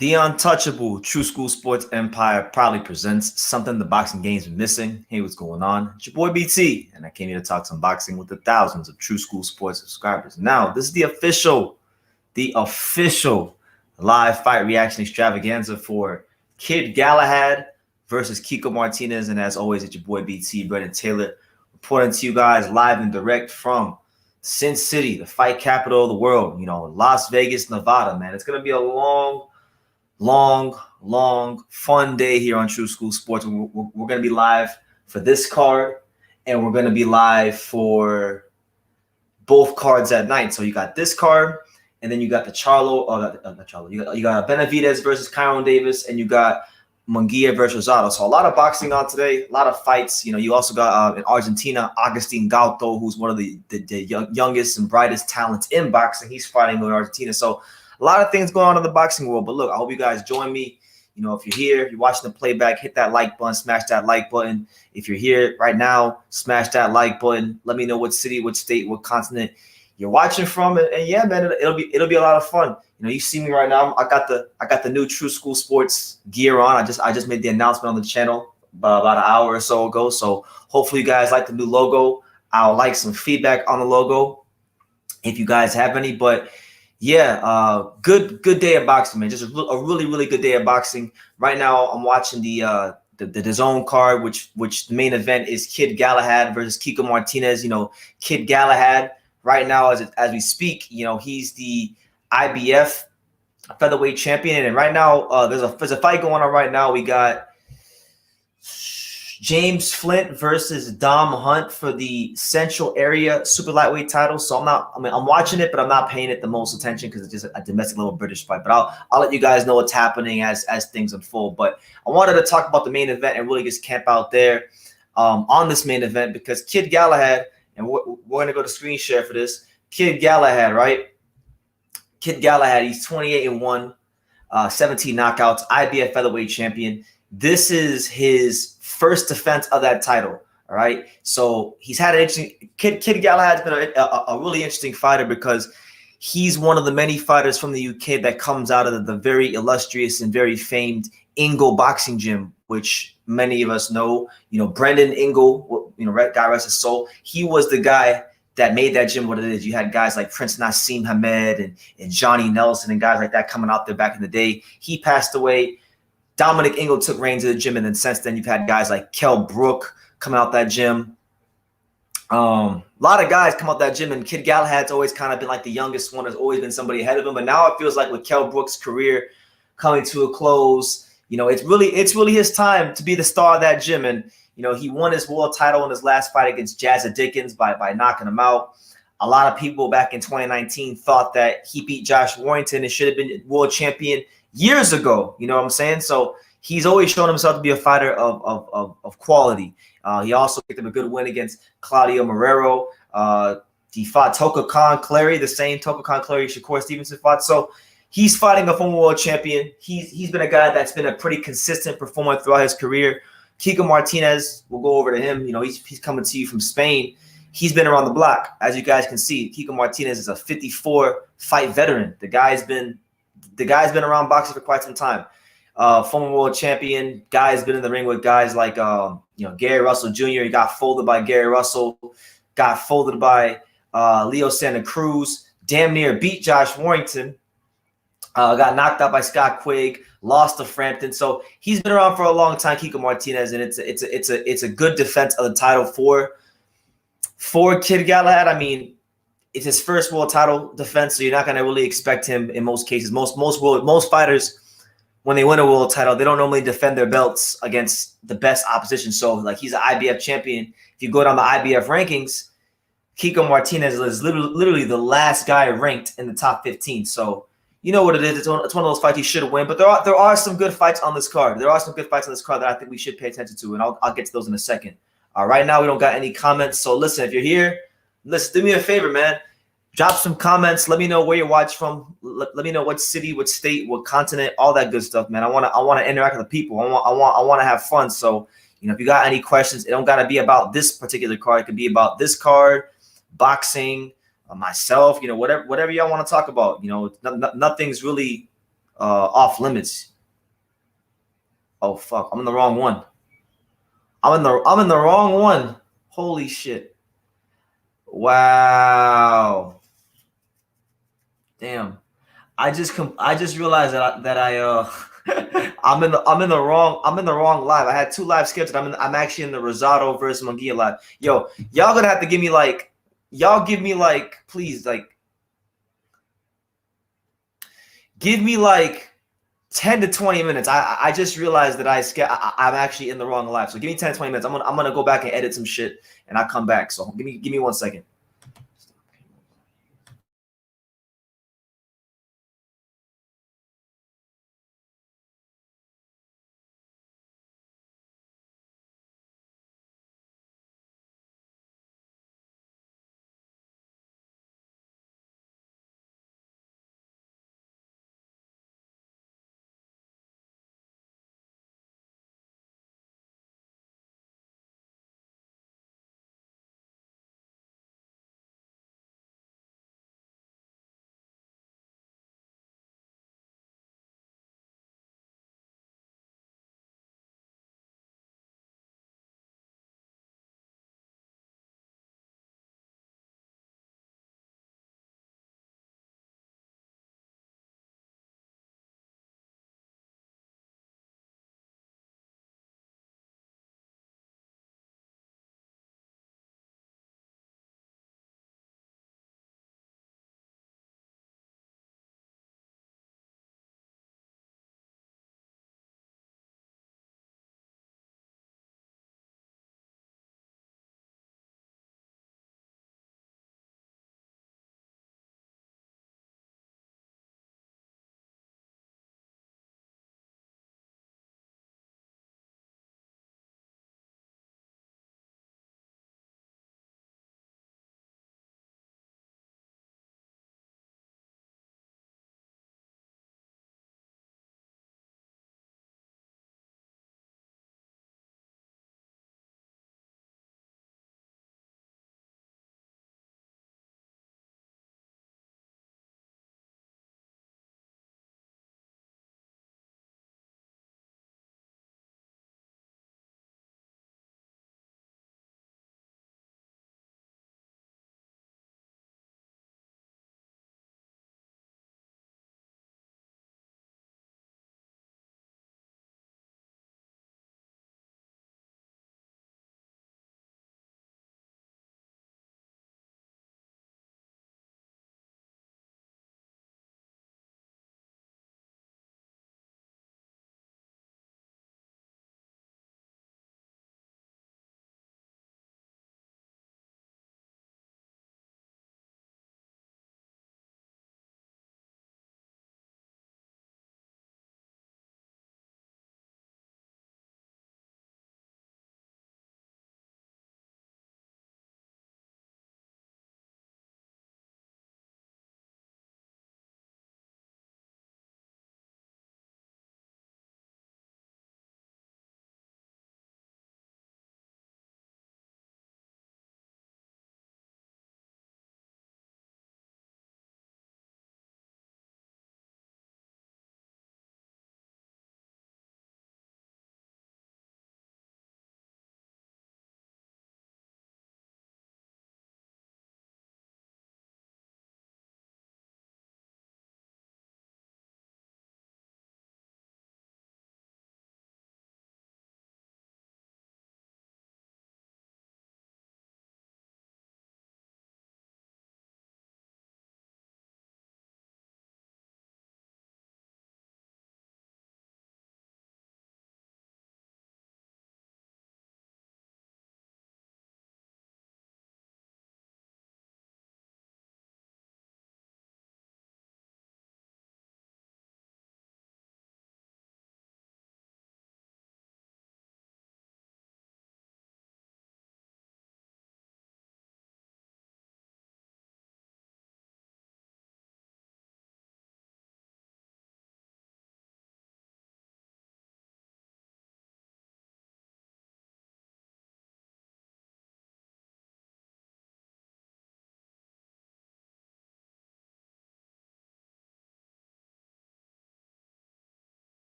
The untouchable True School Sports Empire proudly presents something the boxing game's been missing. Hey, what's going on? It's your boy BT, and I came here to talk some boxing with the thousands of True School Sports subscribers. Now, this is the official live fight reaction extravaganza for Kid Galahad versus Kiko Martinez. And as always, it's your boy BT, Brendan Taylor, reporting to you guys live and direct from Sin City, the fight capital of the world. Las Vegas, Nevada, man. It's going to be a long, fun day here on True School Sports. We're going to be live for this card, and we're going to be live for both cards at night. So you got this card, and then you got the you got Benavidez versus Kyron Davis, and you got Munguia versus Rosado. So a lot of boxing on today, a lot of fights. You also got in Argentina, Agustin Gauto, who's one of the youngest and brightest talents in boxing. He's fighting in Argentina. So a lot of things going on in the boxing world. But look, I hope you guys join me. If you're here, you're watching the playback, hit that like button, smash that like button. If you're here right now, smash that like button. Let me know what city, what state, what continent you're watching from. And yeah, man, it'll be a lot of fun. You see me right now. I got the new True School Sports gear on. I just made the announcement on the channel about an hour or so ago. So hopefully you guys like the new logo. I'll like some feedback on the logo if you guys have any. But yeah, good day of boxing, man. Just a really good day of boxing. Right now, I'm watching the DAZN card, which the main event is Kid Galahad versus Kiko Martinez. Kid Galahad right now, as we speak, he's the IBF Featherweight champion, and right now there's a fight going on right now. We got James Flint versus Dom Hunt for the Central Area Super Lightweight title. So I'm watching it, but I'm not paying it the most attention because it's just a domestic little British fight. But I'll let you guys know what's happening as things unfold. But I wanted to talk about the main event and really just camp out there on this main event because Kid Galahad, and we're gonna go to screen share for this. Kid Galahad, right? Kid Galahad, he's 28-1, 17 knockouts, IBF Featherweight champion. This is his first defense of that title. All right. So he's had an interesting Kid Galahad's been a really interesting fighter because he's one of the many fighters from the UK that comes out of the very illustrious and very famed Ingle Boxing Gym, which many of us know. Brendan Ingle, God rest his soul. He was the guy that made that gym what it is. You had guys like Prince Nassim Hamed and Johnny Nelson and guys like that coming out there back in the day. He passed away. Dominic Ingle took reins of the gym, and then since then you've had guys like Kell Brook coming out that gym. A lot of guys come out that gym, and Kid Galahad's always kind of been like the youngest one. There's always been somebody ahead of him, but now it feels like with Kell Brook's career coming to a close, it's really his time to be the star of that gym. And he won his world title in his last fight against Jazza Dickens by knocking him out. A lot of people back in 2019 thought that he beat Josh Warrington and should have been world champion years ago. You know what I'm saying? So he's always shown himself to be a fighter of quality. He also picked up a good win against Claudio Marrero. He fought Toka Khan Clary, the same Toka Khan Clary Shakur Stevenson fought. So he's fighting a former world champion. He's been a guy that's been a pretty consistent performer throughout his career. Kiko Martinez, we'll go over to him. He's coming to you from Spain. He's been around the block. As you guys can see, Kiko Martinez is a 54-fight veteran. The guy's been around boxing for quite some time. Former world champion. Guy's been in the ring with guys like Gary Russell Jr. He got folded by Gary Russell. Got folded by Leo Santa Cruz. Damn near beat Josh Warrington. Got knocked out by Scott Quigg. Lost to Frampton. So he's been around for a long time, Kiko Martinez, and it's a good defense of the title for Kid Galahad. I mean, it's his first world title defense, so you're not going to really expect him in most cases. Most fighters, when they win a world title, they don't normally defend their belts against the best opposition. So, like, he's an IBF champion. If you go down the IBF rankings, Kiko Martinez is literally the last guy ranked in the top 15. So, you know what it is. It's one of those fights he should win. But there are some good fights on this card. There are some good fights on this card that I think we should pay attention to, and I'll get to those in a second. Right now, we don't got any comments. So, listen, if you're here, do me a favor, man. Drop some comments. Let me know where you're watching from. Let me know what city, what state, what continent, all that good stuff, man. I want to interact with the people. I want to have fun. So, if you got any questions, it don't got to be about this particular card. It could be about this card, boxing, myself, whatever y'all want to talk about. Nothing's really Off limits. Oh fuck, I'm in the wrong one. I'm in the wrong one. Holy shit. Wow. Damn. I just realized that I I'm in the wrong live. I had 2 live scheduled. I'm actually in the Rosado versus Munguia live. Yo, y'all gonna have to give me like please give me like 10 to 20 minutes. I just realized that I'm actually in the wrong live. So give me 10 to 20 minutes. I'm gonna go back and edit some shit and I'll come back. So give me 1 second.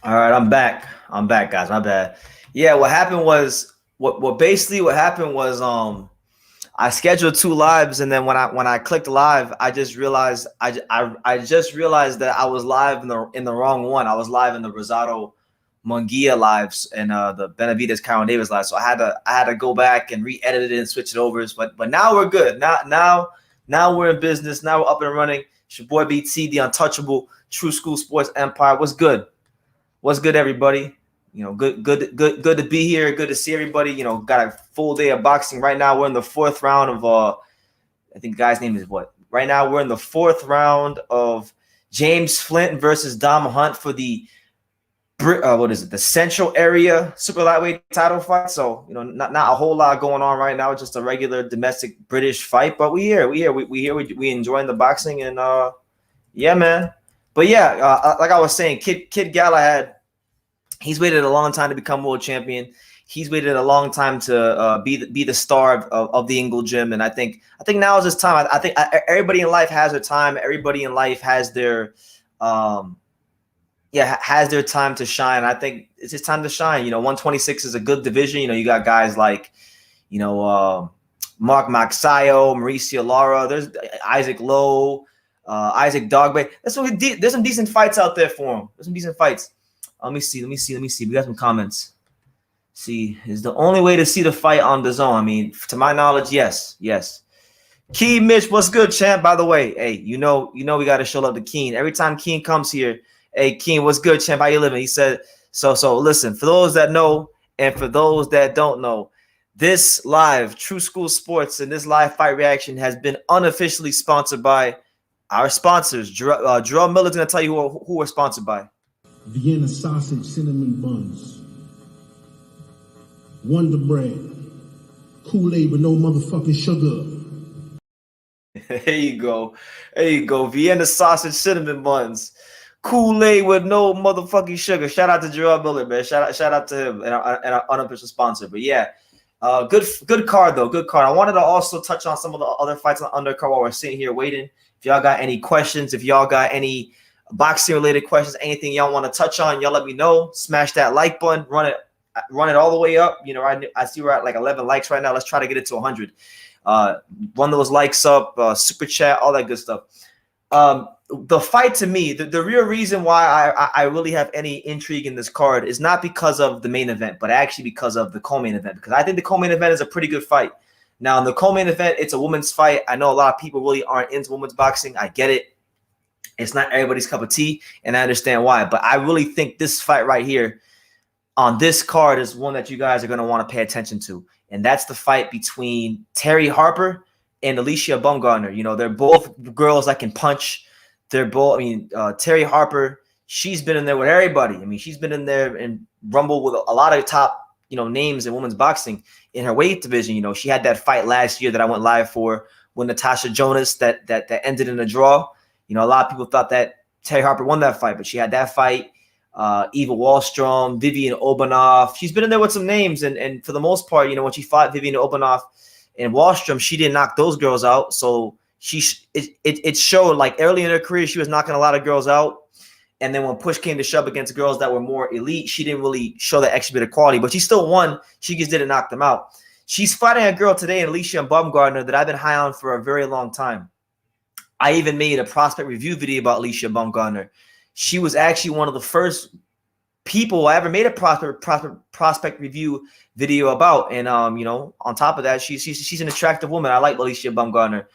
All right, I'm back. I'm back, guys. My bad. Yeah, what happened was what happened was I scheduled two lives, and then when I clicked live, I just realized I just realized that I was live in the wrong one. I was live in the Rosado Munguia lives and the Benavides Karen Davis live. So I had to go back and re-edit it and switch it over. But now we're good. Now we're in business. Now we're up and running. It's your boy BT, the untouchable True School Sports Empire. What's good? What's good, everybody? Good to be here. Good to see everybody. Got a full day of boxing right now. We're in the fourth round of I think the guy's name is what? Right now we're in the fourth round of James Flint versus Dom Hunt for the what is it? The Central Area Super Lightweight title fight. So not a whole lot going on right now. Just a regular domestic British fight. But we enjoying the boxing and yeah, man. But yeah, like I was saying, Kid Galahad, he's waited a long time to become world champion. He's waited a long time to be the star of the Ingle Gym, and I think now is his time. I think everybody in life has their time. Everybody in life has their has their time to shine. I think it's his time to shine. 126 is a good division. You got guys like Mark Maxio, Mauricio Lara. There's Isaac Lowe. Isaac Dogbe. There's some decent fights out there for him. There's some decent fights. Let me see. We got some comments. See, is the only way to see the fight on DAZN. I mean, to my knowledge, yes. Key Mitch, what's good, champ? By the way, hey, we got to show love to Keen. Every time Keen comes here, hey, Keen, what's good, champ? How you living? He said, so listen, for those that know and for those that don't know, this live True School Sports and this live fight reaction has been unofficially sponsored by our sponsors. Jerome Miller's going to tell you who we're sponsored by. Vienna sausage cinnamon buns, Wonder Bread, Kool-Aid with no motherfucking sugar. There you go. Vienna sausage cinnamon buns, Kool-Aid with no motherfucking sugar. Shout out to Jerome Miller, man. Shout out to him and our unofficial sponsor. But yeah, good card though. Good card. I wanted to also touch on some of the other fights on the undercard while we're sitting here waiting. If y'all got any questions, if y'all got any boxing related questions, anything y'all want to touch on, y'all let me know. Smash that like button, run it all the way up. I see we're at like 11 likes right now. Let's try to get it to 100. Run those likes up, super chat, all that good stuff. The fight, to me, the real reason why I really have any intrigue in this card is not because of the main event, but actually because of the co-main event, because I think the co-main event is a pretty good fight. Now, in the co-main event, it's a women's fight. I know a lot of people really aren't into women's boxing. I get it. It's not everybody's cup of tea, and I understand why. But I really think this fight right here on this card is one that you guys are going to want to pay attention to, and that's the fight between Terri Harper and Alycia Baumgardner. They're both girls that can punch. They're both, Terri Harper, she's been in there with everybody. She's been in there and rumbled with a lot of top names in women's boxing in her weight division. She had that fight last year that I went live for with Natasha Jonas that ended in a draw. A lot of people thought that Terri Harper won that fight, but she had that fight. Eva Wallstrom, Vivian Obanoff. She's been in there with some names, and for the most part, when she fought Vivian Obanoff and Wallstrom, she didn't knock those girls out. So it showed, like, early in her career, she was knocking a lot of girls out. And then when push came to shove against girls that were more elite, she didn't really show that extra bit of quality, but she still won. She just didn't knock them out. She's fighting a girl today, Alycia Baumgardner, that I've been high on for a very long time. I even made a prospect review video about Alycia Baumgardner. She was actually one of the first people I ever made a prospect review video about. And, on top of that, she's an attractive woman. I like Alycia Baumgardner.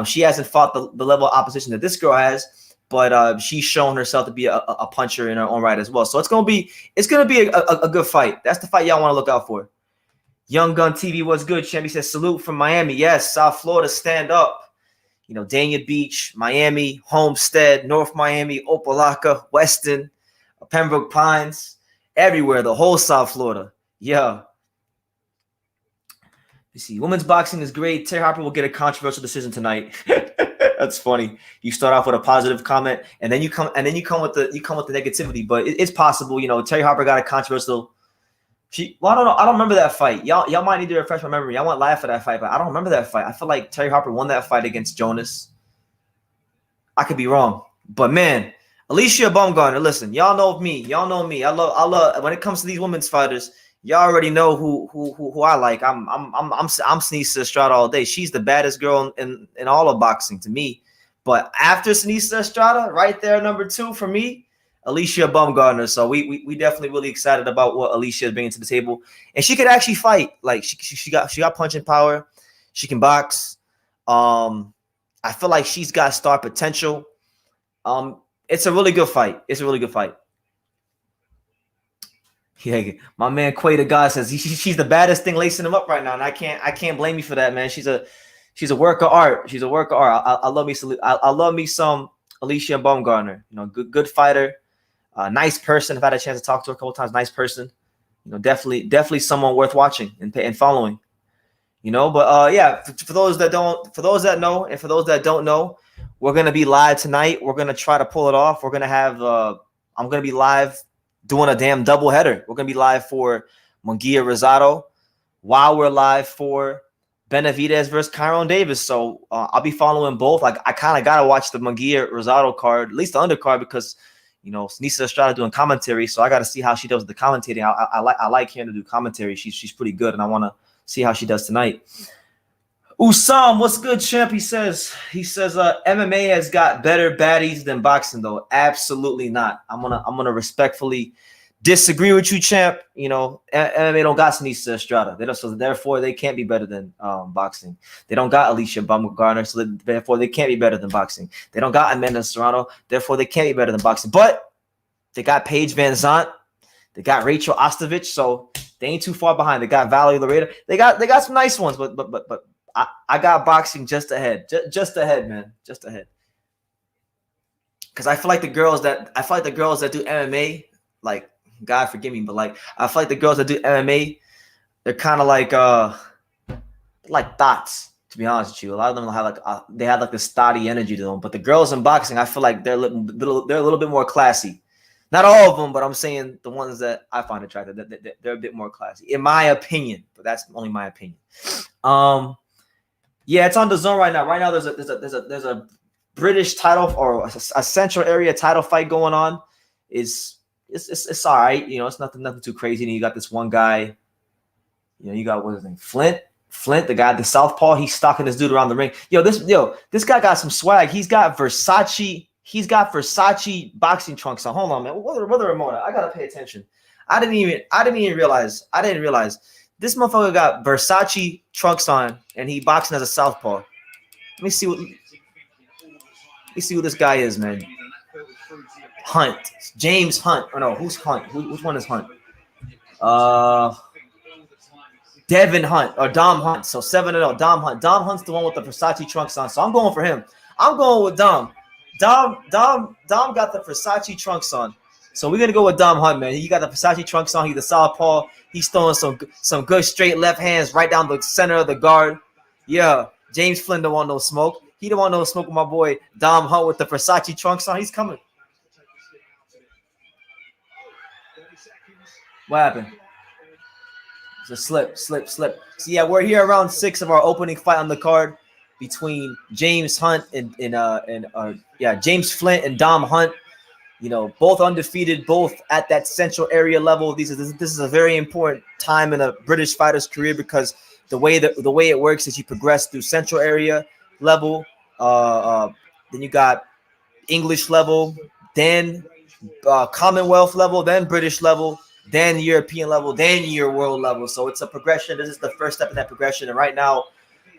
She hasn't fought the level of opposition that this girl has, but she's shown herself to be a puncher in her own right as well. So it's gonna be a good fight. That's the fight y'all want to look out for. Young Gun TV, what's good? Champ, he says salute from Miami. Yes, South Florida, stand up. Dania Beach, Miami, Homestead, North Miami, Opelika, Weston, Pembroke Pines, everywhere, the whole South Florida. Yeah. You see, women's boxing is great. Terri Harper will get a controversial decision tonight. That's funny. You start off with a positive comment, and then you come with the negativity. But it's possible. Terri Harper got a controversial. I don't know. I don't remember that fight. Y'all might need to refresh my memory. I went live for that fight, but I don't remember that fight. I feel like Terri Harper won that fight against Jonas. I could be wrong, but man, Alycia Baumgardner, listen, y'all know me. Y'all know me. I love when it comes to these women's fighters, y'all already know who I like. I'm Sneesa Estrada all day. She's the baddest girl in all of boxing to me. But after Sneesa Estrada, right there, number 2 for me, Alycia Baumgardner. So we definitely really excited about what Alycia is bringing to the table. And she could actually fight. Like she got punching power. She can box. I feel like she's got star potential. It's a really good fight. It's a really good fight. Yeah, my man Quay the God says she's the baddest thing lacing him up right now, and I can't blame you for that, man. She's a work of art. She's a work of art. I love me some Alycia Baumgardner. You know, good fighter, nice person. I've had a chance to talk to her a couple times. Nice person. You know, definitely someone worth watching and following. You know, but yeah, for those that know, and for those that don't know, we're gonna be live tonight. We're gonna try to pull it off. We're gonna have I'm gonna be live doing a damn double header. We're gonna be live for Munguia Rosado while we're live for Benavidez versus Kyron Davis. So I'll be following both. Like I kind of gotta watch the Munguia Rosado card, at least the undercard, because you know Sneesa Estrada doing commentary. So I gotta see how she does the commentating. I like hearing her do commentary. She's pretty good, and I want to see how she does tonight. Usam, what's good, champ? He says MMA has got better baddies than boxing, though. Absolutely not. I'm gonna respectfully disagree with you, champ. You know, MMA don't got Sneesa Estrada. So therefore they can't be better than boxing. They don't got Alycia Baumgardner, so therefore they can't be better than boxing. They don't got Amanda Serrano, therefore they can't be better than boxing. But they got Paige Van Zandt. They got Rachel Ostovich, so they ain't too far behind. They got Valerie Loredo. They got some nice ones, but I got boxing just ahead, just ahead, man, just ahead. Because I feel like the girls that do MMA, like God forgive me, but like I feel like the girls that do MMA, they're kind of like thoughts. To be honest with you, a lot of them have they have like this thoughty energy to them. But the girls in boxing, I feel like they're a little bit more classy. Not all of them, but I'm saying the ones that I find attractive, they're a bit more classy, in my opinion. But that's only my opinion. Yeah, it's on the zone right now. Right now, there's a British title or a Central Area title fight going on. It's all right. You know, it's nothing too crazy. And you got this one guy. You know, you got what's his name, Flint, the guy, the southpaw. He's stalking this dude around the ring. This guy got some swag. He's got Versace boxing trunks on. Hold on, man. What the remote? I gotta pay attention. I didn't even realize. This motherfucker got Versace trunks on, and he boxing as a southpaw. Let me see who this guy is, man. Hunt, James Hunt. Oh no, who's Hunt? Which one is Hunt? Devin Hunt or Dom Hunt. So 7-0. Dom Hunt. Dom Hunt's the one with the Versace trunks on. So I'm going for him. I'm going with Dom. Dom got the Versace trunks on. So we're gonna go with Dom Hunt, man. He got the Versace trunks on. He's the southpaw. He's throwing some good straight left hands right down the center of the guard. Yeah, James Flynn don't want no smoke. He don't want no smoke with my boy Dom Hunt with the Versace trunks on. He's coming. What happened? It's a slip. So yeah, we're here around 6 of our opening fight on the card between James Hunt and James Flint and Dom Hunt. You know, both undefeated, both at that Central Area level. This is a very important time in a British fighter's career because the way it works is you progress through Central Area level, then you got English level, then Commonwealth level, then British level, then European level, then your world level. So it's a progression. This is the first step in that progression. And right now,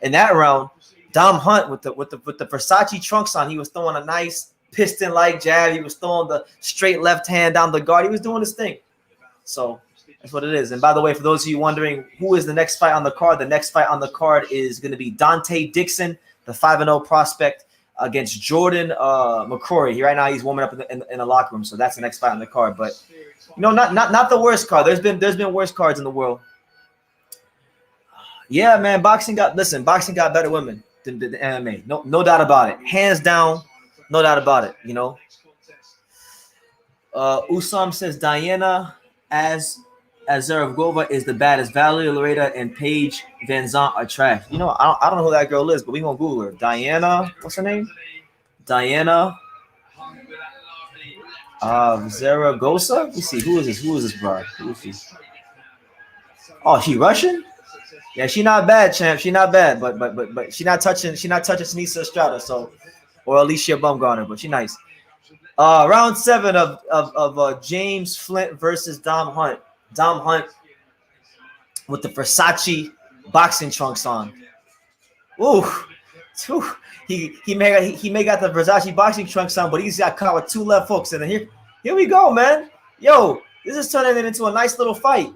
in that round, Dom Hunt with the Versace trunks on, he was throwing a nice piston-like jab. He was throwing the straight left hand down the guard. He was doing his thing. So that's what it is. And by the way, for those of you wondering who is the next fight on the card, the next fight on the card is going to be Donte Dixon, the 5-0 prospect, against Jordan McCrory. Right now, he's warming up in the locker room. So that's the next fight on the card. But you know, not the worst card. There's been worse cards in the world. Yeah, man, boxing got better women than MMA. No doubt about it. Hands down. No doubt about it, you know. Usam says Diana Azaragova is the baddest. Valerie Loredo and Paige Van Zandt are trash. You know, I don't know who that girl is, but we gonna Google her. Diana, what's her name? Diana Zaragoza. Let me see. Who is this? Who is this, bro? Who is he? Oh, she Russian? Yeah, she not bad, champ. She not bad, but she not touching. She not touching Sinisa Estrada, so or Alycia Baumgardner, but she nice. Round 7 of James Flint versus Dom Hunt. Dom Hunt with the Versace boxing trunks on. Ooh. He may got the Versace boxing trunks on, but he's got caught with 2 left hooks. And then here we go, man. Yo, this is turning into a nice little fight.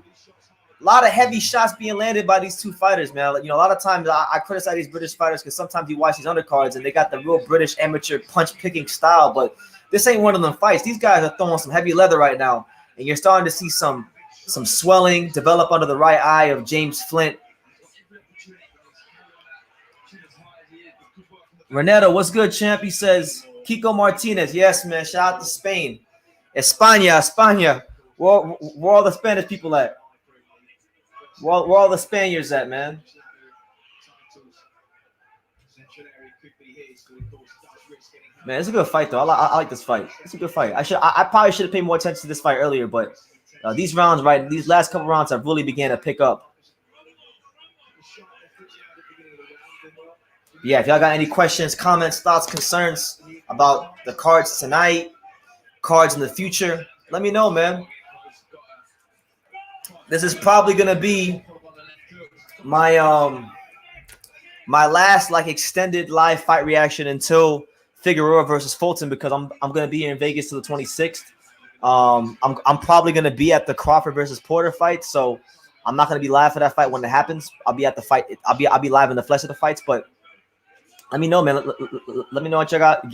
A lot of heavy shots being landed by these 2 fighters, man. You know, a lot of times I criticize these British fighters because sometimes you watch these undercards and they got the real British amateur punch-picking style, but this ain't one of them fights. These guys are throwing some heavy leather right now, and you're starting to see some swelling develop under the right eye of James Flint. Renato, what's good, champ? He says, Kiko Martinez. Yes, man. Shout out to Spain. España. Where all the Spanish people at? Where all the Spaniards at, man? Man, it's a good fight, though. I like this fight. It's a good fight. I probably should have paid more attention to this fight earlier, but these rounds, right, these last couple rounds have really began to pick up. Yeah, if y'all got any questions, comments, thoughts, concerns about the cards tonight, cards in the future, let me know, man. This is probably gonna be my my last like extended live fight reaction until Figueroa versus Fulton, because I'm gonna be here in Vegas till the 26th. I'm probably gonna be at the Crawford versus Porter fight, so I'm not gonna be live for that fight when it happens. I'll be at the fight. I'll be live in the flesh of the fights, but let me know, man. Let me know what y'all got.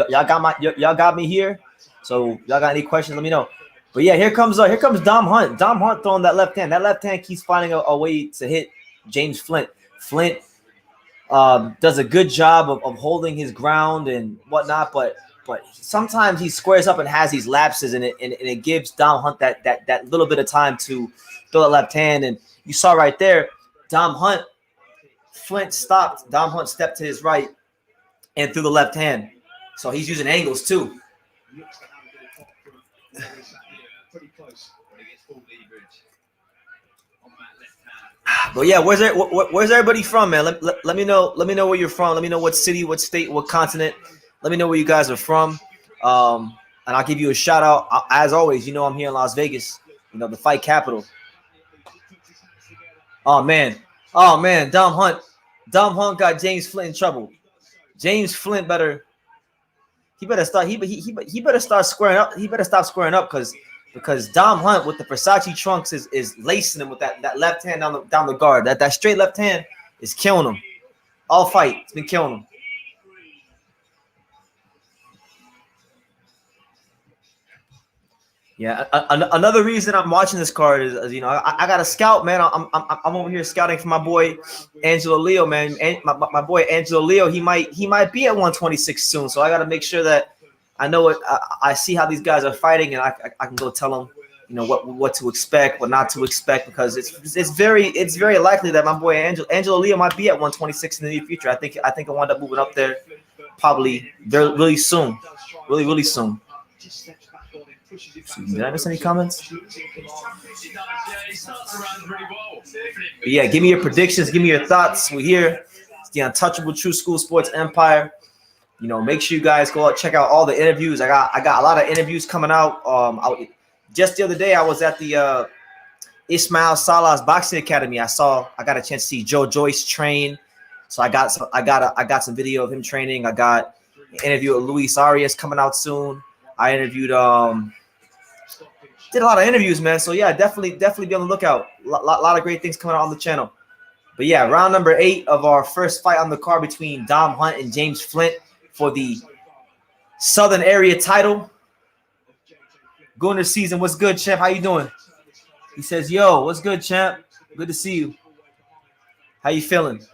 Y'all got me here. So y'all got any questions? Let me know. But yeah, here comes Dom Hunt. Dom Hunt throwing that left hand. That left hand keeps finding a way to hit James Flint. Flint does a good job of holding his ground and whatnot, but sometimes he squares up and has these lapses, and it gives Dom Hunt that little bit of time to throw the left hand. And you saw right there, Flint stopped. Dom Hunt stepped to his right and threw the left hand. So he's using angles too. But yeah, where's everybody from, man? Let me know. Let me know where you're from. Let me know what city, what state, what continent. Let me know where you guys are from. And I'll give you a shout out. As always, you know I'm here in Las Vegas, you know, the fight capital. Oh man. Dom Hunt got James Flint in trouble. James Flint better start squaring up. He better stop squaring up because Dom Hunt with the Versace trunks is lacing him with that left hand down the guard. That straight left hand is killing him. All fight, it's been killing him. Yeah, another reason I'm watching this card is you know, I got a scout, man. I'm over here scouting for my boy Angelo Leo, man. My boy Angelo Leo, he might be at 126 soon, so I got to make sure that I know it. I see how these guys are fighting, and I can go tell them, you know, what to expect, what not to expect, because it's very likely that my boy Angelo Leo might be at 126 in the near future. I think I'll wind up moving up there probably really soon, really soon. Did I miss any comments? But yeah, give me your predictions. Give me your thoughts. We're here. It's the Untouchable True School Sports Empire. You know, make sure you guys go out, check out all the interviews. I got a lot of interviews coming out. Just the other day, I was at the Ismail Salah's Boxing Academy. I got a chance to see Joe Joyce train. So I got some video of him training. I got an interview with Luis Arias coming out soon. I interviewed did a lot of interviews, man. So yeah, definitely be on the lookout. A lot of great things coming out on the channel. But yeah, round number 8 of our first fight on the card between Dom Hunt and James Flint for the Southern Area title. Gunner Season, what's good, champ? How you doing? He says, yo, what's good, champ? Good to see you. How you feeling?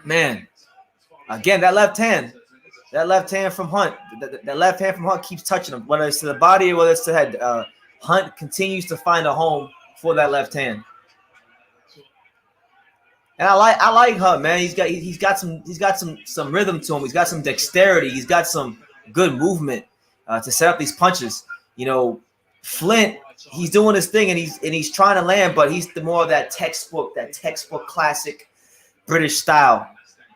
Man, again, that left hand from Hunt, the left hand from Hunt keeps touching him, whether it's to the body or whether it's to the head. Hunt continues to find a home for that left hand. And I like Hunt, man. He's got some rhythm to him. He's got some dexterity. He's got some good movement to set up these punches. You know, Flint, he's doing his thing and he's trying to land, but he's the more of that textbook classic British style.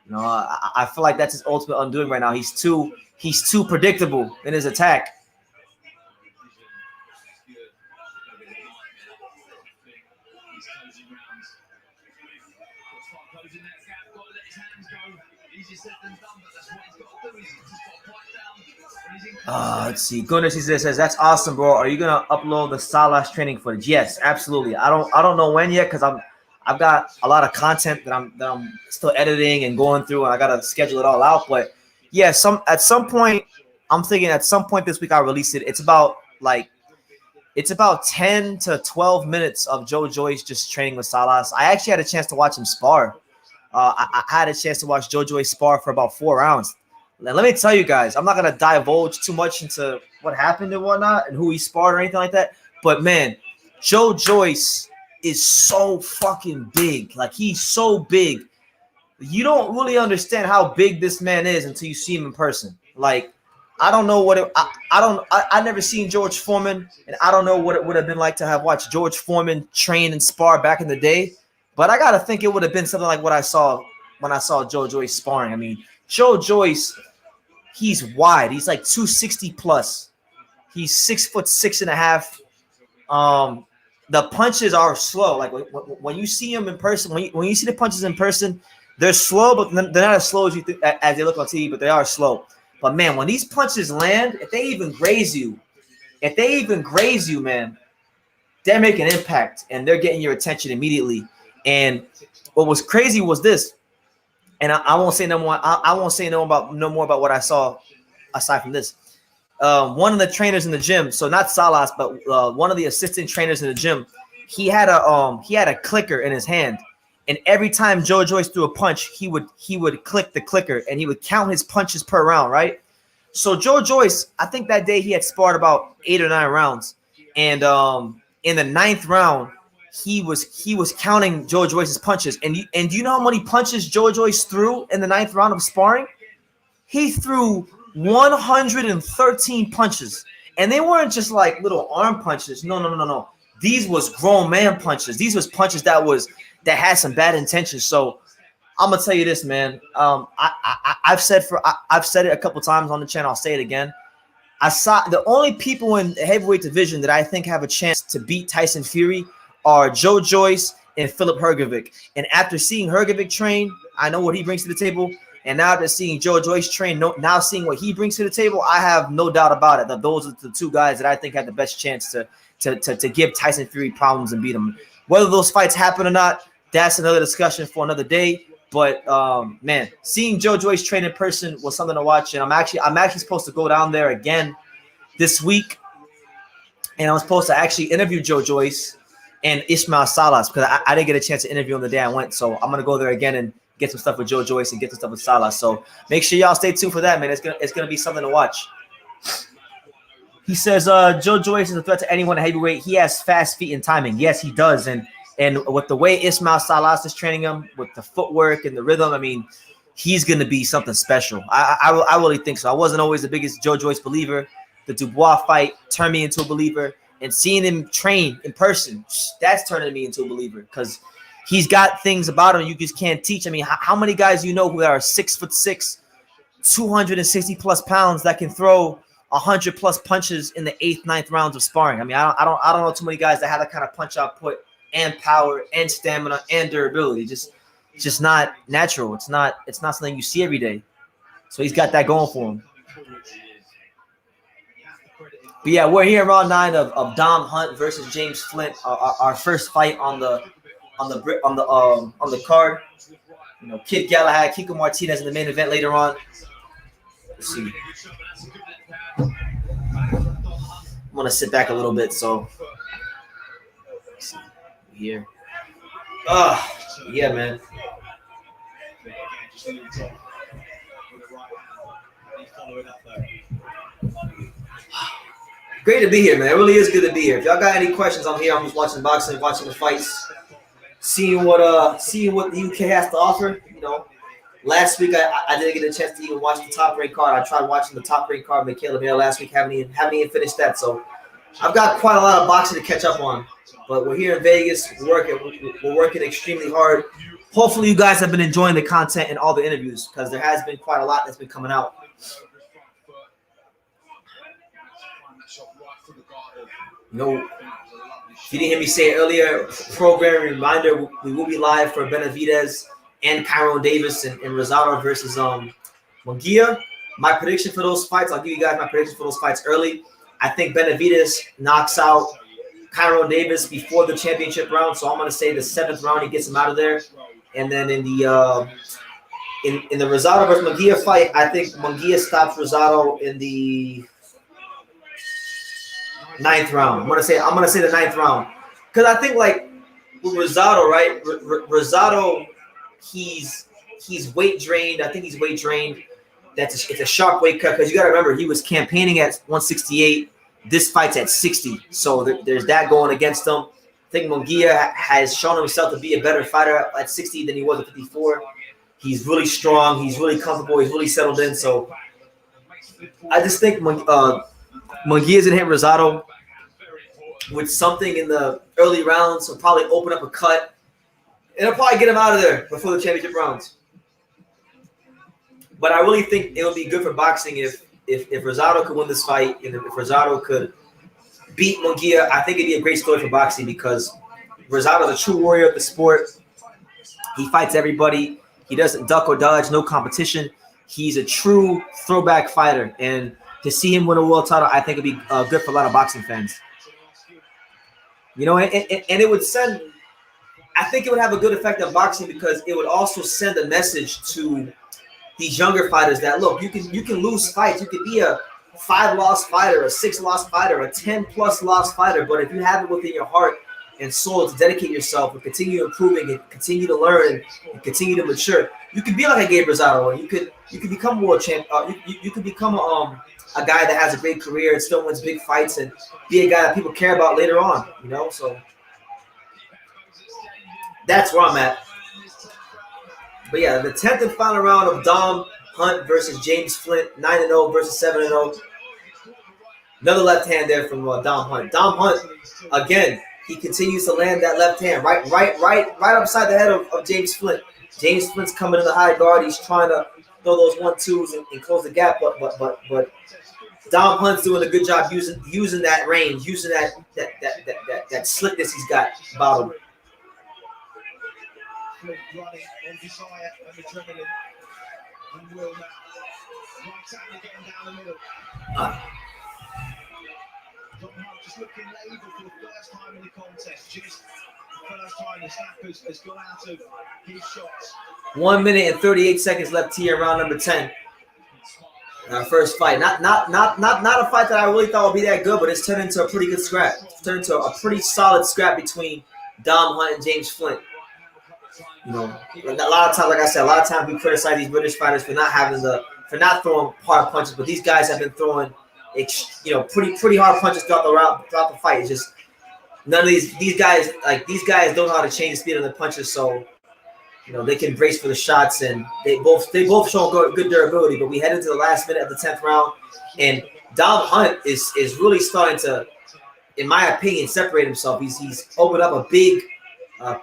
You know, I feel like that's his ultimate undoing right now. He's too predictable in his attack. Let's see. Gunnar says that's awesome, bro. Are you gonna upload the Salas training footage? Yes, absolutely. I don't know when yet because I've got a lot of content that I'm still editing and going through, and I gotta schedule it all out. But yeah, at some point, I'm thinking at some point this week I'll release it. It's about 10 to 12 minutes of Joe Joyce just training with Salas. I actually had a chance to watch him spar. I had a chance to watch Joe Joyce spar for about 4 rounds. And let me tell you guys, I'm not going to divulge too much into what happened and whatnot and who he sparred or anything like that. But, man, Joe Joyce is so fucking big. Like, he's so big. You don't really understand how big this man is until you see him in person. Like, I don't know what it – I never seen George Foreman, and I don't know what it would have been like to have watched George Foreman train and spar back in the day. But I got to think it would have been something like what I saw when I saw Joe Joyce sparring. I mean, Joe Joyce – he's wide. He's like 260 plus. He's 6'6.5". The punches are slow. Like when you see him in person, when you see the punches in person, they're slow, but they're not as slow as you think, as they look on TV. But they are slow. But man, when these punches land, if they even graze you, man, they're making an impact and they're getting your attention immediately. And what was crazy was this. And I won't say no more. I won't say no more about what I saw aside from this. One of the trainers in the gym, so not Salas, but one of the assistant trainers in the gym, he had a clicker in his hand, and every time Joe Joyce threw a punch, he would click the clicker, and he would count his punches per round, right? So Joe Joyce, I think that day he had sparred about 8 or 9 rounds, and in the 9th round, he was counting Joe Joyce's punches. And do you know how many punches Joe Joyce threw in the 9th round of sparring? He threw 113 punches. And they weren't just like little arm punches. No. These was grown man punches. These was punches that had some bad intentions. So I'm gonna tell you this, man. I've said it a couple times on the channel. I'll say it again. I saw the only people in the heavyweight division that I think have a chance to beat Tyson Fury are Joe Joyce and Filip Hrgovic. And after seeing Hrgovic train, I know what he brings to the table. And now after seeing Joe Joyce train, now seeing what he brings to the table, I have no doubt about it that those are the 2 guys that I think have the best chance to give Tyson Fury problems and beat him. Whether those fights happen or not, that's another discussion for another day. But man, seeing Joe Joyce train in person was something to watch. And I'm actually supposed to go down there again this week. And I was supposed to actually interview Joe Joyce and Ismail Salas because I didn't get a chance to interview him the day I went. So I'm going to go there again and get some stuff with Joe Joyce and get some stuff with Salas. So make sure y'all stay tuned for that, man. It's gonna be something to watch. He says Joe Joyce is a threat to anyone at heavyweight. He has fast feet and timing. Yes, he does. And with the way Ismail Salas is training him, with the footwork and the rhythm, I mean, he's going to be something special. I really think so. I wasn't always the biggest Joe Joyce believer. The Dubois fight turned me into a believer. And seeing him train in person, that's turning me into a believer because he's got things about him you just can't teach. I mean, how many guys you know who are 6'6", 260 plus pounds that can throw 100 plus punches in the 8th, 9th rounds of sparring? I mean, I don't know too many guys that have that kind of punch output and power and stamina and durability. It's just not natural. It's not something you see every day. So he's got that going for him. But yeah, we're here in round 9 of Dom Hunt versus James Flint, our first fight on the card. You know, Kid Galahad, Kiko Martinez in the main event later on. Let's see. I'm gonna sit back a little bit, so let's see here. Yeah, man. Great to be here, man. It really is good to be here. If y'all got any questions, I'm here. I'm just watching boxing, watching the fights, seeing what the UK has to offer. You know, last week I didn't get a chance to even watch the top rank card. I tried watching the top rank card, Michaela Mayer, last week. Haven't even finished that. So I've got quite a lot of boxing to catch up on. But we're here in Vegas. We're working extremely hard. Hopefully, you guys have been enjoying the content and all the interviews because there has been quite a lot that's been coming out. You know, if you didn't hear me say it earlier, program reminder, we will be live for Benavidez and Kyron Davis and Rosado versus Munguia. My prediction for those fights, I'll give you guys my prediction for those fights early. I think Benavidez knocks out Kyron Davis before the championship round, so I'm going to say the 7th round he gets him out of there. And then in the Rosado versus Munguia fight, I think Munguia stops Rosado in the 9th round. I'm gonna say the 9th round because I think like with Rosado, right? Rosado, he's weight drained. I think he's weight drained. It's a sharp weight cut because you got to remember he was campaigning at 168. This fight's at 60, so there's that going against him. I think Munguia has shown himself to be a better fighter at 60 than he was at 54. He's really strong. He's really comfortable. He's really settled in. So I just think Munguia's gonna hit Rosado with something in the early rounds. He'll probably open up a cut, and it'll probably get him out of there before the championship rounds. But I really think it would be good for boxing if Rosado could win this fight, and if Rosado could beat Munguia. I think it'd be a great story for boxing because Rosado's a true warrior of the sport. He fights everybody. He doesn't duck or dodge. No competition. He's a true throwback fighter, and to see him win a world title, I think it'd be good for a lot of boxing fans. You know, and it would send. I think it would have a good effect on boxing because it would also send a message to these younger fighters that look, you can lose fights. You could be a 5-loss fighter, a 6-loss fighter, a 10+ loss fighter, but if you have it within your heart and soul to dedicate yourself and continue improving and continue to learn and continue to mature, you could be like a Gabe Rosado. You could become world champ. You could become a guy that has a great career and still wins big fights and be a guy that people care about later on. You know, so that's where I'm at. But yeah, the 10th and final round of Dom Hunt versus James Flint, 9-0 versus 7-0. Another left hand there from Dom Hunt. Dom Hunt, again, he continues to land that left hand right upside the head of James Flint. James Flint's coming to the high guard. He's trying to throw those 1-2s and close the gap, but Dom Hunt's doing a good job using that range, using that slickness he's got about him. Running on desire and adrenaline and will now. Right hand again down the middle. Dom Hunt just looking labelled for the first time in the contest. Just the first time the snap has gone out of his shots. 1 minute and 38 seconds left here, round number 10. Our first fight. Not a fight that I really thought would be that good, but it's turned into a pretty good scrap. It's turned into a pretty solid scrap between Dom Hunt and James Flint. You know, a lot of times, like I said, a lot of times we criticize these British fighters for not throwing hard punches, but these guys have been throwing, pretty hard punches throughout the fight. It's just none of these guys don't know how to change the speed of the punches, so you know they can brace for the shots, and they both show good durability. But we head into the last minute of the 10th round, and Dom Hunt is really starting to, in my opinion, separate himself. He's opened up a big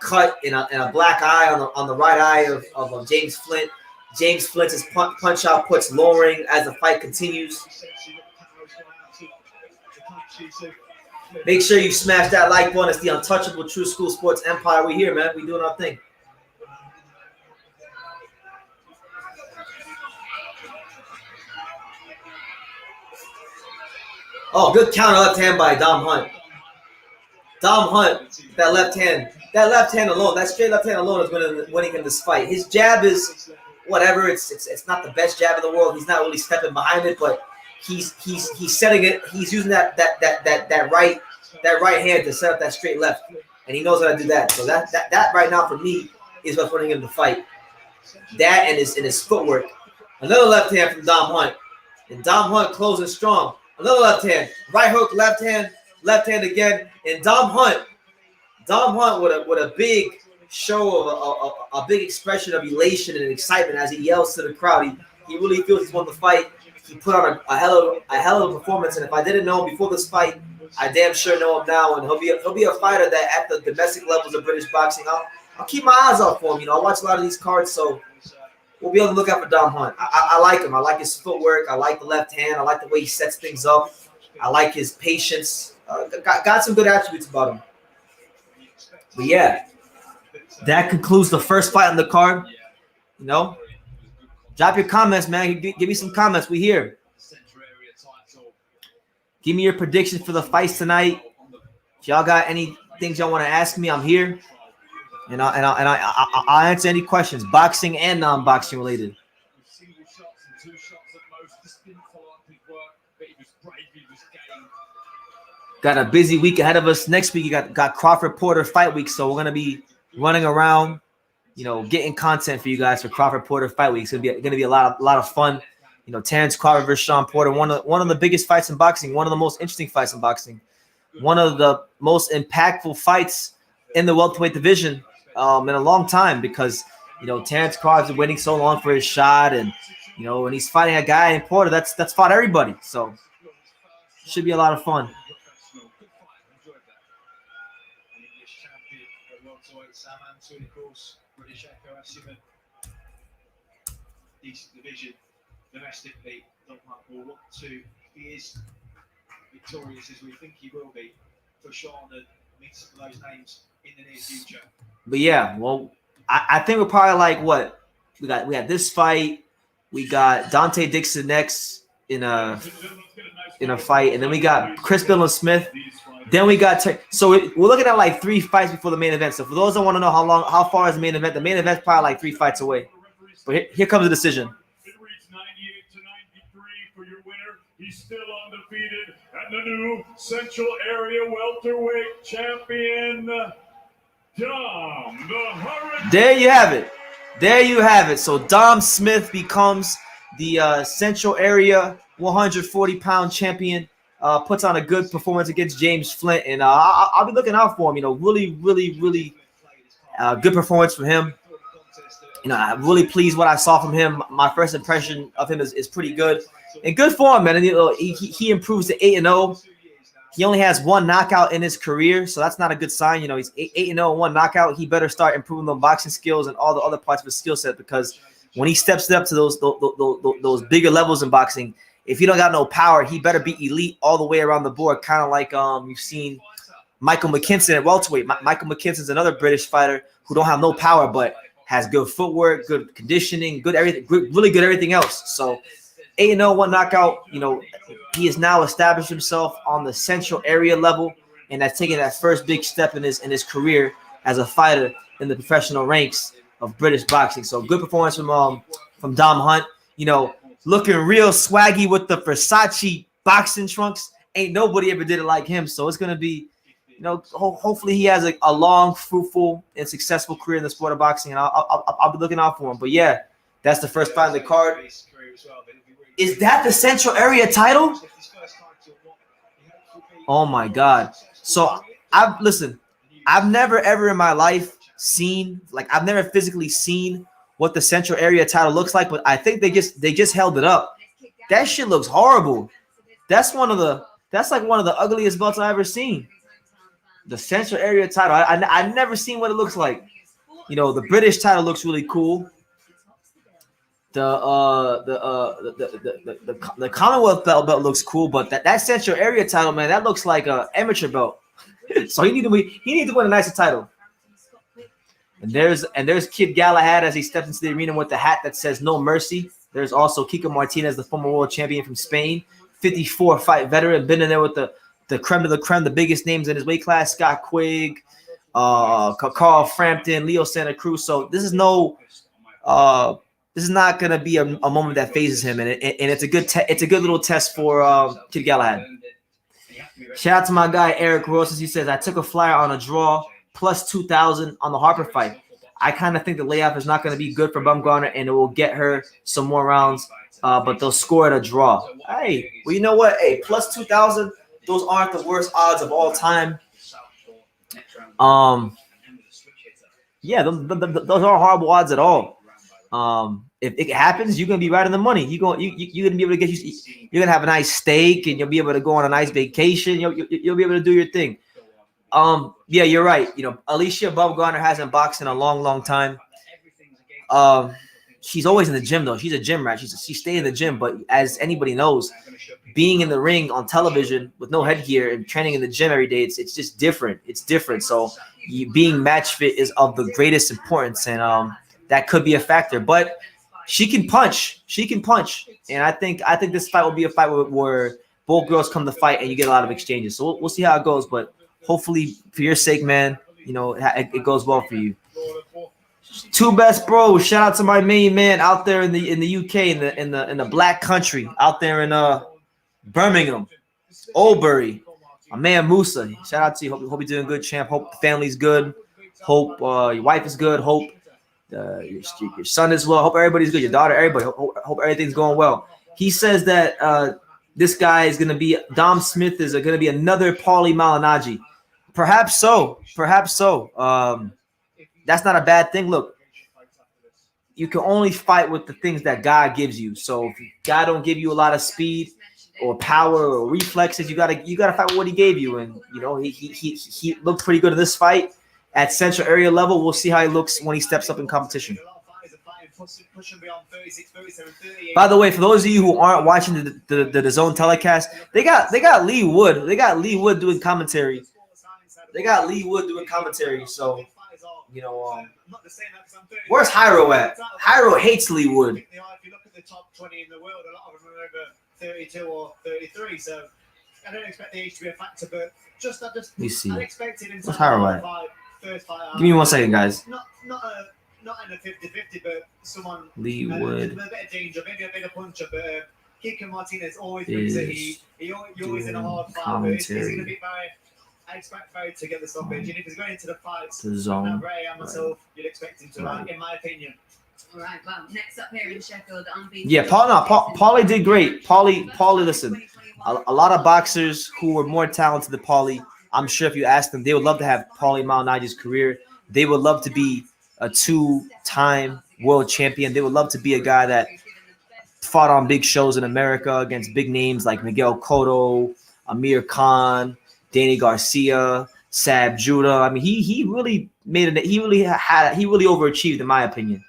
cut in a black eye on the right eye of James Flint. James Flint's punch output's lowering as the fight continues. Make sure you smash that like button. It's the untouchable True School Sports Empire. We here, man. We doing our thing. Oh, good counter left hand by Dom Hunt. Dom Hunt, that left hand alone, that straight left hand alone is winning him this fight. His jab is whatever. It's not the best jab in the world. He's not really stepping behind it, but he's setting it. He's using that right hand to set up that straight left, and he knows how to do that. So that right now for me is what's winning him the fight. That and his footwork. Another left hand from Dom Hunt. And Dom Hunt closing strong. Another left hand. Right hook, left hand again. And Dom Hunt with a big show of a big expression of elation and excitement as he yells to the crowd. He really feels he's won the fight. He put on a hell of a performance, and if I didn't know him before this fight, I damn sure know him now. And he'll be a fighter that at the domestic levels of British boxing, I'll keep my eyes out for him. You know, I watch a lot of these cards, so we'll be able to look out for Dom Hunt. I like him. I like his footwork. I like the left hand. I like the way he sets things up. I like his patience. Got some good attributes about him. But yeah, that concludes the first fight on the card. You know, drop your comments, man. Give me some comments. We here. Give me your predictions for the fights tonight. If y'all got any things y'all want to ask me, I'm here. And I'll answer any questions, boxing and non-boxing related. Got a busy week ahead of us. Next week, you got Crawford Porter fight week, so we're gonna be running around, you know, getting content for you guys for Crawford Porter fight week. It's gonna be a lot of fun. You know, Terrence Crawford versus Sean Porter, one of the biggest fights in boxing, one of the most interesting fights in boxing, one of the most impactful fights in the welterweight division in a long time, because you know Terrence Crawford's been waiting so long for his shot, and you know when he's fighting a guy in Porter that's fought everybody, so should be a lot of fun. Decent division domestically. Don't like we'll look to if he is victorious as we think he will be for Sean and meet some of those names in the near future. But yeah, well, I think we're probably like what we got this fight. We got Donte Dixon next in a fight, and then we got Chris Billiam-Smith. Then we got so we're looking at like 3 fights before the main event. So for those that want to know how far is the main event's probably like 3 fights away. But here comes the decision. It reached 98-93 for your winner. He's still undefeated, and the new Central Area welterweight champion, Dom the Hurricane. There you have it. There you have it. So Dom Smith becomes the Central Area 140-pound champion. Puts on a good performance against James Flint, and I'll be looking out for him. You know, really good performance from him. You know, I'm really pleased what I saw from him. My first impression of him is pretty good and good form, man. And you know, he improves to 8-0. He only has 1 knockout in his career, so that's not a good sign. You know, he's 8-0, 1 knockout. He better start improving the boxing skills and all the other parts of his skill set, because when he steps up to those bigger levels in boxing, if he don't got no power, he better be elite all the way around the board. Kind of like you've seen Michael McKinson at welterweight. Michael McKinson's another British fighter who don't have no power, but has good footwork, good conditioning, good everything, really good everything else. So 8-0, 1 knockout. You know, he has now established himself on the Central Area level, and that's taken that first big step in his career as a fighter in the professional ranks of British boxing. So good performance from Dom Hunt. You know, looking real swaggy with the Versace boxing trunks. Ain't nobody ever did it like him. So it's gonna be, you know, hopefully he has a long, fruitful, and successful career in the sport of boxing, and I'll be looking out for him. But yeah, that's the first fight in the card. Is that the Central Area title? Oh my God! So I've never ever in my life seen, like, I've never physically seen what the Central Area title looks like, but I think they just held it up. That shit looks horrible. That's like one of the ugliest belts I've ever seen. The Central Area title. I never seen what it looks like. You know, the British title looks really cool. The Commonwealth belt looks cool, but that Central Area title, man, that looks like a amateur belt. So he need to win a nicer title. And there's Kid Galahad as he steps into the arena with the hat that says "No Mercy." There's also Kiko Martinez, the former world champion from Spain, 54-fight veteran, been in there with the creme de la creme, the biggest names in his weight class: Scott Quigg, Carl Frampton, Leo Santa Cruz. So this is not gonna be a moment that phases him, and it's a good little test for Kid Galahad. Shout out to my guy Eric Rosas. He says, I took a flyer on a draw plus 2,000 on the Harper fight. I kind of think the layoff is not going to be good for Bumgarner, and it will get her some more rounds but they'll score at a draw. Hey, well, you know what? Hey, plus 2,000. Those aren't the worst odds of all time. Yeah, those aren't horrible odds at all. If it happens, you're gonna be right on the money. You're gonna be able to you're gonna have a nice steak, and you'll be able to go on a nice vacation. You'll be able to do your thing. Yeah, you're right. You know, Alycia Baumgardner hasn't boxed in a long time. She's always in the gym though. She's a gym rat. She stays in the gym. But as anybody knows, being in the ring on television with no headgear and training in the gym every day, it's just different. It's different. So being match fit is of the greatest importance, and that could be a factor. But she can punch. She can punch, and I think this fight will be a fight where both girls come to fight, and you get a lot of exchanges. So we'll see how it goes. But hopefully, for your sake, man, you know it goes well for you. Two best bros. Shout out to my main man out there in the UK, in the Black Country, out there in Birmingham, Oldbury. My man Musa. Shout out to you. Hope you're doing good, champ. Hope the family's good. Hope your wife is good. Hope your son is well. Hope everybody's good. Your daughter, everybody. Hope everything's going well. He says that this guy is going to be Dom Smith is going to be another Paulie Malignaggi. Perhaps so. Perhaps so. That's not a bad thing. Look, you can only fight with the things that God gives you. So if God don't give you a lot of speed or power or reflexes, you gotta fight with what He gave you. And you know he looked pretty good in this fight at Central Area level. We'll see how he looks when he steps up in competition. By the way, for those of you who aren't watching the DAZN telecast, they got Lee Wood. They got Lee Wood doing commentary. So. You know, where's Hyro at? Hyro hates Lee Wood. If you look at the top 20 in the world, a lot of them are over 32 or 33. So I don't expect the age to be a factor, but Let me see. unexpected in where's Hyro at? First fight. Give me 1 second, guys. Not in a 50-50, but someone Lee Wood. a bit of danger, maybe a bit of puncher, but Kiko Martinez always brings it. He always in a hard fight, but he's going to be very. I expect Barry to get the stoppage, and if he's going into the fights, DAZN. Ray and myself, you'd expect him to, in my opinion. All right, well, next up here in Sheffield, yeah, Paulie did great. Paulie, listen, a lot of boxers who were more talented than Paulie, I'm sure if you ask them, they would love to have Paulie Malignaggi's career. They would love to be a 2-time world champion. They would love to be a guy that fought on big shows in America against big names like Miguel Cotto, Amir Khan, Danny Garcia, Sab Judah. I mean, he really made it. He really overachieved, in my opinion.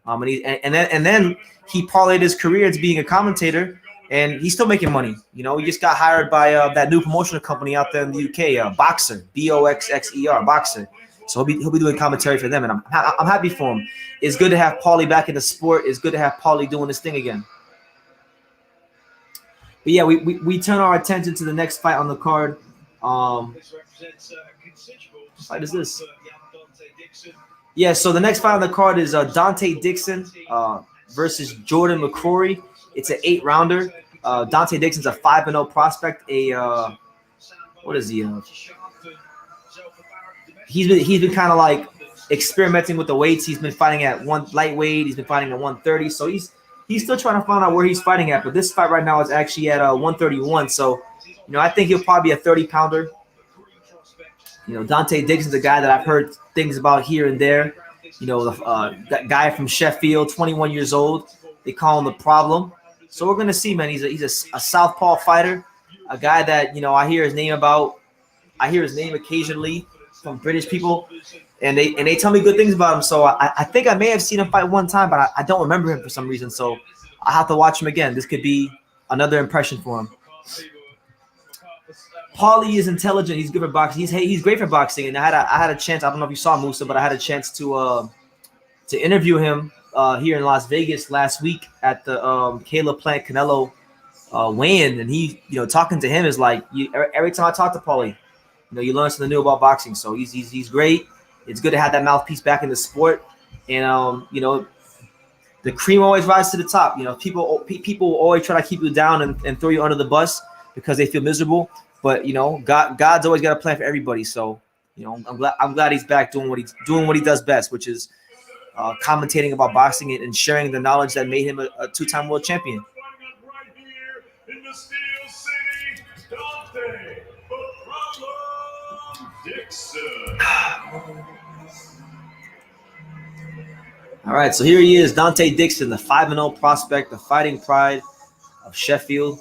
And then he parlayed his career as being a commentator, and he's still making money. You know, he just got hired by that new promotional company out there in the UK, Boxer, Boxxer, Boxer. So he'll be doing commentary for them, and I'm happy for him. It's good to have Paulie back in the sport. It's good to have Paulie doing this thing again. But yeah, we turn our attention to the next fight on the card. This represents a considerable What fight is this? Donte Dixon. Yeah, so the next fight on the card is Donte Dixon versus Jordan McCrory. It's an 8-rounder. Donte Dixon's a 5-0 prospect. What is he? He's been kind of like experimenting with the weights. He's been fighting at lightweight. He's been fighting at 130. So he's still trying to find out where he's fighting at. But this fight right now is actually at 131. So. You know, I think he'll probably be a 30-pounder. You know, Donte Dixon's a guy that I've heard things about here and there. You know, that guy from Sheffield, 21 years old. They call him the problem. So we're gonna see, man. He's a southpaw fighter, a guy that I hear his name occasionally from British people, and they tell me good things about him. So I think I may have seen him fight one time, but I don't remember him for some reason. So I have to watch him again. This could be another impression for him. Paulie is intelligent. He's good for boxing. He's great for boxing. And I had a chance. I don't know if you saw Musa, but I had a chance to interview him here in Las Vegas last week at the Caleb Plant Canelo weigh-in. And he, talking to him is like every time I talk to Paulie, you learn something new about boxing. So he's great. It's good to have that mouthpiece back in the sport. And the cream always rises to the top. People always try to keep you down and throw you under the bus because they feel miserable. But God's always got a plan for everybody. So I'm glad he's back doing what he does best, which is commentating about boxing and sharing the knowledge that made him a 2-time world champion. Dixon. All right, so here he is, Donte Dixon, the 5-0 prospect, the fighting pride of Sheffield.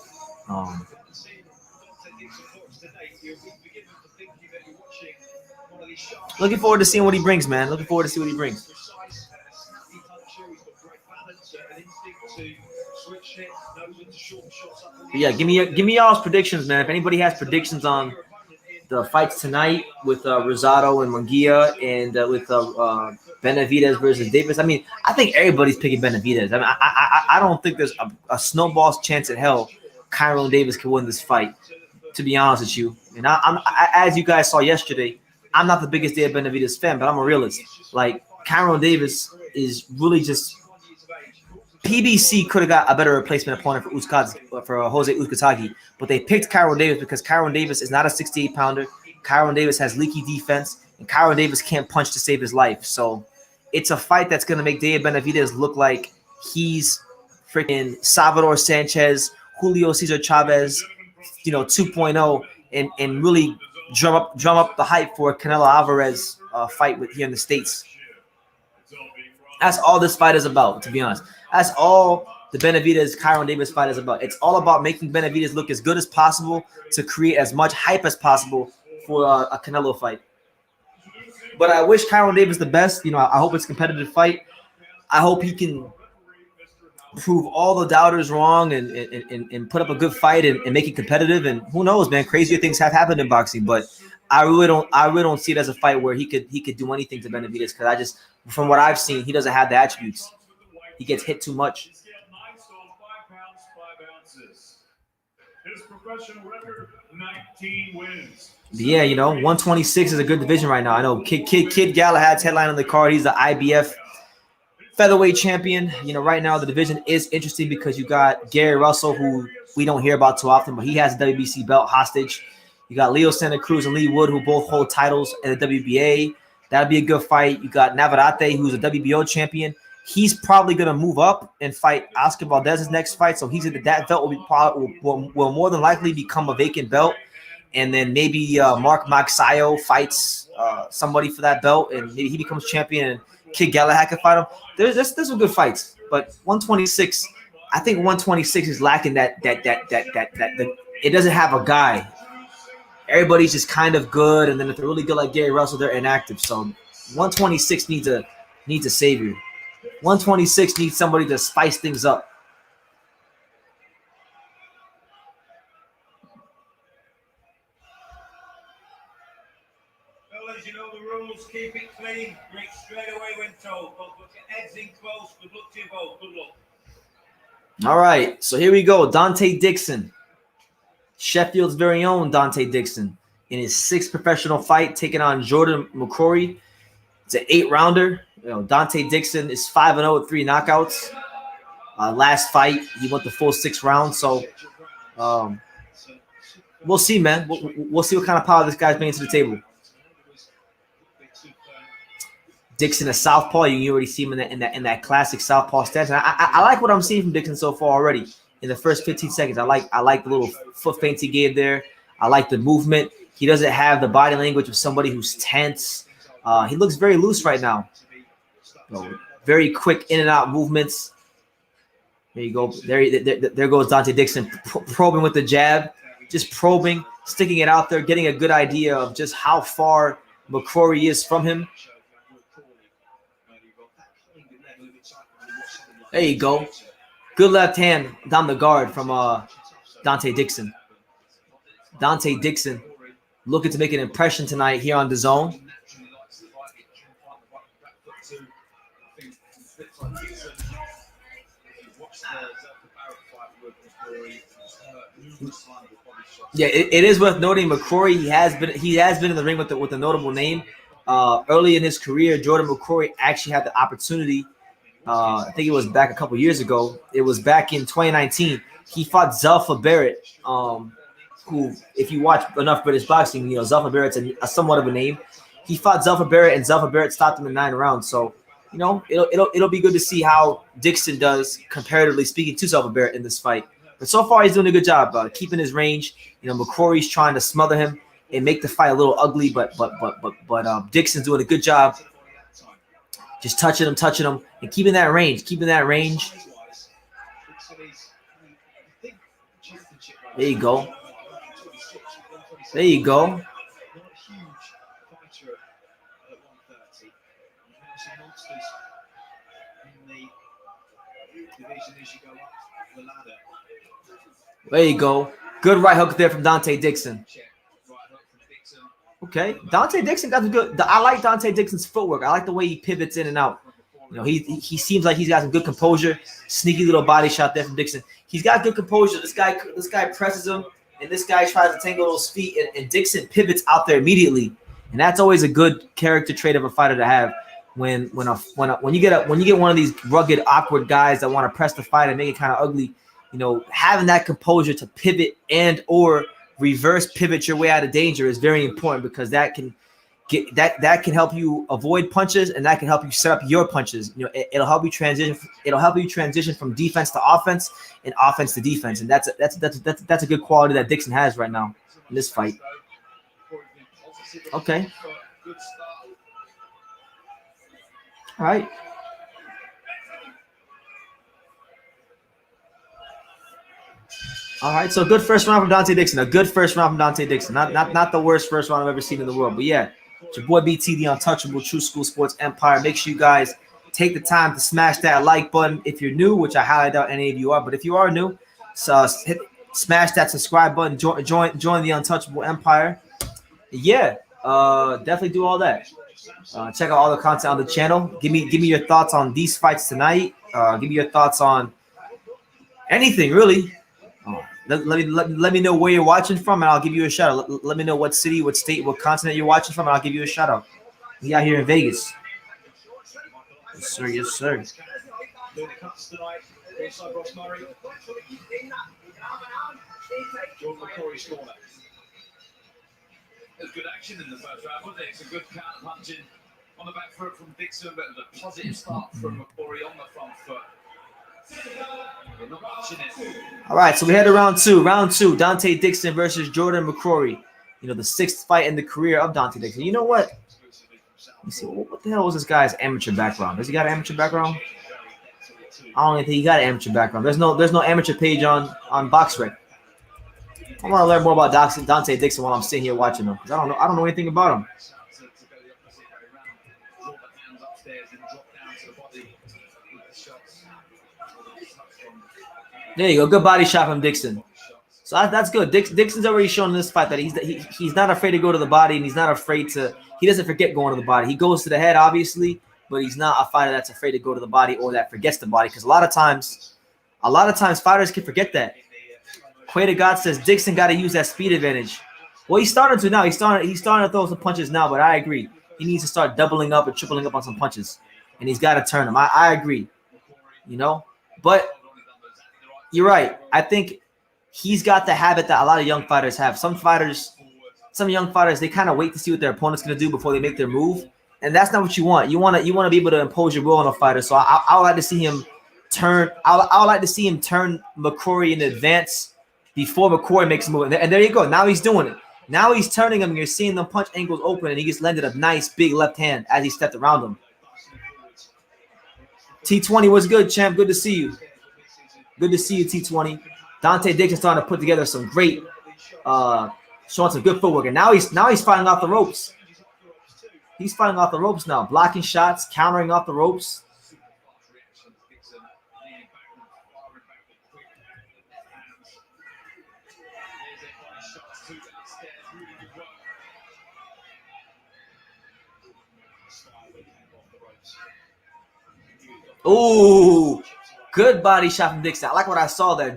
Looking forward to seeing what he brings, man. Looking forward to see what he brings. But yeah, give me y'all's predictions, man. If anybody has predictions on the fights tonight with Rosado and Munguia and with Benavidez versus Davis, I mean, I think everybody's picking Benavidez. I mean, I don't think there's a snowball's chance in hell Kyron Davis can win this fight, to be honest with you. And I'm as you guys saw yesterday, I'm not the biggest Dave Benavidez fan, but I'm a realist. Like, Kyron Davis is really just – PBC could have got a better replacement opponent for Jose Uzcategui, but they picked Kyron Davis because Kyron Davis is not a 68-pounder. Kyron Davis has leaky defense, and Kyron Davis can't punch to save his life. So it's a fight that's going to make Dave Benavidez look like he's freaking Salvador Sanchez, Julio Cesar Chavez, 2.0, and really drum up the hype for Canelo Alvarez fight here in the States. That's all this fight is about, to be honest. That's all the Benavidez Kyron Davis fight is about. It's all about making Benavidez look as good as possible to create as much hype as possible for a Canelo fight. But I wish Kyron Davis the best. I hope it's a competitive fight. I hope he can prove all the doubters wrong and put up a good fight and make it competitive. And who knows, man? Crazier things have happened in boxing, but I really don't see it as a fight where he could do anything to Benavidez, because from what I've seen, he doesn't have the attributes. He gets hit too much. His professional record, 19 wins. Yeah, 126 is a good division right now. I know Kid Galahad's headline on the card. He's the IBF Featherweight champion. Right now the division is interesting because you got Gary Russell, who we don't hear about too often, but he has the WBC belt hostage. You got Leo Santa Cruz and Lee Wood, who both hold titles in the WBA. That'd be a good fight. You got Navarrete, who's a WBO champion. He's probably going to move up and fight Oscar Valdez's next fight. So that belt will more than likely become a vacant belt. And then maybe Mark Magsayo fights somebody for that belt, and maybe he becomes champion and Kid Galahad can fight him. There's some good fights. But 126, I think 126 is lacking that it doesn't have a guy. Everybody's just kind of good, and then if they're really good like Gary Russell, they're inactive. So 126 needs a savior. 126 needs somebody to spice things up. Fellas, you know the rules. Keep it clean. Drink straight away when told. Don't put your heads in close. Good luck to you both. Good luck. All right, so here we go. Donte Dixon. Sheffield's very own Donte Dixon in his 6th professional fight, taking on Jordan McCrory. It's an 8-rounder. Donte Dixon is 5-0 with 3 knockouts. Last fight, he went the full 6 rounds. So we'll see, man. We'll see what kind of power this guy's bringing to the table. Dixon, a southpaw. You already see him in that classic southpaw stance. And I like what I'm seeing from Dixon so far already. In the first 15 seconds, I like the little foot feints he gave there. I like the movement. He doesn't have the body language of somebody who's tense. He looks very loose right now. Very quick in and out movements. There you go. There goes Donte Dixon probing with the jab, just probing, sticking it out there, getting a good idea of just how far McCrory is from him. There you go. Good left hand down the guard from Donte Dixon. Donte Dixon looking to make an impression tonight here on DAZN. Yeah, it is worth noting McCrory. He has been in the ring with a notable name. Early in his career, Jordan McCrory actually had the opportunity. I think it was back a couple years ago. It was back in 2019. He fought Zelfa Barrett, who, if you watch enough British boxing, Zelfa Barrett's a somewhat of a name. He fought Zelfa Barrett, and Zelfa Barrett stopped him in 9 rounds. So, it'll be good to see how Dixon does, comparatively speaking, to Zelfa Barrett in this fight. But so far, he's doing a good job keeping his range. McCrory's trying to smother him and make the fight a little ugly. But Dixon's doing a good job, just touching him, and keeping that range. There you go. There you go. Good right hook there from Donte Dixon. Okay, Donte Dixon got good. I like Donte Dixon's footwork. I like the way he pivots in and out. You know, he seems like he's got some good composure. Sneaky little body shot there from Dixon. He's got good composure. This guy presses him, and this guy tries to tangle those feet, and Dixon pivots out there immediately. And that's always a good character trait of a fighter to have. When you get one of these rugged, awkward guys that want to press the fight and make it kind of ugly, you know, having that composure to pivot and or reverse pivot your way out of danger is very important, because that can help you avoid punches, and that can help you set up your punches. You know, it'll help you transition. It'll help you transition from defense to offense and offense to defense, and that's a good quality that Dixon has right now in this fight. Okay. All right. All right, so good first round from Donte Dixon. A good first round from Donte Dixon. Not the worst first round I've ever seen in the world. But yeah, it's your boy BT, the Untouchable, True School Sports Empire. Make sure you guys take the time to smash that like button if you're new, which I highly doubt any of you are. But if you are new, so smash that subscribe button. Join the Untouchable Empire. Yeah, definitely do all that. Check out all the content on the channel. Give me your thoughts on these fights tonight. Give me your thoughts on anything really. Let me know where you're watching from, and I'll give you a shout out. Let me know what city, what state, what continent you're watching from, and I'll give you a shout out. We out here in Vegas. Yes, sir. Yes, sir. There's good action in the first round, wasn't it? It's a good counter punching on the back foot from Dixon, but a positive start from McCrory on the front foot. All right, so we head to round two. Donte Dixon versus Jordan McCrory. You know, the 6th fight in the career of Donte Dixon. You know what? Let me see. What the hell was this guy's amateur background? Does he got an amateur background? I don't even think he got an amateur background. There's no amateur page on BoxRec. I want to learn more about Donte Dixon while I'm sitting here watching him, because I don't know anything about him. There you go. Good body shot from Dixon. So that's good. Dixon's already shown in this fight that he's not afraid to go to the body, and he's not afraid to. He doesn't forget going to the body. He goes to the head, obviously, but he's not a fighter that's afraid to go to the body or that forgets the body. Because a lot of times fighters can forget that. Quay to God says Dixon got to use that speed advantage. Well, he's starting to now. He's starting to throw some punches now, but I agree. He needs to start doubling up and tripling up on some punches, and he's got to turn them. I agree. You know, but you're right. I think he's got the habit that a lot of young fighters have. Some young fighters, they kind of wait to see what their opponent's going to do before they make their move, and that's not what you want. You want to be able to impose your will on a fighter. So I would like to see him turn. I would like to see him turn McCrory in advance before McCrory makes a move. And there you go. Now he's doing it. Now he's turning him, and you're seeing the punch angles open, and he just landed a nice big left hand as he stepped around him. T20 was good, champ. Good to see you. Good to see you, T20. Donte Dixon starting to put together some great, showing some good footwork, and now he's fighting off the ropes. He's fighting off the ropes now, blocking shots, countering off the ropes. Ooh, good body shot from Dixon. I like what I saw there.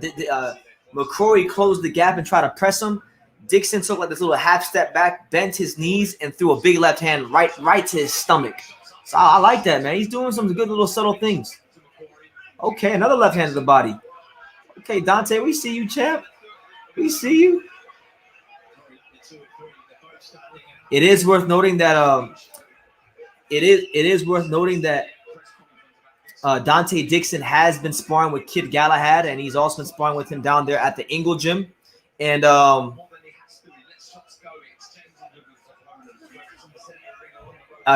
McCrory closed the gap and tried to press him. Dixon took like this little half step back, bent his knees, and threw a big left hand right to his stomach. So I like that, man. He's doing some good little subtle things. Okay, another left hand to the body. Okay, Donte, we see you, champ. We see you. It is worth noting that Donte Dixon has been sparring with Kid Galahad, and he's also been sparring with him down there at the Ingle Gym. And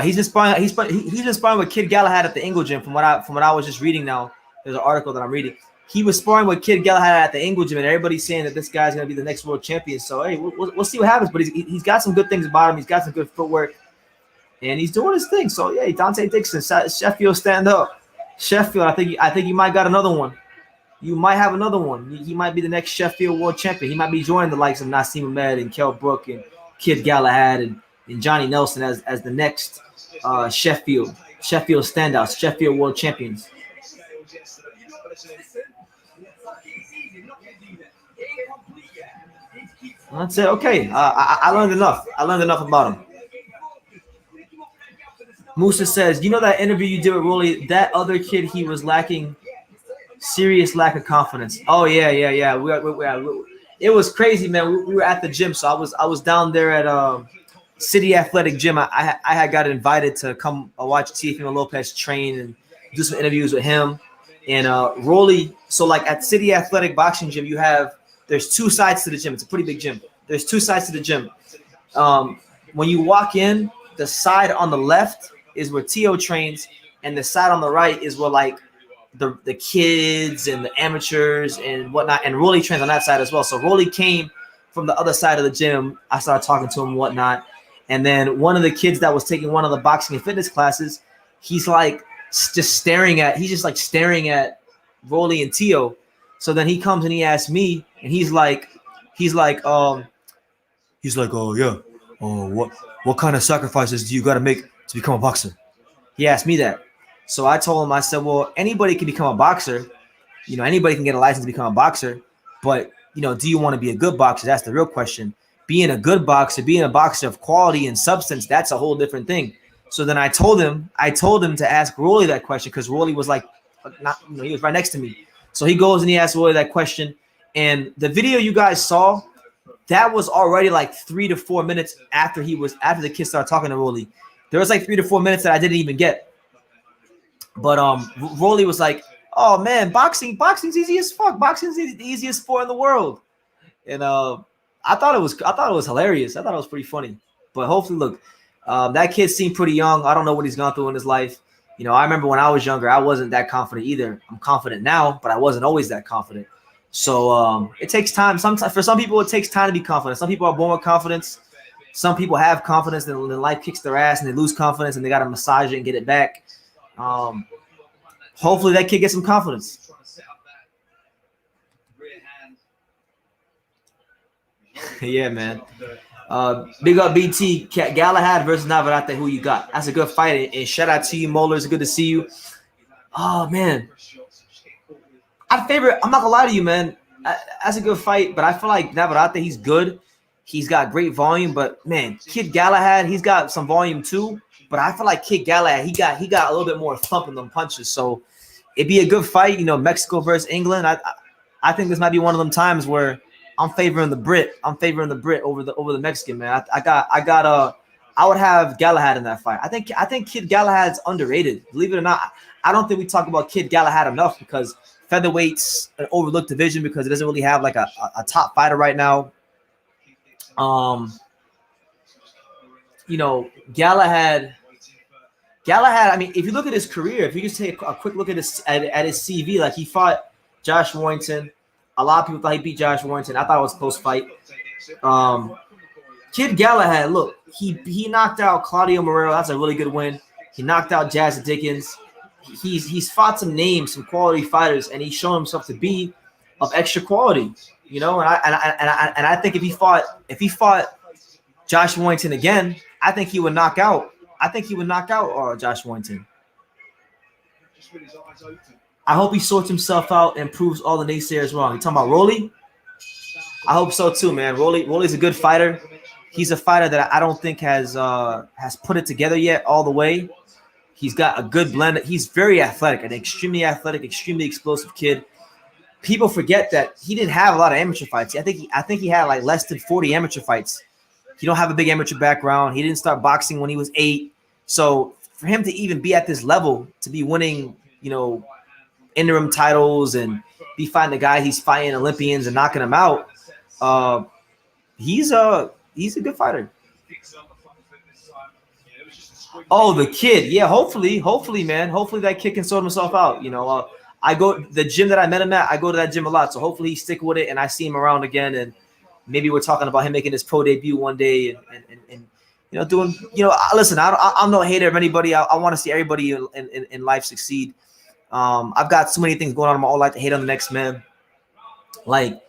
He's been sparring with Kid Galahad at the Angle Gym. From what I was just reading now, there's an article that I'm reading. He was sparring with Kid Galahad at the Angle Gym, and everybody's saying that this guy's gonna be the next world champion. So hey, we'll see what happens. But he's got some good things about him. He's got some good footwork, and he's doing his thing. So yeah, Donte Dixon, Sheffield, stand up. Sheffield, I think you might got another one. You might have another one. He might be the next Sheffield world champion. He might be joining the likes of Naseem Ahmed and Kell Brook and Kid Galahad and Johnny Nelson as the next Sheffield standouts, Sheffield world champions. That's it. Okay, I learned enough. I learned enough about him. Musa says, you know that interview you did with Rolly, that other kid, he was lacking serious lack of confidence. Oh yeah. It was crazy, man. We were at the gym, so I was down there at City Athletic Gym. I had got invited to come watch Teofimo Lopez train and do some interviews with him and Rolly. So like at City Athletic Boxing Gym, there's two sides to the gym. It's a pretty big gym. There's two sides to the gym. When you walk in, the side on the left is where Tio trains, and the side on the right is where like the kids and the amateurs and whatnot. And Rolly trains on that side as well. So Rolly came from the other side of the gym. I started talking to him and whatnot. And then one of the kids that was taking one of the boxing and fitness classes, he's just staring at Rolly and Tio. So then he comes and he asks me, and he's like, oh yeah, oh what kind of sacrifices do you got to make to become a boxer? He asked me that. So I told him, I said, well, anybody can become a boxer. You know, anybody can get a license to become a boxer. But, you know, do you want to be a good boxer? That's the real question. Being a good boxer, being a boxer of quality and substance, that's a whole different thing. So then I told him to ask Rolly that question because Rolly was like, he was right next to me. So he goes and he asks Rolly that question. And the video you guys saw, that was already like 3 to 4 minutes after the kid started talking to Rolly. There was like 3 to 4 minutes that I didn't even get. But Rolly was like, "Oh man, boxing's easy as fuck. Boxing's the easiest sport in the world." And I thought it was hilarious. I thought it was pretty funny. But hopefully, look, that kid seemed pretty young. I don't know what he's gone through in his life. You know, I remember when I was younger, I wasn't that confident either. I'm confident now, but I wasn't always that confident. So it takes time. Sometimes for some people, it takes time to be confident. Some people are born with confidence. Some people have confidence, and then life kicks their ass, and they lose confidence, and they got to massage it and get it back. Hopefully that kid gets some confidence. Yeah, man. Big up BT. Galahad versus Navarrete. Who you got? That's a good fight. And shout out to you, Moeller. It's good to see you. Oh, man. I'm not going to lie to you, man. That's a good fight. But I feel like Navarrete, he's good. He's got great volume. But, man, Kid Galahad, he's got some volume too. But I feel like Kid Galahad, he got a little bit more thump in them punches. So it'd be a good fight, you know, Mexico versus England. I think this might be one of them times where I'm favoring the Brit. I'm favoring the Brit over the Mexican, man. I would have Galahad in that fight. I think Kid Galahad's underrated. Believe it or not, I don't think we talk about Kid Galahad enough because featherweight's an overlooked division because it doesn't really have like a top fighter right now. You know, Galahad. I mean, if you look at his career, if you just take a quick look at his CV, like he fought Josh Warrington. A lot of people thought he beat Josh Warrington. I thought it was a close fight. Kid Galahad, look, he knocked out Claudio Morero. That's a really good win. He knocked out Jazz Dickens. He's fought some names, some quality fighters, and he's shown himself to be of extra quality. You know, and I think if he fought Josh Warrington again, I think he would knock out. Josh Warrington. I hope he sorts himself out and proves all the naysayers wrong. You talking about Rolly? I hope so too, man. Rolly's a good fighter. He's a fighter that I don't think has put it together yet all the way. He's got a good blend. He's very athletic, an extremely athletic, extremely explosive kid. People forget that he didn't have a lot of amateur fights. I think he had like less than 40 amateur fights. He don't have a big amateur background. He didn't start boxing when he was 8. So for him to even be at this level, to be winning, you know, interim titles and be fighting the guy he's fighting Olympians and knocking them out, he's a good fighter. Oh, the kid. Yeah, hopefully, man. Hopefully that kid can sort himself out. You know, I go the gym that I met him at. I go to that gym a lot, so hopefully he stick with it, and I see him around again, and maybe we're talking about him making his pro debut one day, and you know, doing. You know, listen, I'm no hater of anybody. I want to see everybody in life succeed. I've got so many things going on in my whole life to hate on the next man. Like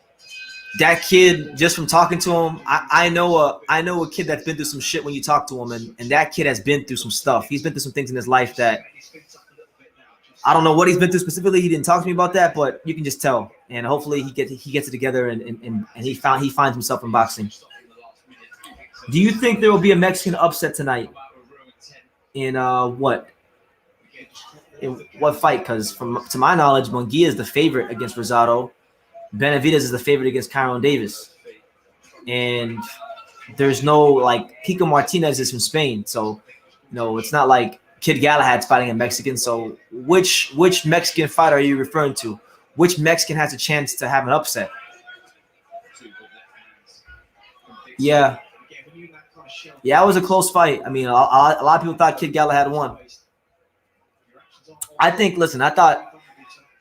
that kid, just from talking to him, I know a kid that's been through some shit when you talk to him, and that kid has been through some stuff. He's been through some things in his life that I don't know what he's been through specifically. He didn't talk to me about that, but you can just tell. And hopefully he gets it together and he finds himself in boxing. Do you think there will be a Mexican upset tonight? In what? In what fight? Because to my knowledge, Munguia is the favorite against Rosado. Benavidez is the favorite against Kyron Davis. And there's no, like, Kiko Martinez is from Spain. So, no, it's not like Kid Galahad's fighting a Mexican. So which Mexican fighter are you referring to? Which Mexican has a chance to have an upset? Yeah. Yeah, it was a close fight. I mean, a lot of people thought Kid Galahad won. I thought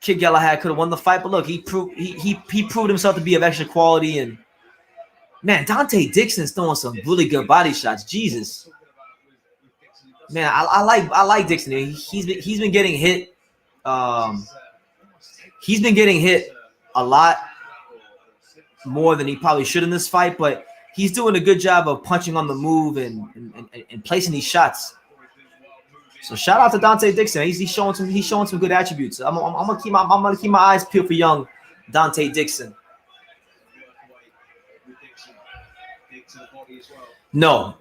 Kid Galahad could have won the fight, but look, he proved himself to be of extra quality. And man, Donte Dixon's throwing some really good body shots. Jesus, man, I like Dixon. He's been getting hit. He's been getting hit a lot more than he probably should in this fight, but he's doing a good job of punching on the move and placing these shots. So shout out to Donte Dixon. He's showing some good attributes. I'm gonna keep my eyes peeled for young Donte Dixon. No,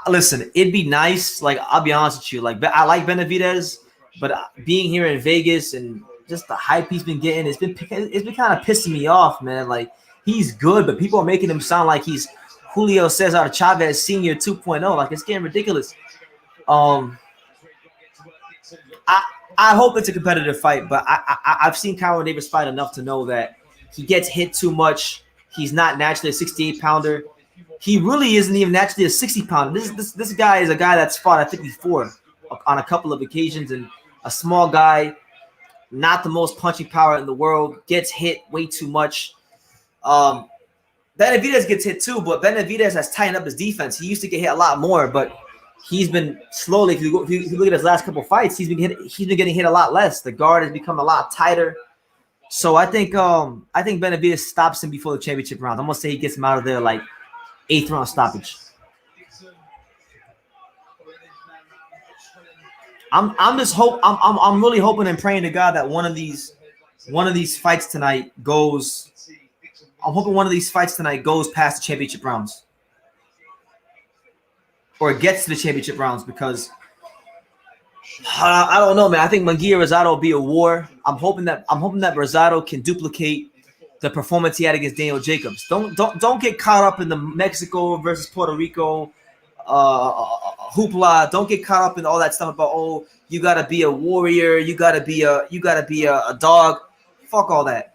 listen. It'd be nice. Like, I'll be honest with you. Like, I like Benavidez, but being here in Vegas and just the hype he's been getting, it's been kind of pissing me off, man. Like, he's good, but people are making him sound like he's Julio Cesar Chavez Sr. 2.0. Like, it's getting ridiculous. I hope it's a competitive fight, but I've seen Kyron Davis fight enough to know that he gets hit too much. He's not naturally a 68-pounder. He really isn't even naturally a 60-pounder. This guy is a guy that's fought at 54 on a couple of occasions, and a small guy, not the most punching power in the world, gets hit way too much. Benavidez gets hit too, but Benavidez has tightened up his defense. He used to get hit a lot more, but he's been slowly. If you look at his last couple fights, he's been getting hit a lot less. The guard has become a lot tighter. So I think Benavidez stops him before the championship round. I'm gonna say he gets him out of there like 8th round stoppage. I'm really hoping and praying to God that one of these fights tonight goes. I'm hoping one of these fights tonight goes past the championship rounds, or gets to the championship rounds, because I don't know, man. I think Munguia Rosado will be a war. I'm hoping that Rosado can duplicate the performance he had against Daniel Jacobs. Don't get caught up in the Mexico versus Puerto Rico hoopla. Don't get caught up in all that stuff about, oh, you gotta be a warrior, you gotta be a dog. Fuck all that.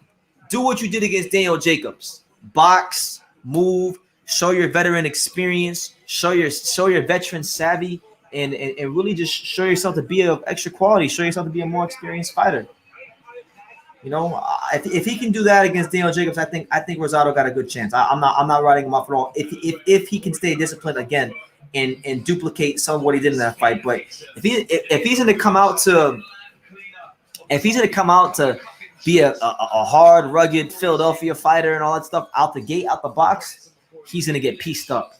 Do what you did against Daniel Jacobs. Box, move, show your veteran experience, show your veteran savvy, and really just show yourself to be of extra quality. Show yourself to be a more experienced fighter. You know, if he can do that against Daniel Jacobs, I think Rosado got a good chance. I'm not writing him off at all. If he can stay disciplined again and duplicate some of what he did in that fight, but if he's going to come out to be a hard, rugged Philadelphia fighter and all that stuff out the gate, out the box, he's going to get pieced up.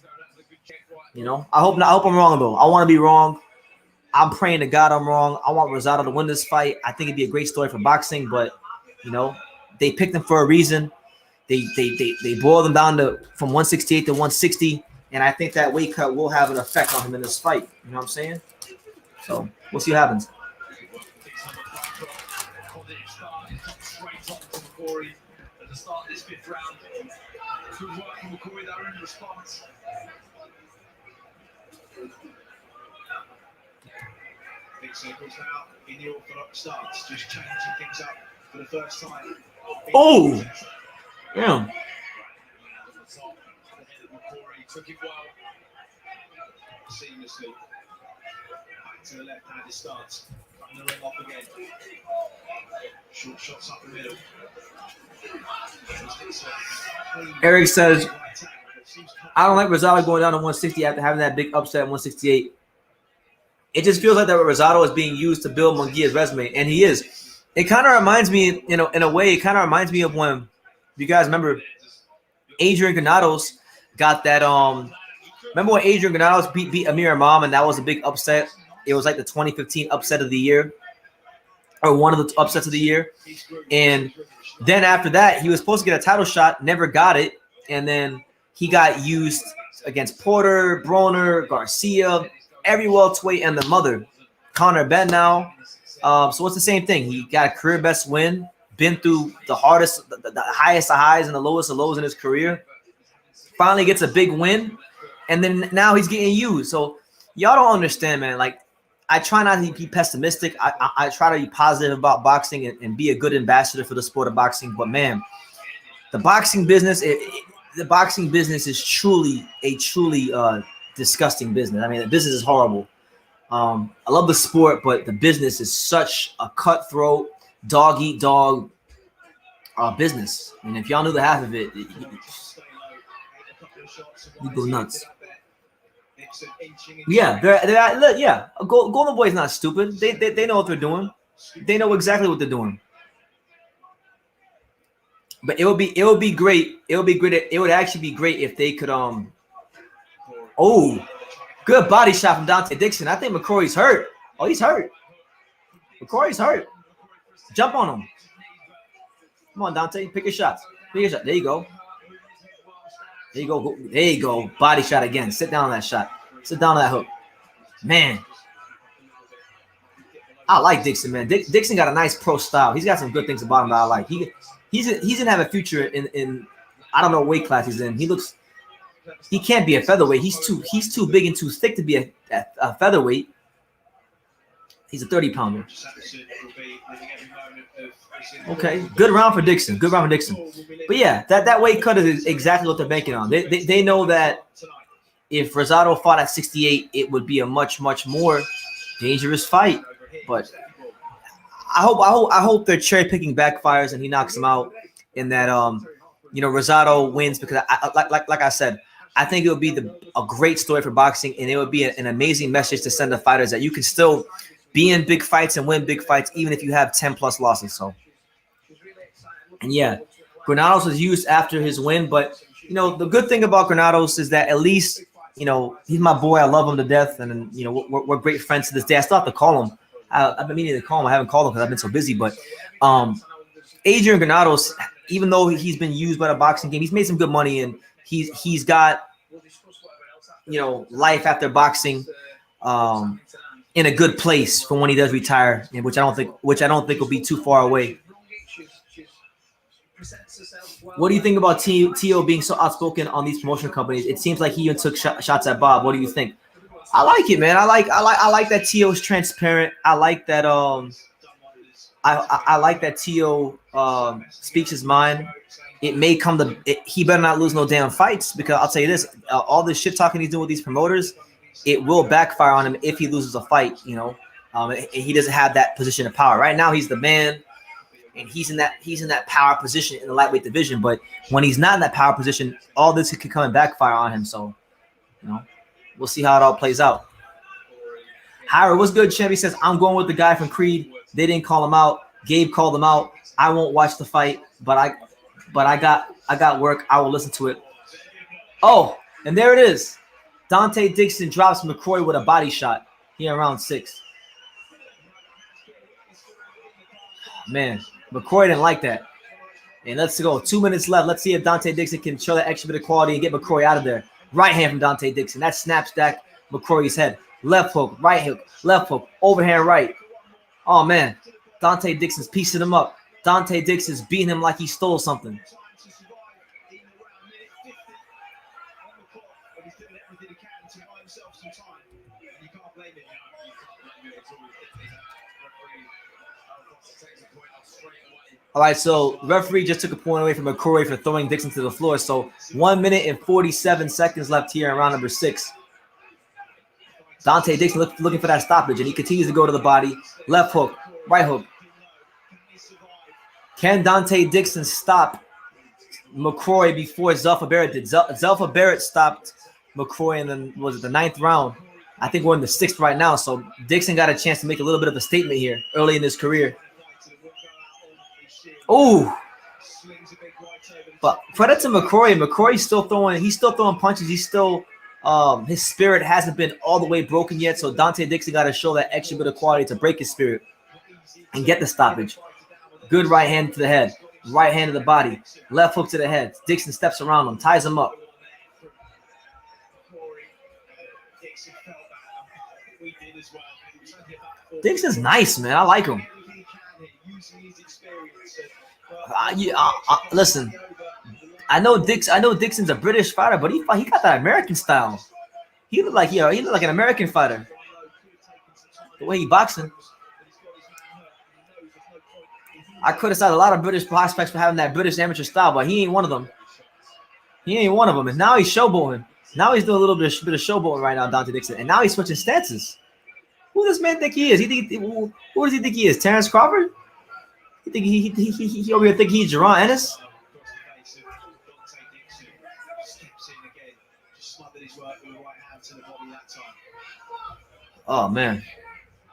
You know, I hope I'm wrong, though. I want to be wrong. I'm praying to God I'm wrong. I want Rosado to win this fight. I think it'd be a great story for boxing, but, you know, they picked him for a reason. They boiled him down from 168 to 160, and I think that weight cut will have an effect on him in this fight. You know what I'm saying? So we'll see what happens. At the start of this 5th round, good work from McCoy there in response. Big circles now in the orthodox stance, just changing things up for the first time. Oh, damn. Took it well, seamlessly. to the left-handed stance. Cutting the ring off again. Short shots up the middle. Eric says, I don't like Rosado going down to 160 after having that big upset at 168. It just feels like that Rosado is being used to build Munguia's resume, and he is. It kind of reminds me, in a way, it kind of reminds me of when, if you guys remember, Adrian Granados got that. Remember when Adrian Granados beat Amir Imam, and that was a big upset? It was like the 2015 upset of the year, or one of the upsets of the year. And then after that, he was supposed to get a title shot, never got it, and then he got used against Porter, Broner, Garcia, every welterweight and the mother, Conor Ben now. So it's the same thing. He got a career best win, been through the hardest, the highest of highs and the lowest of lows in his career. Finally gets a big win, and then now he's getting used. So y'all don't understand, man. Like, I try not to be pessimistic. I try to be positive about boxing and be a good ambassador for the sport of boxing. But man, the boxing business, the boxing business is truly disgusting business. I mean, the business is horrible. I love the sport, but the business is such a cutthroat, dog eat dog business. And if y'all knew the half of it, you go nuts. Yeah, yeah. Golden Boy's not stupid. They know what they're doing. They know exactly what they're doing. But it would be great. It would actually be great if they could good body shot from Donte Dixon. I think McCrory's hurt. Oh, he's hurt. McCrory's hurt. Jump on him. Come on, Donte. Pick your shots. Pick your shot. There you go. There you go. There you go. Body shot again. Sit down on that shot. Sit down on that hook. Man. I like Dixon, man. Dixon got a nice pro style. He's got some good things about him that I like. He's gonna have a future in I don't know what weight class he's in. He can't be a featherweight. He's too big and too thick to be a featherweight. He's a 30-pounder. Okay, good round for Dixon. Good round for Dixon. But yeah, that weight cut is exactly what they're banking on. They know that if Rosado fought at 68, it would be a much more dangerous fight. But I hope their cherry picking backfires and he knocks him out, and that Rosado wins, because like I said, I think it would be a great story for boxing, and it would be an amazing message to send the fighters that you can still be in big fights and win big fights even if you have 10+ losses. So, and yeah, Granados was used after his win, but the good thing about Granados is that at least he's my boy. I love him to death, and we're great friends to this day. I still have to call him. I've been meaning to call him. I haven't called him because I've been so busy. But Adrian Granados, even though he's been used by the boxing game, he's made some good money, and he's got life after boxing in a good place for when he does retire, which I don't think will be too far away. What do you think about T.O. being so outspoken on these promotion companies? It seems like he even took shots at Bob. What do you think? I like it, man. I like that T.O. is transparent. I like that I like that T.O. Speaks his mind. It may come to he better not lose no damn fights, because I'll tell you this, all this shit talking he's doing with these promoters, it will backfire on him if he loses a fight. He doesn't have that position of power right now. He's the man, and he's in that power position in the lightweight division. But when he's not in that power position, all this could come and backfire on him. So, we'll see how it all plays out. Howard, what's good? Chevy says, I'm going with the guy from Creed. They didn't call him out. Gabe called him out. I won't watch the fight, but I got work. I will listen to it. Oh, and there it is. Donte Dixon drops McCrory with a body shot here in round 6. Man, McCrory didn't like that. And let's go. 2 minutes left. Let's see if Donte Dixon can show that extra bit of quality and get McCrory out of there. Right hand from Donte Dixon. That snap stack McCrory's head. Left hook, right hook, left hook, overhand right. Oh, man. Donte Dixon's piecing him up. Donte Dixon's beating him like he stole something. All right, so referee just took a point away from McCrory for throwing Dixon to the floor. So 1 minute and 47 seconds left here in round number 6. Donte Dixon looking for that stoppage, and he continues to go to the body. Left hook, right hook. Can Donte Dixon stop McCrory before Zelfa Barrett did? Zelfa Barrett stopped McCrory in the 9th round. I think we're in the 6th right now, so Dixon got a chance to make a little bit of a statement here early in his career. Oh, but credit to McCrory. McCrory's still throwing. He's still throwing punches. He's still his spirit hasn't been all the way broken yet. So Donte Dixon got to show that extra bit of quality to break his spirit and get the stoppage. Good right hand to the head, right hand to the body, left hook to the head. Dixon steps around him, ties him up. Dixon's nice, man. I like him. Listen, I know Dixon's a British fighter, but he got that American style. He looked like an American fighter. The way he boxing. I criticize a lot of British prospects for having that British amateur style, but he ain't one of them. He ain't one of them. And now he's showboating. Now he's doing a little bit of showboating right now, Donte Dixon. And now he's switching stances. Who does this man think he is? Who does he think he is? Terrence Crawford? You think he over here think he's Jerron Ennis? Oh man.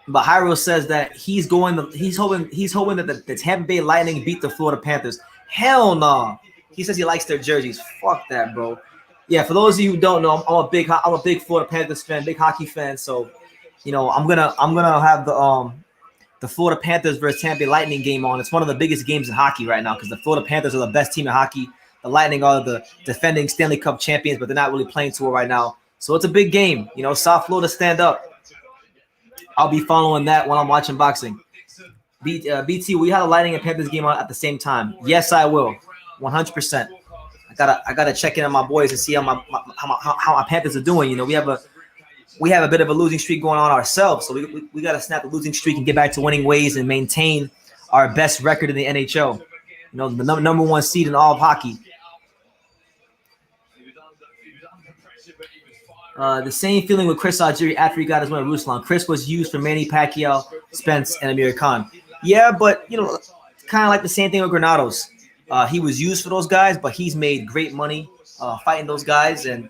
But Hyro says that he's hoping that the Tampa Bay Lightning beat the Florida Panthers. Hell no. He says he likes their jerseys. Fuck that, bro. Yeah, for those of you who don't know, I'm a big Florida Panthers fan, big hockey fan. So, you know, I'm gonna have the Florida Panthers versus Tampa Bay Lightning game on. It's one of the biggest games in hockey right now because the Florida Panthers are the best team in hockey. The Lightning are the defending Stanley Cup champions, but they're not really playing to it right now. So it's a big game. You know, South Florida stand up. I'll be following that when I'm watching boxing. BT, we had a Lightning and Panthers game on at the same time. Yes, I will. 100%. I gotta check in on my boys and see how my Panthers are doing. You know, we have a bit of a losing streak going on ourselves, so we gotta snap the losing streak and get back to winning ways and maintain our best record in the NHL. You know, the number one seed in all of hockey. The same feeling with Chris Algieri after he got his win at Ruslan. Chris was used for Manny Pacquiao, Spence, and Amir Khan. Yeah, but, you know, kind of like the same thing with Granados. He was used for those guys, but he's made great money fighting those guys. And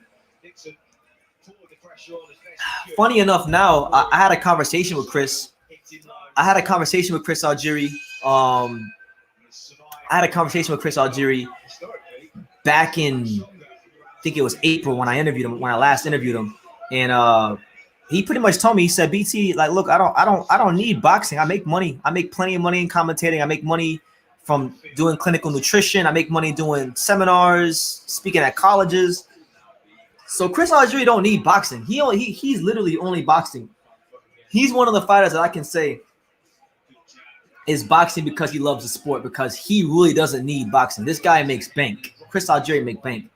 funny enough, now I had a conversation with Chris. I had a conversation with Chris Algieri. I had a conversation with Chris Algieri back in, I think it was April when I last interviewed him, and he pretty much told me, he said, BT, like, look, I don't need boxing. I make money. I make plenty of money in commentating. I make money from doing clinical nutrition. I make money doing seminars, speaking at colleges. So Chris Algieri don't need boxing. He's literally only boxing. He's one of the fighters that I can say is boxing because he loves the sport, because he really doesn't need boxing. This guy makes bank. Chris Algieri make bank.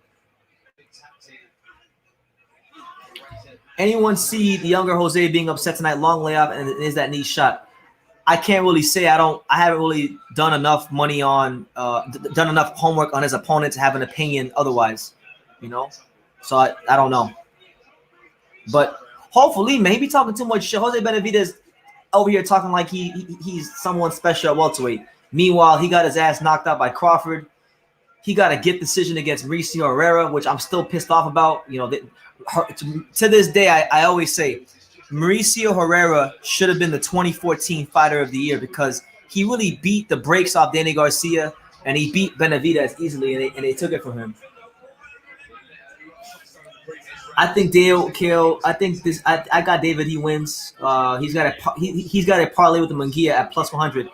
Anyone see the younger Jose being upset tonight? Long layoff, and is that knee shot? I can't really say. I haven't really done enough money on, done enough homework on his opponent to have an opinion otherwise, you know. So I don't know. But hopefully, maybe talking too much shit. Jose Benavidez over here talking like he's someone special at welterweight. Meanwhile, he got his ass knocked out by Crawford. He got a gift decision against Mauricio Herrera, which I'm still pissed off about. You know, to this day, I always say Mauricio Herrera should have been the 2014 Fighter of the Year because he really beat the brakes off Danny Garcia and he beat Benavidez easily, and they took it from him. I think Dale Kale. I think this. I got David. He wins. He's got a parlay with the Munguia at plus 100.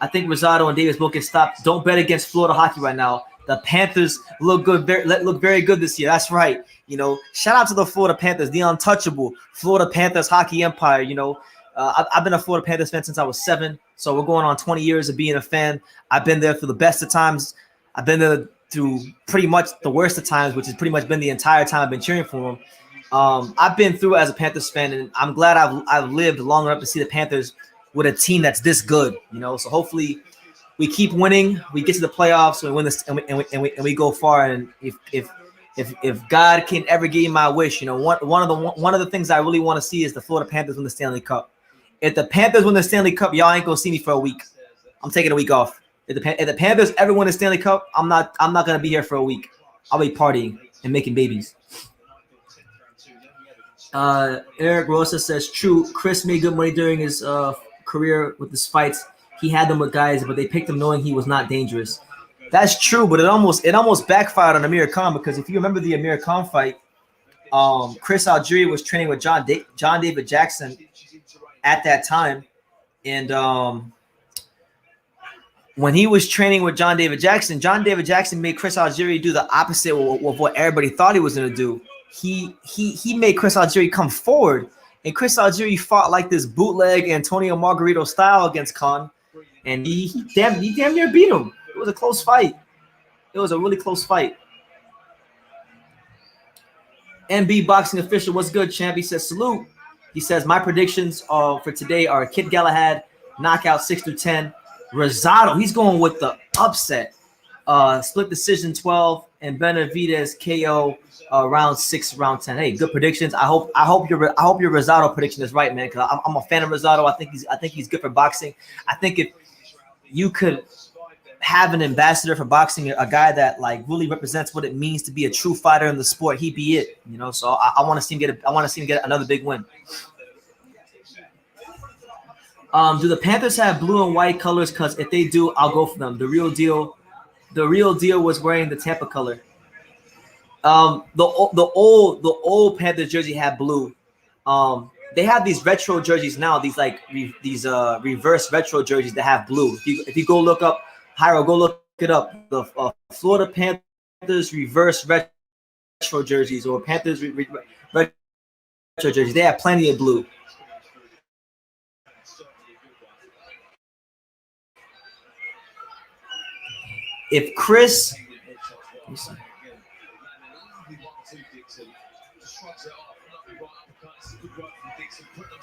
I think Rosado and Davis both get stopped. Don't bet against Florida hockey right now. The Panthers look good. Look very good this year. That's right. You know, shout out to the Florida Panthers, the untouchable Florida Panthers hockey empire. You know, I've been a Florida Panthers fan since I was 7, so we're going on 20 years of being a fan. I've been there through the best of times. I've been there through pretty much the worst of times, which has pretty much been the entire time I've been cheering for them. I've been through it as a Panthers fan, and I'm glad I've lived long enough to see the Panthers with a team that's this good. You know, so hopefully we keep winning. We get to the playoffs, we win this, and we go far. And if if God can ever give me my wish, you know, one of the things I really want to see is the Florida Panthers win the Stanley Cup. If the Panthers win the Stanley Cup, y'all ain't gonna see me for a week. I'm taking a week off. If the Panthers ever win the Stanley Cup, I'm not gonna be here for a week. I'll be partying and making babies. Eric Rosa says, true, Chris made good money during his career with his fights. He had them with guys, but they picked him knowing he was not dangerous. That's true, but it almost backfired on Amir Khan, because if you remember the Amir Khan fight, Chris Algieri was training with John David Jackson at that time, and when he was training with John David Jackson made Chris Algieri do the opposite of what everybody thought he was going to do. He made Chris Algieri come forward, and Chris Algieri fought like this bootleg Antonio Margarito style against Khan, and he damn near beat him. It was a close fight. It was a really close fight. MB Boxing Official, what's good, champ? He says, salute. He says, my predictions for today are Kid Galahad, knockout 6-10. Rosado, he's going with the upset. Split decision 12, and Benavidez KO round 6, round 10. Hey, good predictions. I hope your Rosado prediction is right, man, because I'm a fan of Rosado. I think he's good for boxing. I think if you could have an ambassador for boxing, a guy that like really represents what it means to be a true fighter in the sport, he'd be it, you know. So I want to see him get another big win. Do the Panthers have blue and white colors? Because if they do, I'll go for them. The real deal was wearing the Tampa color. The old Panthers jersey had blue. They have these retro jerseys now. These reverse retro jerseys that have blue. If you go look up, Hyro, go look it up. The Florida Panthers reverse retro jerseys, or Panthers retro jerseys. They have plenty of blue. If Chris, what's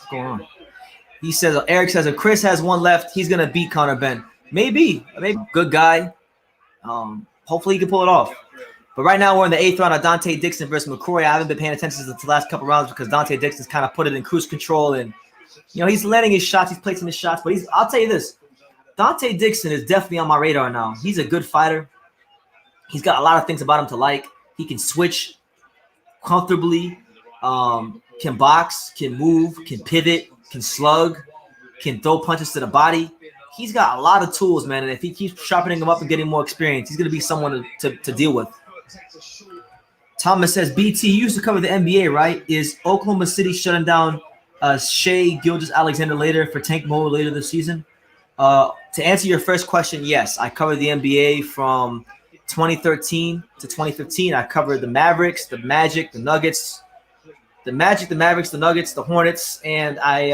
going on? He says, Eric says, if Chris has one left, he's gonna beat Conor Benn. Maybe good guy. Hopefully he can pull it off. But right now we're in the 8th round of Donte Dixon versus McCrory. I haven't been paying attention to the last couple rounds because Donte Dixon's kind of put it in cruise control, and you know he's landing his shots, he's placing his shots. But I'll tell you this, Donte Dixon is definitely on my radar now. He's a good fighter. He's got a lot of things about him to like. He can switch comfortably, can box, can move, can pivot, can slug, can throw punches to the body. He's got a lot of tools, man, and if he keeps sharpening them up and getting more experience, he's going to be someone to deal with. Thomas says, BT, you used to cover the NBA, right? Is Oklahoma City shutting down Shai Gilgeous-Alexander later for Tank Mo later this season? To answer your first question, yes. I covered the NBA from 2013 to 2015. I covered the Mavericks, the Magic, the Nuggets, the Mavericks, the Nuggets, the Hornets, and I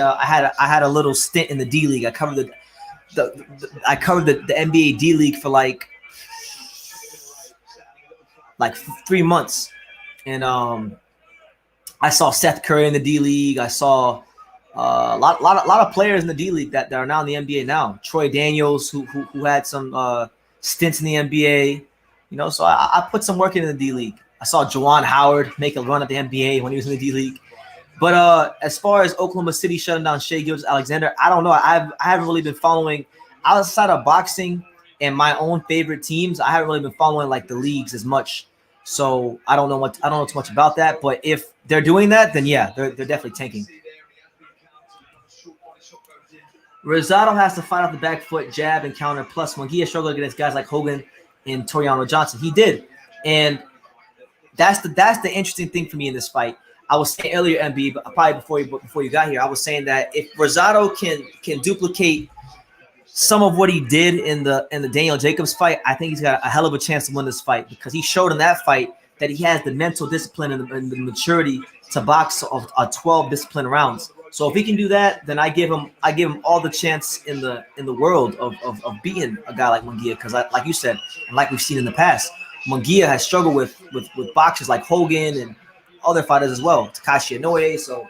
had a little stint in the D League. I covered the NBA D League for like 3 months, and I saw Seth Curry in the D League. I saw a lot of players in the D League that are now in the NBA now. Troy Daniels, who had some stints in the NBA, you know. So I put some work in the D League. I saw Juwan Howard make a run at the NBA when he was in the D League. But as far as Oklahoma City shutting down Shai Gilgeous-Alexander, I don't know. I haven't really been following outside of boxing and my own favorite teams. I haven't really been following like the leagues as much, so I don't know too much about that. But if they're doing that, then yeah, they're definitely tanking. Rosado has to fight off the back foot, jab, and counter. Plus, Munguia struggled against guys like Hogan and Toriano Johnson. He did, and that's the interesting thing for me in this fight. I was saying earlier, MB, but probably before you got here, I was saying that if Rosado can duplicate some of what he did in the Daniel Jacobs fight, I think he's got a hell of a chance to win this fight, because he showed in that fight that he has the mental discipline and the maturity to box a 12 discipline rounds. So if he can do that, then I give him all the chance in the world of beating a guy like Munguia, because like you said, and like we've seen in the past, Munguia has struggled with boxers like Hogan and other fighters as well, Takashi Inoue. So,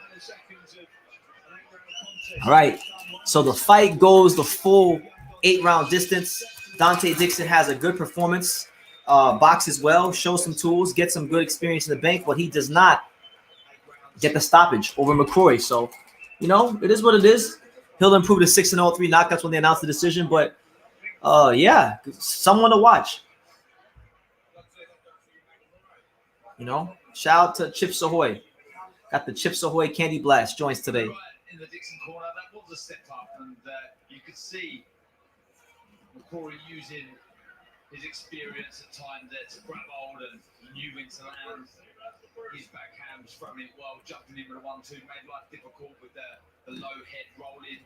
all right. So the fight goes the full 8-round distance. Donte Dixon has a good performance. box as well, show some tools, get some good experience in the bank, but he does not get the stoppage over McCrory. So, you know, it is what it is. He'll improve to 6-0, 3 knockouts when they announce the decision. But, yeah, someone to watch. You know, shout out to Chips Ahoy. Got the Chips Ahoy Candy Blast joints today. In the Dixon corner, that was a step up, and you could see McCrory using his experience at times there to grab hold, and he knew when to land. His backhand was throwing it well, jumping in with a 1-2, made life difficult with the low head rolling.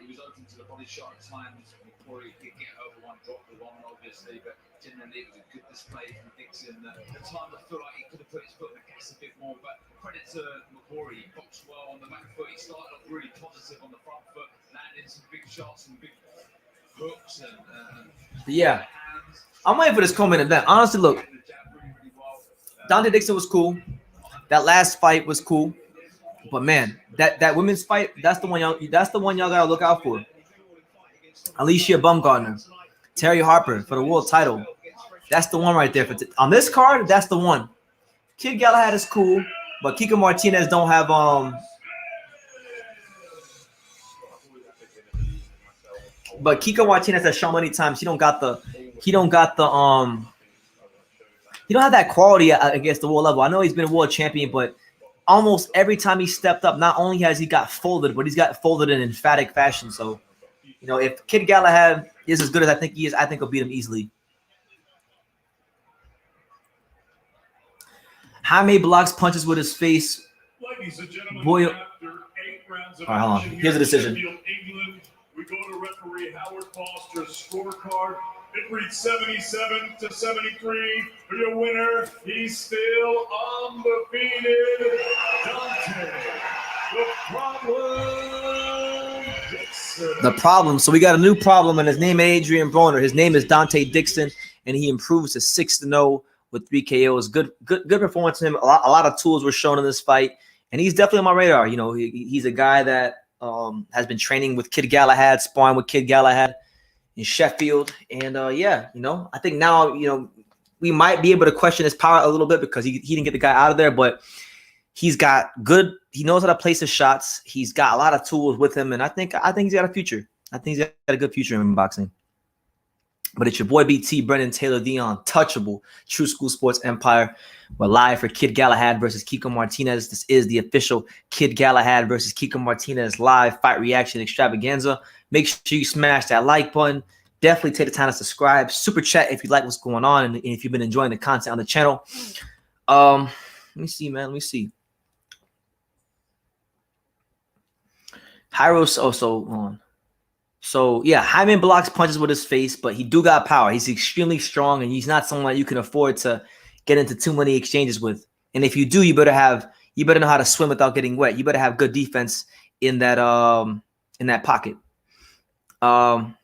He was open to the body shot at times. McCrory did get over one, drop the one, obviously, but generally it was a good display from Dixon. At times I feel like he could have put his foot on the gas a bit more, but credit to McCrory. He boxed well on the back foot. He started off really positive on the front foot, landing some big shots and big hooks and yeah. I'm waiting for this comment event. Honestly, look, Donte Dixon was cool. That last fight was cool. But man, that women's fight, that's the one y'all gotta look out for. Alycia Baumgardner, Terri Harper for the world title. That's the one right there. On this card, that's the one. Kid Galahad is cool, but Kiko Martinez don't have But Kiko Martinez has shown many times he don't have that quality against the world level. I know he's been a world champion, but almost every time he stepped up, not only has he got folded, but he's got folded in emphatic fashion. So, you know, if Kid Galahad is as good as I think he is, I think he'll beat him easily. Jaime blocks punches with his face. Ladies and gentlemen, Boy, after 8 rounds of all right, hold on. action Here's the decision. Sheffield, England, we go to referee Howard Foster's scorecard. It reads 77-73 for your winner. He's still undefeated. Donte, Dixon. The problem. So we got a new problem, and his name is Adrian Broner. His name is Donte Dixon, and he improves to 6-0 with 3 KOs. Good performance from him. A lot of tools were shown in this fight, and he's definitely on my radar. You know, he's a guy that has been training with Kid Galahad, sparring with Kid Galahad in Sheffield. And yeah, you know, I think now, you know, we might be able to question his power a little bit because he didn't get the guy out of there, but he knows how to place his shots. He's got a lot of tools with him, and I think he's got a future. I think he's got a good future in boxing. But it's your boy BT, Brendan Taylor, the untouchable True School Sports Empire. We're live for Kid Galahad versus Kiko Martinez. This is the official Kid Galahad versus Kiko Martinez live fight reaction extravaganza. Make sure you smash that like button. Definitely take the time to subscribe. Super chat if you like what's going on and if you've been enjoying the content on the channel. Let me see, man. Let me see. Hyros also on. So, yeah, Jaime blocks punches with his face, but he do got power. He's extremely strong, and he's not someone that you can afford to get into too many exchanges with. And if you do, you better know how to swim without getting wet. You better have good defense in that pocket. Those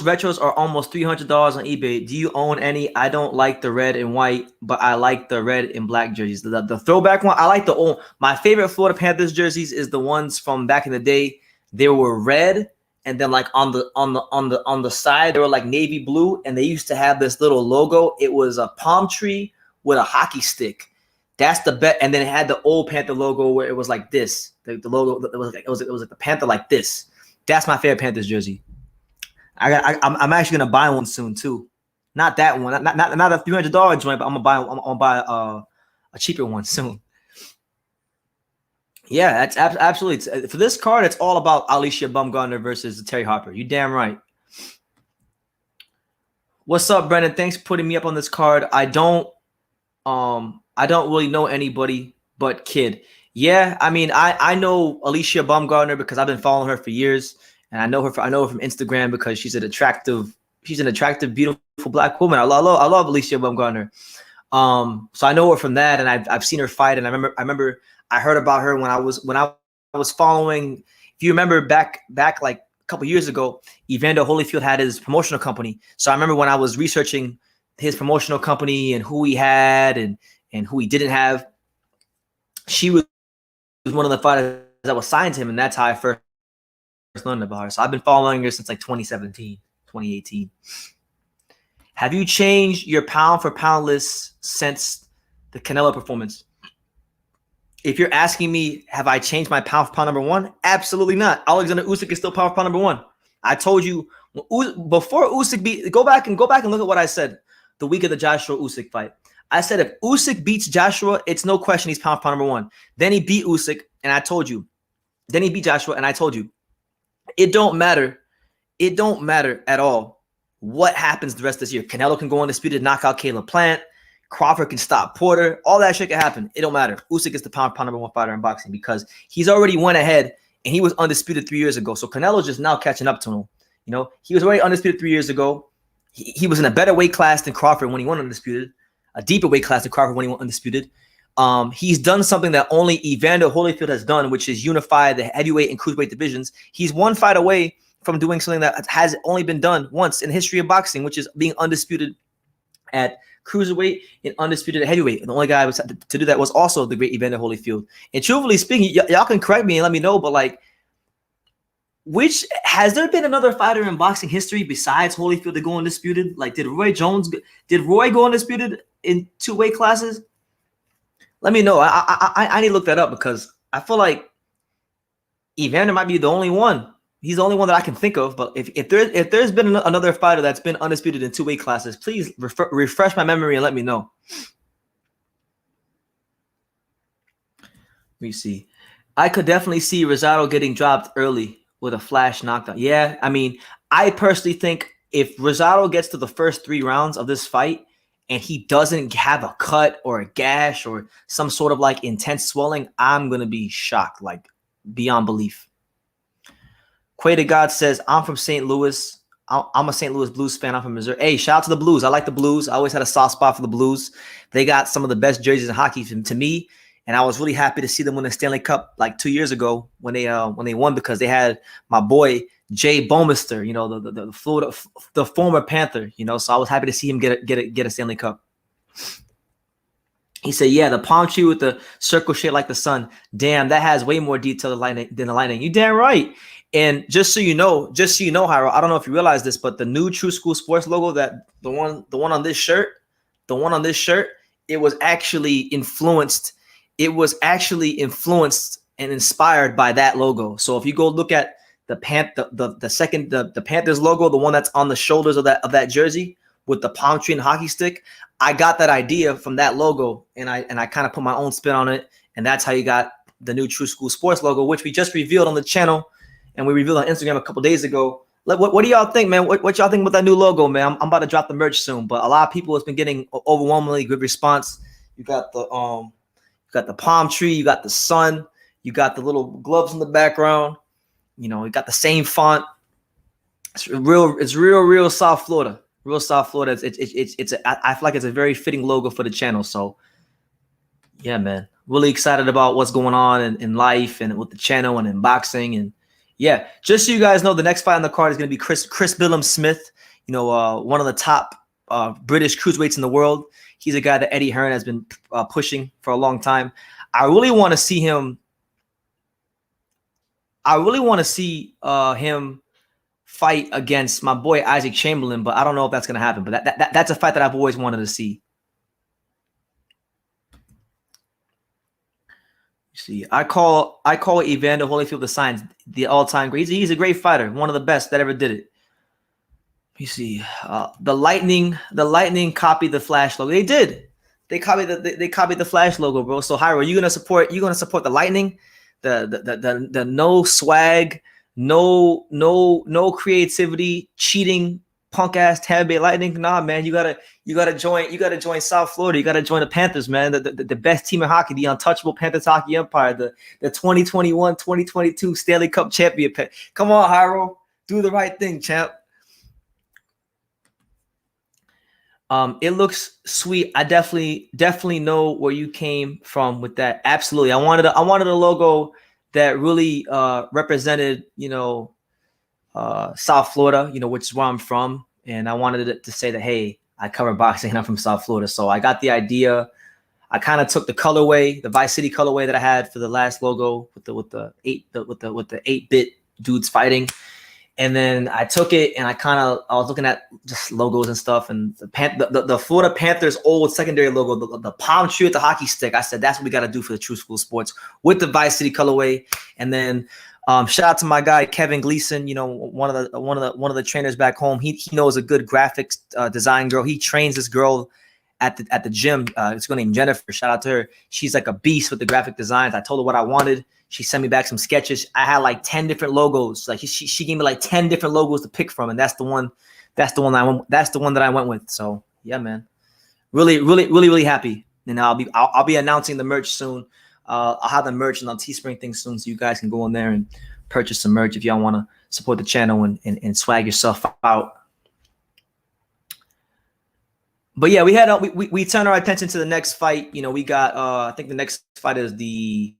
retros are almost $300 on eBay. Do you own any? I don't like the red and white, but I like the red and black jerseys. The throwback one, I like the old. My favorite Florida Panthers jerseys is the ones from back in the day. They were red, and then like on the side they were like navy blue, and they used to have this little logo. It was a palm tree with a hockey stick. That's the bet. And then it had the old Panther logo where it was like this. The logo it was like the Panther like this. That's my favorite Panthers jersey. I'm actually gonna buy one soon too. Not that one, not a $300 joint, but I'm gonna buy a cheaper one soon. Yeah, that's absolutely. For this card, it's all about Alycia Baumgardner versus Terri Harper. You damn right. What's up, Brendan? Thanks for putting me up on this card. I don't really know anybody but Kid. Yeah, I mean, I know Alycia Baumgardner because I've been following her for years, and I know her from Instagram because she's an attractive, beautiful black woman. I love Alycia Baumgardner. So I know her from that, and I've seen her fight, and I remember I heard about her when I was following. If you remember back like a couple years ago, Evander Holyfield had his promotional company. So I remember when I was researching his promotional company and who he had and who he didn't have, she was one of the fighters that was signed to him, and that's how I first learned about her. So I've been following her since like 2017, 2018. Have you changed your pound for pound list since the Canelo performance? If you're asking me, have I changed my pound for pound number one? Absolutely not. Alexander Usyk is still pound for pound number one. I told you before Usyk beat. Go back and look at what I said the week of the Joshua Usyk fight. I said if Usyk beats Joshua, it's no question he's pound for pound number one. Then he beat Usyk, and I told you. Then he beat Joshua, and I told you. It don't matter. It don't matter at all what happens the rest of this year. Canelo can go undisputed, knock out Caleb Plant. Crawford can stop Porter. All that shit can happen. It don't matter. Usyk is the pound for pound number one fighter in boxing because he's already went ahead and he was undisputed 3 years ago. So Canelo's just now catching up to him. You know, he was already undisputed 3 years ago. He was in a better weight class than Crawford when he went undisputed, a deeper weight class than Crawford when he went undisputed. He's done something that only Evander Holyfield has done, which is unify the heavyweight and cruiserweight divisions. He's one fight away from doing something that has only been done once in the history of boxing, which is being undisputed at cruiserweight and undisputed at heavyweight. And the only guy to do that was also the great Evander Holyfield. And truthfully speaking, y'all can correct me and let me know, but like, has there been another fighter in boxing history besides Holyfield to go undisputed? Like, did Roy go undisputed in 2 weight classes? Let me know. I need to look that up because I feel like Evander might be the only one. He's the only one that I can think of. But if there's been another fighter that's been undisputed in 2 weight classes, please refresh my memory and let me know. Let me see. I could definitely see Rosado getting dropped early with a flash knockdown. Yeah, I mean, I personally think if Rosado gets to the first 3 rounds of this fight and he doesn't have a cut or a gash or some sort of like intense swelling, I'm going to be shocked, like beyond belief. Quay to God says, I'm from St. Louis. I'm a St. Louis Blues fan. I'm from Missouri. Hey, shout out to the Blues. I like the Blues. I always had a soft spot for the Blues. They got some of the best jerseys in hockey to me. And I was really happy to see them win the Stanley Cup like 2 years ago when they won because they had my boy Jay Bouwmeester, you know, the former Panther, you know. So I was happy to see him get a Stanley Cup. He said, "Yeah, the palm tree with the circle shaped like the sun. Damn, that has way more detail than the lightning. You damn right." And just so you know, Hyro, I don't know if you realize this, but the new True School Sports logo, that the one on this shirt, it was actually influenced. It was actually influenced and inspired by that logo. So if you go look at the Panthers logo, the one that's on the shoulders of that jersey with the palm tree and hockey stick, I got that idea from that logo, and I kind of put my own spin on it, and that's how you got the new True School Sports logo, which we just revealed on the channel, and we revealed on Instagram a couple days ago. What do y'all think, man? What y'all think about that new logo, man? I'm about to drop the merch soon, but a lot of people has been getting overwhelmingly good response. You got the palm tree, you got the sun, you got the little gloves in the background. You know, you got the same font. It's real South Florida. Real South Florida. I feel like it's a very fitting logo for the channel. So yeah, man. Really excited about what's going on in life and with the channel and in boxing. And yeah, just so you guys know, the next fight on the card is going to be Chris Billiam-Smith, you know, one of the top British cruiserweights in the world. He's a guy that Eddie Hearn has been pushing for a long time. I really want to see him. Him fight against my boy Isaac Chamberlain, but I don't know if that's going to happen. But that's a fight that I've always wanted to see. You see, I call Evander Holyfield the all-time great. He's a great fighter, one of the best that ever did it. You see, the Lightning copied the Flash logo. They did. They copied the Flash logo, bro. So Hyro, you gonna support the Lightning? The no swag, no creativity, cheating, punk ass Tampa Bay Lightning. Nah, man, you gotta join South Florida. You gotta join the Panthers, man. The best team in hockey, the untouchable Panthers hockey empire, the 2021-2022 Stanley Cup champion. Come on, Hyro, do the right thing, champ. It looks sweet. I definitely know where you came from with that. Absolutely. I wanted a logo that really represented, you know, South Florida, you know, which is where I'm from. And I wanted it to say that, hey, I cover boxing and I'm from South Florida. So I got the idea. I kind of took the colorway, the Vice City colorway that I had for the last logo with the 8-bit dudes fighting. And then I took it and I was looking at just logos and stuff, and the Florida Panthers old secondary logo, the palm tree with the hockey stick. I said that's what we got to do for the True School Sports with the Vice City colorway. And then shout out to my guy Kevin Gleason, you know, one of the trainers back home. He knows a good graphics design girl. He trains this girl at the gym. It's girl named Jennifer. Shout out to her. She's like a beast with the graphic designs. I told her what I wanted. She sent me back some sketches. I had like 10 different logos. Like she gave me like 10 different logos to pick from, and that's the one that I went with. So yeah, man, really happy. And I'll be announcing the merch soon. I'll have the merch and on Teespring thing soon, so you guys can go in there and purchase some merch if y'all want to support the channel and swag yourself out. But yeah, we turn our attention to the next fight. You know, we got I think the next fight is the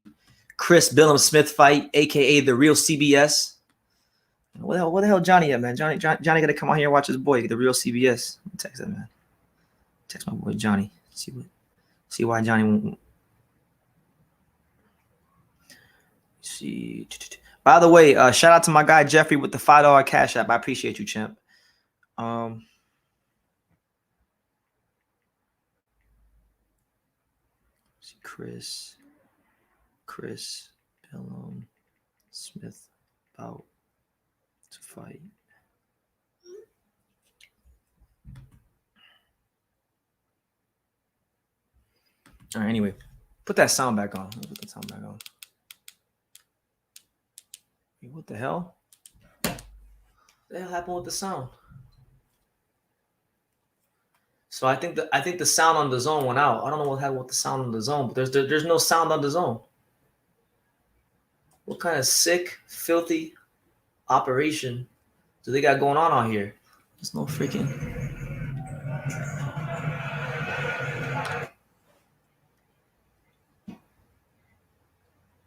Chris Billiam-Smith fight, aka the real CBS. What the hell Johnny at, man? Johnny gotta come out here and watch his boy, the real CBS. Text that, man. Text my boy Johnny. See why Johnny won't. See. By the way, shout out to my guy Jeffrey with the $5 Cash App. I appreciate you, champ. See Chris Billiam-Smith about to fight. All right, anyway, put that sound back on. Put the sound back on. What the hell? What the hell happened with the sound? So I think the sound on the zone went out. I don't know what happened with the sound on the zone, but there's no sound on the zone. What kind of sick, filthy operation do they got going on out here? There's no freaking.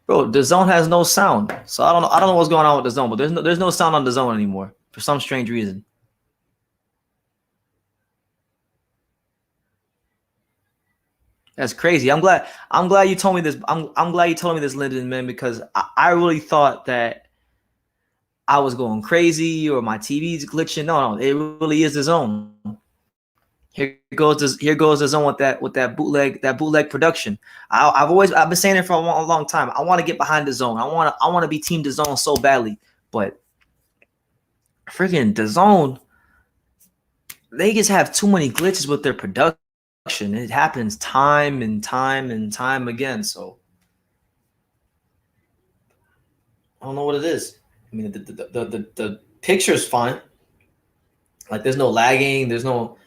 Bro, the zone has no sound. So I don't know what's going on with the zone, but there's no sound on the zone anymore for some strange reason. That's crazy. I'm glad you told me this. I'm glad you told me this, Lyndon, man, because I really thought that I was going crazy or my TV's glitching. No, it really is the zone. Here goes the zone with that bootleg production. I've been saying it for a long time. I want to get behind the zone. I want to be team the zone so badly, but freaking the zone, they just have too many glitches with their production. It happens time and time again. So I don't know what it is. I mean, the picture's fine. Like there's no lagging. There's no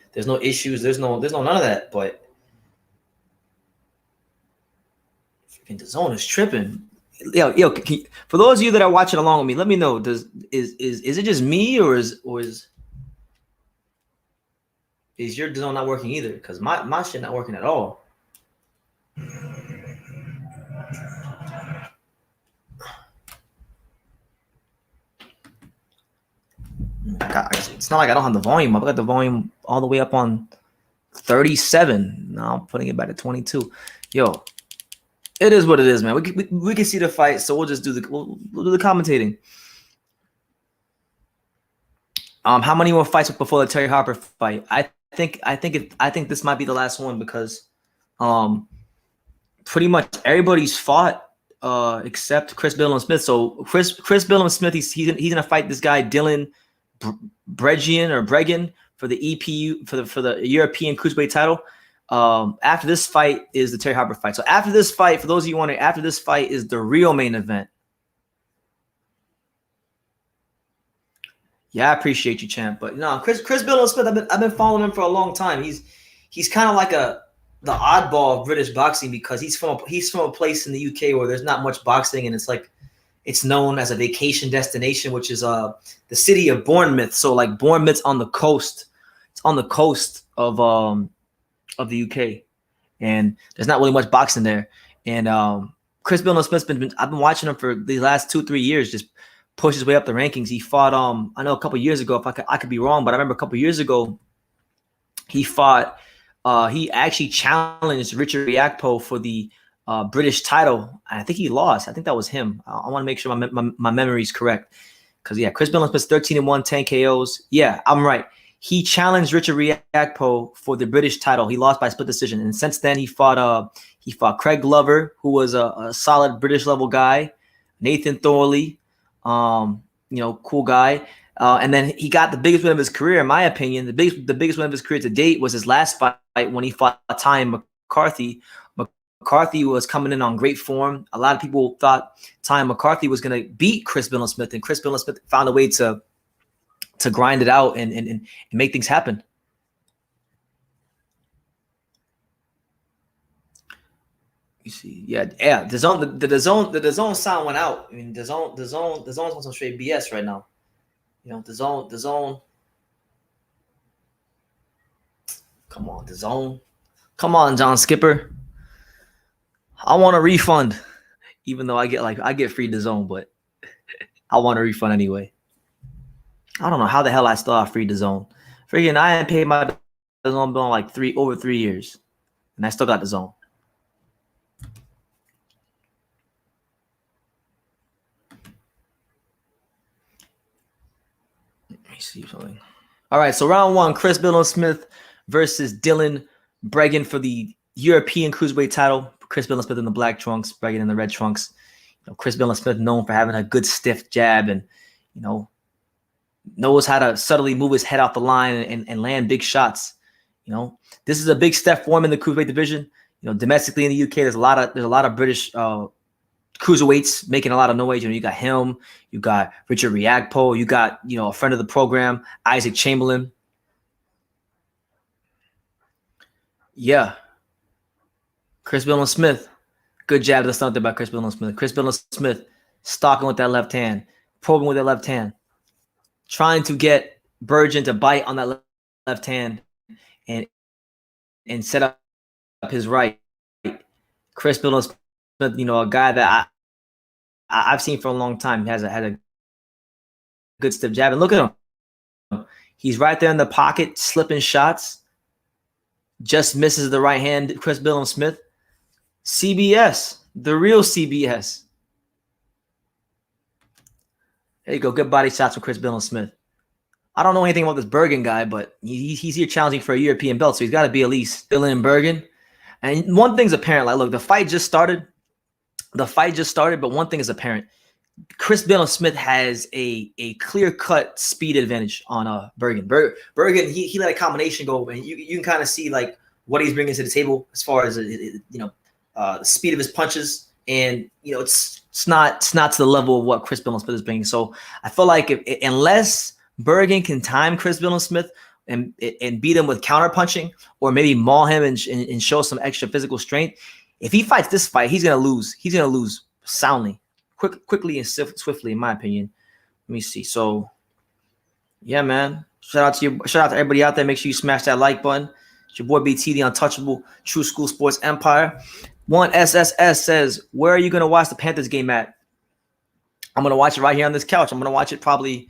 issues. There's no none of that. But freaking the zone is tripping. Yo, for those of you that are watching along with me, let me know. Is it just me or is your zone not working either? Because my shit not working at all. It's not like I don't have the volume up. I got the volume all the way up on 37. Now I'm putting it back to 22. Yo, it is what it is, man. We can see the fight, so we'll just do the commentating. How many more fights before the Terri Harper fight? I think this might be the last one because pretty much everybody's fought except Chris Billiam-Smith. So Chris Billiam-Smith, he's gonna fight this guy Dylan Bregian for the EPU for the European Cruiserweight title. After this fight is the Terri Harper fight. So after this fight, for those of you wondering, after this fight is the real main event. Yeah, I appreciate you, champ. But no, Chris Billiam-Smith, I've been following him for a long time. He's kind of like the oddball of British boxing because he's from a place in the UK where there's not much boxing, and it's known as a vacation destination, which is the city of Bournemouth. So like Bournemouth's on the coast. It's on the coast of the UK, and there's not really much boxing there. And Chris Billiam-Smith's I've been watching him for the last 2-3 years, just push his way up the rankings. He fought I know a couple years ago, if I could be wrong, but I remember a couple years ago he fought he actually challenged Richard Riakpo for the British title. I think he lost. I think that was him. I want to make sure my memory is correct, Because, yeah, Chris Billiam-Smith 13-1, 10 KOs. Yeah, I'm right. He challenged Richard Riakpo for the British title. He lost by split decision. And since then, he fought Craig Glover, who was a solid British level guy. Nathan Thorley, cool guy. And then he got the biggest win of his career, in my opinion. The biggest win of his career to date was his last fight when he fought Ty McCarthy. McCarthy was coming in on great form. A lot of people thought Ty McCarthy was going to beat Chris Billiam-Smith, and Chris Billiam-Smith found a way to grind it out and make things happen. You see, yeah. The zone sound went out. I mean, the zone's on some straight BS right now. The zone. Come on, the zone. Come on, John Skipper. I want a refund, even though I get free the zone, but I want a refund anyway. I don't know how the hell I still have free the zone. Freaking, I hadn't paid my zone bill in like over 3 years, and I still got the zone. Let me see something. All right, so round 1, Chris Billiam-Smith versus Dylan Bregan for the European Cruiserweight title. Chris Billiam-Smith in the black trunks, Bregan in the red trunks. Chris Billiam-Smith known for having a good stiff jab and, knows how to subtly move his head off the line and land big shots. This is a big step for him in the cruiserweight division. Domestically in the UK, there's a lot of British cruiserweights making a lot of noise. You got him, you got Richard Riakpo, you got a friend of the program, Isaac Chamberlain. Yeah, Chris Billiam-Smith, good jab to the stomach there by Chris Billiam-Smith. Chris Billiam-Smith stalking with that left hand, probing with that left hand, trying to get Bergen to bite on that left hand and set up his right. Chris Billiam-Smith, a guy that I've seen for a long time, has a good stiff jab. And look at him. He's right there in the pocket, slipping shots. Just misses the right hand, Chris Billiam-Smith. CBS, the real CBS. There you go. Good body shots from Chris Billiam-Smith. I don't know anything about this Bergen guy, but he's here challenging for a European belt, so he's got to be at least still in Bergen. And one thing's apparent. Like, look, the fight just started, but one thing is apparent. Chris Billiam-Smith has a clear-cut speed advantage on Bergen. Bergen, he let a combination go, and you can kind of see like what he's bringing to the table as far as the speed of his punches, and it's not to the level of what Chris Billiam-Smith is bringing. So I feel like unless Bergen can time Chris Billiam-Smith and beat him with counter punching, or maybe maul him and show some extra physical strength, if he fights this fight, he's gonna lose. He's gonna lose soundly. Quickly and swiftly, in my opinion. Let me see. So, yeah, man. Shout out to you. Shout out to everybody out there. Make sure you smash that like button. It's your boy BT, the untouchable True School Sports Empire. 1SSS says, "Where are you gonna watch the Panthers game at?" I'm gonna watch it right here on this couch. I'm gonna watch it probably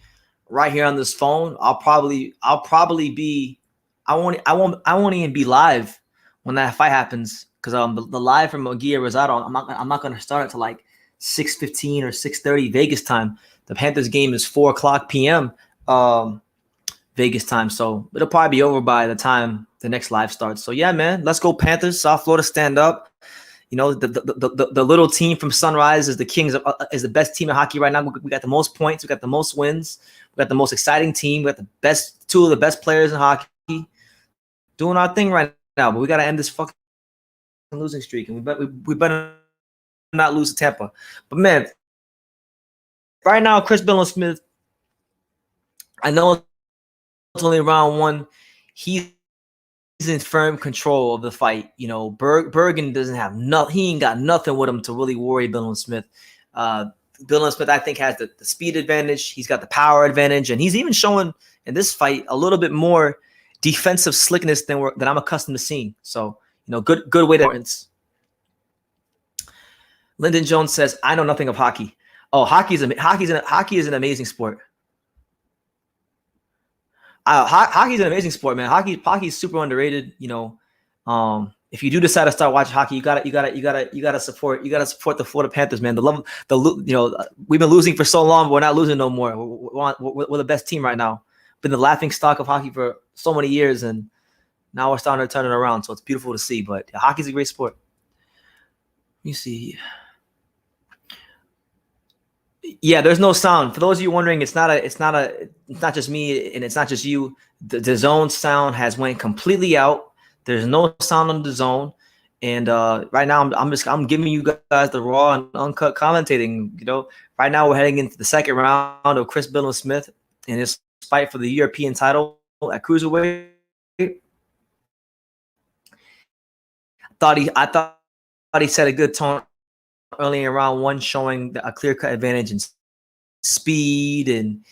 right here on this phone. I'll probably be. I won't even be live when that fight happens, because the live from Aguirre Rosado, I'm not gonna start it till like 6:15 or 6:30 Vegas time. The Panthers game is 4:00 p.m. Vegas time, so it'll probably be over by the time the next live starts. So yeah, man, let's go Panthers. South Florida, stand up. The little team from Sunrise is the Kings is the best team in hockey right now. We got the most points, we got the most wins, we got the most exciting team, we got the two of the best players in hockey doing our thing right now. But we got to end this fucking losing streak, and we better not lose to Tampa. But man, right now, Chris Billiam-Smith, I know it's only round 1. He's in firm control of the fight. Bergen doesn't have nothing. He ain't got nothing with him to really worry Billiam-Smith. Billiam-Smith, I think, has the speed advantage. He's got the power advantage, and he's even showing in this fight a little bit more defensive slickness than I'm accustomed to seeing. So, good way to. Lyndon Jones says, "I know nothing of hockey." Oh, hockey is an amazing sport. Hockey is an amazing sport, man. Hockey is super underrated. if you do decide to start watching hockey, you gotta support the Florida Panthers, man. We've been losing for so long, but we're not losing no more. We're the best team right now. Been the laughing stock of hockey for so many years, and now we're starting to turn it around. So it's beautiful to see. But hockey's a great sport. Let me see. Yeah, there's no sound. For those of you wondering, it's not just me and it's not just you. The DAZN sound has went completely out. There's no sound on the DAZN, and right now I'm giving you guys the raw and uncut commentating. You know, right now we're heading into the second round of Chris Billiam-Smith in his fight for the European title at cruiserweight. I thought he set a good tone early in round one, showing a clear-cut advantage in speed and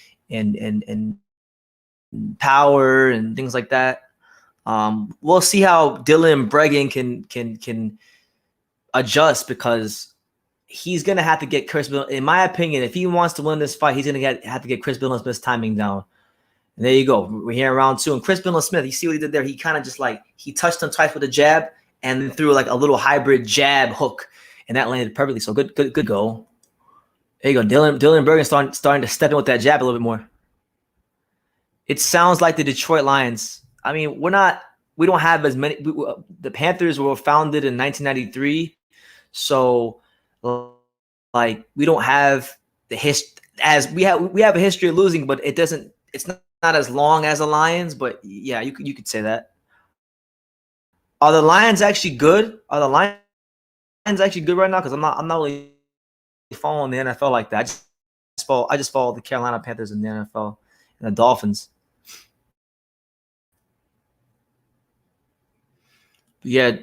power and things like that. We'll see how Dylan Bregan can adjust, because he's gonna have to get Chris Bill. In my opinion, if he wants to win this fight, he's gonna have to get Chris Billiam-Smith's timing down. And there you go. We're here in round two, and Chris Billiam-Smith, you see what he did there? He kind of just he touched him twice with a jab, and then threw like a little hybrid jab hook, and that landed perfectly. So good goal. There you go. Dylan Bregan starting to step in with that jab a little bit more. It sounds like the Detroit Lions. I mean, we don't have as many. The Panthers were founded in 1993, so we don't have the history as we have a history of losing, but it's not as long as the Lions. But yeah, you could say that. Are the Lions actually good? Are the Lions actually good right now? Because I'm not really following the NFL like that. I just follow the Carolina Panthers in the NFL and the Dolphins. Yeah,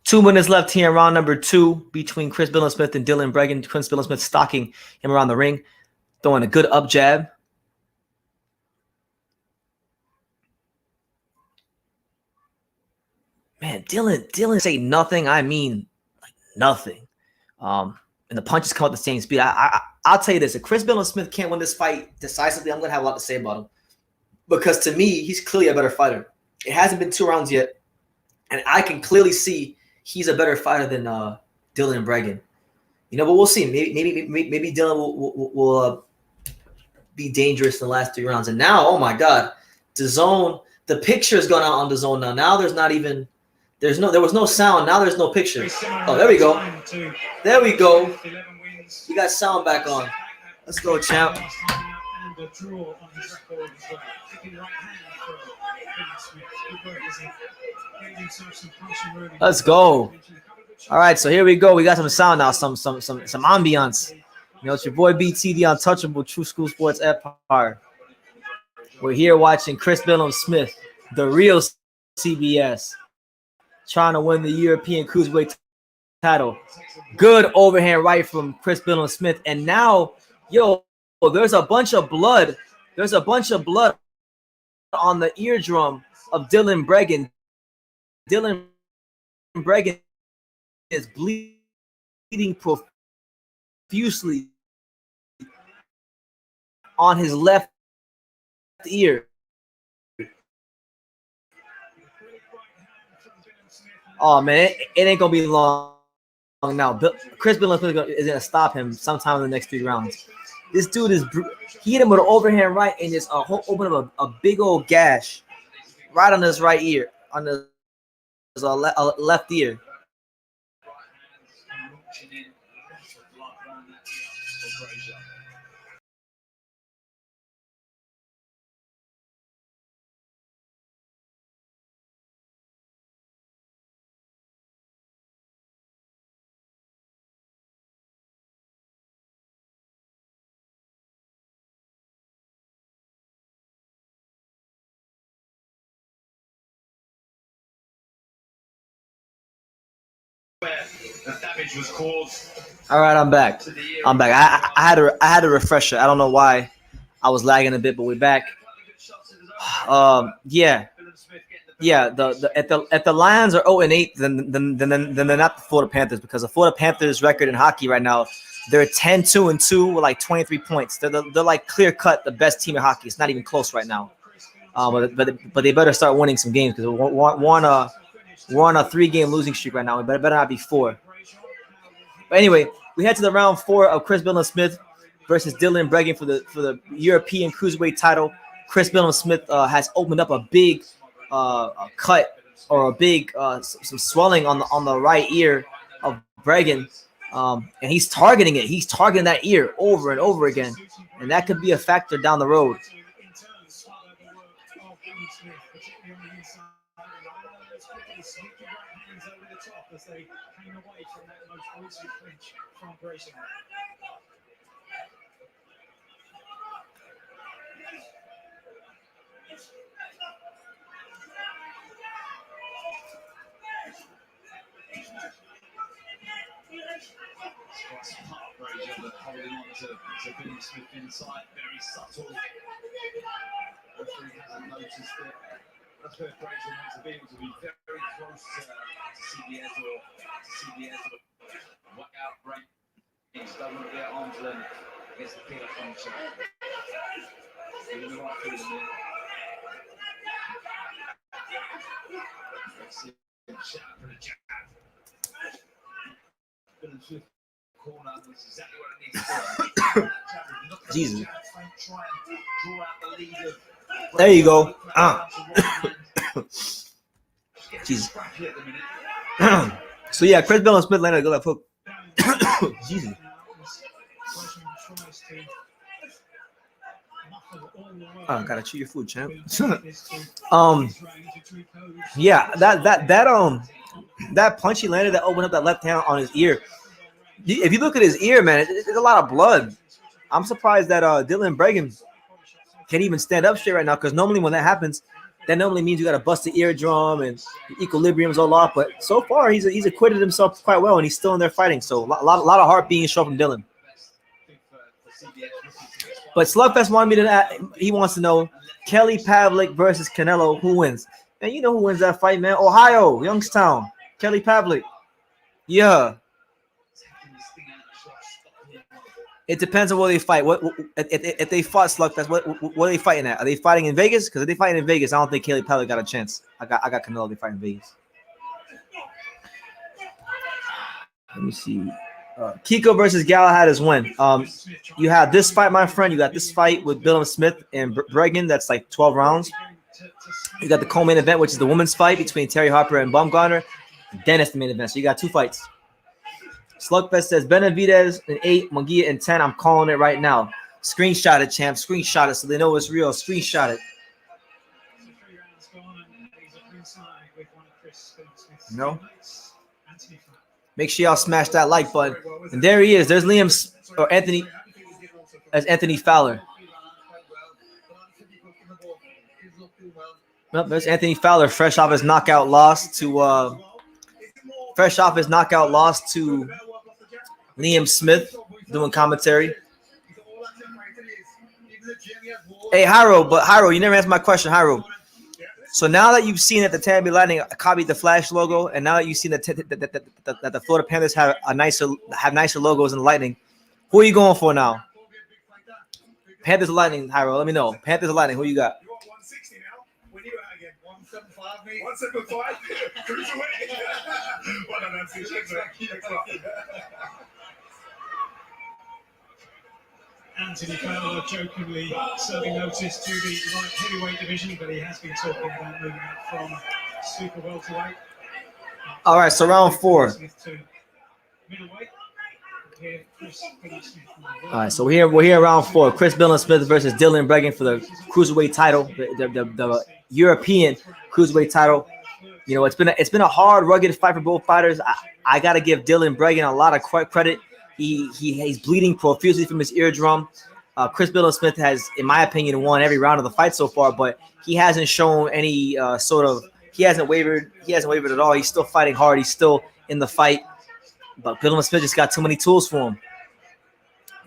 2 minutes left here in round number two between Chris Billiam-Smith and Dylan Bregan. Chris Billiam-Smith stalking him around the ring, throwing a good up jab. Man, Dylan say nothing. I mean, like nothing. And the punches come at the same speed. I'll tell you this: if Chris Billiam-Smith can't win this fight decisively, I'm gonna have a lot to say about him, because to me, he's clearly a better fighter. It hasn't been 2 rounds yet, and I can clearly see he's a better fighter than Dylan Bregan. You know, but we'll see. Maybe Dylan will be dangerous in the last 3 rounds. And now, oh my God, DAZN. The picture's gone out on DAZN now. Now there was no sound. Now there's no picture. Oh, there we go. There we go. We got sound back on. Let's go, champ. Let's go. All right, so here we go. We got some sound now, some ambiance. You know, it's your boy BT, the untouchable True School Sports Empire. We're here watching Chris Billiam-Smith, the real CBS, trying to win the European Cruiserweight title. Good overhand right from Chris Billiam-Smith. And now, there's a bunch of blood. There's a bunch of blood on the eardrum of Dylan Bregan. Dylan Bregan is bleeding profusely on his left ear. Oh man, it ain't gonna be long now. Chris Billiam-Smith is gonna stop him sometime in the next 3 rounds. This dude he hit him with an overhand right and just open up a big old gash right on his right ear, on his left ear. The damage was caused. All right, I'm back. I had a refresher. I don't know why I was lagging a bit, but we're back. Yeah. If the Lions are 0-8, then they're not the Florida Panthers, because the Florida Panthers record in hockey right now, they're 10-2-2 with like 23 points. They're like clear cut the best team in hockey. It's not even close right now. But they better start winning some games, because We're on a 3-game losing streak right now. It better not be 4. But anyway, we head to the round 4 of Chris Billiam-Smith versus Dylan Bregan for the European Cruiserweight title. Chris Billiam-Smith has opened up a big a cut or a big some swelling on the right ear of Bregan, and he's targeting it. He's targeting that ear over and over again, and that could be a factor down the road. Holding on to Billiam-Smith inside, very subtle. Referee hasn't noticed it. That's where Fraser wants to be able to be very close to CBS or work out break. Don't want to get arms length against the killer function. In the right field in there. Let's see him shout for the jab. Billiam-Smith corner, that's exactly what it needs to do. Jesus. Try and draw out the lead of There you go. Jesus. So yeah, Chris Billiam-Smith landed a good left hook. Jesus. Oh, gotta chew your food, champ. Yeah, that punch he landed that opened up that left hand on his ear. If you look at his ear, man, there's a lot of blood. I'm surprised that Dylan Bregan can't even stand up straight right now, because normally when that happens, that normally means you got to bust the eardrum and the equilibrium's all off. But so far, he's acquitted himself quite well, and he's still in there fighting. So a lot of heart being shown from Dylan. But Slugfest wanted me to. He wants to know Kelly Pavlik versus Canelo. Who wins? And you know who wins that fight, man? Ohio, Youngstown, Kelly Pavlik. Yeah. It depends on where they fight. What if they fought Slugfest? What are they fighting at? Are they fighting in Vegas? Because if they fight in Vegas, I don't think Kelly Pavlik got a chance. I got Canelo. They fight in Vegas. Let me see. Kiko versus Galahad is when. You have this fight, my friend. You got this fight with Billiam-Smith and Bregan. That's like 12 rounds. You got the co-main event, which is the women's fight between Terri Harper and Bumgarner. Then it's the main event. So you got 2 fights. Slugfest says Benavidez in 8, Munguia in 10. I'm calling it right now. Screenshot it, champ. Screenshot it so they know it's real. Screenshot it. No. Make sure y'all smash that like button. And there he is. There's Liam or Anthony as Anthony Fowler. Well, there's Anthony Fowler, fresh off his knockout loss to Liam Smith, doing commentary. Hey, Hyro, you never answered my question, Hyro. So now that you've seen that the Tampa Bay Lightning copied the Flash logo, and now that you've seen that the Florida Panthers have nicer logos than the Lightning, who are you going for now? Panthers or Lightning, Hyro? Let me know. Panthers or Lightning? Who you got? You want 160 now? When you at again? 175, mate? 175? Cruiserweight? Well, that's it. Anthony Fowler jokingly serving notice to the light heavyweight division, but he has been talking about moving up from super welterweight. All right, so round 4. All right, so we're here round 4. Chris Billiam-Smith versus Dylan Bregan for the cruiserweight title, the European cruiserweight title. You know, it's been a hard, rugged fight for both fighters. I got to give Dylan Bregan a lot of credit. He's bleeding profusely from his eardrum. Chris Billiam-Smith has, in my opinion, won every round of the fight so far, but he hasn't shown any he hasn't wavered. He hasn't wavered at all. He's still fighting hard. He's still in the fight. But Billiam-Smith just got too many tools for him.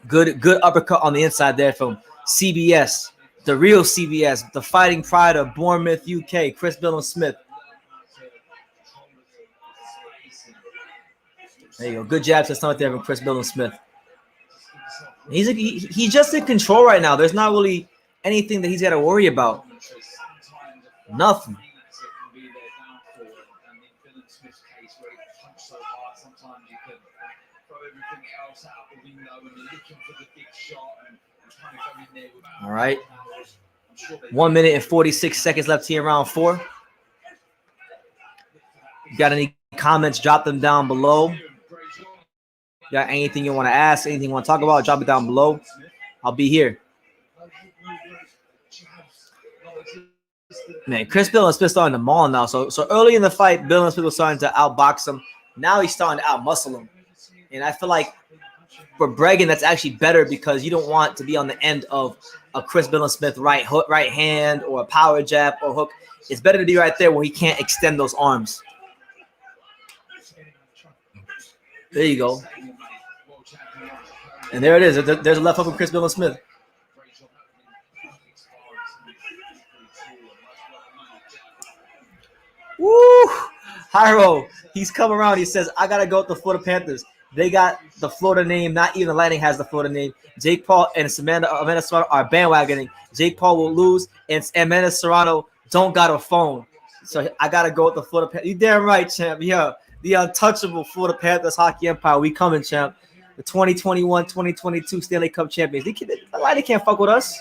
Good uppercut on the inside there from CBS, the real CBS, the fighting pride of Bournemouth, UK, Chris Billiam-Smith. There you go. Good jab to stomach there from Chris Billiam-Smith. He's just in control right now. There's not really anything that he's got to worry about. Nothing. everything else out the window and looking for the big shot and trying to go in there without. All right. 1 minute and 46 seconds left here in round 4. You got any comments? Drop them down below. Got anything you want to ask, anything you want to talk about, drop it down below. I'll be here. Man, Chris Billiam-Smith starting to maul now. So early in the fight, Billiam-Smith was starting to outbox him. Now he's starting to outmuscle him. And I feel like for Bregan, that's actually better because you don't want to be on the end of a Chris Billiam-Smith right hook, right hand, or a power jab or hook. It's better to be right there where he can't extend those arms. There you go. And there it is. There's a left hook from Chris Billiam-Smith. Woo! Hyro, he's come around. He says, I got to go with the Florida Panthers. They got the Florida name. Not even the Lightning has the Florida name. Jake Paul and Amanda Serrano are bandwagoning. Jake Paul will lose, and Amanda Serrano don't got a phone. So I got to go with the Florida Panthers. You damn right, champ. Yeah, the untouchable Florida Panthers hockey empire. We coming, champ. The 2021-2022 Stanley Cup champions. The Lightning can't fuck with us.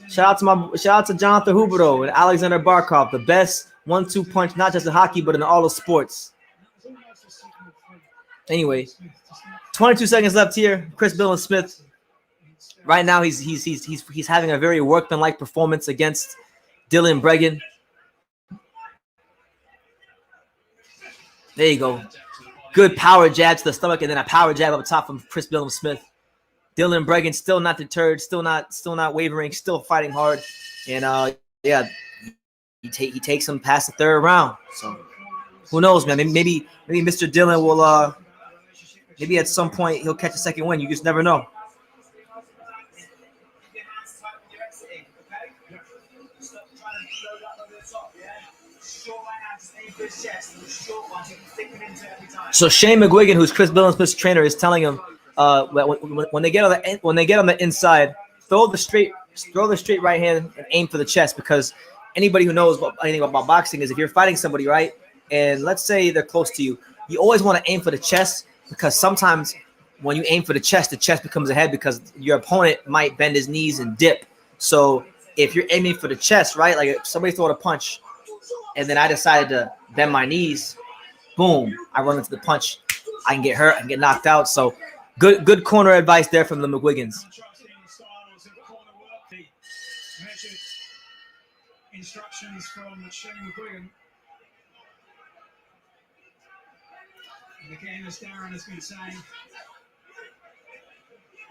Shout out to Jonathan Huberdeau and Alexander Barkov, the best 1-2 punch, not just in hockey, but in all of sports. Anyway, 22 seconds left here. Chris Billiam-Smith. Right now, he's having a very workmanlike performance against Dylan Bregan. There you go. Good power jab to the stomach, and then a power jab up top from Chris Billiam-Smith. Dylan Bregan still not deterred, still not wavering, still fighting hard, and yeah, he takes him past the 3rd round. So who knows, man? Maybe Mr. Dillon will maybe at some point he'll catch a second win. You just never know. So Shane McGuigan, who's Chris Billiam-Smith's trainer, is telling him when they get on the inside, throw the straight right hand and aim for the chest, because anybody who knows anything about boxing is if you're fighting somebody, right, and let's say they're close to you, you always want to aim for the chest, because sometimes when you aim for the chest becomes a head because your opponent might bend his knees and dip. So if you're aiming for the chest, right, like if somebody throwing a punch and then I decided to bend my knees, boom, I run into the punch. I can get hurt, I can get knocked out. So good corner advice there from the McGuigans. Instructions from Shane McGuigan. And again, as Darren has been saying,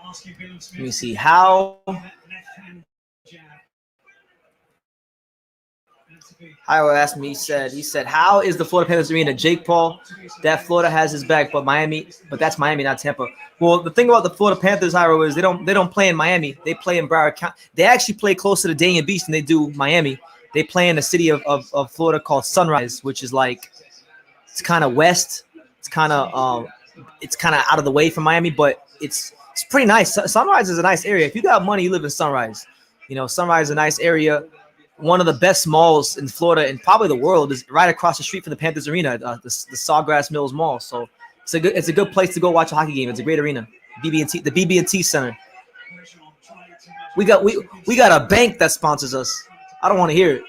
asking Billiam-Smith. Let me see how. Left-hand jab. Hyro asked me, he said, how is the Florida Panthers arena? Jake Paul, that Florida has his back, but that's Miami, not Tampa. Well, the thing about the Florida Panthers, Hyro, is they don't play in Miami. They play in Broward County. They actually play closer to Dania Beach than they do Miami. They play in the city of Florida called Sunrise, which is like, it's kind of west. It's kind of out of the way from Miami, but it's pretty nice. Sunrise is a nice area. If you got money, you live in Sunrise. You know, Sunrise is a nice area. One of the best malls in Florida and probably the world is right across the street from the Panthers Arena, the Sawgrass Mills Mall. So it's a good place to go watch a hockey game. It's a great arena. The BB&T Center. We got a bank that sponsors us. I don't want to hear it.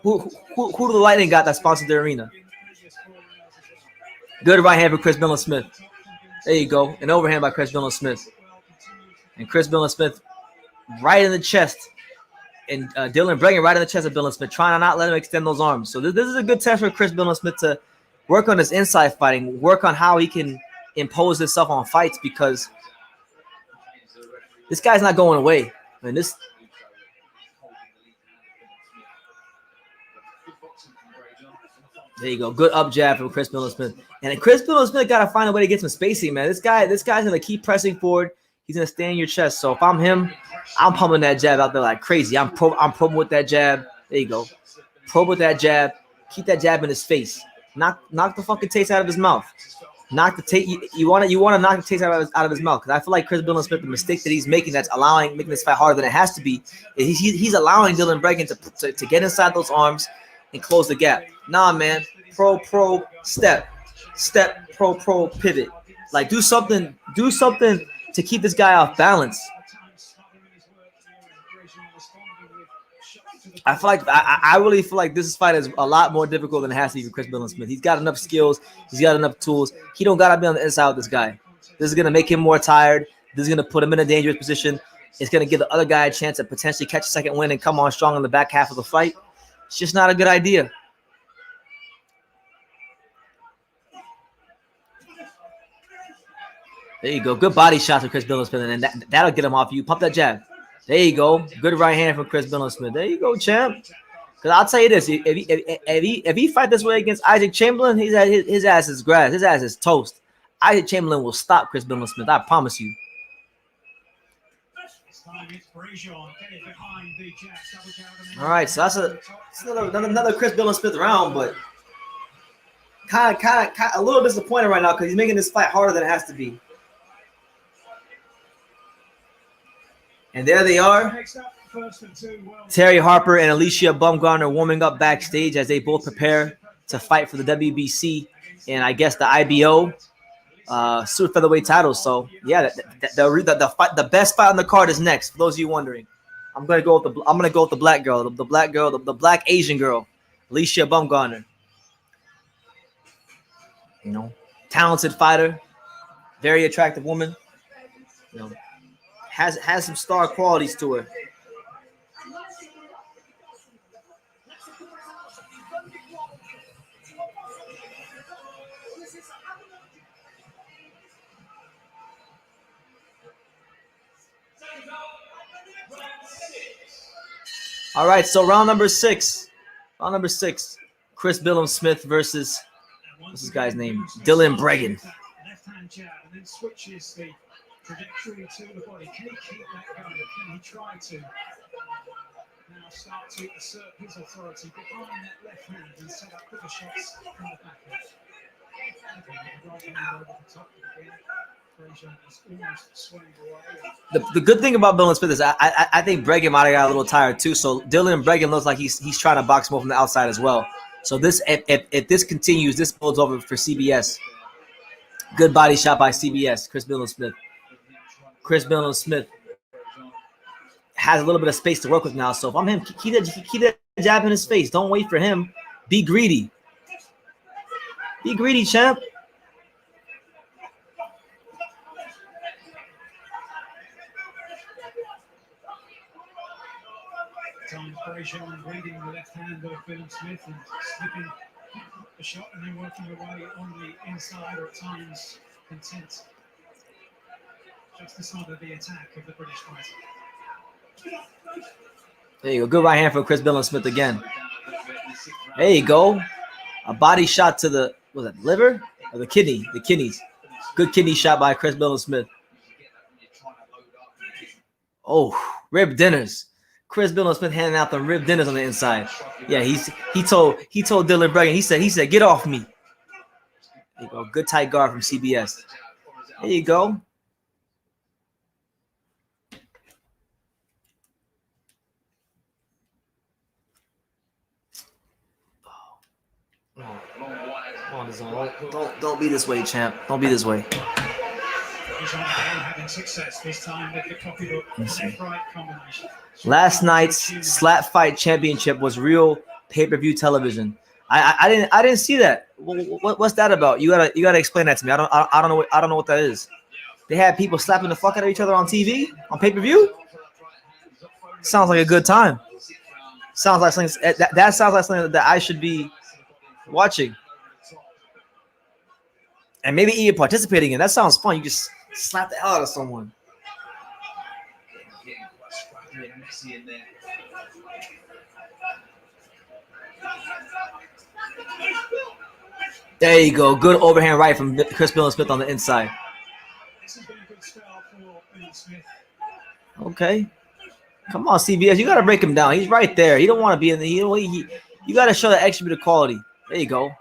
Who do the Lightning got that sponsored their arena? Good right hand for Chris Billiam-Smith. There you go. An overhand by Chris Billiam-Smith. And Chris Billiam-Smith right in the chest. And Dylan Bregan right in the chest of Billiam-Smith, trying to not let him extend those arms. So this is a good test for Chris Billiam-Smith to work on his inside fighting, work on how he can impose himself on fights, because this guy's not going away. I mean, this. There you go. Good up jab from Chris Billiam-Smith. And Chris Billiam-Smith got to find a way to get some spacing, man. This guy's going to keep pressing forward. He's going to stay in your chest. So if I'm him, I'm pumping that jab out there like crazy. I'm probing with that jab. There you go. Probe with that jab. Keep that jab in his face. Knock the fucking taste out of his mouth. Knock the taste. You want to knock the taste out of his mouth, because I feel like Chris Billiam-Smith, the mistake that he's making, that's making this fight harder than it has to be, is he's allowing Dylan Bregan to get inside those arms and close the gap. Nah, man. Probe, step. step, pro, pivot. Like do something to keep this guy off balance. I feel like I really feel like this fight is a lot more difficult than it has to be for Chris Billiam-Smith. He's got enough skills. He's got enough tools. He don't gotta be on the inside with this guy. This is gonna make him more tired. This is gonna put him in a dangerous position. It's gonna give the other guy a chance to potentially catch a second win and come on strong in the back half of the fight. It's just not a good idea. There you go. Good body shots from Chris Billiam-Smith, and that'll get him off you. Pump that jab. There you go. Good right hand from Chris Billiam-Smith. There you go, champ. Because I'll tell you this: if he fight this way against Isaac Chamberlain, his ass is grass. His ass is toast. Isaac Chamberlain will stop Chris Billiam-Smith. I promise you. All right, so that's another Chris Billiam-Smith round, but kind of a little disappointed right now because he's making this fight harder than it has to be. And there they are. Terri Harper and Alycia Baumgardner warming up backstage as they both prepare to fight for the WBC and I guess the IBO super featherweight titles. So yeah, the best fight on the card is next. For those of you wondering, I'm gonna go with the black girl, the black Asian girl, Alycia Baumgardner. You know, talented fighter, very attractive woman. You know, has some star qualities to her. All right, so round number six. Chris Billiam-Smith versus what's this guy's name? Dylan Bregan. Left hand jab and then switches the trajectory to the body. Can he keep that going? Can he try to now start to assert his authority behind that left hand and set up quicker shots from the back edge? The good thing about Billiam-Smith is I think Bregan might have got a little tired too. So Dylan Bregan looks like he's trying to box him from the outside as well. So this if this continues, this builds over for CBS. Good body shot by CBS, Chris Billiam-Smith. Chris Billiam-Smith has a little bit of space to work with now. So if I'm him, keep that jab in his face. Don't wait for him. Be greedy. Be greedy, champ. Times Brazion reading the left hand of Billiam-Smith and slipping the shot and then working away on the inside or at times content just the side of the attack of the British fighter. There you go. Good right hand for Chris Billiam-Smith again. There you go. A body shot to the liver or the kidney? The kidneys. Good kidney shot by Chris Billiam-Smith. Oh, rib dinners. Chris Billiam-Smith handing out the rib dinners on the inside. Yeah, he told Dylan Bregan. He said, get off me. There you go. Good tight guard from CBS. There you go. Don't be this way, champ. Don't be this way. Having success this time with the copybook left-right combination. Last night's Slap Fight Championship was real pay-per-view television. I didn't see that. What's that about? You gotta explain that to me. I don't know what that is. They had people slapping the fuck out of each other on TV on pay-per-view. Sounds like a good time. Sounds like something that sounds like something that I should be watching. And maybe even participating in. That sounds fun. You just slap the hell out of someone. There you go. Good overhand right from Chris Billiam-Smith on the inside. Okay. Come on, CBS. You got to break him down. He's right there. He don't want to be in the... You got to show that extra bit of quality. There you go.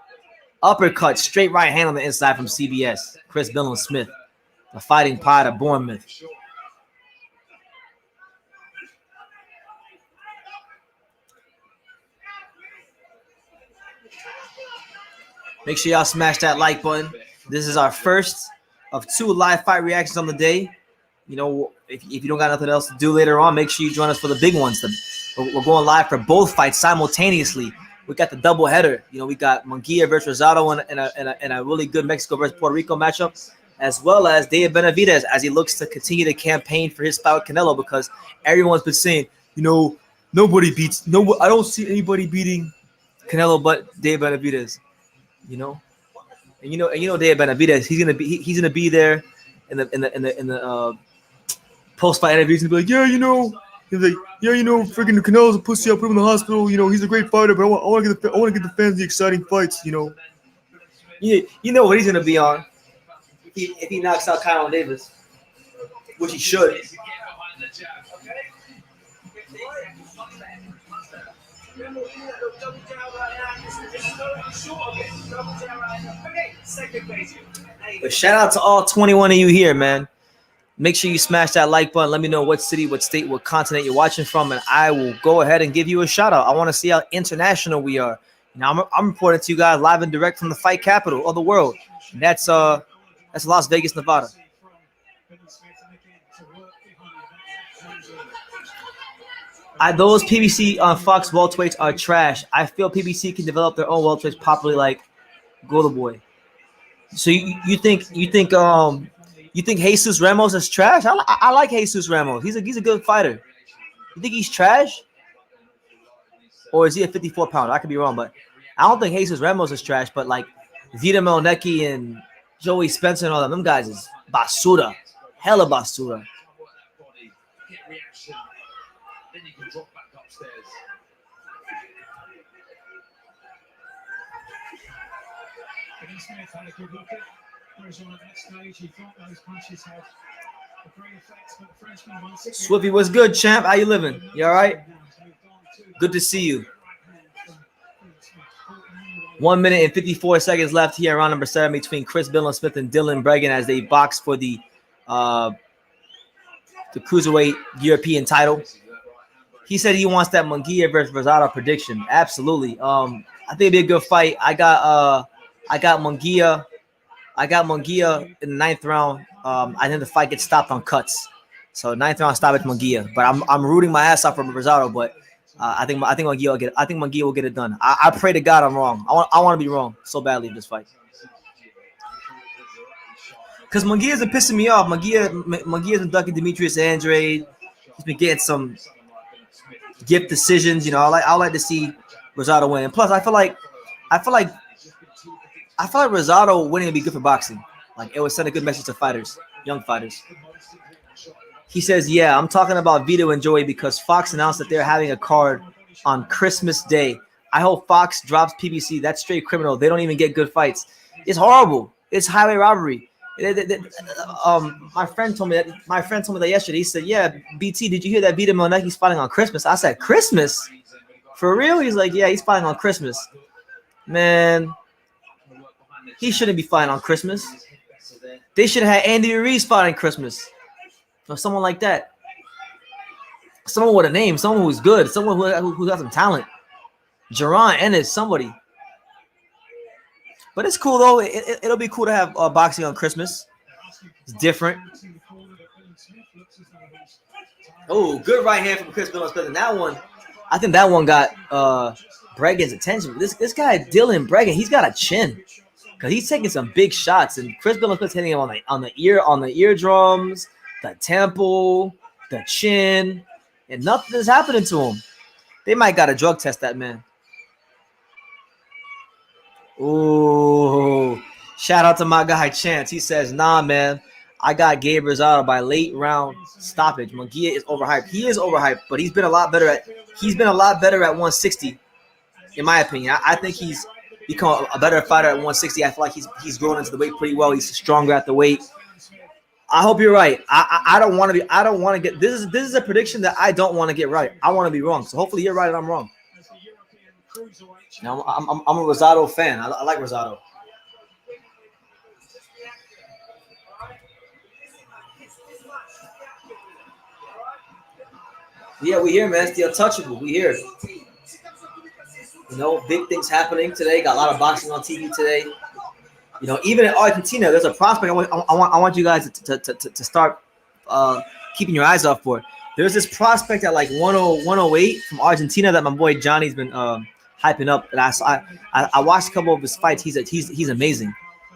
Uppercut, straight right hand on the inside from CBS. Chris Billiam-Smith, the fighting pride of Bournemouth. Make sure y'all smash that like button. This is our first of 2 live fight reactions on the day. You know, if you don't got nothing else to do later on, make sure you join us for the big ones. We're going live for both fights simultaneously. We got the double header. You know, we got Munguia versus Rosado in a really good Mexico versus Puerto Rico matchup, as well as David Benavidez as he looks to continue to campaign for his fight with Canelo, because everyone's been saying, you know, I don't see anybody beating Canelo but David Benavidez. You know, and you know David Benavidez, he's gonna be there in the post fight interviews and be like, yeah, you know, he's like, yeah, you know, freaking Canelo's a pussy. I'll put him in the hospital. You know, he's a great fighter, but I want to get the fans the exciting fights. You know, you know what he's gonna be on if he knocks out Kyle Davis, which he should. But shout out to all 21 of you here, man. Make sure you smash that like button. Let me know what city, what state, what continent you're watching from, and I will go ahead and give you a shout out. I want to see how international we are. Now I'm reporting to you guys live and direct from the fight capital of the world. And that's Las Vegas, Nevada. Those PBC on Fox welterweights are trash. I feel PBC can develop their own welterweights properly, like Golden Boy. So you think Jesus Ramos is trash? I like Jesus Ramos. He's a good fighter. You think he's trash? Or is he a 54-pounder? I could be wrong, but I don't think Jesus Ramos is trash. But like Vita Melnecki and Joey Spencer and all them guys is basura. Hella basura. Then you can drop back upstairs. Billiam-Smith had a good look at Arizona at that stage. He thought those punches had a great effect, but the Frenchman once again. Swiffy, what's good, champ? How you living? You all right? Good to see you. 1 minute and 54 seconds left here, round number 7, between Chris Billiam-Smith and Dylan Bregan as they box for the cruiserweight European title. He said he wants that Munguia versus Rosado prediction. Absolutely. I think it'd be a good fight. I got Munguia. I got Munguia in the 9th round. I think the fight gets stopped on cuts. So 9th round stop at Munguia. But I'm rooting my ass off for Rosado. But I think Munguia will get it. I think Munguia will get it done. I pray to God I'm wrong. I want to be wrong so badly in this fight. Because Munguia's been pissing me off. Munguia's been ducking Demetrius Andrade. He's been getting some gift decisions. You know, I like to see Rosado win. And plus, I feel like Rosado winning would be good for boxing. Like, it would send a good message to fighters, young fighters. He says, yeah, I'm talking about Vito and Joey because Fox announced that they're having a card on Christmas Day. I hope Fox drops PBC. That's straight criminal. They don't even get good fights. It's horrible. It's highway robbery. My friend told me that yesterday. He said, yeah, BT, did you hear that Vito Melnecki's fighting on Christmas? I said, Christmas? For real? He's like, yeah, he's fighting on Christmas. Man, he shouldn't be fighting on Christmas. They should have had Andy Ruiz fighting Christmas. Or someone like that. Someone with a name. Someone who's good. Someone who got some talent. Jerron Ennis, somebody. But it's cool, though. It'll be cool to have boxing on Christmas. It's different. Oh, good right hand from Chris Billiam-Smith. And that one, I think that one got Bregan's attention. This guy, Dylan Bregan, he's got a chin. Because he's taking some big shots. And Chris Billiam-Smith's hitting him on the eardrums, the temple, the chin. And nothing is happening to him. They might got to drug test that man. Ooh, shout out to my guy Chance. He says, nah, man, I got Gabe Rosado by late round stoppage. Munguia is overhyped. He is overhyped, but he's been a lot better at 160, in my opinion. I think he's become a better fighter at 160. I feel like he's grown into the weight pretty well. He's stronger at the weight. I hope you're right. I don't want to get this is a prediction that I don't want to get right. I want to be wrong. So hopefully you're right and I'm wrong. Now, I'm a Rosado fan. I like Rosado. Yeah, we here, man. It's the untouchable. We here. You know, big things happening today. Got a lot of boxing on TV today. You know, even in Argentina, there's a prospect I want you guys to start keeping your eyes out for. There's this prospect at like 108 from Argentina that my boy Johnny's been hyping up. And I watched a couple of his fights. He's amazing.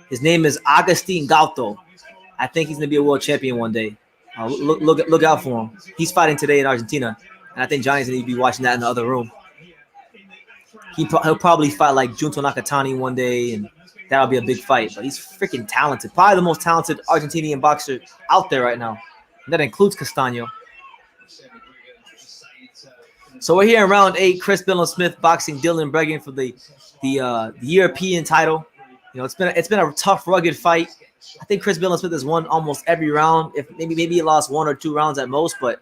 His name is Agustin Gauto. I think he's gonna be a world champion one day. Look out for him. He's fighting today in Argentina, and I think Johnny's gonna be watching that in the other room. He'll probably fight like Junto Nakatani one day, and that'll be a big fight. But he's freaking talented. Probably the most talented Argentinian boxer out there right now. And that includes Castaño. So we're here in round 8. Chris Billiam-Smith boxing Dylan Bregan for the European title. You know, it's been a tough, rugged fight. I think Chris Billiam-Smith has won almost every round. If maybe he lost 1 or 2 rounds at most, but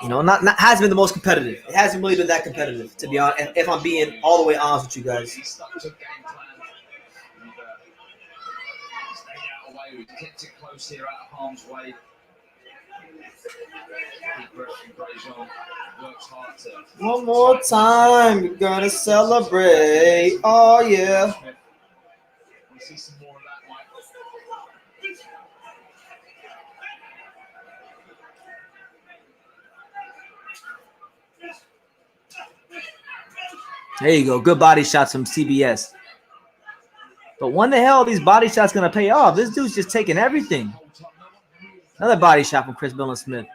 you know, not hasn't been the most competitive. It hasn't really been that competitive, to be honest. If I'm being all the way honest with you guys. Kept it close here out of harm's way. One more time, we're gonna celebrate. Oh yeah. We see some more of that, Mike. There you go. Good body shots from CBS. But when the hell are these body shots gonna pay off? This dude's just taking everything. Another body shot from Chris Billiam-Smith.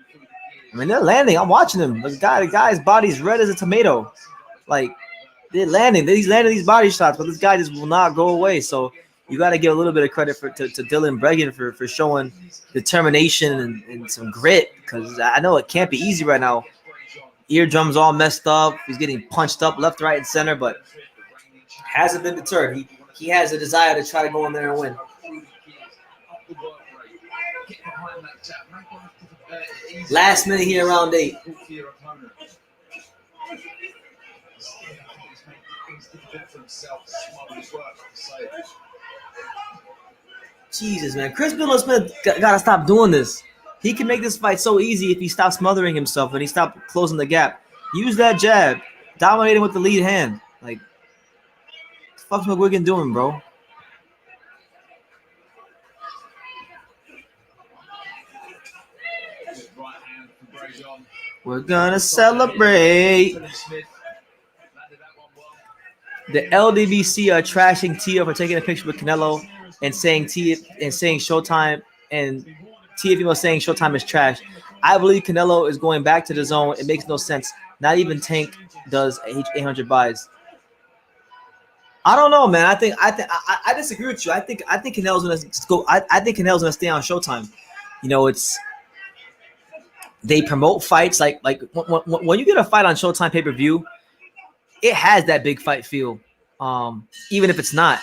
I mean, they're landing. I'm watching them. The guy's body's red as a tomato. Like, they're landing. He's landing these body shots, but this guy just will not go away. So you got to give a little bit of credit to Dylan Bregan for showing determination and some grit, because I know it can't be easy right now. Eardrums all messed up. He's getting punched up left, right, and center, but hasn't been deterred. He has a desire to try to go in there and win. Last minute here, round 8. Jesus, man. Chris Billiam-Smith got to stop doing this. He can make this fight so easy if he stops smothering himself and he stops closing the gap. Use that jab. Dominate him with the lead hand. Like, what the fuck's McGuigan doing, bro? We're gonna celebrate. The LDBC are trashing Tia for taking a picture with Canelo and saying Showtime, and TFM saying Showtime is trash. I believe Canelo is going back to the zone. It makes no sense. Not even Tank does 800 buys. I don't know, man. I disagree with you. I think Canelo's gonna go. I think Canelo's gonna stay on Showtime. You know, they promote fights like when you get a fight on Showtime pay-per-view, it has that big fight feel. Even if it's not,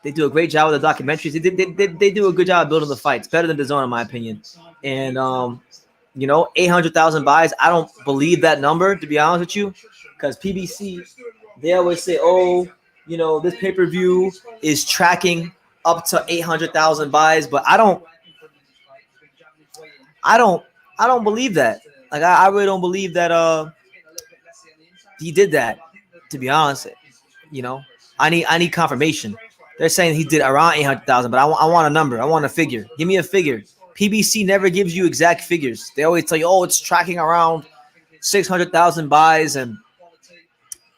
they do a great job with the documentaries. They do a good job of building the fights, better than DAZN in my opinion. And you know, 800,000 buys. I don't believe that number, to be honest with you, because PBC, they always say, oh, you know, this pay-per-view is tracking up to 800,000 buys, but I don't believe that. Like, I really don't believe that he did that, to be honest. You know, I need confirmation. They're saying he did around 800,000, but I want a number. I want a figure. Give me a figure. PBC never gives you exact figures. They always tell you, oh, it's tracking around 600,000 buys, and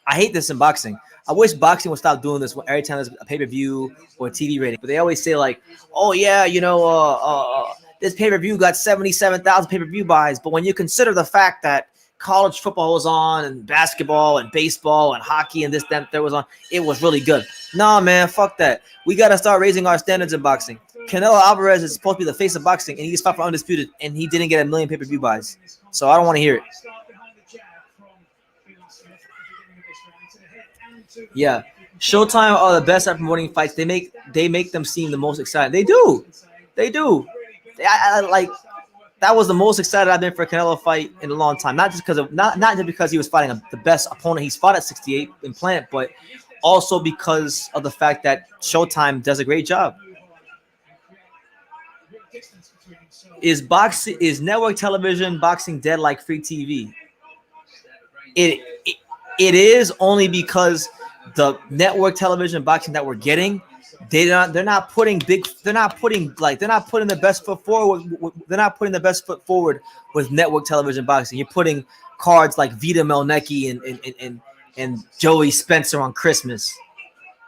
I hate this in boxing. I wish boxing would stop doing this every time there's a pay-per-view or a TV rating. But they always say like, oh yeah, you know, this pay-per-view got 77,000 pay-per-view buys. But when you consider the fact that college football was on and basketball and baseball and hockey and this, that, that was on, it was really good. Nah, man, fuck that. We got to start raising our standards in boxing. Canelo Alvarez is supposed to be the face of boxing, and he just fought for Undisputed, and he didn't get 1 million pay-per-view buys. So I don't want to hear it. Yeah. Showtime are the best at promoting fights. They make them seem the most exciting. They do. I like, that was the most excited I've been for a Canelo fight in a long time. Not just because he was fighting the best opponent he's fought at 68 in Plant, but also because of the fact that Showtime does a great job. Is network television boxing dead like free TV? it is only because the network television boxing that we're getting, they're not putting the best foot forward. They're not putting the best foot forward with network television boxing. You're putting cards like Vita Melnecki and Joey Spencer on Christmas.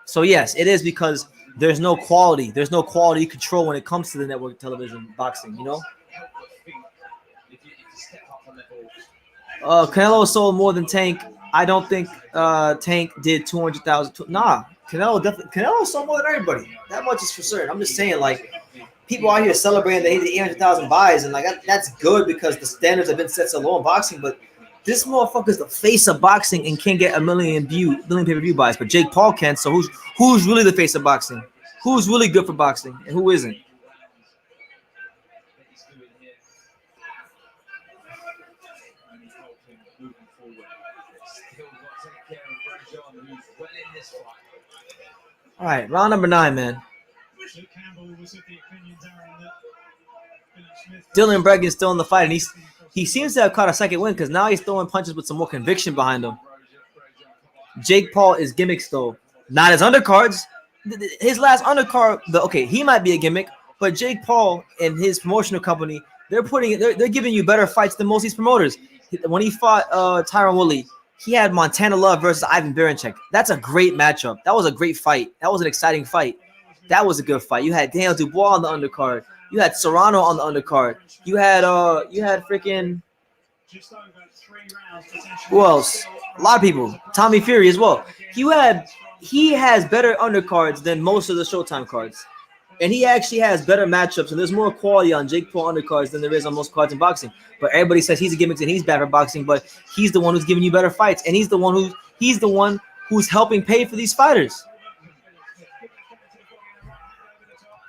So yes, it is because there's no quality. There's no quality control when it comes to the network television boxing, you know? Canelo sold more than Tank. I don't think Tank did 200,000. Nah, Canelo sold more than everybody. That much is for certain. I'm just saying, like, people out here celebrating they hit the 800,000 buys, and like that's good because the standards have been set so low in boxing. But this motherfucker's the face of boxing and can't get a million pay-per-view buys. But Jake Paul can. So who's really the face of boxing? Who's really good for boxing and who isn't? All right, round number 9, man. Dylan Bregan's still in the fight, and he seems to have caught a second win because now he's throwing punches with some more conviction behind him. Jake Paul is gimmicks though, not as undercards. His last undercard, he might be a gimmick, but Jake Paul and his promotional company, they're giving you better fights than most of these promoters. When he fought Tyron Woodley, he had Montana Love versus Ivan Baranchyk. That's a great matchup. That was a great fight. That was an exciting fight. That was a good fight. You had Daniel Dubois on the undercard. You had Serrano on the undercard. You had freaking who else? A lot of people. Tommy Fury as well. He has better undercards than most of the Showtime cards. And he actually has better matchups, and there's more quality on Jake Paul undercards than there is on most cards in boxing. But everybody says he's a gimmick and he's bad for boxing, but he's the one who's giving you better fights, and he's the one who's helping pay for these fighters.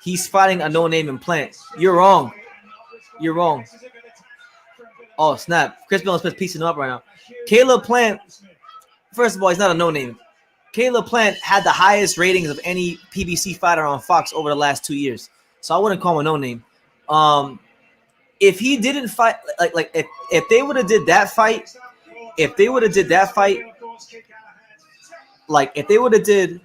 He's fighting a no-name implant. You're wrong. You're wrong. Oh, snap. Chris Billiam-Smith piecing him up right now. Caleb Plant, first of all, he's not a no-name. Caleb Plant had the highest ratings of any PBC fighter on Fox over the last 2 years. So I wouldn't call him a no-name. If he didn't fight, if they would have did that fight, if they would have did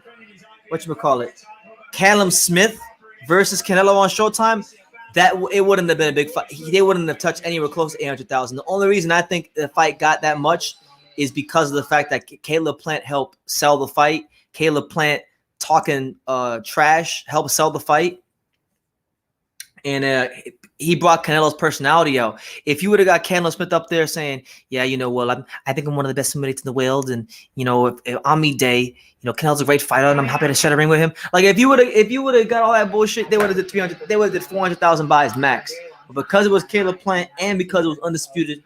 Callum Smith versus Canelo on Showtime, that it wouldn't have been a big fight. They wouldn't have touched anywhere close to 800,000. The only reason I think the fight got that much is because of the fact that Caleb Plant helped sell the fight. Caleb Plant talking trash helped sell the fight. And he brought Canelo's personality out. If you would have got Canelo Smith up there saying, yeah, I think I'm one of the best middleweights in the world. And, if on me day, Canelo's a great fighter and I'm happy to share a ring with him. Like, if you would have got all that bullshit, they would have did 300, they would have did 400,000 buys max. But because it was Caleb Plant and because it was undisputed,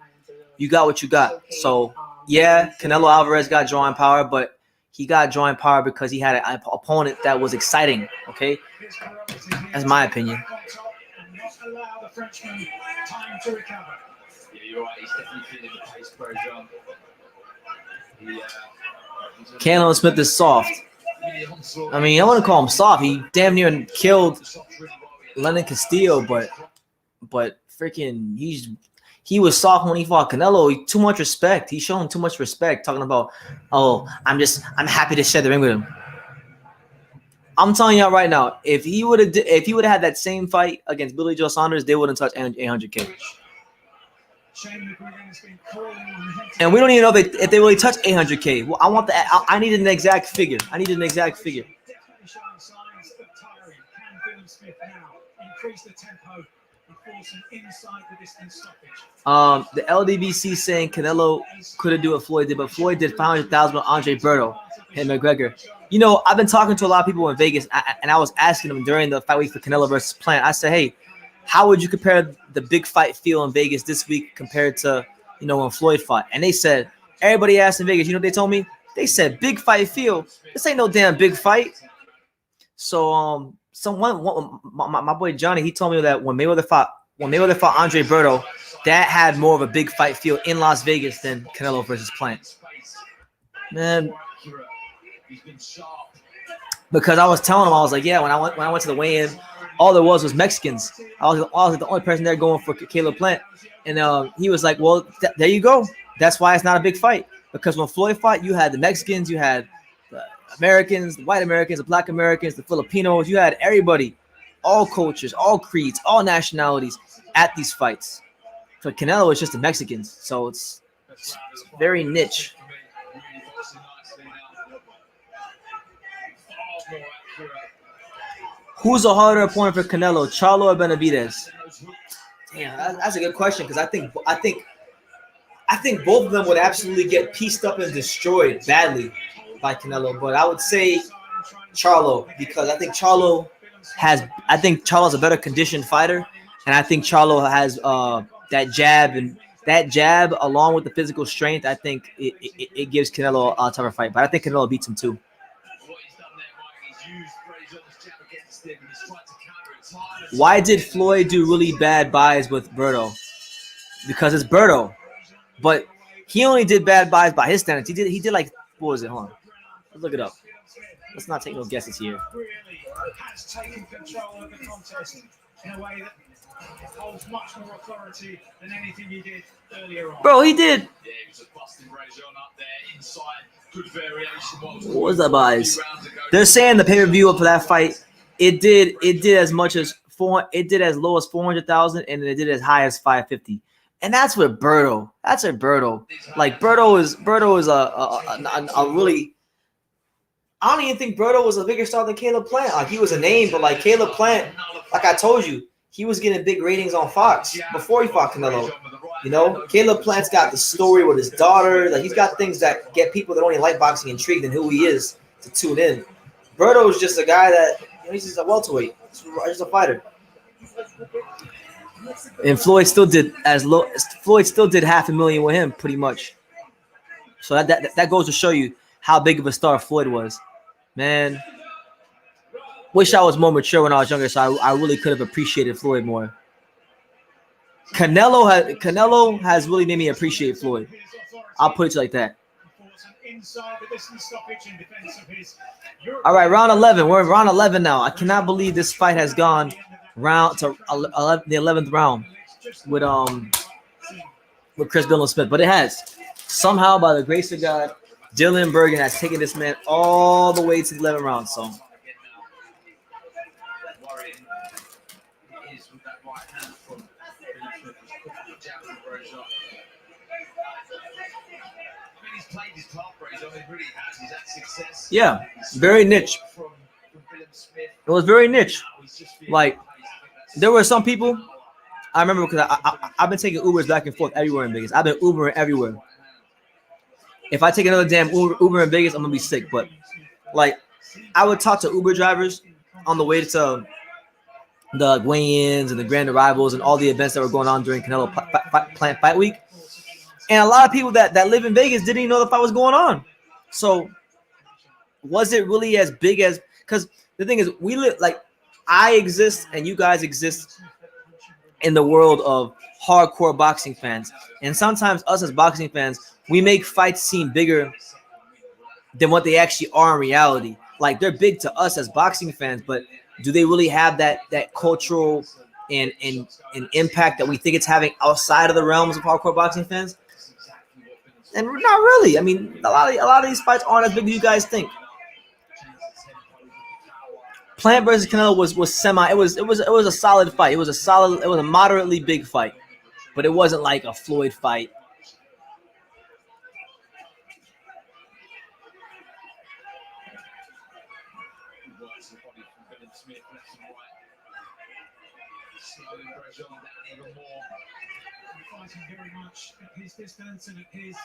you got what you got. So, yeah, Canelo Alvarez got drawing power, but he got drawing power because he had an opponent that was exciting, okay? That's my opinion. Allow the Frenchman time to recover. Yeah, you're right. He's definitely feeling the pace pressure. Canelo Smith is soft. I mean, I want to call him soft. He damn near killed Lenin Castillo, but freaking he was soft when he fought Canelo. Too much respect. He's showing too much respect, talking about, I'm happy to share the ring with him. I'm telling y'all right now, if he would have had that same fight against Billy Joe Saunders, they wouldn't touch 800K. And we don't even know if they really touch 800K. Well, I need an exact figure. The LDBC saying Canelo couldn't do what Floyd did, but Floyd did 500,000 with Andre Berto and McGregor. I've been talking to a lot of people in Vegas, and I was asking them during the fight week for Canelo versus Plant. I said, hey, how would you compare the big fight feel in Vegas this week compared to, when Floyd fought? And they said, everybody asked in Vegas, you know what they told me? They said, big fight feel. This ain't no damn big fight. So, my boy Johnny, he told me that when Mayweather fought Andre Berto, that had more of a big fight feel in Las Vegas than Canelo versus Plant. Man. Because I was telling him, I was like, yeah, when I went to the weigh-in, all there was Mexicans. I was the only person there going for Caleb Plant. And he was like, well, there you go. That's why it's not a big fight. Because when Floyd fought, you had the Mexicans, you had the Americans, the white Americans, the black Americans, the Filipinos. You had everybody, all cultures, all creeds, all nationalities at these fights. For Canelo, it's just the Mexicans. So it's very niche. Who's a harder opponent for Canelo, Charlo or Benavidez? Damn, that's a good question because I think both of them would absolutely get pieced up and destroyed badly by Canelo. But I would say Charlo because I think Charlo's a better conditioned fighter, and I think Charlo has that jab along with the physical strength. I think it gives Canelo a tougher fight, but I think Canelo beats him too. Why did Floyd do really bad buys with Berto? Because it's Berto. But he only did bad buys by his standards. He did like, what was it? Hold on. Let's look it up. Let's not take no guesses here. Really has taken control of the contest in a way that holds much more authority than anything he did earlier on. Bro, he did. Yeah, he was a busting Rajon up there inside. Good variation. What was that buys? They're saying the pay-per-view for that fight, it did as much as it did as low as 400,000 and it did as high as 550. And that's with Berto. That's a Berto. Like Berto is a really. I don't even think Berto was a bigger star than Caleb Plant. Like he was a name, but like Caleb Plant, like I told you, he was getting big ratings on Fox before he fought Canelo. You know, Caleb Plant's got the story with his daughter. Like he's got things that get people that only like boxing intrigued in who he is to tune in. Berto is just a guy that he's just a welterweight. He's just a fighter. And Floyd still did $500,000 with him, pretty much. So that goes to show you how big of a star Floyd was. Man, wish I was more mature when I was younger, so I really could have appreciated Floyd more. Canelo has really made me appreciate Floyd. I'll put it like that. All right, round 11. We're in round 11 now. I cannot believe this fight has gone round to the 11th round with Chris Billiam-Smith, but it has. Somehow, by the grace of God, Dylan Bergen has taken this man all the way to the 11th round. So yeah, very niche. It was very niche. Like there were some people. I remember because I've been taking Ubers back and forth everywhere in Vegas. I've been Ubering everywhere. If I take another damn Uber in Vegas, I'm gonna be sick. But like, I would talk to Uber drivers on the way to the weigh-ins and the grand arrivals and all the events that were going on during Canelo Plant Fight Week. And a lot of people that live in Vegas didn't even know the fight was going on. So was it really as big as? Because the thing is, we live like I exist and you guys exist in the world of hardcore boxing fans, and sometimes us as boxing fans, we make fights seem bigger than what they actually are in reality. Like they're big to us as boxing fans, but do they really have that cultural and impact that we think it's having outside of the realms of hardcore boxing fans? And not really. I mean, a lot of these fights aren't as big as you guys think. Plant versus Canelo was semi. It was a solid fight. It was a moderately big fight, but it wasn't like a Floyd fight. Fighting very much at his distance and at his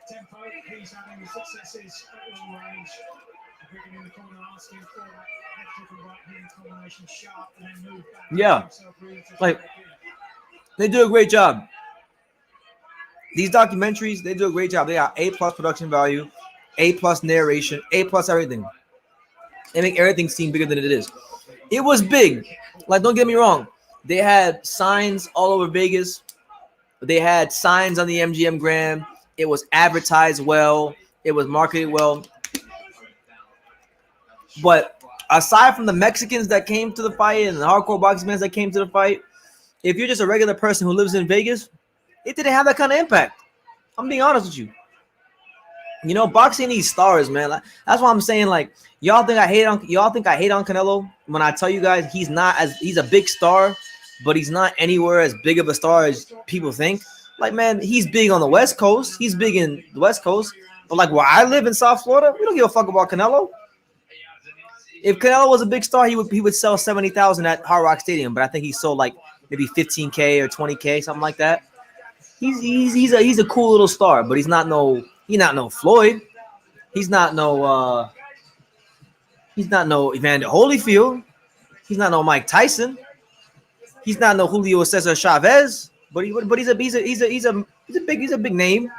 tempo. He's having the successes at long range. Griggin in the corner asking for that left hook and right hand combination sharp and then move back. Yeah, like they do a great job. These documentaries, they do a great job. They are A+ production value, A+ narration, A+ everything. They make everything seem bigger than it is. It was big. Like, don't get me wrong. They had signs all over Vegas. They had signs on the MGM Grand. It was advertised well. It was marketed well. But aside from the Mexicans that came to the fight and the hardcore boxing fans that came to the fight, if you're just a regular person who lives in Vegas, it didn't have that kind of impact. I'm being honest with you. You know, boxing needs stars, man. That's why I'm saying, like, y'all think I hate on Canelo when I tell you guys he's a big star, but he's not anywhere as big of a star as people think. Like, man, he's big on the West Coast. He's big in the West Coast. But like where I live in South Florida, we don't give a fuck about Canelo. If Canelo was a big star, he would sell 70,000 at Hard Rock Stadium, but I think he sold like maybe 15K or 20K, something like that. He's a cool little star, but he's not no Floyd. He's not no Evander Holyfield. He's not no Mike Tyson. He's not no Julio Cesar Chavez. But he's a big name.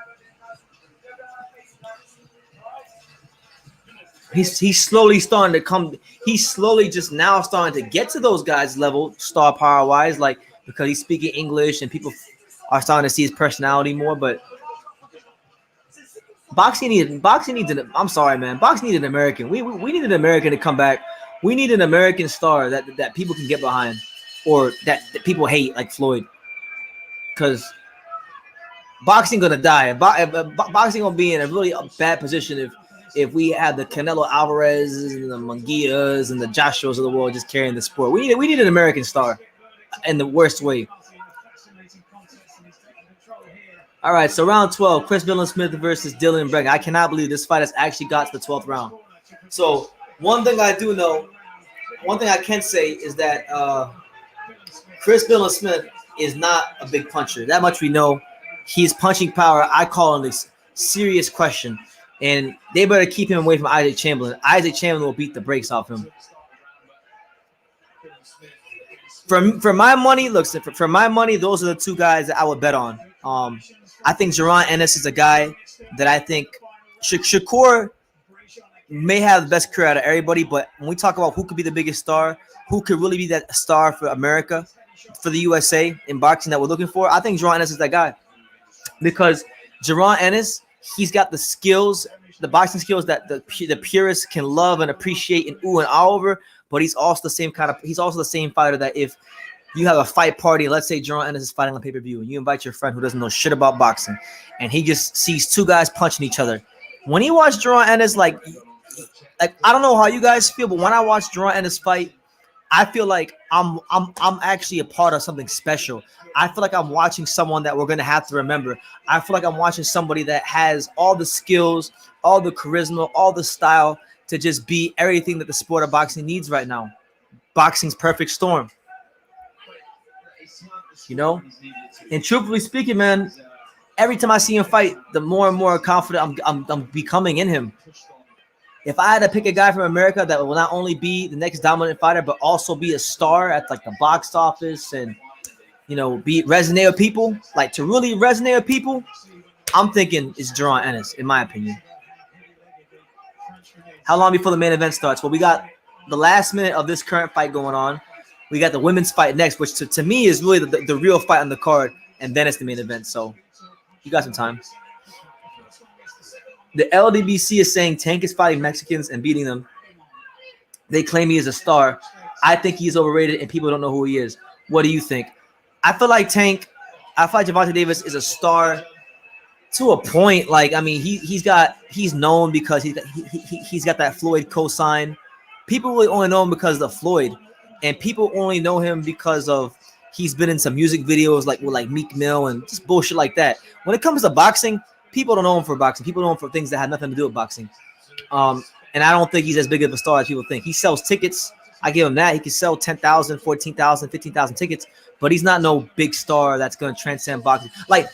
He's slowly starting to come. He's slowly just now starting to get to those guys' level, star power wise, like because he's speaking English and people are starting to see his personality more. But boxing needs I'm sorry, man. Boxing needs an American. We need an American to come back. We need an American star that people can get behind, or that people hate, like Floyd. Because boxing gonna die. Boxing gonna be in a really bad position if we have the Canelo Alvarez's and the Munguias and the Joshuas of the world just carrying the sport. We need an American star in the worst way. All right, so round 12, Chris Billiam-Smith versus Dylan Bregan. I cannot believe this fight has actually got to the 12th round. So one thing I can say is that Chris Billiam-Smith is not a big puncher. That much we know. His punching power, I call him this serious question. And they better keep him away from Isaac Chamberlain. Isaac Chamberlain will beat the brakes off him. For my money, for my money, those are the two guys that I would bet on. I think Jaron Ennis is a guy that I think Shakur may have the best career out of everybody, but when we talk about who could be the biggest star, who could really be that star for America, for the USA in boxing that we're looking for, I think Jaron Ennis is that guy. Because Jaron Ennis, he's got the skills, the boxing skills that the purists can love and appreciate and ooh and ah over. But he's also the same fighter that if you have a fight party, let's say Jaron Ennis is fighting on pay-per-view, and you invite your friend who doesn't know shit about boxing, and he just sees two guys punching each other. When he watched Jaron Ennis, like I don't know how you guys feel, but when I watch Jaron Ennis fight, I feel like I'm actually a part of something special. I feel like I'm watching someone that we're going to have to remember. I feel like I'm watching somebody that has all the skills, all the charisma, all the style to just be everything that the sport of boxing needs right now. Boxing's perfect storm. You know? And truthfully speaking, man, every time I see him fight, the more and more confident I'm becoming in him. If I had to pick a guy from America that will not only be the next dominant fighter, but also be a star at like the box office and, you know, resonate with people, like to really resonate with people, I'm thinking it's Jaron Ennis, in my opinion. How long before the main event starts? Well, we got the last minute of this current fight going on. We got the women's fight next, which to me is really the real fight on the card, and then it's the main event. So you got some time. The LDBC is saying Tank is fighting Mexicans and beating them. They claim he is a star. I think he's overrated and people don't know who he is. What do you think? I feel like Gervonta Davis is a star to a point. Like, I mean, he's known because he's got that Floyd cosign. People really only know him because of the Floyd, and people only know him because of he's been in some music videos like with like Meek Mill and just bullshit like that. When it comes to boxing, people don't know him for boxing. People know him for things that have nothing to do with boxing. And I don't think he's as big of a star as people think. He sells tickets. I give him that. He can sell 10,000, 14,000, 15,000 tickets, but he's not no big star that's going to transcend boxing. Like,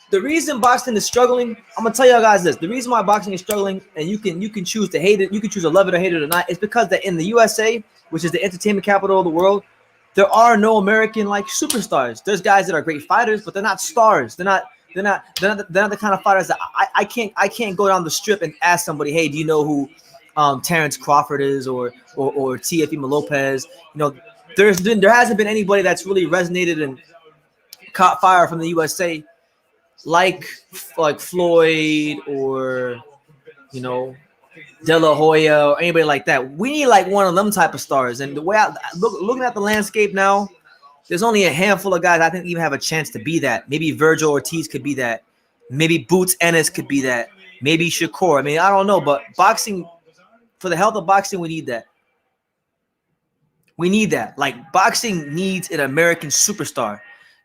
the reason boxing is struggling, I'm going to tell y'all guys this. The reason why boxing is struggling, and you can choose to hate it, you can choose to love it or hate it or not, is because that in the USA, which is the entertainment capital of the world, there are no American like superstars. There's guys that are great fighters, but they're not stars. They're not the kind of fighters that I can't go down the strip and ask somebody, hey, do you know who Terrence Crawford is or Teofimo Lopez? You know, there hasn't been anybody that's really resonated and caught fire from the USA like Floyd or, you know, De La Hoya or anybody like that. We need like one of them type of stars. And the way looking at the landscape now, there's only a handful of guys I think even have a chance to be that. Maybe Virgil Ortiz could be that. Maybe Boots Ennis could be that. Maybe Shakur. I mean, I don't know, but boxing, for the health of boxing, we need that. We need that. Like, boxing needs an American superstar,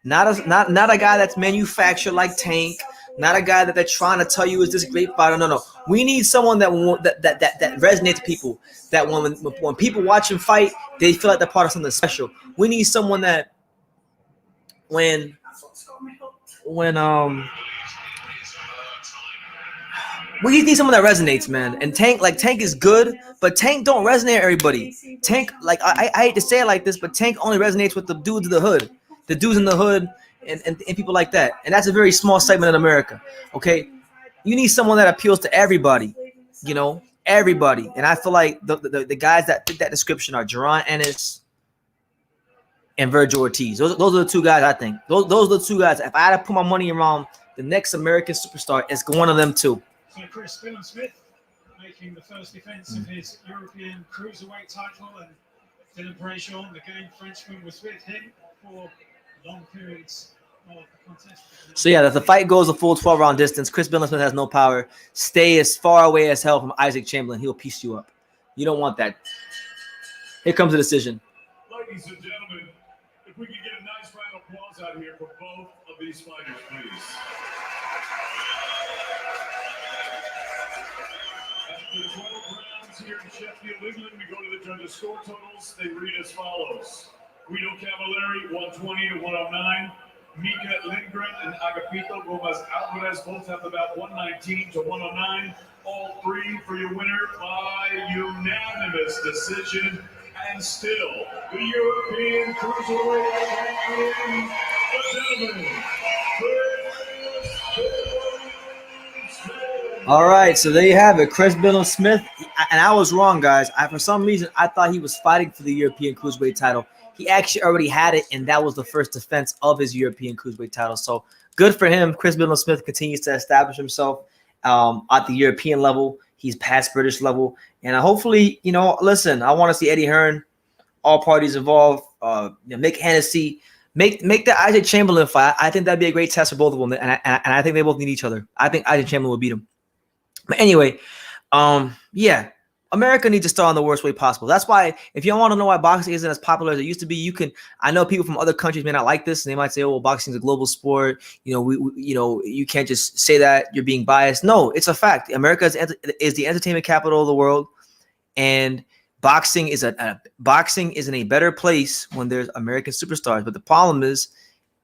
not a guy that's manufactured like Tank, not a guy that they're trying to tell you is this great fighter. No. We need someone that resonates with people. That when people watch him fight, they feel like they're part of something special. We need someone that when we need someone that resonates, man. And Tank is good, but Tank don't resonate with everybody. Tank, like, I hate to say it like this, but Tank only resonates with the dudes in the hood. The dudes in the hood and people like that. And that's a very small segment in America. Okay? You need someone that appeals to everybody. You know? Everybody. And I feel like the guys that fit that description are Jaron Ennis and Virgil Ortiz. Those are the two guys I think. Those are the two guys. If I had to put my money around the next American superstar, it's one of them two. So Chris Billiam-Smith making the first defense of his European cruiserweight title, and Dylan Brayshaw, the game Frenchman, was with him for long periods of the contest. So yeah, if the fight goes a full 12-round distance, Chris Billiam-Smith has no power. Stay as far away as hell from Isaac Chamberlain. He'll piece you up. You don't want that. Here comes the decision. Ladies and gentlemen, if we could get a nice round of applause out here for both of these fighters, please. After 12 rounds here in Sheffield, England, we go to the judges' score totals. They read as follows. Guido Cavalieri, 120 to 109. Mika Lindgren and Agapito Gomez Alvarez both have about 119 to 109. All three for your winner by unanimous decision. And still, the European Cruiserweight Champion, the gentleman, Chris Billiam-Smith. All right, so there you have it, Chris Billiam-Smith. And I was wrong, guys. For some reason, I thought he was fighting for the European Cruiserweight title. He actually already had it, and that was the first defense of his European Cruiserweight title. So good for him. Chris Billiam-Smith continues to establish himself at the European level. He's past British level. And hopefully, listen, I want to see Eddie Hearn, all parties involved, Mick Hennessy, make the Isaac Chamberlain fight. I think that'd be a great test for both of them. And I think they both need each other. I think Isaac Chamberlain will beat him. But anyway, yeah. America needs to start in the worst way possible. That's why, if you want to know why boxing isn't as popular as it used to be, I know people from other countries may not like this, and they might say, "Oh, well, boxing is a global sport. You can't just say that. You're being biased." No, it's a fact. America is the entertainment capital of the world, and boxing is in a better place when there's American superstars. But the problem is,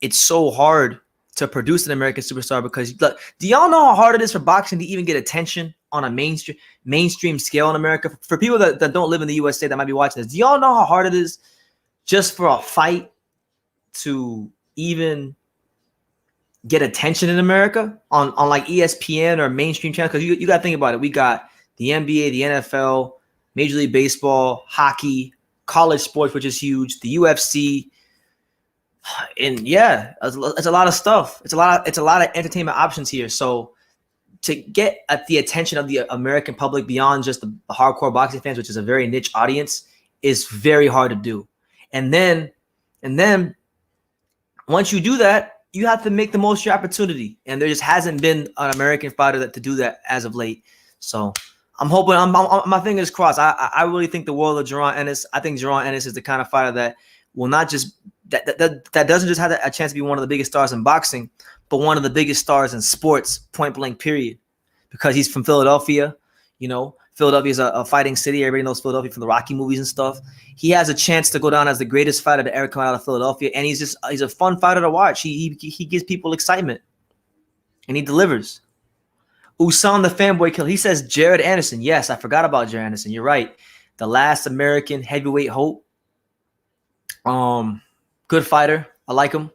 it's so hard to produce an American superstar because, look, do y'all know how hard it is for boxing to even get attention on a mainstream scale in America? For people that don't live in the USA that might be watching this, do y'all know how hard it is just for a fight to even get attention in America on like ESPN or mainstream channels? Because you got to think about it. We got the NBA, the NFL, Major League Baseball, hockey, college sports, which is huge, the UFC. And yeah, it's a lot of stuff. It's a lot of entertainment options here. So to get at the attention of the American public beyond just the hardcore boxing fans, which is a very niche audience, is very hard to do. And then once you do that, you have to make the most of your opportunity. And there just hasn't been an American fighter to do that as of late. So I'm hoping, my fingers crossed. I really think the world of Jaron Ennis. I think Jaron Ennis is the kind of fighter that will not just that doesn't just have a chance to be one of the biggest stars in boxing, but one of the biggest stars in sports, point blank, period. Because he's from Philadelphia, Philadelphia is a fighting city. Everybody knows Philadelphia from the Rocky movies and stuff. He has a chance to go down as the greatest fighter to ever come out of Philadelphia, and he's a fun fighter to watch. He gives people excitement, and he delivers. Usam the fanboy killer. He says Jared Anderson. Yes, I forgot about Jared Anderson. You're right. The last American heavyweight hope. Good fighter. I like him.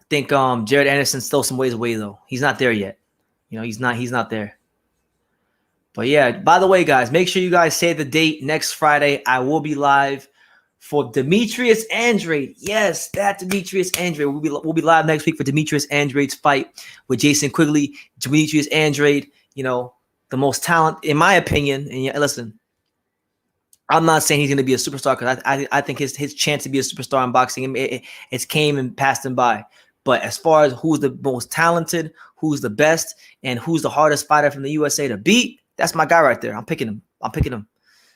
I think Jared Anderson's still some ways away though. He's not there yet. He's not there. But yeah, by the way, guys, make sure you guys save the date. Next Friday, I will be live for Demetrius Andrade. Yes, that Demetrius Andrade. We'll be live next week for Demetrius Andrade's fight with Jason Quigley. Demetrius Andrade, the most talent, in my opinion. And yeah, listen, I'm not saying he's going to be a superstar because I think his chance to be a superstar in boxing, it's came and passed him by. But as far as who's the most talented, who's the best, and who's the hardest fighter from the USA to beat, that's my guy right there. I'm picking him.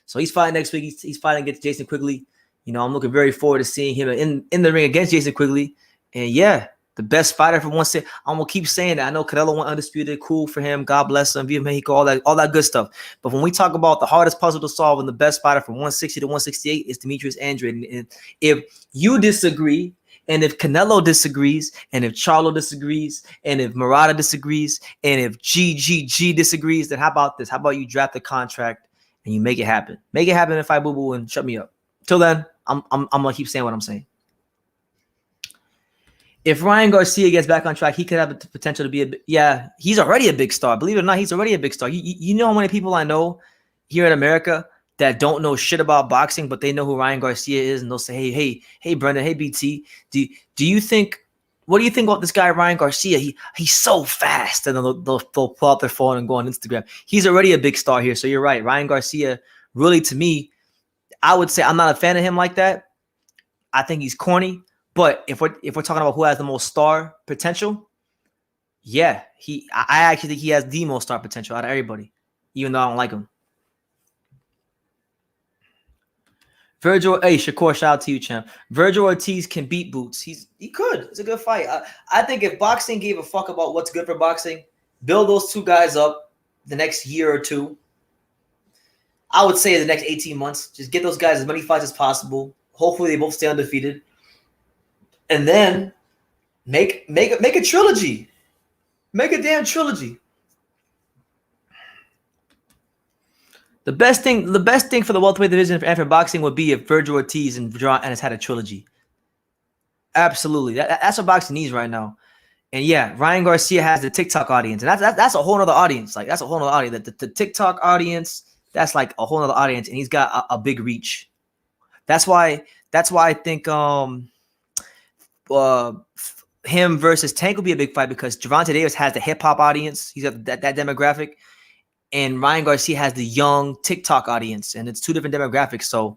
So he's fighting next week. He's fighting against Jason Quigley. You know, I'm looking very forward to seeing him in the ring against Jason Quigley. And yeah, the best fighter from 160. I'm gonna keep saying that. I know Canelo went undisputed. Cool for him. God bless him. Viva Mexico. All that good stuff. But when we talk about the hardest puzzle to solve and the best fighter from 160 to 168 is Demetrius Andrade. And if you disagree, and if Canelo disagrees, and if Charlo disagrees, and if Murata disagrees, and if GGG disagrees, then how about this? How about you draft the contract and you make it happen? Make it happen if I boo-boo and shut me up. Till then, I'm gonna keep saying what I'm saying. If Ryan Garcia gets back on track, he could have the potential to be he's already a big star. Believe it or not, he's already a big star. You know how many people I know here in America that don't know shit about boxing, but they know who Ryan Garcia is, and they'll say, hey, Brendan, hey, BT, what do you think about this guy, Ryan Garcia? He's so fast. And then they'll pull out their phone and go on Instagram. He's already a big star here. So you're right. Ryan Garcia, really, to me, I would say I'm not a fan of him like that. I think he's corny. But if we're talking about who has the most star potential, I actually think he has the most star potential out of everybody, even though I don't like him. Shakur, shout out to you, champ. Virgil Ortiz can beat Boots. He could. It's a good fight. I think if boxing gave a fuck about what's good for boxing, build those two guys up the next year or two. I would say the next 18 months. Just get those guys as many fights as possible. Hopefully they both stay undefeated. And then make a trilogy. Make a damn trilogy. The best thing for the welterweight division and for boxing would be if Virgil Ortiz and John Ennis had a trilogy. Absolutely. That's what boxing needs right now. And yeah, Ryan Garcia has the TikTok audience. And that's a whole nother audience. Like, that's a whole nother audience. The TikTok audience, that's like a whole nother audience. And he's got a big reach. That's why I think him versus Tank will be a big fight, because Gervonta Davis has the hip-hop audience. He's got that demographic. And Ryan Garcia has the young TikTok audience, and it's two different demographics. So,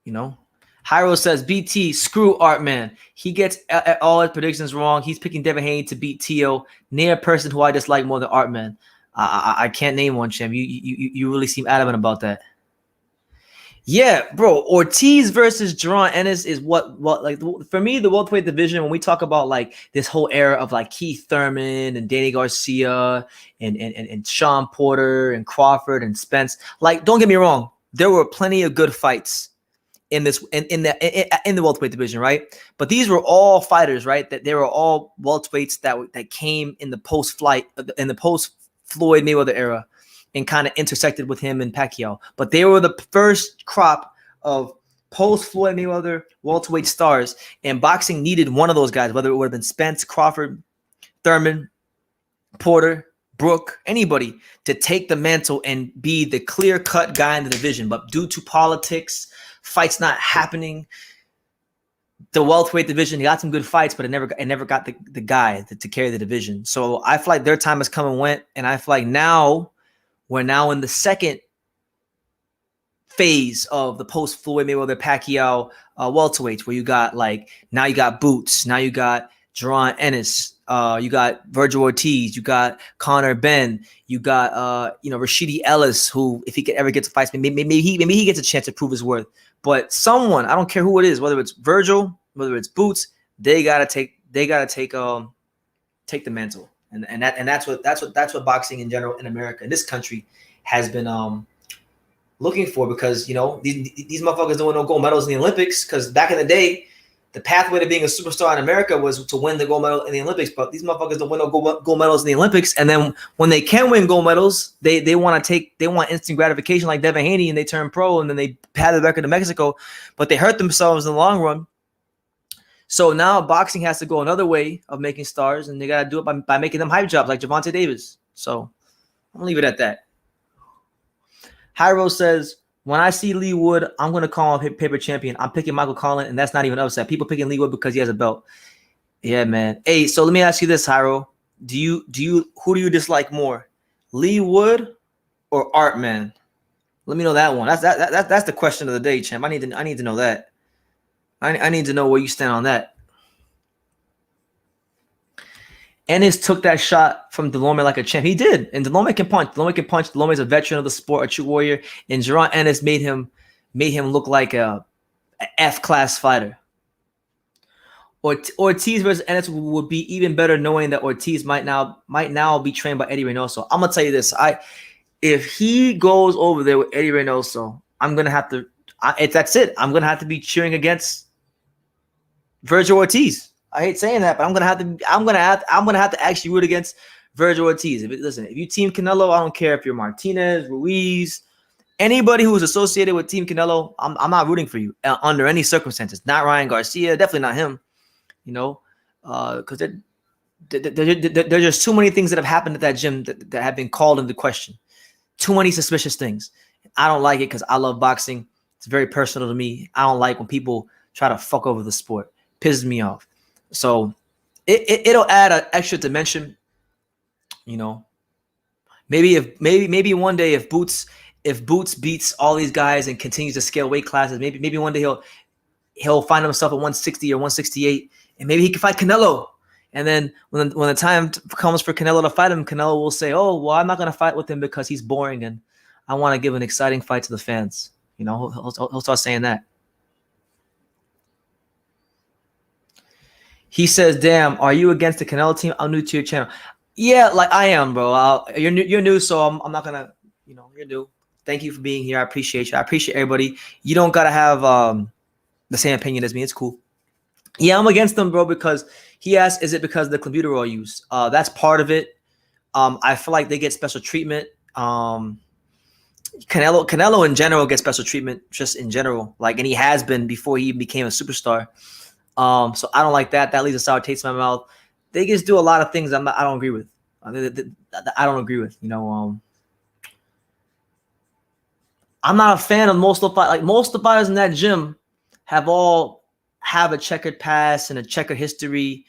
you know, Hyro says, BT, screw Artman. He gets all his predictions wrong. He's picking Devin Haney to beat Tio. Near a person who I dislike more than Artman. I can't name one, champ. You really seem adamant about that. Yeah, bro. Ortiz versus Jaron Ennis is what like for me, the welterweight division, when we talk about like this whole era of like Keith Thurman and Danny Garcia and Sean Porter and Crawford and Spence. Like, don't get me wrong, there were plenty of good fights in this in the welterweight division, right? But these were all fighters, right? That they were all welterweights that came in the post Floyd Mayweather era, and kind of intersected with him and Pacquiao. But they were the first crop of post-Floyd Mayweather welterweight stars, and boxing needed one of those guys, whether it would have been Spence, Crawford, Thurman, Porter, Brook, anybody, to take the mantle and be the clear-cut guy in the division. But due to politics, fights not happening, the welterweight division, he got some good fights, but it never got the guy to carry the division. So I feel like their time has come and went, and I feel like we're now in the second phase of the post-Floyd Mayweather Pacquiao welterweights, where you got now you got Boots, now you got Jaron Ennis, you got Virgil Ortiz, you got Conor Benn, you got Rashidi Ellis, who, if he could ever get to fights, maybe he gets a chance to prove his worth. But someone, I don't care who it is, whether it's Virgil, whether it's Boots, they gotta take the mantle. And that's what boxing in general in America, in this country, has been looking for, because these motherfuckers don't win no gold medals in the Olympics, because back in the day, the pathway to being a superstar in America was to win the gold medal in the Olympics. But these motherfuckers don't win no gold medals in the Olympics, and then when they can win gold medals, they want instant gratification like Devin Haney, and they turn pro, and then they pad the record in Mexico, but they hurt themselves in the long run. So now boxing has to go another way of making stars, and they got to do it by making them hype jobs like Gervonta Davis. So I'll leave it at that. Hyro says, when I see Lee Wood, I'm going to call him paper champion. I'm picking Michael Collin, and that's not even upset. People picking Lee Wood because he has a belt. Yeah, man. Hey, so let me ask you this, Hyro. Who do you dislike more, Lee Wood or Artman? Let me know that one. That's the question of the day, champ. I need to know that. I need to know where you stand on that. Ennis took that shot from Delorme like a champ. He did. And Delorme can punch. Delorme is a veteran of the sport, a true warrior. And Jaron Ennis made him look like a F-class fighter. Ortiz versus Ennis would be even better knowing that Ortiz might now be trained by Eddie Reynoso. I'm gonna tell you this. If he goes over there with Eddie Reynoso, I'm gonna have to. That's it. I'm gonna have to be cheering against Virgil Ortiz. I hate saying that, but I'm gonna have to actually root against Virgil Ortiz. If you team Canelo, I don't care if you're Martinez, Ruiz, anybody who's associated with Team Canelo. I'm not rooting for you under any circumstances. Not Ryan Garcia, definitely not him. You know, because there's just too many things that have happened at that gym that have been called into question. Too many suspicious things. I don't like it because I love boxing. It's very personal to me. I don't like when people try to fuck over the sport. Pisses me off. So it'll add an extra dimension, you know. Maybe one day if Boots beats all these guys and continues to scale weight classes, maybe one day he'll find himself at 160 or 168, and maybe he can fight Canelo. And then when the time comes for Canelo to fight him, Canelo will say, "Oh, well, I'm not going to fight with him because he's boring, and I want to give an exciting fight to the fans." You know, he'll start saying that. He says, "Damn, are you against the Canelo team? I'm new to your channel." Yeah, like I am, bro. You're new, so I'm not gonna, you know, you're new. Thank you for being here. I appreciate you. I appreciate everybody. You don't gotta have the same opinion as me. It's cool. Yeah, I'm against them, bro, because he asked, "Is it because of the clenbuterol use?" That's part of it. I feel like they get special treatment. Canelo in general gets special treatment, just in general. Like, and he has been before he became a superstar. So I don't like that. That leaves a sour taste in my mouth. They just do a lot of things I don't agree with. I don't agree with. You know, I'm not a fan of most of the fighters. Like, most of the fighters in that gym have a checkered past and a checkered history.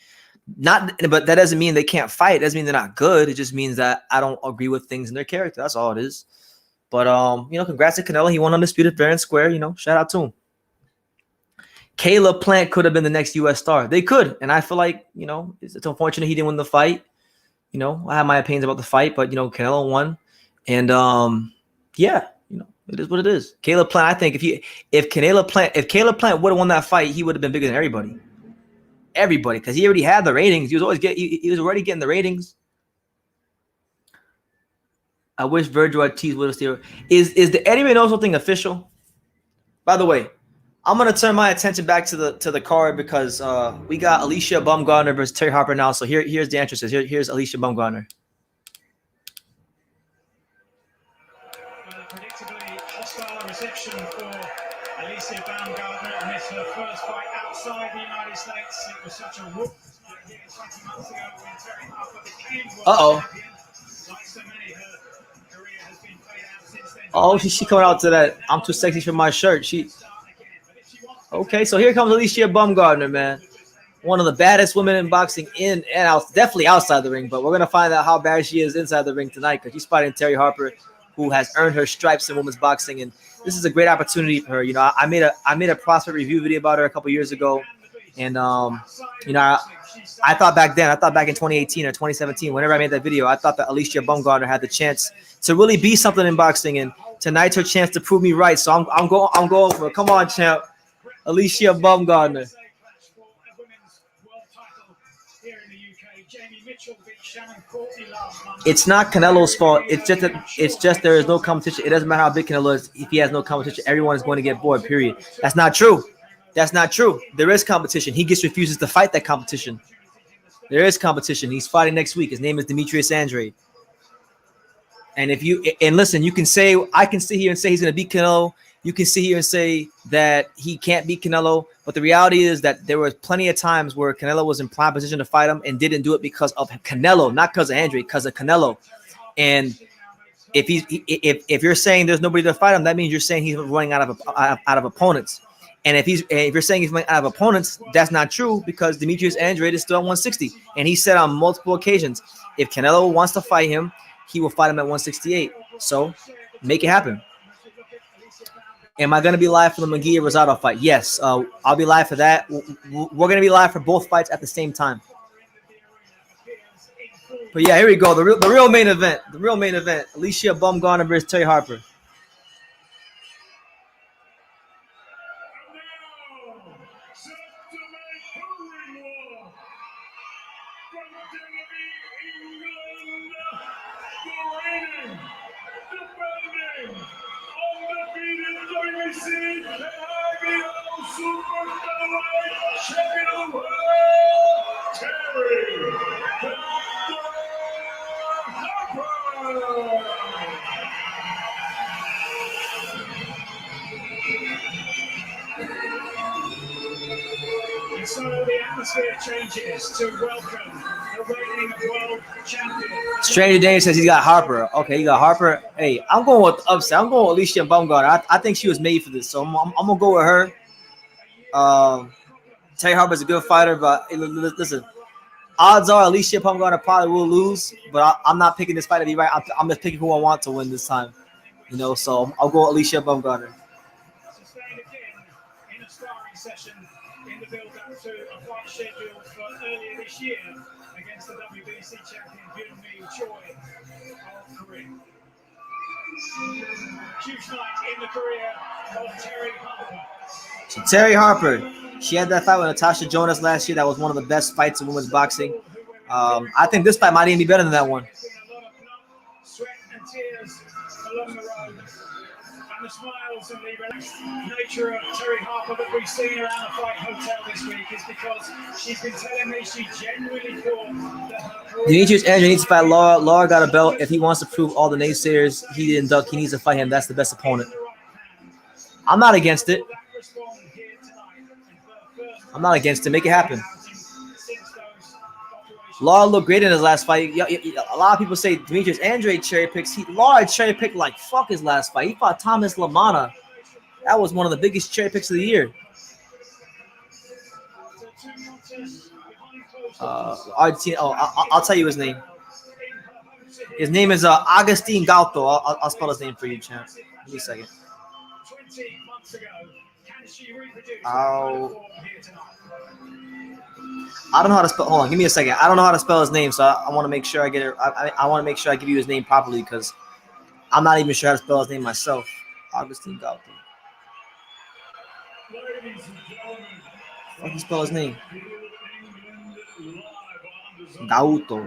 But that doesn't mean they can't fight. It doesn't mean they're not good. It just means that I don't agree with things in their character. That's all it is. But you know, congrats to Canelo. He won undisputed fair and square. You know, shout out to him. Caleb Plant could have been the next U.S. star. They could. And I feel like, you know, it's unfortunate he didn't win the fight. You know, I have my opinions about the fight, but, you know, Canelo won. And, yeah, you know, it is what it is. Caleb Plant, I think if Caleb Plant would have won that fight, he would have been bigger than everybody. Everybody, because he already had the ratings. He was already getting the ratings. I wish Virgil Ortiz would have still. Is the Eddie Reynoso thing official? By the way, I'm gonna turn my attention back to the card because we got Alycia Baumgardner versus Terri Harper now. So here's the entrances. Here's Alycia Baumgardner. Predictably hostile reception for Alycia Baumgardner, and it's her first fight outside the United States. It was such a whoop 20 months ago when Terri Harper became world champion. Like so many, her career has been played out since then. Oh, she coming out to that "I'm too sexy for my shirt." Okay, so here comes Alycia Baumgardner, man. One of the baddest women in boxing in and out, definitely outside the ring, but we're going to find out how bad she is inside the ring tonight because she's fighting Terri Harper, who has earned her stripes in women's boxing, and this is a great opportunity for her. You know, I made a prospect review video about her a couple years ago, and you know, I thought back then, in 2018 or 2017, whenever I made that video, I thought that Alycia Baumgardner had the chance to really be something in boxing, and tonight's her chance to prove me right. So I'm going for it. Come on, champ. Alycia Baumgardner. It's not Canelo's fault. It's just there is no competition. It doesn't matter how big Canelo is. If he has no competition, everyone is going to get bored, period. That's not true. That's not true. There is competition. He just refuses to fight that competition. There is competition. He's fighting next week. His name is Demetrius Andrade. And listen, you can say, I can sit here and say he's going to beat Canelo. You can sit here and say that he can't beat Canelo, but the reality is that there were plenty of times where Canelo was in prime position to fight him and didn't do it because of Canelo, not because of Andrade, because of Canelo. And if you're saying there's nobody to fight him, that means you're saying he's running out of opponents. And if you're saying he's running out of opponents, that's not true because Demetrius Andrade is still at 160, and he said on multiple occasions, if Canelo wants to fight him, he will fight him at 168. So make it happen. Am I going to be live for the McGee Rosado fight? Yes. I'll be live for that. We're going to be live for both fights at the same time. But yeah, here we go. The real main event. The real main event. Alycia Baumgardner versus Terri Harper. And so the atmosphere changes to welcome the reigning world champion. Stranger Danger says he's got Harper. Okay, he got Harper. Hey, I'm going with the upset. I'm going with Alycia Baumgardner. I think she was made for this, so I'm gonna go with her. Terri Harper's a good fighter, but hey, listen, odds are Alycia Baumgardner probably will lose, but I'm not picking this fight to be right. I'm just picking who I want to win this time, you know. So I'll go with Alycia Baumgardner. Sustained again in a sparring session in the build-up to a fight scheduled for earlier this year against the WBC champion Billiam-Smith of Korea. Huge night in the career of Terri Harper. So Terri Harper, she had that fight with Natasha Jonas last year. That was one of the best fights in women's boxing. I think this fight might even be better than that one. A lot of blood, sweat, and tears along the road. And the smiles and the relaxed nature of Terri Harper that we've seen around the fight hotel this week is because she's been telling me she genuinely thought that her career... Demetrius Andrew needs to fight Laura. Laura got a belt. If he wants to prove all the naysayers he didn't duck, he needs to fight him. That's the best opponent. I'm not against it. I'm not against it. Make it happen. Laura looked great in his last fight. A lot of people say Demetrius Andre cherry picks. Laura cherry picked like fuck his last fight. He fought Thomas Lamana. That was one of the biggest cherry picks of the year. Argentina. Oh, I'll tell you his name. His name is Agustin Gauto. I'll spell his name for you, champ. Give me a second. 20 months ago, can she reproduce I don't know how to spell. Hold on, give me a second. I don't know how to spell his name, so I want to make sure I get it. I want to make sure I give you his name properly because I'm not even sure how to spell his name myself. Agustin Gauto. How do you spell his name? Gauto.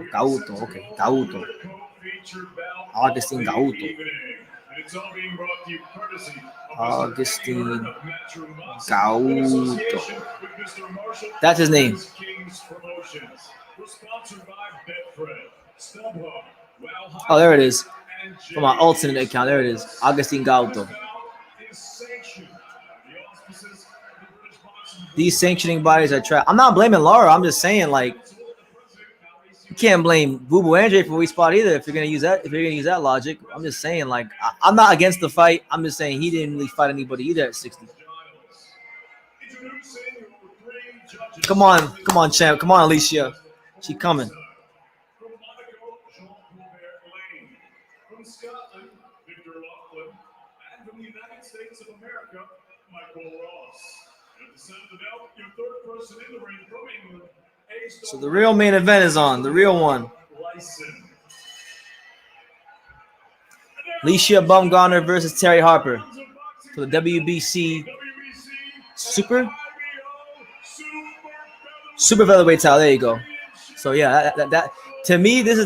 Okay, Gauto. Augustine Gauto. Augustine Gauto. That's his name. Oh, there it is. From my alternate account, there it is. Augustine Gauto. These sanctioning bodies are trash. I'm not blaming Laura. I'm just saying, like, you can't blame Boo Boo Andre for weak spot either. If you're gonna use that logic, I'm just saying, like, I'm not against the fight. I'm just saying he didn't really fight anybody either at 60. Come on, champ. Come on, Alycia. She coming. From Scotland, Victor Laughlin, and from the United States of America, Michael Ross. At the center of the belt, your third person in the ring from England. So the real main event is on. The real one. Alycia Baumgardner versus Terri Harper for the WBC Super Featherweight title. There you go. So yeah, that to me, this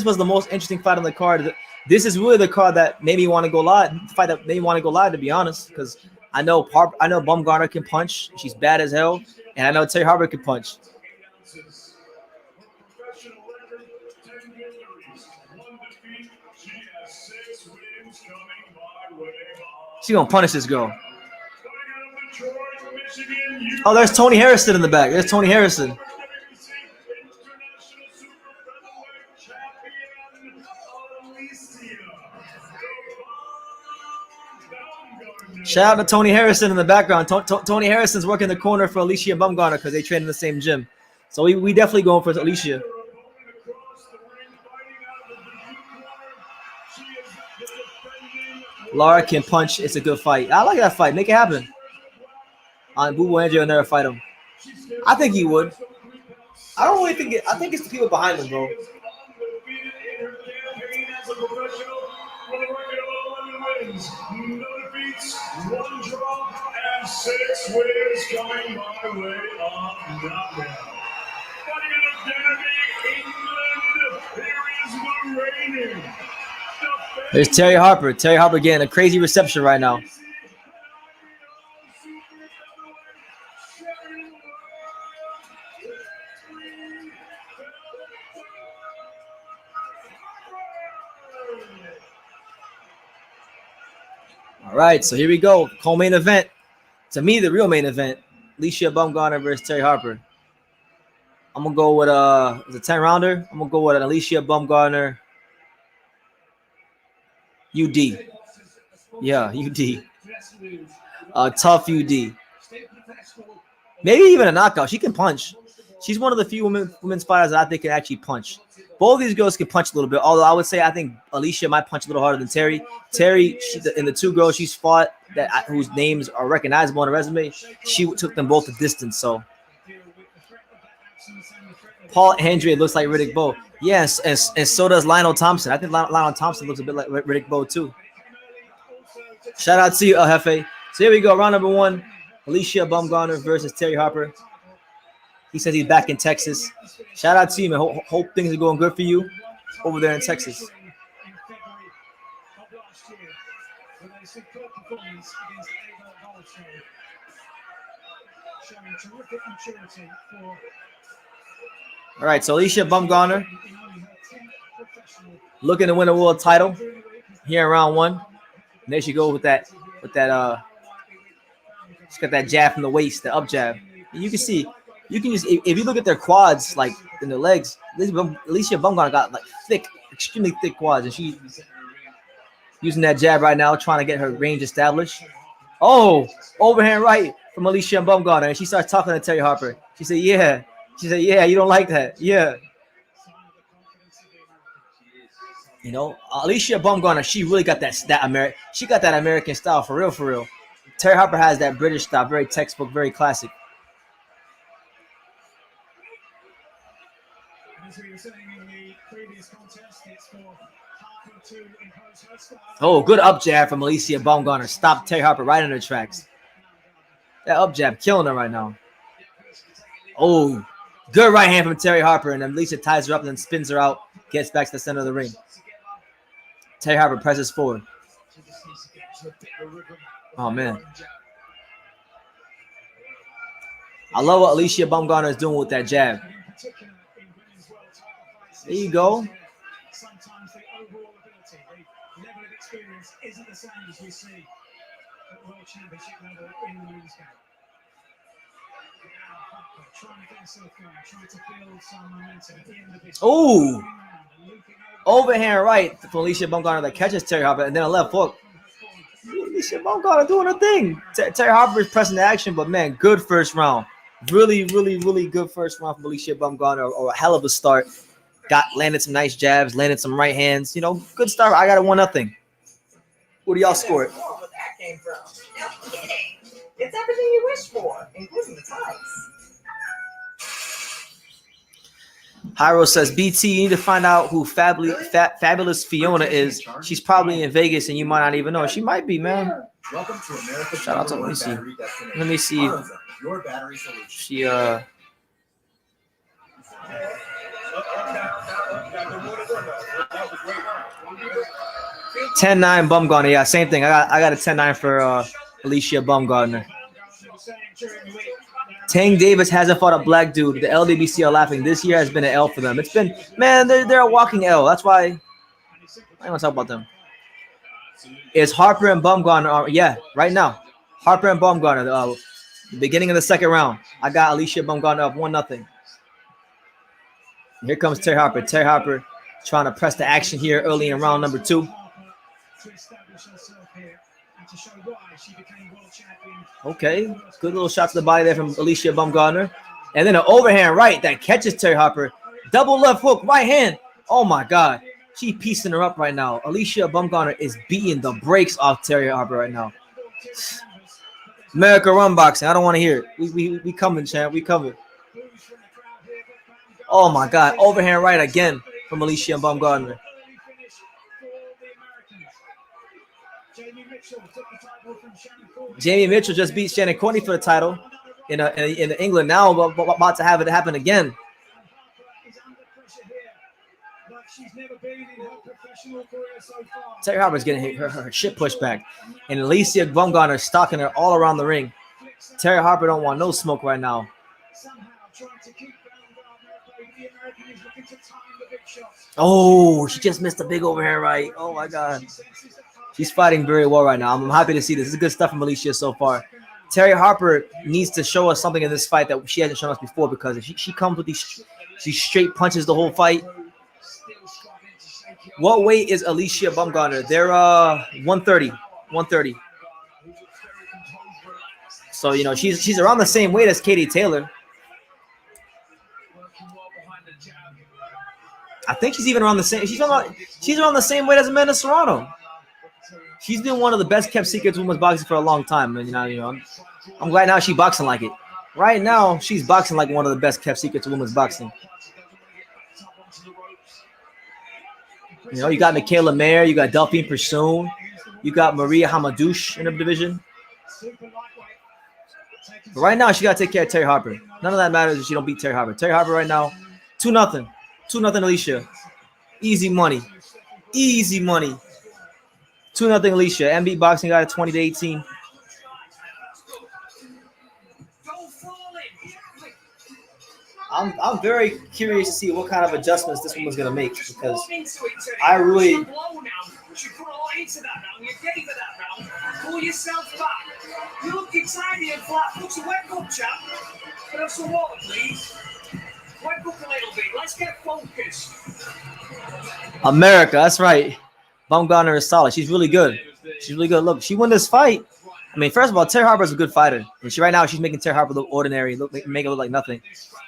was the most interesting fight on the card. This is really the card that made me want to go live. Fight that made me want to go live, to be honest, because I know Bumgarner can punch. She's bad as hell, and I know Terri Harper can punch. She's gonna punish this girl. Oh, there's Tony Harrison in the back. There's Tony Harrison. Shout out to Tony Harrison in the background. Tony Harrison's working the corner for Alycia Baumgardner because they train in the same gym. So we definitely going for Alycia. Lara can punch. It's a good fight. I like that fight. Make it happen. Boo Andrew will never fight him. I think he would. I don't really think it. I think it's the people behind him, bro. No defeats, 1 draw, and 6 wins coming my way on knockout. Fighting out of Derby, England, here is the reigning. There's Terri Harper. Terri Harper getting a crazy reception right now. All right, so here we go. Co-main event. To me, the real main event. Alycia Baumgardner versus Terri Harper. I'm gonna go with it's a 10-rounder. I'm gonna go with an Alycia Baumgardner UD. Yeah, UD. Tough UD. Maybe even a knockout. She can punch. She's one of the few women's fighters that I think can actually punch. Both of these girls can punch a little bit, although I would say I think Alycia might punch a little harder than Terri. Terri, in the 2 girls she's fought whose names are recognizable on the resume, she took them both the distance. So Paul Andre looks like Riddick Bowe. Yes, and so does Lionel Thompson. I think Lionel Thompson looks a bit like Riddick Bowe too. Shout out to you, El Jefe. So here we go, round number 1. Alycia Baumgardner versus Terri Harper. He says he's back in Texas. Shout out to you, man. Hope things are going good for you over there in Texas. All right, so Alycia Baumgardner looking to win a world title here in round 1. And there she goes with that. She's got that jab from the waist, the up jab. And you can see. You can just, if you look at their quads, like in their legs, Alycia Baumgardner got like thick, extremely thick quads, and she's using that jab right now, trying to get her range established. Oh, overhand right from Alycia Baumgardner, and she starts talking to Terri Harper. She said, "Yeah." She said, "Yeah, you don't like that, yeah." You know, Alycia Baumgardner, she really got she got that American style for real, for real. Terri Harper has that British style, very textbook, very classic. Oh, good up jab from Alycia Baumgardner. Stopped Terri Harper right in her tracks. That up jab killing her right now. Oh, good right hand from Terri Harper, and then Alycia ties her up and then spins her out, gets back to the center of the ring. Terri Harper presses forward. Oh, man. I love what Alycia Baumgardner is doing with that jab. There you go. Sometimes the overall ability, the level of experience isn't the same as we see at World Championship level in the women's game. Trying to get herself going, trying to build some momentum at the end of this. Oh, overhand right from Alycia Baumgardner that catches Terri Harper, and then a left hook. Alycia Baumgardner doing her thing. Terri Harper is pressing the action, but man, good first round. Really, really, really good first round from Alycia Baumgardner, or a hell of a start. Landed some nice jabs, landed some right hands. You know, good start. I got it 1-0. What do y'all score it? Where that came from? No kidding. It's everything you wish for, including the tights. Hyro says, BT, you need to find out who Fabulous Fiona is. She's probably in Vegas and you might not even know. She might be, man. Welcome to America. Shout out to let me see. Your battery solution. She 10-9 Bumgarner. Yeah, same thing. I got a 10-9 for Alycia Baumgardner. Tank Davis hasn't fought a black dude. The LDBC are laughing. This year has been an L for them. It's been, man, they're a walking L. That's why I don't want to talk about them. It's Harper and Bumgarner. Yeah, right now. Harper and Bumgarner. Beginning of the second round. I got Alycia Baumgardner up 1-0. Here comes Terri Harper. Terri Harper trying to press the action here early in round number 2. Okay, good little shot to the body there from Alycia Baumgardner. And then an overhand right that catches Terri Harper. Double left hook, right hand. Oh, my God. She piecing her up right now. Alycia Baumgardner is beating the brakes off Terri Harper right now. America run boxing. I don't want to hear it. We coming, champ. We coming. Oh my God! Overhand right again from Alycia Baumgardner. Jamie Mitchell just beat Shannon Courtney for the title in England. Now about to have it happen again. Terri Harper's getting her shit pushed back, and Alycia Baumgardner stalking her all around the ring. Terri Harper don't want no smoke right now. Oh, she just missed a big overhand right. Oh my God. She's fighting very well right now. I'm happy to see this. This is good stuff from Alycia so far. Terri Harper needs to show us something in this fight that she hasn't shown us before, because if she comes with these straight punches the whole fight. What weight is Alycia Baumgardner? They're 130. 130. So, you know, she's around the same weight as Katie Taylor. I think she's even around the same. She's around the same weight as Amanda Serrano. She's been one of the best kept secrets women's boxing for a long time, and you know, I'm glad now she's boxing like it. Right now, she's boxing like one of the best kept secrets of women's boxing. You know, you got Michaela Mayer, you got Delphine Persoon, you got Maria Hamadouche in the division. But right now, she got to take care of Terri Harper. None of that matters if she don't beat Terri Harper. Terri Harper right now, 2-0. 2-0 Alycia. Easy money. Easy money. 2-0 Alycia. MB Boxing got a 20-18. I'm very curious to see what kind of adjustments this woman's gonna make, because I really. You put a lot into that round. You gave her that round. Pull yourself back. You're looking tiny and flat. Put your wake up, chap. Can I have some water, please? Wake up a little bit. Let's get focused. America, that's right. Bumgarner is solid. She's really good. She's really good. Look, she won this fight. I mean, first of all, Terri Harper is a good fighter, and right now she's making Terri Harper look ordinary, make it look like nothing.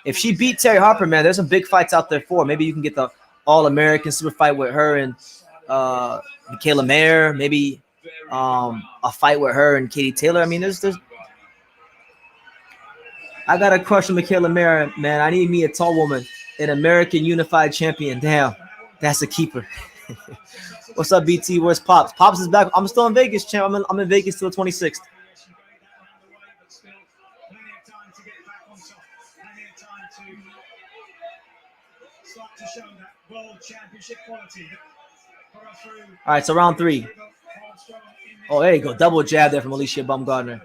If she beat Terri Harper, man, there's some big fights out there for her. Maybe you can get the All-American super fight with her and Michaela Mayer. Maybe a fight with her and Katie Taylor. I mean, there's. I got a crush on Michaela Mayer, man. I need me a tall woman, an American Unified Champion. Damn, that's a keeper. What's up, BT? Where's Pops? Pops is back. I'm still in Vegas, champ. I'm in Vegas till the 26th. All right, so round 3. Oh, there you go. Double jab there from Alycia Baumgardner.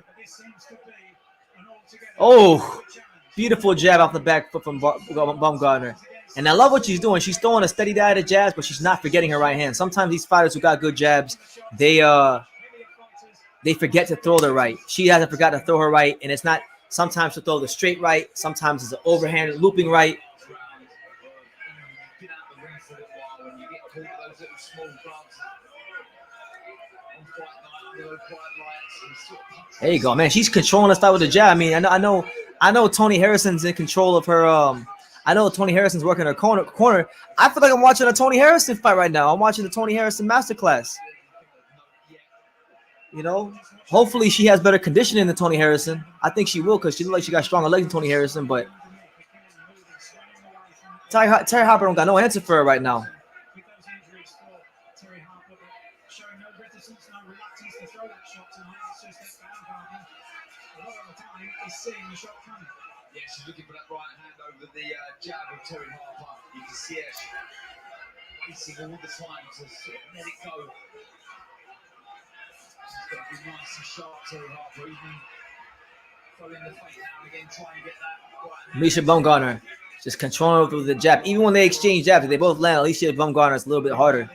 Oh, beautiful jab off the back foot from Baumgardner. And I love what she's doing. She's throwing a steady diet of jabs, but she's not forgetting her right hand. Sometimes these fighters who got good jabs, they forget to throw their right. She hasn't forgot to throw her right, and it's not sometimes to throw the straight right. Sometimes it's an overhand looping right. There you go, man. She's controlling the style with the jab. I mean, I know Tony Harrison's in control of her. I know Tony Harrison's working her corner. I feel like I'm watching a Tony Harrison fight right now. I'm watching the Tony Harrison masterclass. You know, hopefully she has better conditioning than Tony Harrison. I think she will, because she looks like she got stronger legs than Tony Harrison. But Terri Harper don't got no answer for her right now. Yeah, she's looking for that right hand over the jab of Terri Harper. You can see her waiting all the time to sort of let it go. She's got to be nice and sharp, Terri Harper, even throwing the fight now and again, trying to get that right hand. Alycia Baumgardner just controlling with the jab. Even when they exchange jabs, they both land. Alycia Baumgardner is a little bit harder.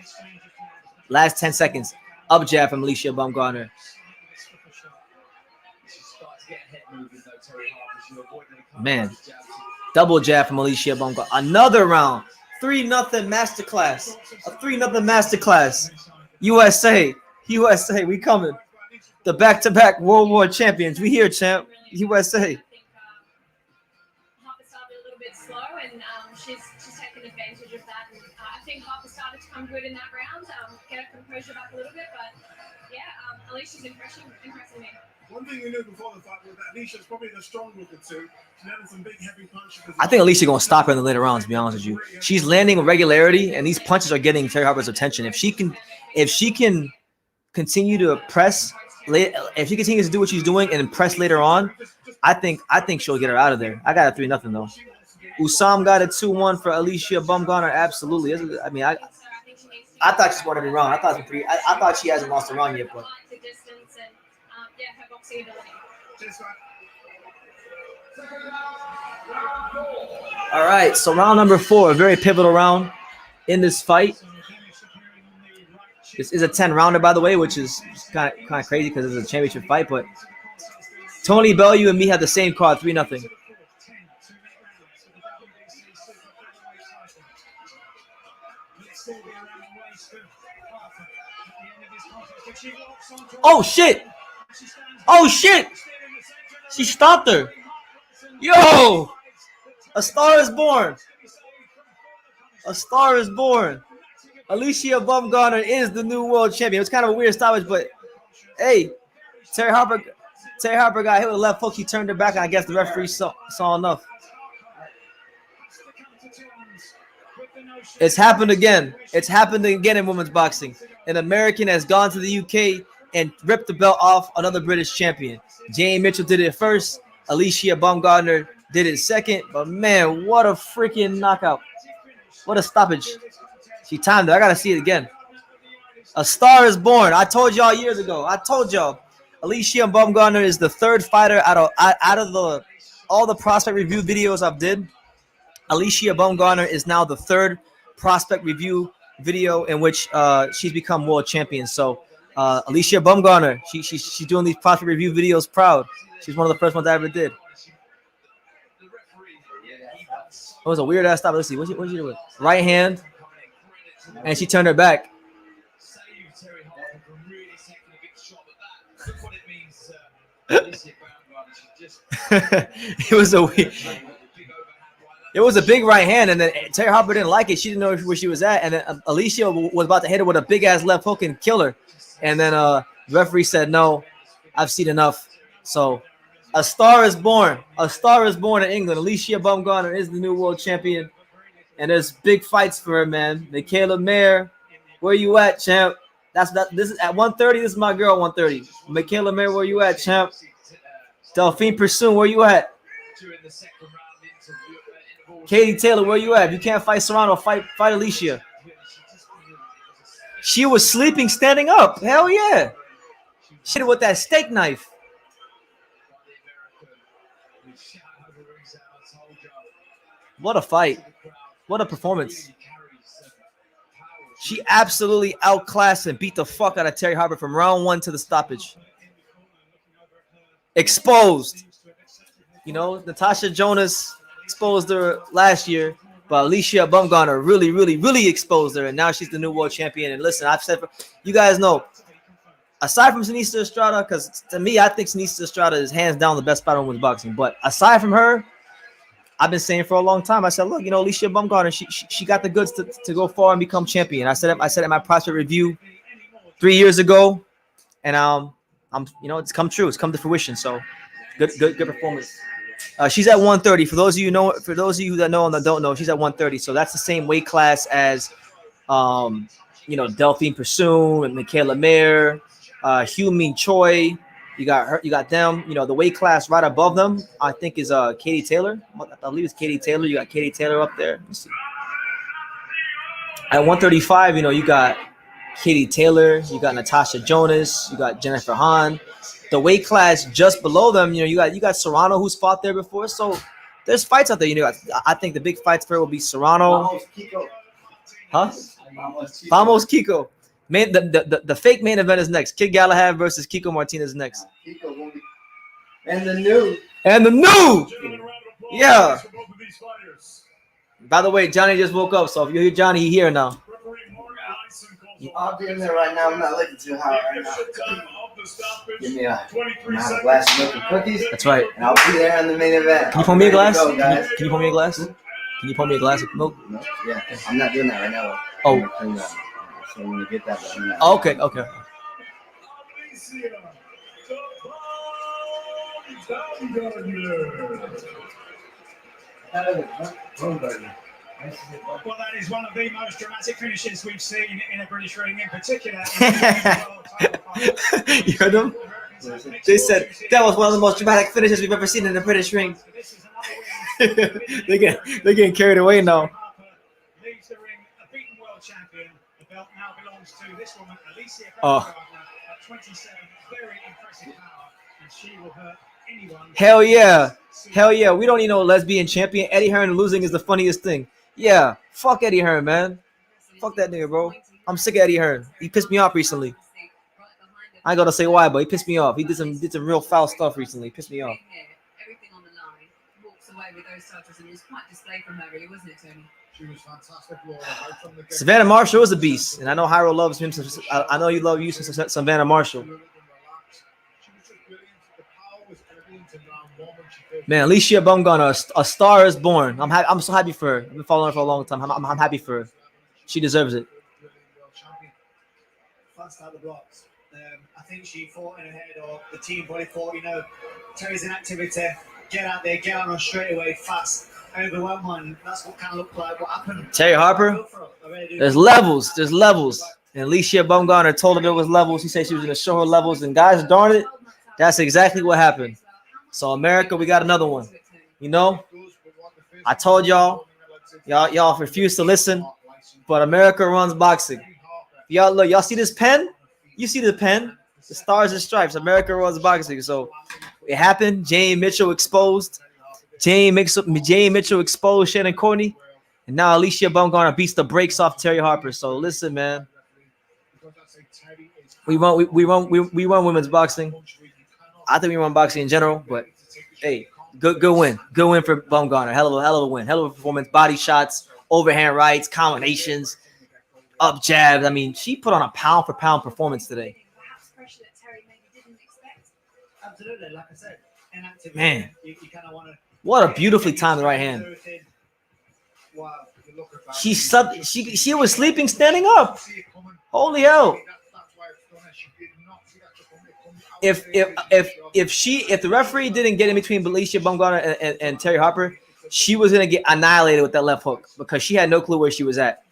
Last 10 seconds. Up jab from Alycia Baumgardner. Man, double jab from Alycia Baumgardner. Another round. 3-0 masterclass. A 3-0 masterclass. USA, we coming. The back-to-back World War champions. We here, champ. USA. Harper started a little bit slow, and she's taken advantage of that. And I think Harper started to come good in that round, get a composure back a little bit. But yeah, Alicia's impressing me. One thing we knew before the fight was that Alicia's probably the stronger of the two. She landed some big heavy punches. I think Alycia gonna stop her in the later rounds. To be honest with you, she's landing with regularity, and these punches are getting Terri Harper's attention. If she can continue to press, if she continues to do what she's doing and press later on, I think she'll get her out of there. I got a 3-0 though. Usam got a 2-1 for Alycia Baumgardner. Absolutely. I mean, I thought she won every round. I thought she hasn't lost a round yet, but. All right, so round number 4, a very pivotal round in this fight. This is a 10-rounder, by the way, which is kind of crazy because it's a championship fight. But Tony Bellew and me have the same card, 3-0. Oh shit! Oh shit! She stopped her. Yo! A star is born. A star is born. Alycia Baumgardner is the new world champion. It was kind of a weird stoppage, but hey, Terri Harper got hit with a left hook. He turned her back, and I guess the referee saw enough. It's happened again. It's happened again in women's boxing. An American has gone to the UK and ripped the belt off another British champion. Jane Mitchell did it first. Alycia Baumgardner did it second. But man, what a freaking knockout. What a stoppage. She timed it. I got to see it again. A star is born. I told y'all years ago. I told y'all. Alycia Baumgardner is the third fighter out of all the prospect review videos I've did. Alycia Baumgardner is now the third prospect review video in which she's become world champion. So Alycia Baumgardner, she's doing these prospect review videos proud. She's one of the first ones I ever did. It was a weird ass stop. Let's see. What she do with right hand, and she turned her back. It was a big right hand, and then Terri Harper didn't like it. She didn't know where she was at, and then Alycia was about to hit her with a big ass left hook and kill her, and then the referee said, "No, I've seen enough." So a star is born. A star is born in England. Alycia Baumgardner is the new world champion, and there's big fights for her, man. Michaela Mayer, where you at, champ? This is at 130. This is my girl, 130. Michaela Mayer, where you at, champ? Delphine Pursoon, where you at? Katie Taylor, where you at? If you can't fight Serrano, fight Alycia. She was sleeping standing up. Hell yeah. She did with that steak knife. What a fight. What a performance. She absolutely outclassed and beat the fuck out of Terri Harper from round 1 to the stoppage. Exposed. You know, Natasha Jonas exposed her last year, but Alycia Baumgardner really exposed her, and now she's the new world champion. And listen, I've said, you guys know, aside from Seniesa Estrada, because to me, I think Seniesa Estrada is hands down the best fighter in women's boxing. But aside from her, I've been saying for a long time, I said, look, you know, Alycia Baumgardner, she got the goods to go far and become champion. I said it in my prospect review 3 years ago, and you know, it's come true. It's come to fruition. So good performance. She's at 130. For those of you that know and that don't know, she's at 130. So that's the same weight class as you know, Delphine Pursoon and Michaela Mayer, Hugh Min Choi. You got her, you got them. You know, the weight class right above them, I think, is Katie Taylor. I believe it's Katie Taylor. You got Katie Taylor up there. Let's see. At 135, you know, you got Katie Taylor, you got Natasha Jonas, you got Jennifer Hahn. The weight class just below them, you know, you got Serrano, who's fought there before. So there's fights out there. You know, I think the big fights for her will be Serrano. Huh? Vamos Kiko. Man, the fake main event is next. Kid Galahad versus Kiko Martinez next. And the new. Yeah. By the way, Johnny just woke up, so if you hear Johnny, he here now. I'll be in there right now. I'm not looking too hot right now. Give me a glass of milk and cookies. That's right. And I'll be there in the main event. Can you pour me a glass? Can you pour me a glass? Can you pour me a glass of milk? No. Yeah, I'm not doing that right now. Oh. So I'm gonna get that. But I'm not. Okay, okay. Alycia Baumgardner. Well, that is one of the most dramatic finishes we've seen in a British ring, in particular. You heard them? They said that was one of the most dramatic finishes we've ever seen in the British ring. They're getting carried away now. Leaves the ring a beaten world champion. The belt now belongs to this woman, Alycia Oh. Baumgardner, at 27. Very impressive power, and she will hurt anyone. Hell yeah. Hell yeah. We don't need no lesbian champion. Eddie Hearn losing is the funniest thing. Yeah. Fuck Eddie Hearn, man. Fuck that nigga, bro. I'm sick of Eddie Hearn. He pissed me off recently. I ain't gonna say why, but he pissed me off. He did some real foul stuff recently. He pissed me off. Everything on the line. Walks away with those titles, and it was quite displayed from her, really, wasn't it, Tony? She was fantastic. Laura, right from the get-go. Savannah Marshall is a beast, and I know Hyro loves him. I know you love you some Savannah Marshall. She was just brilliant. The power was evident in round one when she first. Man, Alycia Baumgardner, a star is born. I'm so happy for her. I've been following her for a long time. I'm happy for her. She deserves it. Fast out the blocks. I think she fought in her head, or the team probably thought, Terry's in activity. Get out there, get on her straight away, fast. Overwhelm one. That's what kind of looked like what happened. Terri Harper, there's levels. There's levels. And Alycia Baumgardner told her there was levels. She said she was going to show her levels. And guys, darn it, that's exactly what happened. So America, we got another one. I told y'all refuse to listen, but America runs boxing. Y'all look, y'all see this pen? You see the pen? The stars and stripes. America runs boxing. So it happened. Jane Mitchell exposed. Jane Mitchell exposed Shannon Courtney. And now Alycia Baumgardner beats the brakes off Terri Harper. So listen, man. We run women's boxing. I think we run boxing in general, but hey, good win. Good win for Baumgardner. Hell of a win. Hell of a performance. Body shots, overhand rights, combinations, up jabs. I mean, she put on a pound for pound performance today. Perhaps pressure that Terry maybe didn't expect. Absolutely, like I said, inactive. Man. You kind of want to. What a beautifully timed right hand. Wow. She slept. She was sleeping standing up. Holy hell! If the referee didn't get in between Alycia Baumgardner and Terri Harper, she was gonna get annihilated with that left hook because she had no clue where she was at.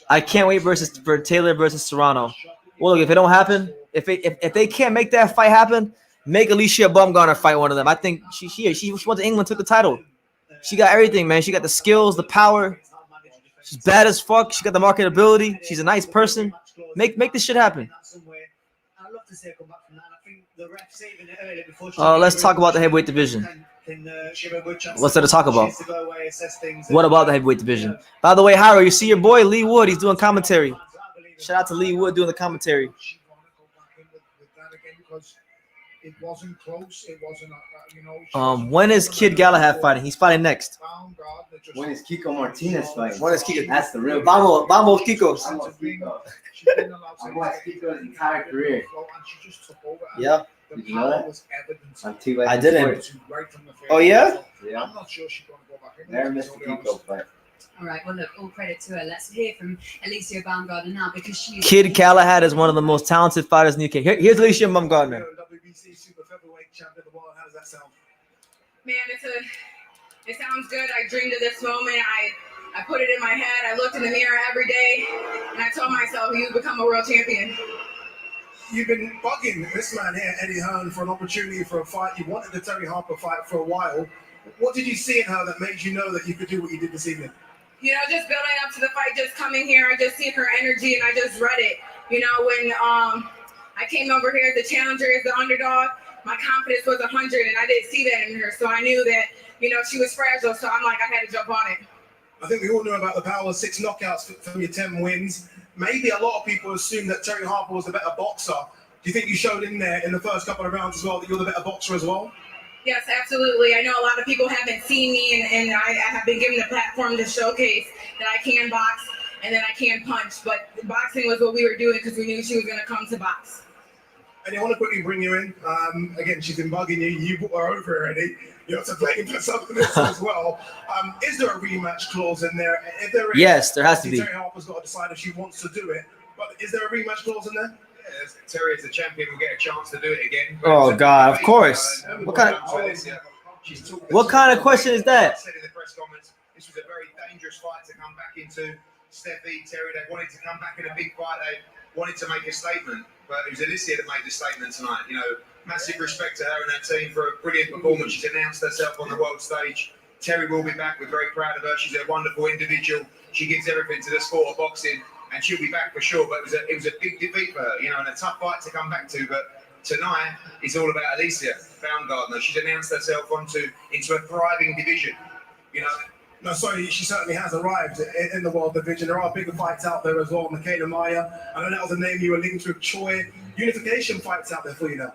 I can't wait for Taylor versus Serrano. Well, look, if it don't happen, if they can't make that fight happen, make Alycia Baumgardner fight one of them. I think she went to England, took the title. She got everything, man. She got the skills, the power. She's bad as fuck. She got the marketability. She's a nice person. Make this shit happen. Let's talk about the heavyweight division. What's there to talk about? What about the heavyweight division? By the way, Hyro, you see your boy Lee Wood. He's doing commentary. Shout out to Lee Wood doing the commentary. It wasn't close. It wasn't, when is Kid Galahad fighting? He's fighting next. When is Kiko Martinez fighting? When is Kiko? That's the real. Vamos, Kiko. I watched Kiko's entire career. Yeah. Did you know that? I didn't. Oh yeah? Yeah. I'm not sure she's going to go back in. Never missed a Kiko fight. All right, well, look, all credit to her. Let's hear from Alycia Baumgardner now because she's... Kid Galahad is one of the most talented fighters in the UK. Here's Alycia Baumgardner. WBC Super Featherweight Champion of the world. How does that sound? Man, it sounds good. I dreamed of this moment. I put it in my head. I looked in the mirror every day, and I told myself, you become a world champion. You've been bugging this man here, Eddie Hearn, for an opportunity for a fight. You wanted the Terri Harper fight for a while. What did you see in her that made you know that you could do what you did this evening? Just building up to the fight, just coming here, I just seen her energy, and I just read it. When I came over here as the challenger, as the underdog, my confidence was 100, and I didn't see that in her. So I knew that, she was fragile. So I'm like, I had to jump on it. I think we all knew about the power of 6 knockouts from your 10 wins. Maybe a lot of people assume that Terri Harper was the better boxer. Do you think you showed in there in the first couple of rounds as well that you're the better boxer as well? Yes, absolutely. I know a lot of people haven't seen me, and I have been given the platform to showcase that I can box and that I can punch. But boxing was what we were doing because we knew she was going to come to box. And I want to quickly bring you in. Again, she's been bugging you. You brought her over already. You know, to blame for something else as well. Is there a rematch clause in there? If there is, yes, there has to be. Terri Harper's got to decide if she wants to do it. But is there a rematch clause in there? Yeah, Terri as the champion will get a chance to do it again. Oh God, of course. What kind of question is that? Said in the press comments, this was a very dangerous fight to come back into. Steffi, Terri, they wanted to come back in a big fight. They wanted to make a statement, but it was Alycia that made the statement tonight. You know, massive respect to her and her team for a brilliant performance. She's announced herself on the world stage. Terri will be back. We're very proud of her. She's a wonderful individual. She gives everything to the sport of boxing, and she'll be back for sure. But it was a big defeat for her, you know, and a tough fight to come back to. But tonight is all about Alycia Baumgardner. She's announced herself into a thriving division. You know. No, sorry, she certainly has arrived in the world division. There are bigger fights out there as well. Michaela Maya, I know that was a name you were linked with. Choi, unification fights out there for you now. All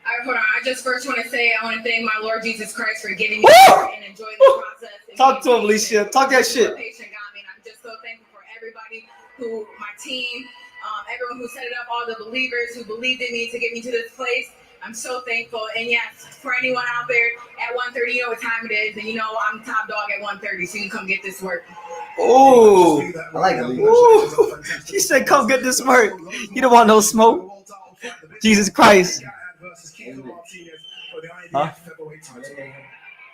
right, hold on. I just first want to say I want to thank my Lord Jesus Christ for getting me here and enjoying the process. Talk to him, Alycia. Talk that shit. Patient got me, and I'm just so thankful for everybody who, my team, everyone who set it up, all the believers who believed in me to get me to this place. I'm so thankful. And yes, for anyone out there at 1:30, you know what time it is, and you know I'm top dog at 1:30, so you can come get this work. Oh, I like it. She said, "Come get this work." You don't want no smoke. Jesus Christ. Versus Kiko Martinez for the Huh? IBF Featherweight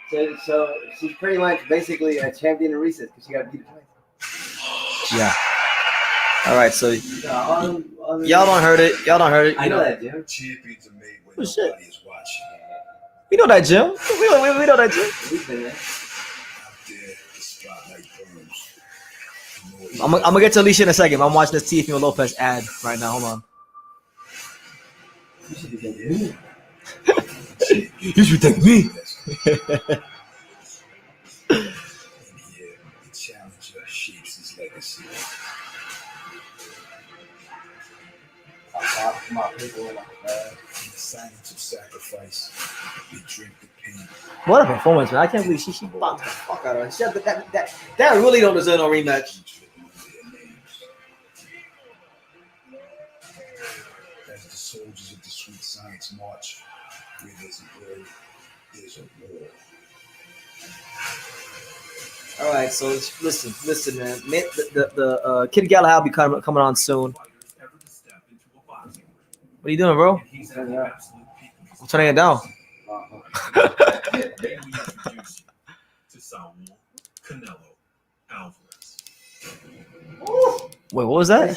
title. So she's pretty much basically a champion in recess because she got beat twice. Yeah. All right, so y'all don't heard it. Y'all don't heard it. I know that, Jim. Champions are made when Oh, shit. nobody is watching. We know that, Jim. We know that, Jim. We've been there. Out there, the spotlight burns. I'm gonna get to Alycia in a second. I'm watching this Teofimo Lopez ad right now. Hold on. You should be thinking, You should thank me. The challenger shapes his legacy. come on, people. In the silence of sacrifice, we drink the pain. What a performance, man! I can't believe she boxed the fuck out of her. That really don't deserve no rematch. As the soldiers of the sweet science march, where there's a word, there's a war. All right, so listen, man. The Kid Galahad will be coming on soon. What are you doing, bro? I'm turning it down. Wait, what was that?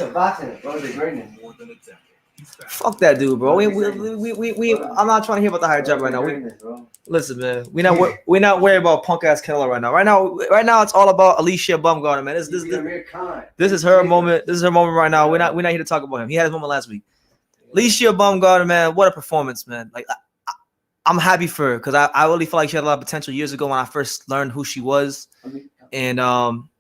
Fuck that dude, bro. I'm not trying to hear about the higher jump right now. Listen, man. We're not worried about punk ass Canelo right now. Right now, it's all about Alycia Baumgardner, man. This is her moment. This is her moment right now. We're not here to talk about him. He had his moment last week. Alycia Baumgardner, man, what a performance, man. Like I'm happy for her because I really felt like she had a lot of potential years ago when I first learned who she was. And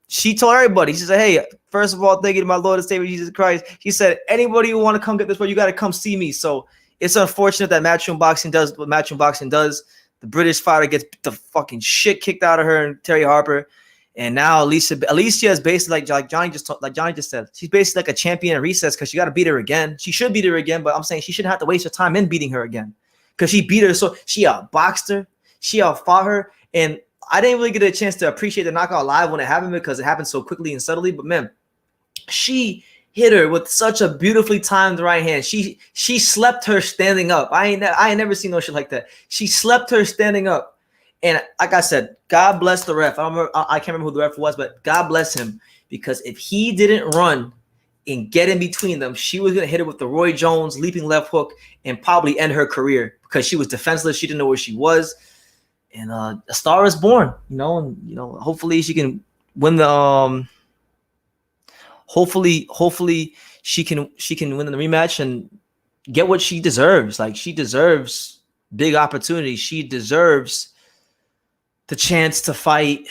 she told everybody, she said, hey, first of all, thank you to my Lord and Savior Jesus Christ. She said, anybody who want to come get this work, you got to come see me. So it's unfortunate that Matchroom Boxing does what Matchroom Boxing does. The British fighter gets the fucking shit kicked out of her and Terri Harper. And now Alycia is basically like Johnny just said. She's basically like a champion in recess because she got to beat her again. She should beat her again, but I'm saying she shouldn't have to waste her time in beating her again because she beat her. So she outboxed her, she outfought her, and I didn't really get a chance to appreciate the knockout live when it happened because it happened so quickly and subtly. But man, she hit her with such a beautifully timed right hand. She slept her standing up. I ain't never seen no shit like that. She slept her standing up. And like I said, God bless the ref. I can't remember who the ref was, but God bless him because if he didn't run and get in between them, she was gonna hit her with the Roy Jones leaping left hook and probably end her career because she was defenseless. She didn't know where she was, and a star is born. And hopefully she can win the. Hopefully she can win the rematch and get what she deserves. Like she deserves big opportunity. She deserves the chance to fight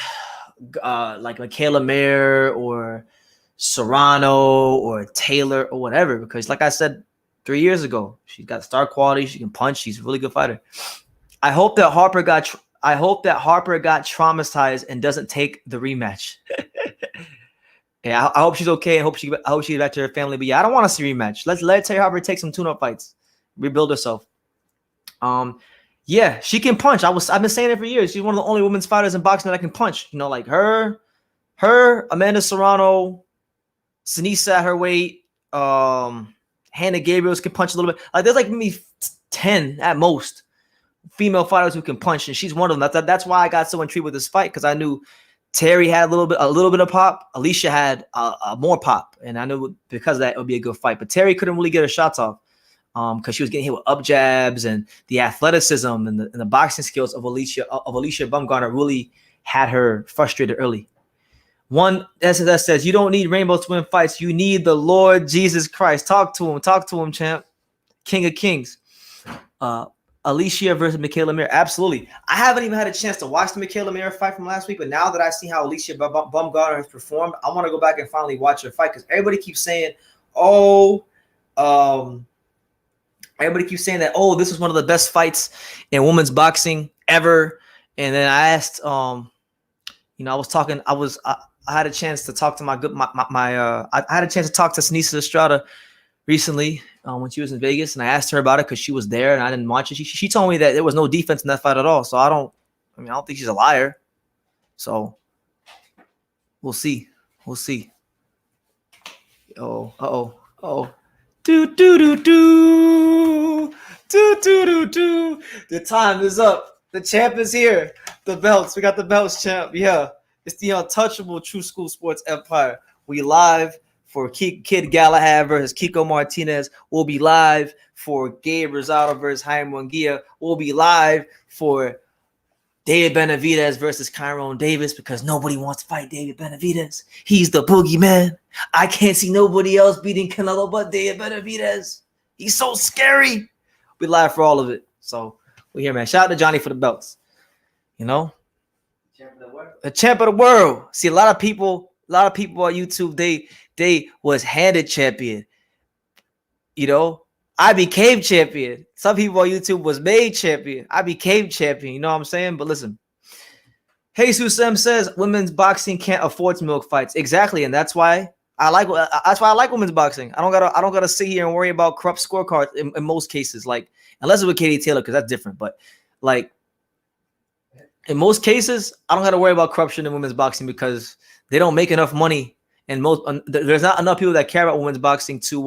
like Michaela Mayer or Serrano or Taylor or whatever. Because like I said 3 years ago, she's got star quality. She can punch. She's a really good fighter. I hope that Harper got traumatized and doesn't take the rematch. Yeah, I hope she's okay. I hope she gets back to her family. But yeah, I don't want to see a rematch. Let Terri Harper take some tune-up fights, rebuild herself. Yeah, she can punch. I've been saying it for years. She's one of the only women's fighters in boxing that can punch. You know, like her, Amanda Serrano, Sinisa at her weight, Hannah Gabriels can punch a little bit. Like there's like maybe 10 at most female fighters who can punch, and she's one of them. That's why I got so intrigued with this fight, because I knew Terri had a little bit of pop. Alycia had more pop, and I knew because of that it would be a good fight. But Terri couldn't really get her shots off because she was getting hit with up jabs, and the athleticism and the boxing skills of Alycia Baumgardner really had her frustrated early. One that says you don't need rainbows to win fights. You need the Lord Jesus Christ. Talk to him, champ. King of Kings. Alycia versus Michaela Mir. Absolutely. I haven't even had a chance to watch the Michaela Mir fight from last week, but now that I see how Alycia Baumgardner has performed, I want to go back and finally watch her fight, because everybody keeps saying, this is one of the best fights in women's boxing ever. And then I asked, I had a chance to talk to I had a chance to talk to Sinisa Estrada recently when she was in Vegas, and I asked her about it because she was there and I didn't watch it. She told me that there was no defense in that fight at all. So I don't think she's a liar. So we'll see. Oh. Do. The time is up. The champ is here. The belts. We got the belts, champ. Yeah. It's the untouchable True School Sports Empire. We live for Kid Galahad versus Kiko Martinez. We'll be live for Gabe Rosado versus Jaime Munguia. We'll be live for David Benavidez versus Kyron Davis, because nobody wants to fight David Benavidez. He's the boogeyman. I can't see nobody else beating Canelo but David Benavidez. He's so scary. We live for all of it. So we're here, man. Shout out to Johnny for the belts. You know? The champ of the world. See, a lot of people on YouTube, they was handed champion. You know, I became champion. Some people on YouTube was made champion. I became champion. You know what I'm saying? But listen, Jesus M says women's boxing can't afford to milk fights. Exactly, and that's why I like women's boxing. I don't gotta sit here and worry about corrupt scorecards in most cases. Like, unless it's with Katie Taylor, because that's different. But like, in most cases, I don't got to worry about corruption in women's boxing, because they don't make enough money, and there's not enough people that care about women's boxing to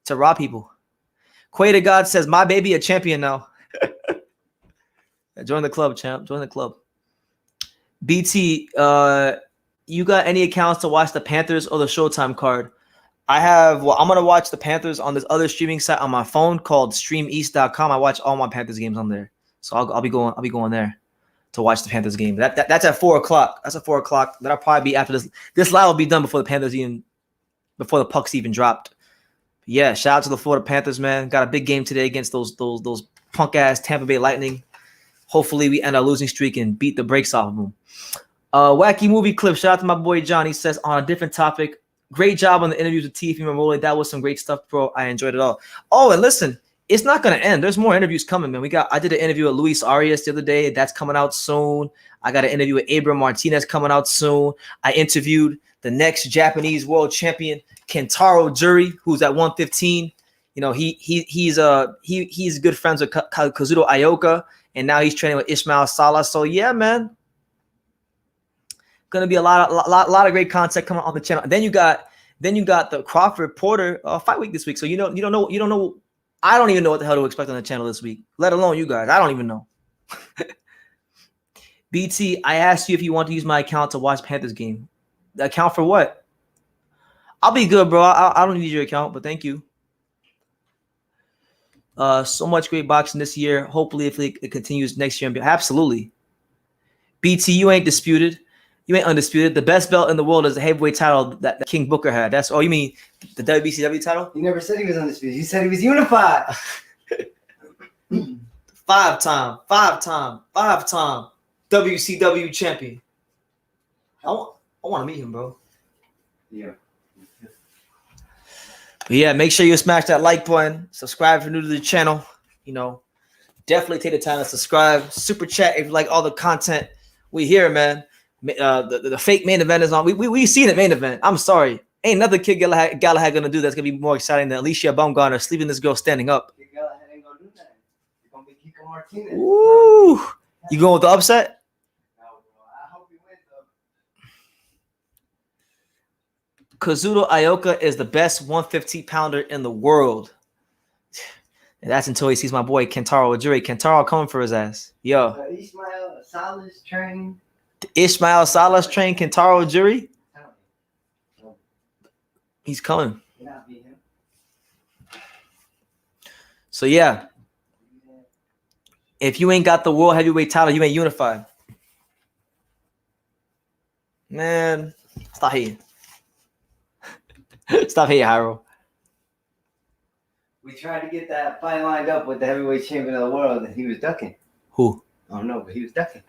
rob people. Quay to God says, "My baby a champion now." Join the club, champ. Join the club. BT, you got any accounts to watch the Panthers or the Showtime card? I have. Well, I'm gonna watch the Panthers on this other streaming site on my phone called StreamEast.com. I watch all my Panthers games on there, so I'll be going there to watch the Panthers game. That's at 4:00. That's at 4:00. That'll probably be after this. This live will be done before the pucks even dropped. Yeah, shout out to the Florida Panthers, man. Got a big game today against those punk ass Tampa Bay Lightning. Hopefully we end our losing streak and beat the brakes off of them. Wacky movie clip. Shout out to my boy John. He says, on a different topic, great job on the interviews with Tiffany Mamoli. That was some great stuff, bro. I enjoyed it all. Oh, and listen, it's not gonna end. There's more interviews coming, man. I did an interview with Luis Arias the other day. That's coming out soon. I got an interview with Abram Martinez coming out soon. I interviewed the next Japanese world champion, Kentaro Jury, who's at 115. You know, he's good friends with Kazuto Ioka, and now he's training with Ismail Salah. So yeah, man, gonna be a lot of great content coming on the channel. And then you got the Crawford Porter fight week this week. So you don't know. I don't even know what the hell to expect on the channel this week, let alone you guys. I don't even know. BT, I asked you if you want to use my account to watch Panthers game. The account for what? I'll be good, bro. I don't need your account, but thank you. So much great boxing this year. Hopefully, if it continues next year. Absolutely. BT, you ain't disputed. You ain't undisputed. The best belt in the world is the heavyweight title that King Booker had. You mean the WBCW title? You never said he was undisputed. You said he was unified. Five-time WCW champion. I want to meet him, bro. Yeah. But yeah, make sure you smash that like button. Subscribe if you're new to the channel. You know, definitely take the time to subscribe. Super chat if you like all the content we hear, man. The fake main event is on. We see the main event. I'm sorry. Ain't nothing Kid Galahad gonna do that's gonna be more exciting than Alycia Baumgardner sleeping this girl standing up. Kid Galahad ain't gonna do that. It's gonna be Kiko Martinez. Ooh. You going with the upset? No, bro. I hope he wins, though. Kazuto Ioka is the best 115-pounder in the world. And that's until he sees my boy Kentaro Ujiri. Kentaro coming for his ass. Yo. Ismail Salas train. Ishmael Salas train Kentaro Ujiri. He's coming. So, yeah. If you ain't got the world heavyweight title, you ain't unified. Man, stop hating. Stop hating, Hyro. We tried to get that fight lined up with the heavyweight champion of the world, and he was ducking. Who? I don't know, but he was ducking.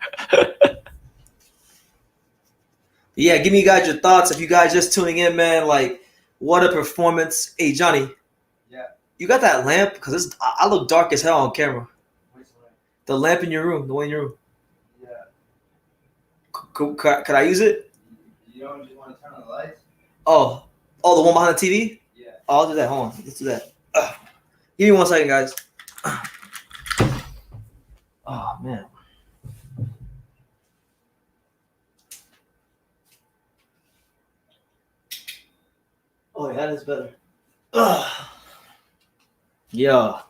Yeah, give me guys your thoughts. If you guys just tuning in, man, like, what a performance. Hey, Johnny. Yeah. You got that lamp? Because I look dark as hell on camera. Which one? The lamp in your room, the one in your room. Yeah. Could I use it? You don't just want to turn on the lights? Oh, the one behind the TV? Yeah. Oh, I'll do that. Hold on. Let's do that. Give me 1 second, guys. Oh, man. Oh, yeah, that is better. Yeah.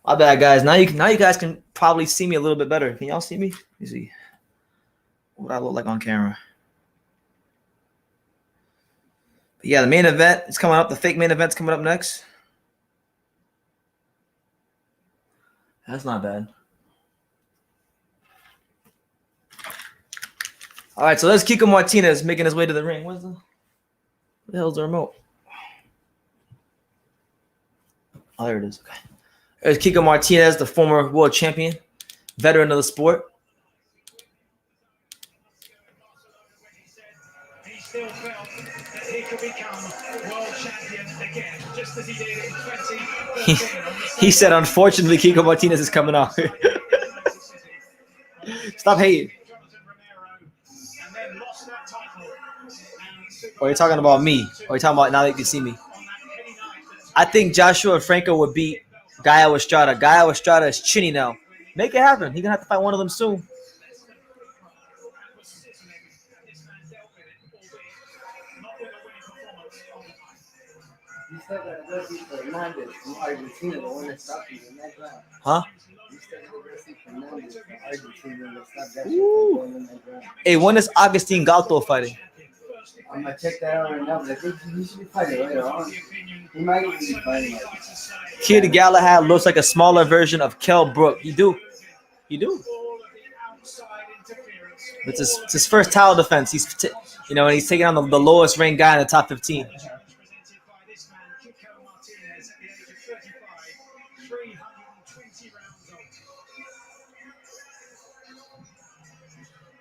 My bad, guys. Now you guys can probably see me a little bit better. Can y'all see me? Let me see what I look like on camera. But yeah, the main event is coming up. The fake main event's coming up next. That's not bad. All right, so there's Kiko Martinez making his way to the ring. Where the hell's the remote? Oh, there it is. Okay. There's Kiko Martinez, the former world champion, veteran of the sport. He still felt that he could become world champion again, just as he did in 2013. He said, unfortunately, Kiko Martinez is coming out. Stop hating. Or you're talking about me? Or you're talking about now that you can see me? I think Joshua Franco would beat Gallo Estrada. Gallo Estrada is chinny now. Make it happen. He's going to have to fight one of them soon. You still got to go see Fernandez from Argentina, the one that stopped you in that ground. Huh? You still got to go see Fernandez from Argentina that stopped that shit from going in that ground. Hey, when is Agustin Galto fighting? I'm going to check that out right now, but I think he should be fighting later on. He might even be fighting. Kid Galahad looks like a smaller version of Kell Brook. You do. It's his first title defense. And he's taking on the lowest ranked guy in the top 15.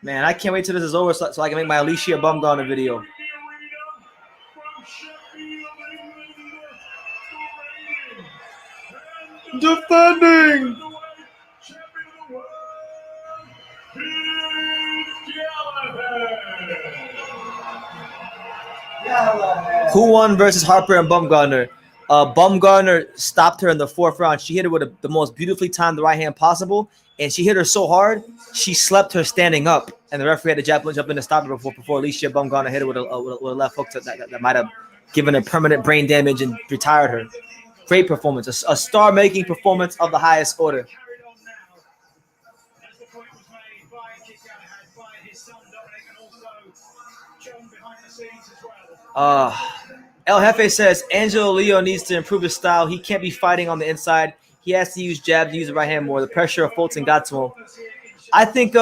Man, I can't wait till this is over so I can make my Alycia Baumgardner video. Defending. Who won versus Harper and Bumgarner? Bumgarner stopped her in the 4th round. She hit her with the most beautifully timed right hand possible, and she hit her so hard she slept her standing up, and the referee had to jump in to stop her before Alycia Baumgardner hit her with a left hook that might have given her permanent brain damage and retired her. Great performance, a star-making performance of the highest order. El Jefe says Angelo Leo needs to improve his style. He can't be fighting on the inside. He has to use jabs, use the right hand more. The pressure of Fulton got to him. I think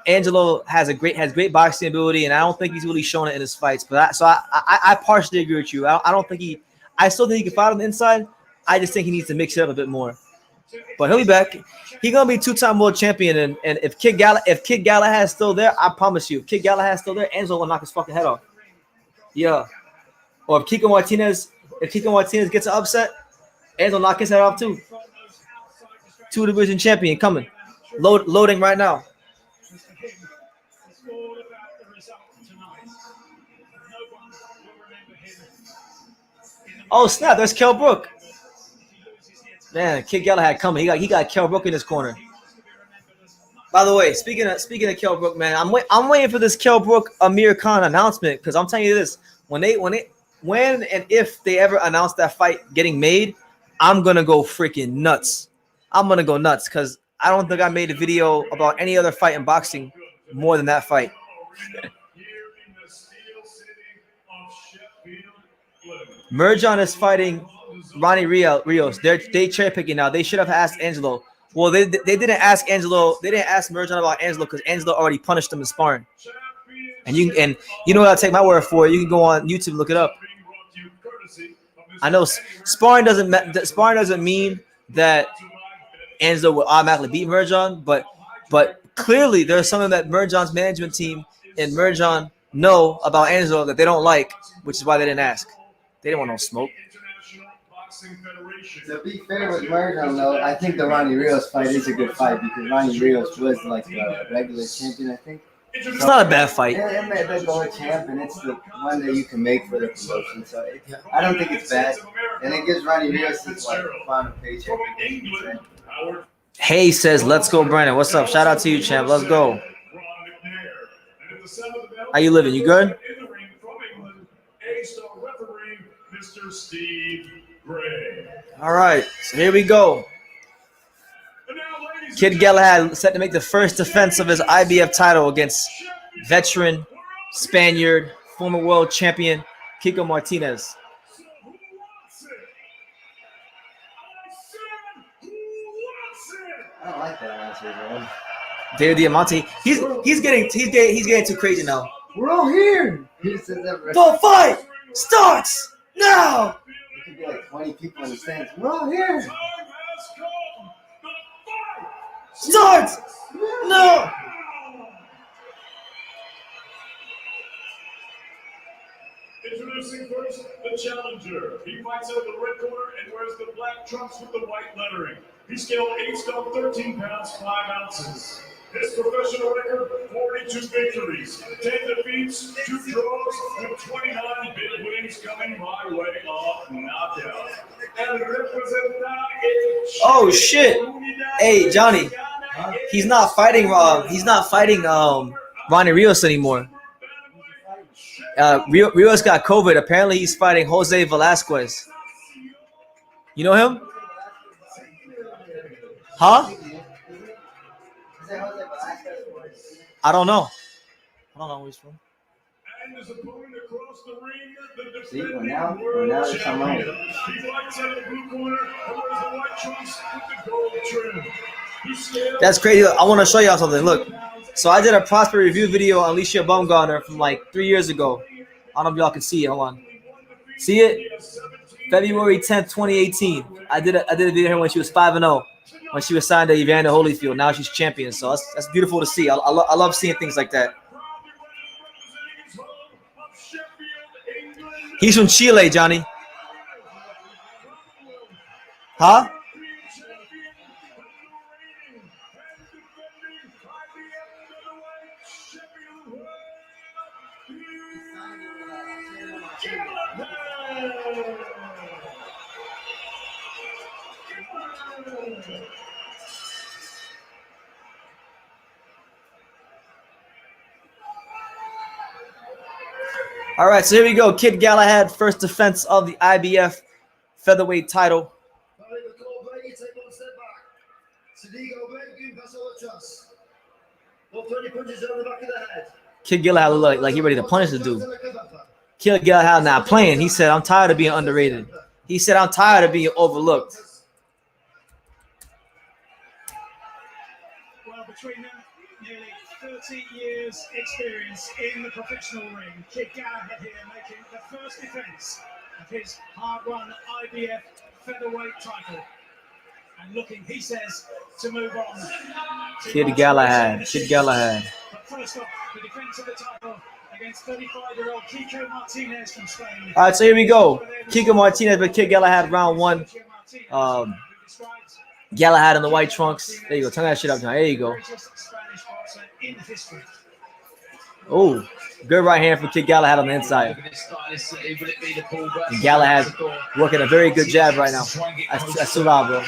Angelo has great boxing ability, and I don't think he's really shown it in his fights. But I partially agree with you. I still think he can fight on the inside. I just think he needs to mix it up a bit more. But he'll be back. He's gonna be 2-time world champion, and if Kid Galahad is still there, I promise you, if Kid Galahad is still there, Angelo will knock his fucking head off. Yeah. Or if Kiko Martinez gets an upset, Angelo will knock his head off too. 2-division champion coming. Loading right now. Oh snap! There's Kell Brook. Man, Kid Galahad coming. He got Kell Brook in his corner. By the way, speaking of Kell Brook, man, I'm waiting for this Kell Brook Amir Khan announcement because I'm telling you this: when and if they ever announce that fight getting made, I'm gonna go freaking nuts. I'm gonna go nuts because I don't think I made a video about any other fight in boxing more than that fight. Merjan is fighting Ronnie Rios. They cherry picking now. They should have asked Angelo. Well, they didn't ask Angelo. They didn't ask Merjan about Angelo because Angelo already punished him in sparring. And you know what? I'll take my word for it. You can go on YouTube and look it up. I know sparring doesn't mean that Angelo will automatically beat Merjan, but clearly there's something that Merjan's management team and Merjan know about Angelo that they don't like, which is why they didn't ask. They didn't want no smoke. To be fair with Merjan, though, I think the Ronnie Rios fight is a good fight because Ronnie Rios was like the regular champion, I think. It's not a bad fight. It may be a champ, and it's the one that you can make for the promotion. So I don't think it's bad, and it gives Ronnie Rios his like final paycheck. Hey says, "Let's go, Brandon." What's up? Shout out to you, champ. Let's go. How you living? You good? All right, so here we go. Kid Galahad set to make the first defense of his IBF title against veteran Spaniard, former world champion Kiko Martinez. I don't like that answer, bro. David Diamante, he's getting too crazy now. We're all here. The fight starts now. There could be like 20 people in the stands. We're all here. Starts no. Introducing first the challenger. He fights out of the red corner and wears the black trunks with the white lettering. He scaled 8 stone, 13 pounds, 5 ounces. His professional record, 42 victories, 10 defeats, 2 draws, and 29 big wins coming my way of knockout. And oh shit! Hey Johnny, he's not fighting. Ronnie Rios anymore. Rios got COVID. Apparently, he's fighting Jose Velasquez. You know him? Huh? I don't know. I don't know where he's from. And his opponent across the ring, the See, defending now world it's champion. He fights out of the blue corner and wears the white trunks with the gold trim. That's crazy. I want to show y'all something. Look. So I did a prospect review video on Alycia Baumgardner from like 3 years ago. I don't know if y'all can see it. Hold on. See it? February 10th, 2018. I did a video when she was 5-0. When she was signed to Evander Holyfield. Now she's champion. So that's beautiful to see. I love seeing things like that. He's from Chile, Johnny. Huh? All right, so here we go. Kid Galahad, first defense of the IBF Featherweight title. Kid Galahad look like he ready to punish the dude. Kid Galahad not playing. He said, "I'm tired of being underrated." He said, "I'm tired of being overlooked." Well, between them, nearly 30 years experience in the professional ring. Kid Galahad here making the first defense of his hard-won IBF Featherweight title. And looking, he says, to move on. Kid Galahad. Kid Galahad. But first off, the defense of the title against 35-year-old Kiko Martinez from Spain. All right, so here we go. Kiko Martinez with Kid Galahad, round 1. Galahad in the white trunks. There you go. Turn that shit up now. There you go. Oh, good right hand from Kid Galahad on the inside. And Galahad working a very good jab right now. That's too loud, bro.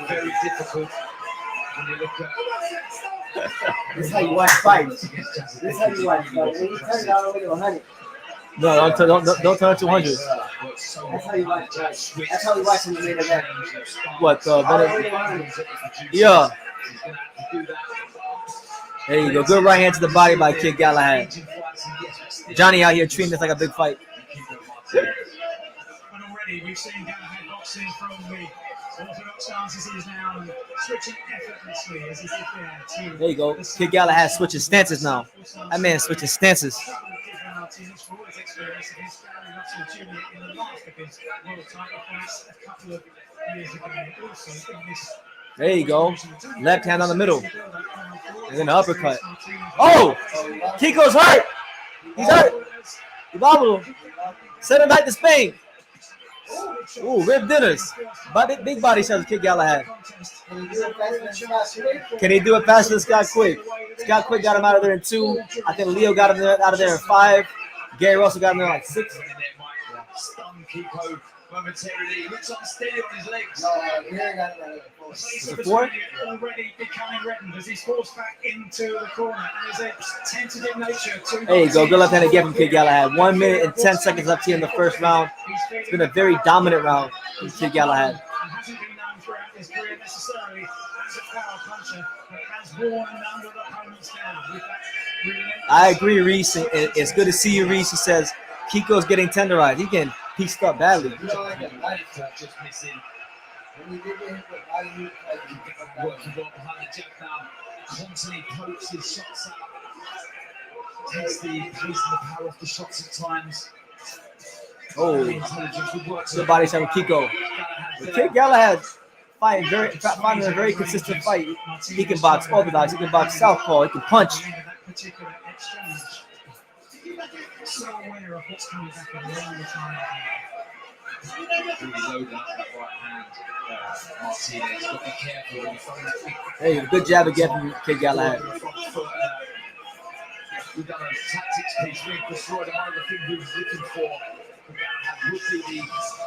Very difficult when you look at This is how you watch fights. This is how you watch fights. When you turn it all the way to 100. No, don't turn it to 100. That's how you watch fights. That's how we watch in the main event. What? Yeah. There you go. Good right hand to the body by Kid Galahad. Johnny out here treating this like a big fight. And already we've seen Galahad boxing from the orthodox stances he is now and switching effortlessly as he did there. There you go. Kid Galahad switching stances now. That man switching stances. Martinez for all his experience against Barry Russell Jr. in the last of his world title fights a couple of years ago. Also in this. There you go. Left hand on the middle. And then the uppercut. Oh! Kiko's hurt! He's hurt! Ibamu. Send him back to Spain. Ooh, rib dinners. Big body shots of Kid Galahad. Can he do it faster than Scott Quick? Scott Quick got him out of there in 2. I think Leo got him out of there in 5. Gary Russell got him there like 6. Stun Kiko momentarily. Looks unsteady on his legs. Was it 4? Already becoming reddened as he's forced back into the corner. And there's a tentative nature to. There you go. Good left hand again from Kid Galahad. 1 minute and 10 seconds left here in the first round. It's been a very dominant round from Kid Galahad. And hasn't been known throughout his career necessarily as a power puncher, but has worn a number of opponents down with that relentless. I agree, Reese. It's good to see you, Reese. He says Kiko's getting tenderized. He's getting pieced up badly. Just missing. Working well behind the jab now. Constantly pokes his shots out. Takes the pace and the power off the shots at times. Oh, good body shot with Kiko. But Kid Galahad finding a very consistent fight. He can box orthodox. He can box southpaw. He can punch. So aware of what's coming back at the time. Load up that right hand. Martinez, got to be careful when you throw that big. Hey, good jab again from Kid Galahad. We've done a tactics piece, reinforced, and one of the things we were looking for would be the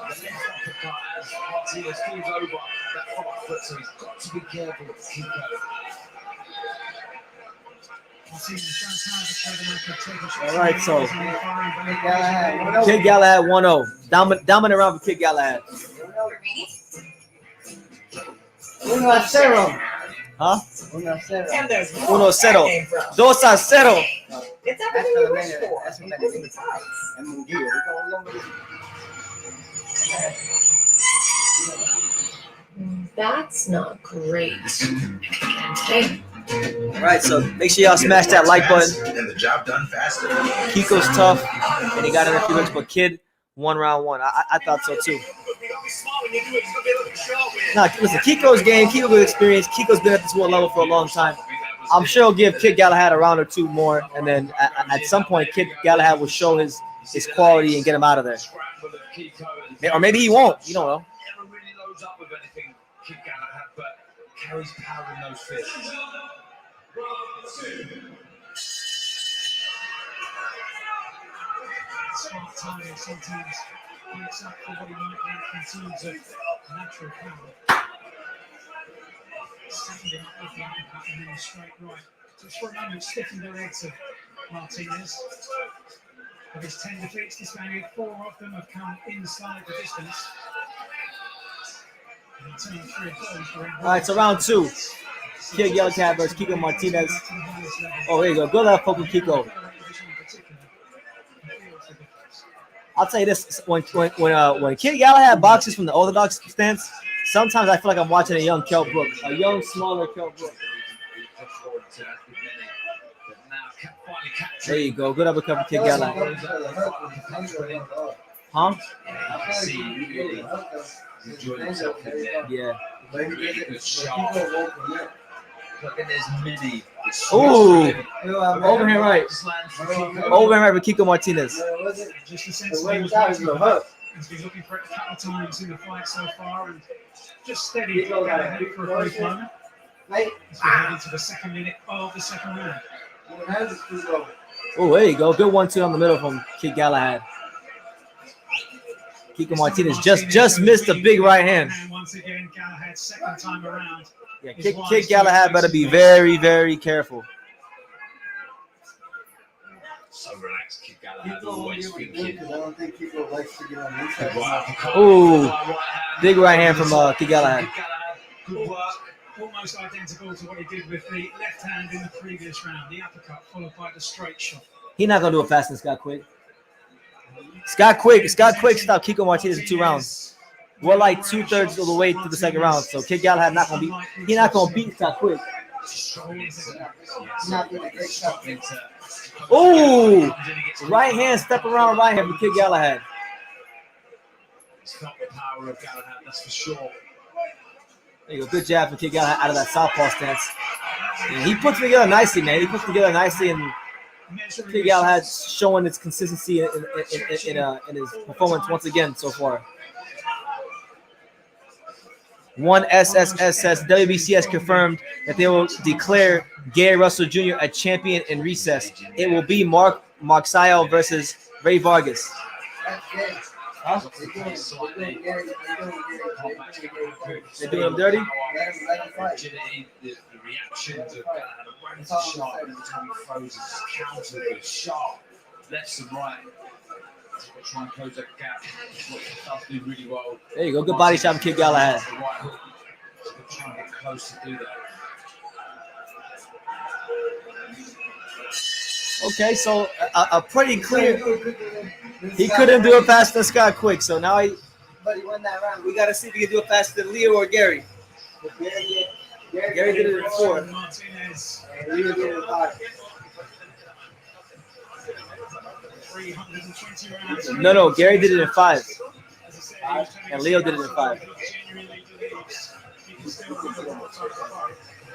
left uppercut as Martinez falls over that front foot, so he's got to be careful with Kiko. All right, so Kid Galahad 1-0. Dominant round for Kid Galahad. Uno a cero. Huh? 1-0. And there's 1-0. more. 2-0. It's everything you wish for, including the tights. That's not great. Okay. All right, so make sure y'all smash that like button. And the job done faster. Kiko's tough, and he got in a few minutes, but Kid won round 1. I thought so too. Nah, listen, Kiko's game, Kiko's good experience. Kiko's been at this world level for a long time. I'm sure he'll give Kid Galahad a round or 2 more, and then at some point, Kid Galahad will show his quality and get him out of there. Or maybe he won't. You don't know. Never really loads up with anything, Kid Galahad, but carries power in those fists. Smart timing sometimes makes up for what he might lack in terms of natural power. Setting him up with the uppercut and then a straight right. Just for a moment, stiffened the legs of Martinez. Of his 10 defeats this game, 4 of them have come inside the distance. And 2 and 3 of those were in. All right, so round 2. Kid Galahad versus Kiko Martinez. Oh, there you go. Good left hook with Kiko. I'll tell you this: when Kid Galahad boxes from the orthodox stance, sometimes I feel like I'm watching a young Kell Brook, a young, smaller Kell Brook. There you go. Good uppercut from Kid Galahad. Huh? Yeah. Look at this mini. Ooh. Overhand right. Overhand right for Kiko Martinez. Just a sense that he was waiting for it. He's been looking for it a couple of times in the fight so far and just steady for a brief moment. As we head into the second minute of the second round. Oh, there you go. Good 1-2 on the middle from Kid Galahad. Kiko Martinez just missed a big right hand. once again, Galahad, second time around. Yeah, Kid Galahad better be very, very careful. So relaxed, Kid Galahad, always thinking. I don't think Kiko likes to get on the inside. Ooh, big right hand from Kid Galahad. Good work. Almost identical to what he did with the left hand in the previous round. The uppercut followed by the straight shot. He's not gonna do it fast than Scott Quick. Scott Quick stopped Kiko Martinez in 2 rounds. We're like 2/3 of the way through the second round, so Kid Galahad not gonna beat Scott Quick. Ooh, right hand step around right hand from Kid Galahad. It's felt the power of Galahad, that's for sure. There you go, good jab from Kid Galahad out of that southpaw stance. And he puts together nicely, man. He puts together nicely, and Kid Galahad showing its consistency in his performance once again so far. One SSS says WBC has confirmed that they will declare Gary Russell Jr. a champion in recess. It will be mccy versus Ray Vargas. Huh? They're doing him dirty? The reactions of Galahad are running to sharp every time he throws his counter with sharp left and right. Try and close that gap. What does do really well. There you go. Good body shot from Kid Galahad. Trying to get close to do that. Okay, so a pretty clear. He couldn't do it faster than Scott Quick, so now But he won that round. we got to see if he can do it faster than Leo or Gary. Gary did it in 4. Martinez. Leo did it in 5. 320 rounds. No, Gary did it in 5. And Leo did it in 5.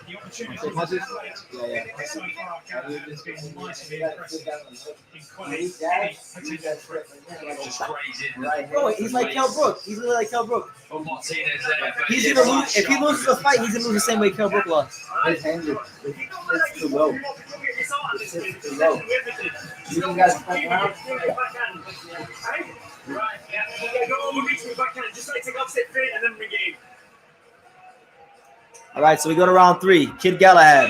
The opportunity Take punches? Yeah. so far, Galahad has been mightily impressive in quite any potential threat. Just grazing. Bro, he's like Kell Brook. He's really like Kell Brook. Oh, Martinez there. but He's it's gonna like lose if he loses the fight. He's gonna lose the same way Kell Brook lost. His hands are it's too low. It's too low. You think guys fight around? Right, yeah. Go over reach with backhand. Just like take opposite feet and then regain. All right, so we go to round 3. Kid Galahad,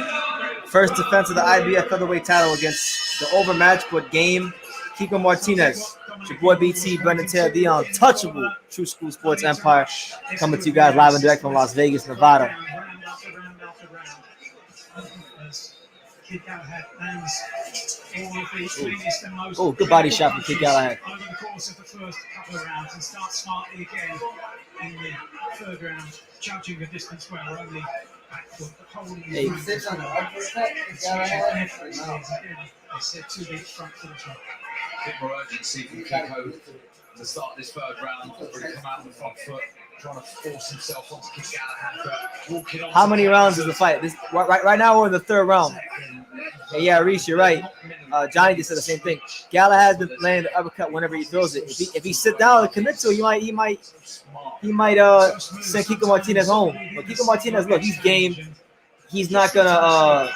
first defense of the IBF Featherweight title against the overmatched but game Kiko Martinez. It's your boy BT, Brendan Taylor, the untouchable True School Sports Empire, coming to you guys live and direct from Las Vegas, Nevada. Kid Galahad lands all of the cleanest and most. Oh, good body shot from Kid Galahad. Over the course of the first couple of rounds and starts smartly again in the third round, judging the distance well, only back foot, but holding his Hey. ground. 6 on the uppercut. Galahad. I said too big front foot as well. a bit more urgency from Kiko to start this third round. Really come out on the front foot, trying to force himself onto Kid Galahad, but walking on. How many rounds is the fight? This right now we're in the 3rd round. And yeah, Reese, you're right. Johnny just said the same thing. Galahad's been landing the uppercut whenever he throws it. If he sit down and commit to it, he might send Kiko Martinez home. But Kiko Martinez, look, he's game. He's not gonna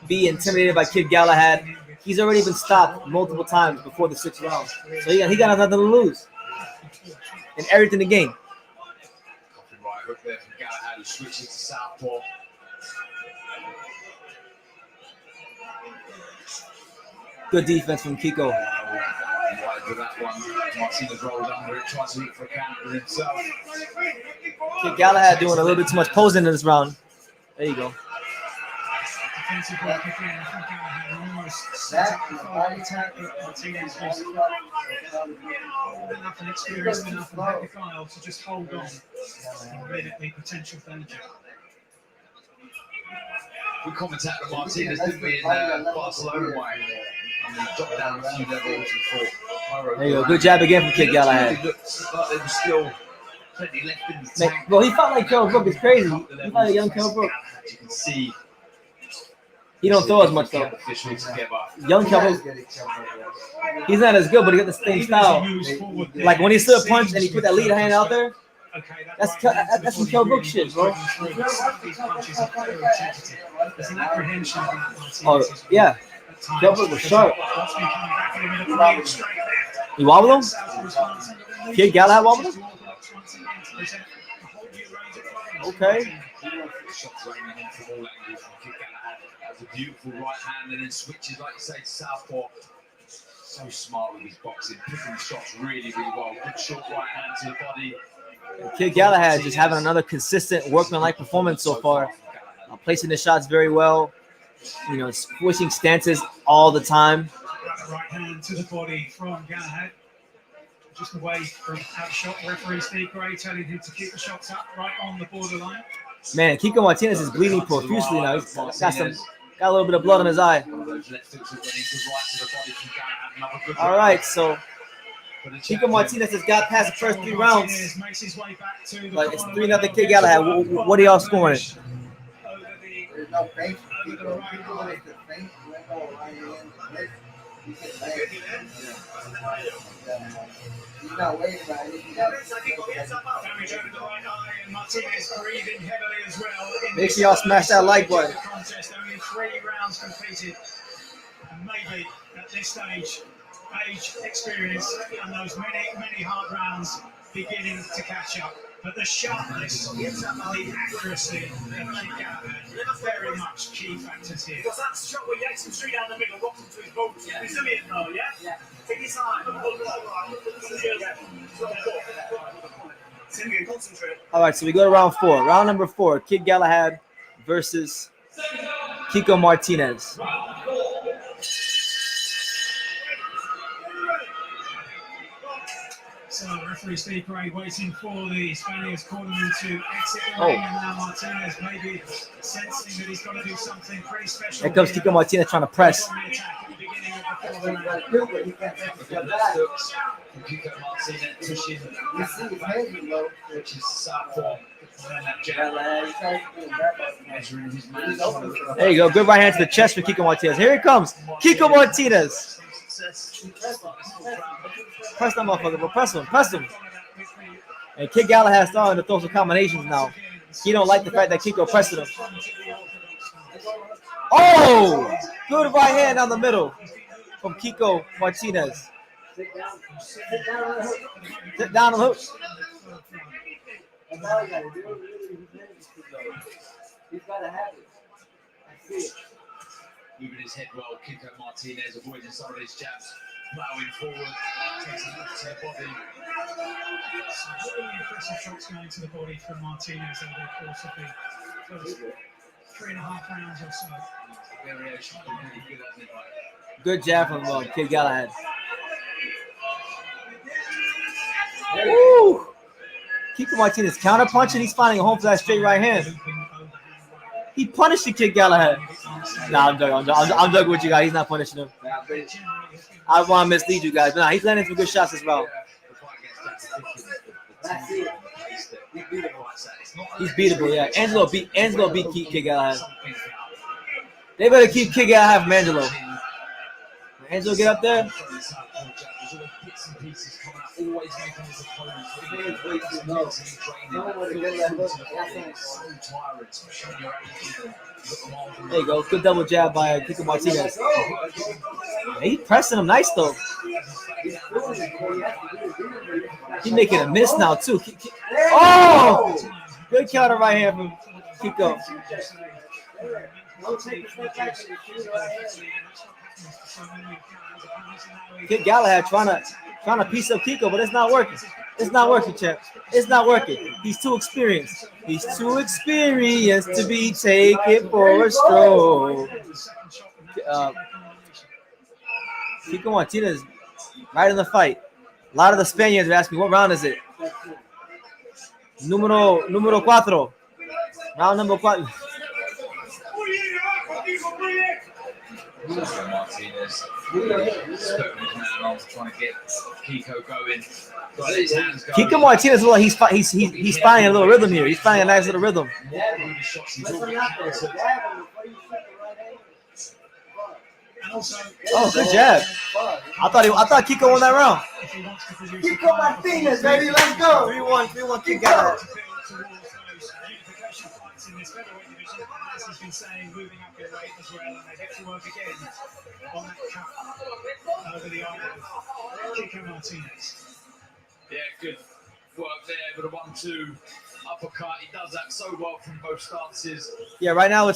be intimidated by Kid Galahad. He's already been stopped multiple times before the 6th round, so he got nothing to lose and everything to gain. Right hook there from Galahad, who switches to southpaw. Good defense from Kiko. Right with that one, Martinez rolls under it, tries to look for a counter himself. Kid Galahad doing a little bit too much posing in this round. There you go. Defensive work again from Galahad, almost set up the body attack. Martinez was enough and experienced enough and had the guile to just hold on and rid the potential danger. We commentated on Martinez, didn't we, in Barcelona way? And he dropped down a few levels and fought. There you go. Good jab again from Kid Galahad. It looks like there was still plenty left in the tank. Well, he fought like Kell Brook. It's crazy. He fought like young Kell Brook. You can see He don't throw as much though. Young Kell Brook, he's not as good, but he got the same style. Like when he stood a punch and he put that lead hand out there, that's some Kell Brook shit, bro. Oh yeah, Kell Brook was sharp. You wobble him? Kid Galahad wobble him? Okay. Shots raining in from all angles from Kid Galahad. That was a beautiful right hand and then switches, like you say, to southpaw. So smart with his boxing, picking the shots really, really well. Good short right hand to the body. Kid Galahad just having another consistent workmanlike performance so far. Placing the shots very well. You know, switching stances all the time. Right hand to the body from Galahad. Just away from outshot. Referee Steve Gray telling him to keep the shots up right on the borderline. Man, Kiko Martinez is bleeding profusely now. He's got a little bit of blood on his eye. All right, so Kiko Martinez has got past the first 3 rounds. But it's 3-0 Kid Galahad. What are y'all scoring? There's no fake. People like the fake. He's not waiting about it. Make sure y'all smash that like button. Only 3 rounds completed. And maybe at this stage, age, experience, and those many hard rounds beginning to catch up. But the sharpness and the accuracy of Kid Galahad, very much key factors here. Because that shot where he hits him straight down the middle, rocks him to his boat. Resilient though, yeah? Yeah. Take your time. Concentrate. All right, so we go to round 4. Round number 4, Kid Galahad versus Kiko Martinez. So referee Steve Gray waiting for the Spaniards cornerman to exit the ring, and now Martinez maybe sensing that he's got to do something pretty special. Here comes Kiko Martinez trying to press. Kiko Martinez pushing, which is southpaw. There you go. Good right hand to the chest for Kiko Martinez. Here he comes. Kiko Martinez. Press that motherfucker, bro. Press him. And Kid Galahad starting to throw some combinations now. He don't like the fact that Kiko pressing him. Oh! Good right hand down the middle from Kiko Martinez. Sit down on the hook. He's got to have it. I see it. Moving his head well, Kiko Martinez avoiding some of his jabs, plowing forward, takes a look to the body. Some really impressive shots going to the body from Martinez over the course of the first 3.5 rounds or so. Variation, really good at it. Good jab from Kid Galahad. Woo! Kiko Martinez counter punching. He's finding a home for that straight right hand. He punished the Kid Galahad. Nah, I'm joking. I'm joking with you guys. He's not punishing him. I want to mislead you guys. But nah, he's landing some good shots as well. He's beatable, yeah. Angelo beat Kid Galahad. They better keep Kid Galahad from Angelo. Angelo get up there. There you go. Good double jab by Kiko Martinez. He's pressing him nice, though. He's making a miss now, too. Oh! Good counter right hand from Kiko. Kid Galahad trying to piece up Kiko, but it's not working. It's not working, champ. It's not working. He's too experienced. He's too experienced to be taken for a stroll. Kiko Martinez right in the fight. A lot of the Spaniards are asking, what round is it? Número 4. Round number 4. Martinez trying to get Kiko going. Kiko Martinez, he's finding a little rhythm here. He's finding a nice little rhythm. Oh, good jab. I thought Kiko won that round. Kiko Martinez, baby, let's go. 3-1 Kid Galahad. In this featherweight division, as he's been saying, moving up in weight as well, and they get to work again on that cut over the arm of Kiko Martinez. Yeah, good work there, but a 1-2 uppercut. He does that so well from both stances. Yeah, right now we're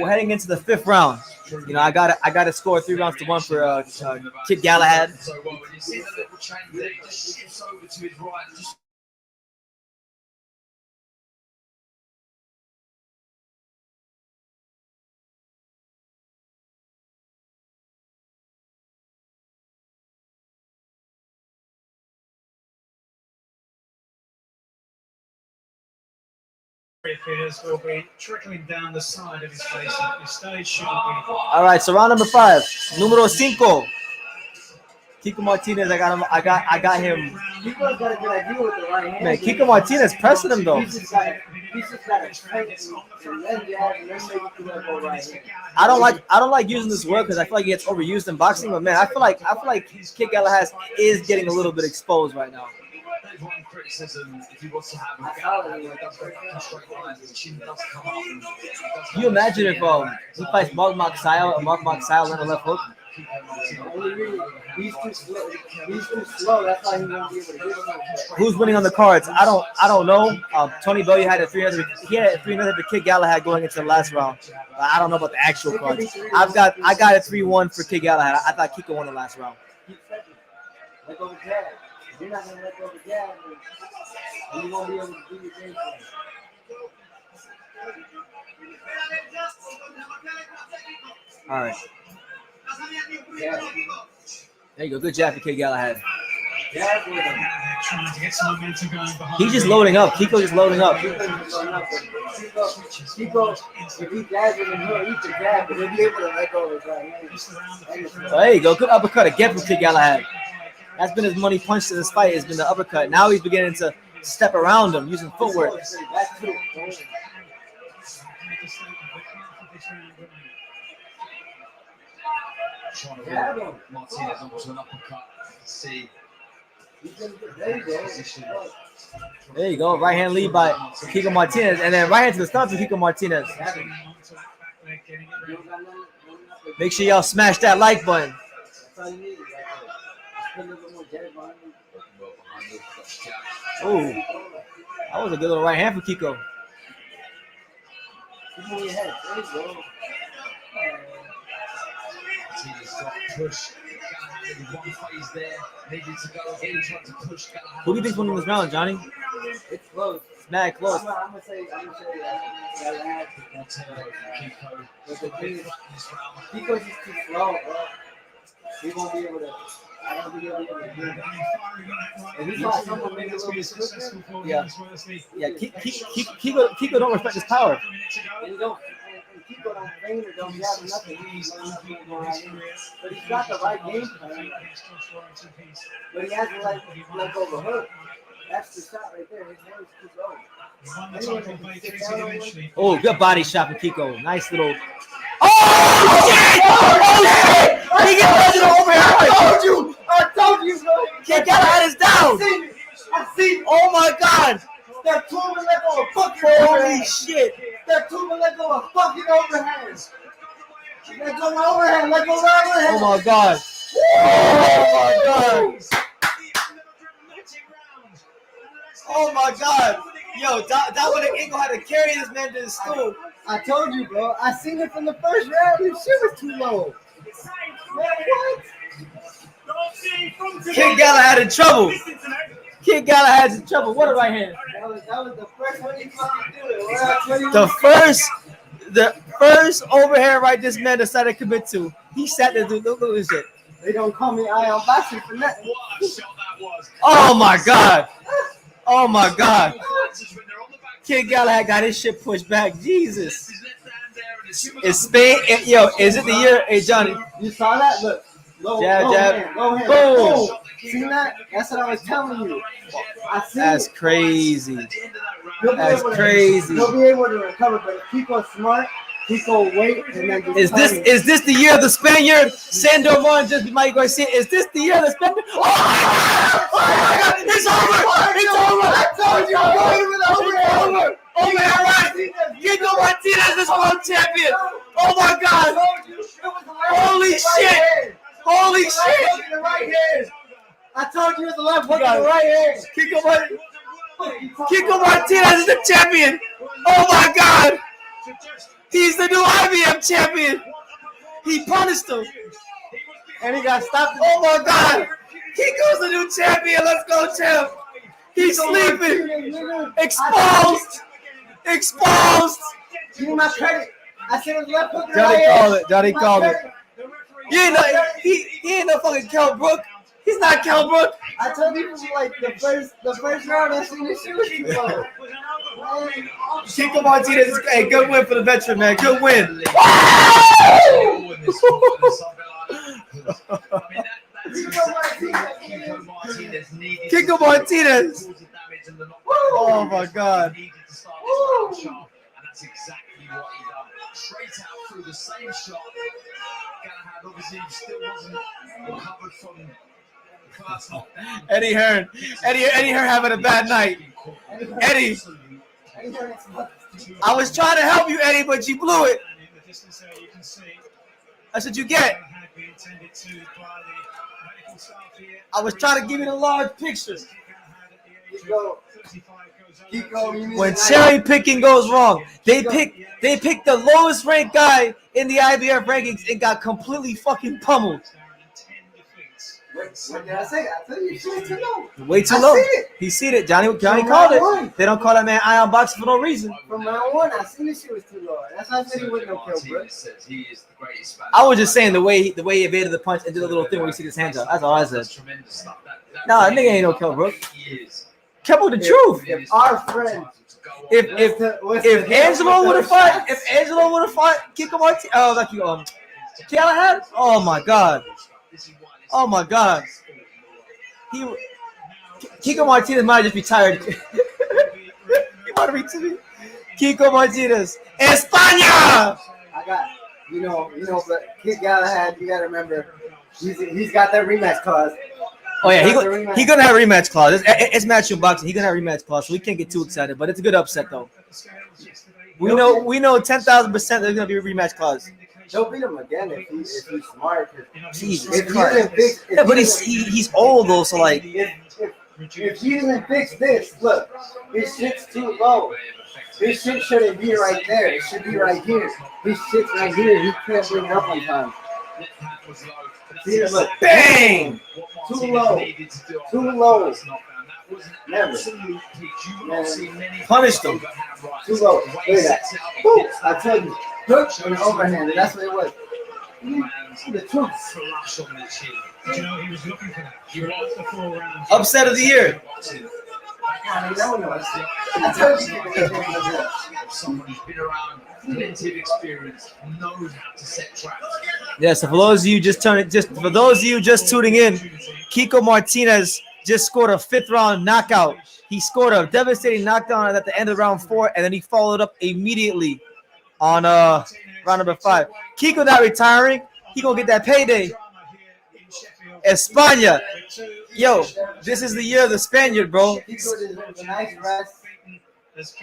heading into the 5th round. You know, I got to score 3 rounds to 1 for Kid Galahad. So well, when you see the little change there, he just shifts over to his right. Just Figures will be trickling down the side of his face at this stage. Should be. All right, so round number 5, número 5. Kiko Martinez, I got him. I got him. Kiko's got a good idea with the right hand. Man, Kiko Martinez pressing him though. He's just got to tighten and then jab and then make it to that go right hand. I don't like using this word because I feel like it gets overused in boxing. But man, I feel like Kid Galahad is getting a little bit exposed right now. one criticism, if he wants to have a gallery, straight lines, his chin does come up. Can you imagine if he fights mccy and mccy land a left hook? He's too slow. He's too slow. That's why he won't be able to do something. Who's winning on the cards? I don't know. Tony Bellew had a 300. He had a 300 for Kid Galahad going into the last round. I don't know about the actual cards. I got a 3-1 for Kid Galahad. I thought Kiko won the last round. Let go of the jab. You're not gonna let go of the jab, and you won't be able to do your game plan. All right. There you go. Good jab for Kid Galahad. Trying to get some momentum going behind. He's just loading up. Kiko's just loading up. Kiko, if he jabs him and he'll eat the jab, but he'll be able to let go of his right hand. So there you go. Good uppercut again from Kid Galahad. That's been his money punch to this fight. Has been the uppercut. Now he's beginning to step around him using footwork. Trying to work Martinez onto an uppercut. See. There you go. There you go. Right hand lead by Kiko Martinez. And then right hand to the stomach for Kiko Martinez. Make sure y'all smash that like button. Oh, that was a good little right hand for Kiko. Who do you think's winning this round, Johnny? It's close. It's mad close. I'm gonna say Galahad. Kiko's just too slow, bro. He won't be able to. I don't think he'll be able to do that. If he fought someone maybe a little bit quicker, yeah. Kiko don't respect his power. And Kiko don't feign or don't jab or nothing. But he's got the right game plan. But he hasn't let go of a hook. That's the shot right there. His hand is too low. Oh, good body shot for Kiko. Nice little. Oh, shit! Oh, shit! He gets over here. I told you, bro. Kid Galahad is down. I see. Oh, my God. That two-man let go of fucking Holy shit. That two-man let go of fucking overhand. Let go of overhand. Let go of overhand. Oh, my God. Oh, my God. Oh, my God. Yo, Dominic Ingle had to carry this man to the stool. I told you, bro. I seen it from the first round. His shit was too low. Man, what? Kid Galahad in trouble. Kid Galahad's in trouble. What a right hand. That was the first one he tried to do it. The first overhand right this man decided to commit to. He sat there. Look at this shit. They don't call me Ion Boxing for nothing. What a shot that was. Oh my God. Oh my God. Kid Galahad got his shit pushed back. Jesus. Is Spain? Yo, is it the year? Hey Johnny. You saw that? Look. Jab. Low hand. Boom. See that? That's what I was telling you. That's crazy. That's crazy. He'll be able to recover, but if Kiko's smart, Kiko wait and then just is this the year of the Spaniard? Sandor Mon just might go see. Is this the year of the Spaniard? Oh my God! It's over! It's over! I told you I'm going with over. Oh man, right! Kiko Martinez is world champion! Oh my God! Holy shit! Holy shit! I told you it's the left hook in the right hand. Kiko Martinez. Kiko Martinez is the champion. Oh my God. He's the new IBF champion. He punished him. And he got stopped. Oh my God. Kiko's the new champion. Let's go, champ. He's sleeping. Exposed. Exposed. Give me my credit. I said his left hook. Johnny called it. Johnny called it. He ain't no fucking Kell Brook. He's not Kell Brook. I told you like the first round I seen this shit was too low. Kiko Martinez, hey, good win for the veteran, man. Good win. Kiko Martinez. Oh my God. And that's exactly what he done. Straight out through the same shot. Galahad obviously still wasn't recovered from the first knockdown. Eddie Hearn. Eddie Hearn having a bad night. Eddie. I was trying to help you, Eddie, but you blew it. That's what you get. I was trying to give you the large picture. When cherry picking goes wrong, they picked the lowest ranked guy in the IBF rankings and got completely fucking pummeled. What did I say? I told you shit was too low. Way too low. He seen it. Johnny called it. They don't call that man iron boxing for no reason. From round one, I seen this shit was too low. That's why I said he wasn't no kill, bro. I was just saying the way he evaded the punch and did a little thing where he see his hands up. That's all I said. Nah, nigga ain't no Kell Brook. Kell Brook the truth. If our friend, if Angelo would have fought, Kiko Martinez, Galahad. Oh my God. Oh my God. Kiko Martinez might just be tired. He might be too. Kiko Martinez, España. I got, but Kid Galahad, you gotta remember, he's got that rematch clause. Oh yeah, he gonna have a rematch clause. It's matchroom boxing. He gonna have a rematch clause, so we can't get too excited. But it's a good upset though. We know 10,000% there's gonna be a rematch clause. He'll beat him again if he's smart. Jesus Christ. Yeah, but he's old though, so like. If he doesn't fix this, look, his shit's too low. His shit shouldn't be right there. It should be right here. His shit's right here. He can't bring it up on time. See, look, bang! Too low. Too low. Never. Punished him. Too low. Look at that. Boom. I told you. Hook and overhand. That's what it was. The truth. He was looking for that. He lost the 4 rounds. Upset of the year. Someone who's been around, plenty of experience, knows how to set traps. Yeah, so for those of you just tuning in, Kiko Martinez just scored a 5th round knockout. He scored a devastating knockdown at the end of round 4, and then he followed up immediately on round number 5. Kiko not retiring. He gonna get that payday. España. Yo, this is the year of the Spaniard, bro. Kiko deserves a nice rest.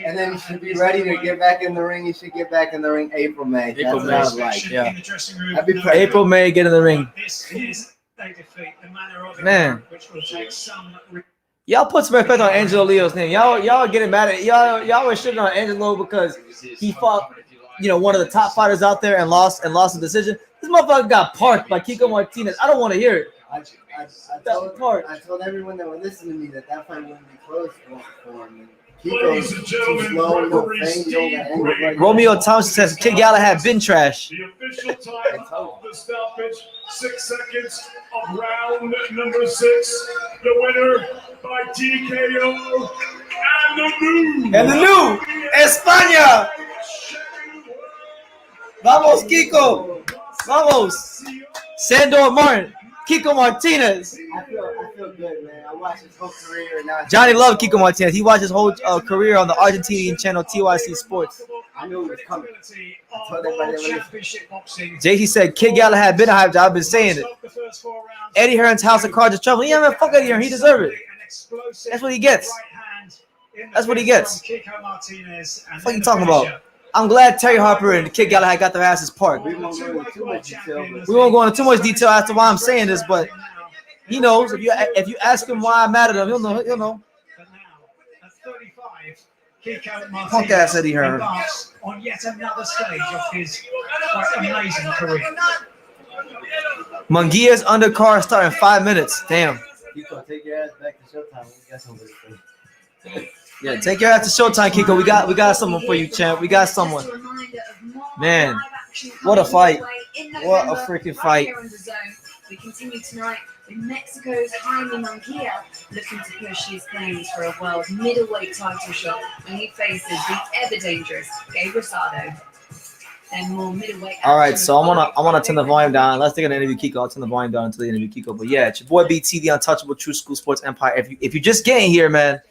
And then he should be ready to get back in the ring. He should get back in the ring April, May. That's what I was like. Yeah. April, May, get in the ring. Man. Y'all put some respect on Angelo Leo's name. Y'all getting mad at y'all were shitting on Angelo because he fought, one of the top fighters out there and lost the decision. This motherfucker got parked by Kiko Martinez. I don't want to hear it. I told everyone that would listen to me that fight wouldn't be close for him. Ladies and gentlemen, referee Steve Romeo Thompson says Kid Galahad been trash. The official time of the stoppage, 6 seconds of round number 6. The winner by TKO and the new España. Vamos, Kiko. Vamos. Sandor Martin. Kiko Martinez. I feel good, man. I watched his whole career. Now Johnny loved Kiko Martinez. He watched his whole career on the Argentinian channel TYC Sports. I knew it was coming. I told everybody JC said, Kid Galahad been hyped. I've been saying it. Eddie Hearn's House of Cards of Trouble. Yeah, man, fuck Eddie Hearn. He deserves it. That's what he gets. That's what he gets. What are you talking about? I'm glad Terri Harper and Kid Galahad got their asses parked. We won't go into too much detail as to why I'm saying this, but he knows. If you ask him why I'm mad at him, he'll know. Kiko Punk ass Eddie Hearn. embarks on yet another stage of his quite amazing career. Munguia's undercard starting in 5 minutes. Damn. Kiko, take your ass back to Showtime. We got somebody for you. Yeah, take your ass to Showtime, Kiko. We got someone for you, champ. We got someone. Man, what a fight. What a freaking fight. We continue tonight with Mexico's Jaime Munguia looking to push his claims for a world middleweight title shot when he faces the ever-dangerous Gabe Rosado. And more middleweight. All right, so I wanna turn the volume down. Unless they're gonna interview Kiko, I'll turn the volume down until they interview Kiko. But yeah, it's your boy BT, the untouchable True School Sports Empire. If you're just getting here, man,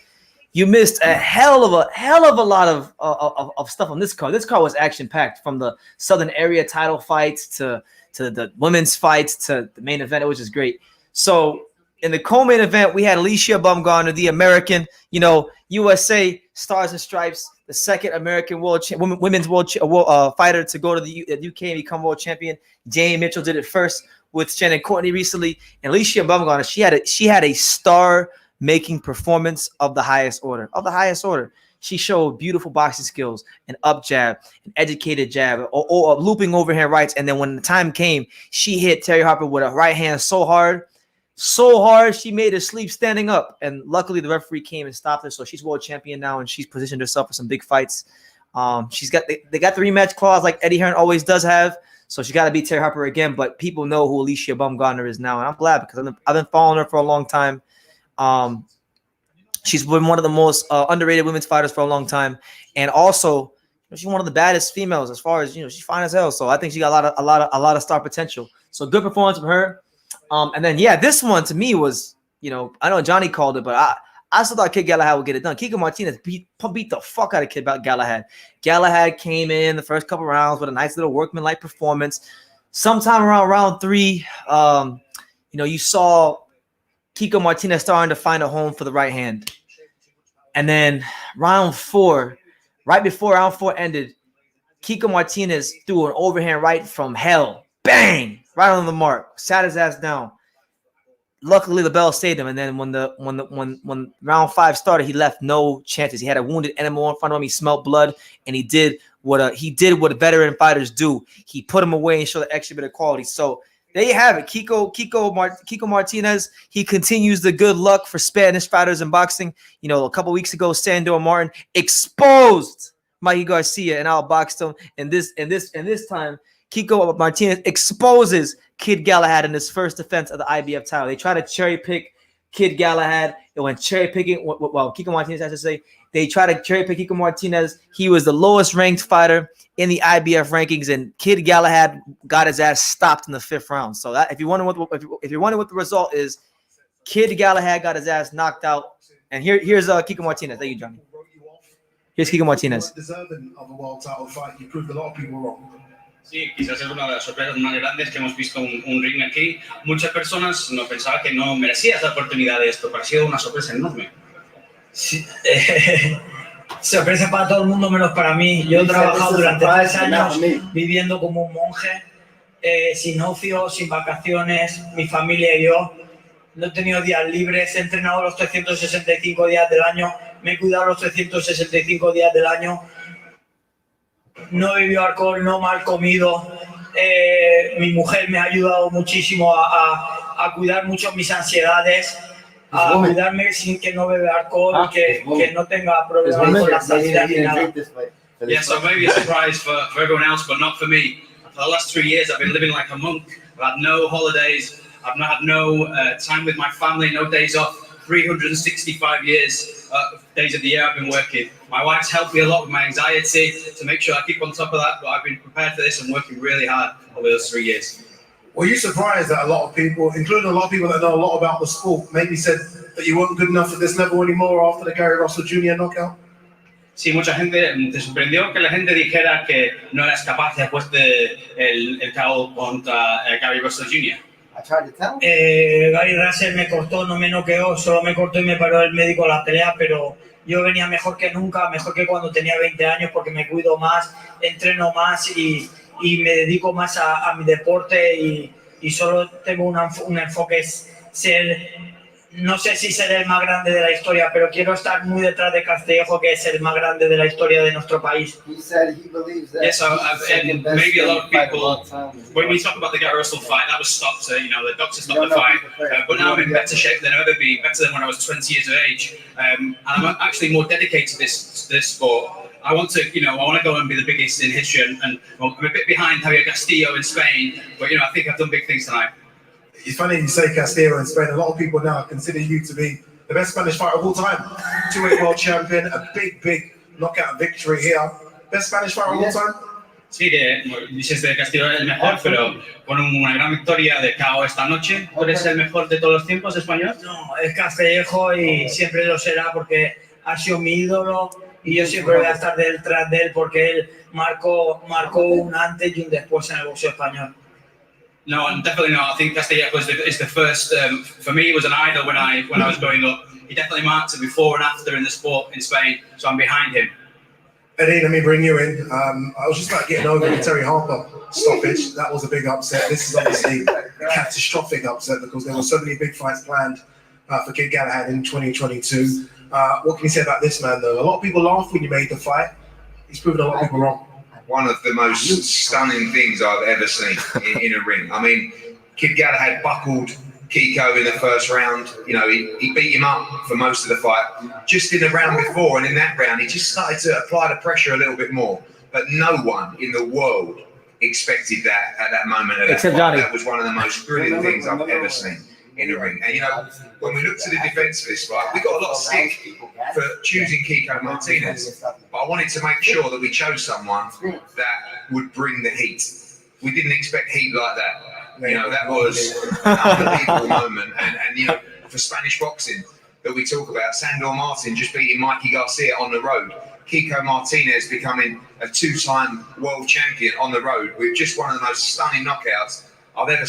you missed a hell of a lot of stuff on this card. This card was action packed, from the Southern Area title fights to the women's fights to the main event, which is great. So in the co-main event, we had Alycia Baumgardner, the American, USA Stars and Stripes, the second American women's world fighter to go to the UK and become world champion. Jane Mitchell did it first with Shannon Courtney recently, and Alycia Baumgardner, she had a star-making performance of the highest order. She showed beautiful boxing skills, an up jab, an educated jab, or looping overhand rights. And then when the time came, she hit Terri Harper with a right hand so hard, she made her sleep standing up. And luckily, the referee came and stopped her. So she's world champion now, and she's positioned herself for some big fights. They got the rematch clause like Eddie Hearn always does have. So she got to beat Terri Harper again. But people know who Alycia Baumgardner is now, and I'm glad because I've been following her for a long time. She's been one of the most underrated women's fighters for a long time, and also she's one of the baddest females as far as she's fine as hell. So I think she got a lot of star potential. So good performance from her. And then this one to me was I know Johnny called it, but I still thought Kid Galahad would get it done. Kiko Martinez beat the fuck out of Kid Galahad. Galahad came in the first couple rounds with a nice little workman-like performance. Sometime around round 3, you saw Kiko Martinez starting to find a home for the right hand. And then round 4, right before round 4 ended, Kiko Martinez threw an overhand right from hell. Bang! Right on the mark. Sat his ass down. Luckily, the bell saved him. And then when round 5 started, he left no chances. He had a wounded animal in front of him. He smelled blood, and he did what veteran fighters do. He put him away and showed an extra bit of quality. So there you have it. Kiko Martinez, he continues the good luck for Spanish fighters in boxing. A couple weeks ago, Sandor Martin exposed Mikey Garcia and outboxed him. And this time, Kiko Martinez exposes Kid Galahad in his first defense of the IBF title. They try to cherry pick Kid Galahad. And when cherry picking, Kiko Martinez has to say, they try to cherry pick Kiko Martinez. He was the lowest ranked fighter in the IBF rankings, and Kid Galahad got his ass stopped in the 5th round. So that, if you're wondering what the result is, Kid Galahad got his ass knocked out. And here's Kiko Martinez. Thank you, Johnny. Here's Kiko Martinez. Deserving of a world title fight. You proved a lot of people wrong. Sí, quizás es una de las sorpresas más grandes que hemos visto un ring aquí. Muchas personas no pensaban que no merecía esa oportunidad de esto, pero ha sido una sorpresa enorme. Sí, sorpresa para todo el mundo menos para mí. Yo he trabajado durante 3 años viviendo como un monje, sin ocio, sin vacaciones, mi familia y yo. No he tenido días libres, he entrenado los 365 días del año, me he cuidado los 365 días del año. No he bebido alcohol, no mal comido. Mi mujer me ha ayudado muchísimo a cuidar mucho mis ansiedades, a cuidarme sin que no beba alcohol, que no tenga problemas con la salida ni nada. Yeah, so maybe a surprise for everyone else, but not for me. For the last 3 years, I've been living like a monk. I've had no holidays. I've not had no time with my family, no days off. 365 days of the year I've been working. My wife's helped me a lot with my anxiety to make sure I keep on top of that, but I've been prepared for this and working really hard over those 3 years. Were you surprised that a lot of people, including a lot of people that know a lot about the sport, maybe said that you weren't good enough at this level anymore after the Gary Russell Jr. knockout? Sí, mucha gente te sorprendió que la gente dijera que no eras capaz después de el KO contra Gary Russell Jr. Gary Russell me cortó, no me noqueó, solo me cortó y me paró el médico la pelea, pero yo venía mejor que nunca, mejor que cuando tenía 20 años porque me cuido más, entreno más y me dedico más a mi deporte y solo tengo un enfoque, es ser no sé si seré el más grande de la historia, pero quiero estar muy detrás de Castillejo, que es el más grande de la historia de nuestro país. He said he believes that. Yeah, so second best maybe a lot of fight of people, all time. when we talk about the Gary Russell fight, that was stopped. The doctor stopped No, the no, fight. no, no. But now I'm in better shape than I've ever been, better than when I was 20 years of age. And I'm actually more dedicated to this sport. I want to, I want to go and be the biggest in history. And well, I'm a bit behind Javier Castillo in Spain, but I think I've done big things tonight. It's funny you say Castillo in Spain. A lot of people now consider you to be the best Spanish fighter of all time. Two-weight world champion, a big knockout victory here. Best Spanish fighter of all time? Sí, dices de Castillo es el mejor, pero con una gran victoria de KO esta noche. ¿Tú eres el mejor de todos los tiempos español? No, es Castillejo y siempre lo será porque ha sido mi ídolo y yo siempre voy a estar detrás de él porque él marcó un antes y un después en el boxeo español. No, definitely not. I think Castillejo is the first. For me, he was an idol when I was growing up. He definitely marked it before and after in the sport in Spain. So I'm behind him. Eddie, let me bring you in. I was just about getting over the Terri Harper stoppage. That was a big upset. This is obviously a catastrophic upset because there were so many big fights planned for Kid Galahad in 2022. What can you say about this man, though? A lot of people laughed when you made the fight. He's proven a lot of people wrong. One of the most stunning things I've ever seen in a ring. I mean, Kid Galahad buckled Kiko in the first round. He beat him up for most of the fight. Just in the round before and in that round, he just started to apply the pressure a little bit more. But no one in the world expected that at that moment. Except Johnny. That was one of the most brilliant things I've ever seen in a ring. And when we look to the defense of this fight, we got a lot of stick for choosing Kiko Martinez, but I wanted to make sure that we chose someone that would bring the heat. We didn't expect heat like that. That was an unbelievable moment. And for Spanish boxing that we talk about, Sandor Martin just beating Mikey Garcia on the road. Kiko Martinez becoming a two-time world champion on the road with just one of the most stunning knockouts I've ever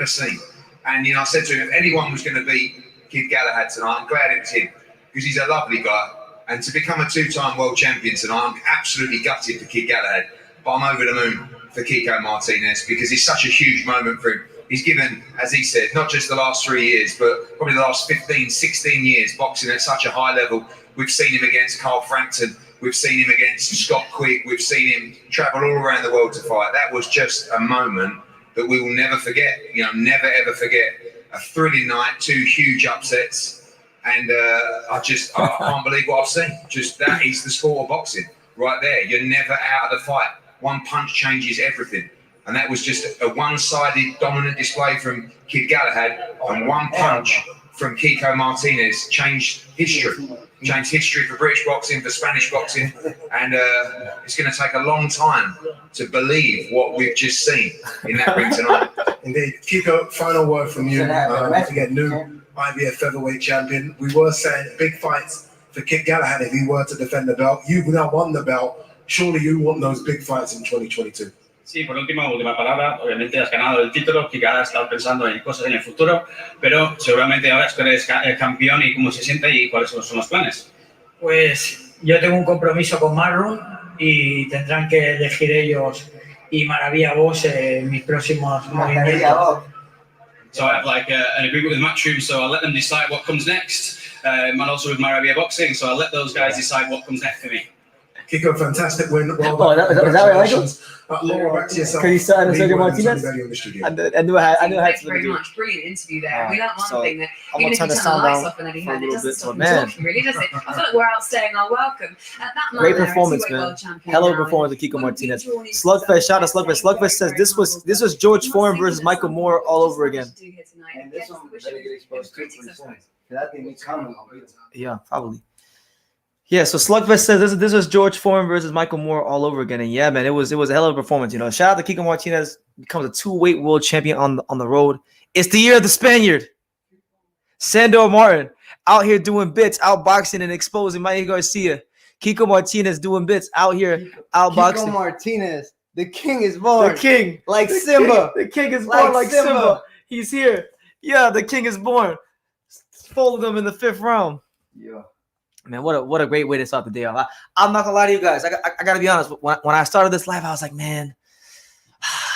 seen. And I said to him, if anyone was going to beat Kid Galahad tonight, I'm glad it was him because he's a lovely guy. And to become a two-time world champion tonight, I'm absolutely gutted for Kid Galahad. But I'm over the moon for Kiko Martinez because it's such a huge moment for him. He's given, as he said, not just the last 3 years, but probably the last 15, 16 years boxing at such a high level. We've seen him against Carl Frampton. We've seen him against Scott Quigg. We've seen him travel all around the world to fight. That was just a moment that we will never forget. Never ever forget. A thrilling night, two huge upsets, and I can't believe what I've seen. Just that is the sport of boxing right there. You're never out of the fight. One punch changes everything, and that was just a one-sided dominant display from Kid Galahad, and one punch from Kiko Martinez changed history. Changed history for British boxing, for Spanish boxing, and it's going to take a long time to believe what we've just seen in that ring tonight. Indeed. Kiko, final word from you. To get new IBF Featherweight champion. We were saying big fights for Kid Galahad if he were to defend the belt. You've now won the belt. Surely you want those big fights in 2022. Sí, por última palabra, obviamente has ganado el título, que ahora estás pensando en cosas en el futuro, pero seguramente ahora tú eres campeón y cómo se siente y cuáles son los planes. Pues yo tengo un compromiso con Marlon y tendrán que elegir ellos y Maravilla Box mis próximos movimientos. So I have an agreement with Matchroom, so I'll let them decide what comes next, and also with Maravilla Boxing, so I'll let those guys decide what comes next for me. Kiko, fantastic win. Well done. Is that right? Laura, back to yourself. Can you start on Sergio Martinez? I knew I had Thank you something very to do. much. Brilliant interview there. We learned one thing that I'm even gonna if you turn turn the the lights sound off and then he down had, for a it little doesn't bit, stop so him man. talking, really, does it? I feel like we're outstaying our welcome. At that Great moment, performance, there, man. champion Hell of a now, performance of and Kiko Martinez. drawn into Slugfest, shout out to that. Slugfest. Slugfest says this was George Foreman versus Michael Moore all over again. And this one better get exposed to pretty soon. Because I think we coming. Yeah, probably. Yeah, so Slugfest says this was George Foreman versus Michael Moore all over again, and yeah, man, it was a hell of a performance. Shout out to Kiko Martinez, becomes a two-weight world champion on the road. It's the year of the Spaniard, Sandor Martin, out here doing bits, outboxing and exposing Mikey Garcia. Kiko Martinez doing bits out here outboxing. Kiko Martinez, the king is born. The king, like the Simba. The king is born like Simba. He's here. Yeah, the king is born. Folded him in the 5th round. Yeah. Man, what a great way to start the day off. I'm not gonna lie to you guys. I gotta be honest. When I started this live, I was like, man,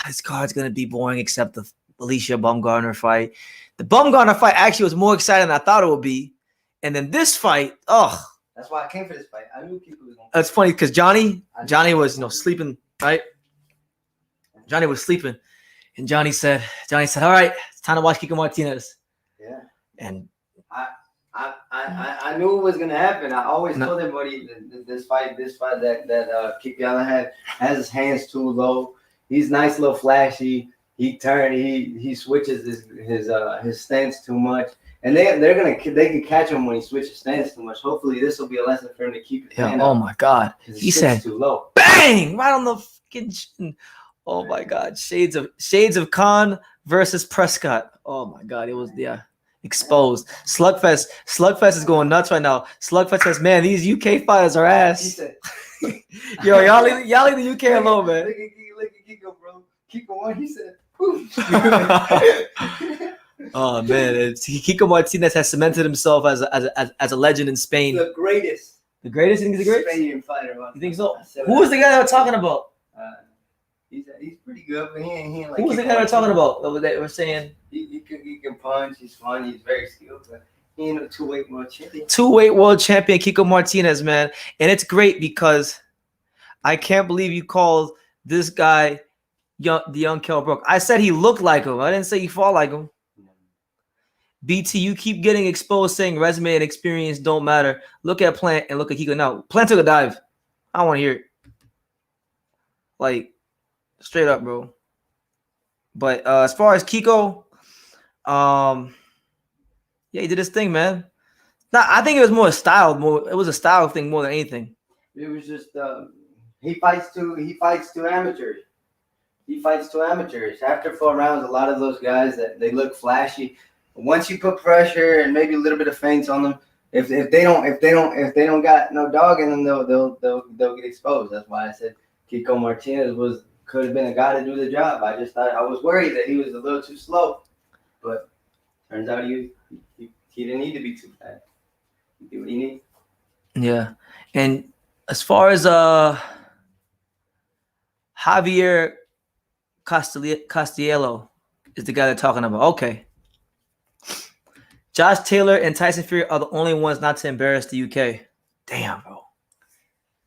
this card's gonna be boring except the Alycia Baumgardner fight. The Bumgarner fight actually was more exciting than I thought it would be. And then this fight, That's why I came for this fight. I knew Kiko was going to. That's funny because Johnny was, sleeping, right? Johnny was sleeping. And Johnny said, all right, it's time to watch Kiko Martinez. Yeah. And I knew it was gonna happen. I always told everybody this fight that Kid Galahad has his hands too low. He's nice, little flashy. He switches his stance too much, and they can catch him when he switches stance too much. Hopefully, this will be a lesson for him to keep his hand up. Oh my God, he said too low. Bang right on the fucking chin. Oh my God, shades of Khan versus Prescott. Oh my God, it was exposed. Slugfest is going nuts right now. Slugfest says, man, these UK fighters are ass. He said, yo, y'all leave the UK alone, man. Look at Kiko, bro. Kiko won. He said, oh man, Kiko Martinez has cemented himself as a legend in Spain. The greatest. The greatest? You think he's the greatest? Spaniard fighter. You think so? Who was the guy they were talking about? He's pretty good, but he ain't like. Who was the guy they were talking about? They were saying he can punch. He's fun. He's very skilled, but he ain't a two-weight world champion. Two-weight world champion Kiko Martinez, man, and it's great because I can't believe you called this guy the young Kell Brook. I said he looked like him. I didn't say he fought like him. BT, you keep getting exposed saying resume and experience don't matter. Look at Plant and look at Kiko now. Plant took a dive. I don't want to hear it. Like, straight up, bro. But as far as Kiko, yeah, he did his thing, man. I think it was more style. It was a style thing more than anything. It was just he fights to amateurs. He fights to amateurs. After 4 rounds, a lot of those guys that they look flashy. Once you put pressure and maybe a little bit of feints on them, if they don't got no dog in them, they'll get exposed. That's why I said Kiko Martinez could have been a guy to do the job. I just thought I was worried that he was a little too slow, but turns out he didn't need to be too fast. He did what he needed. Yeah, and as far as Javier Castiello is the guy they're talking about. Okay. Josh Taylor and Tyson Fury are the only ones not to embarrass the UK. Damn, bro.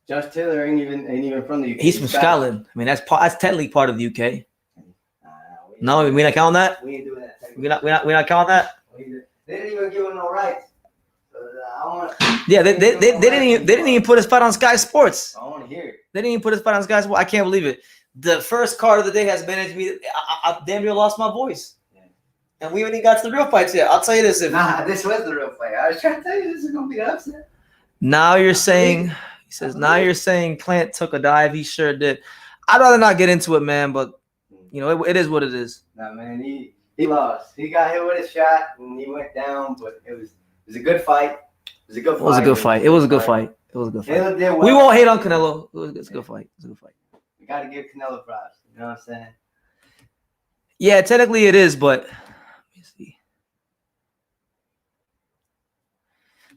Josh Taylor ain't even from the UK. He's from Scotland. I mean, that's technically part of the UK. No, we're not counting that. We ain't doing that. We're not counting that. They didn't even give him no rights. Yeah, they didn't even put his fight on Sky Sports. I want to hear it. They didn't even put his fight on Sky Sports. I can't believe it. The first card of the day has managed me. I damn near lost my voice. And we haven't even got to the real fights yet. I'll tell you this. This was the real fight. I was trying to tell you this is going to be the upset. Now you're saying, he says, now you're saying Plant took a dive. He sure did. I'd rather not get into it, man, but, you know, it is what it is. Nah, man, he lost. He got hit with a shot, and he went down, but it was a good fight. It was a good fight. It was a good fight. We won't hate on Canelo. It's a good fight. We got to give Canelo props. You know what I'm saying? Yeah, technically it is, but let me see.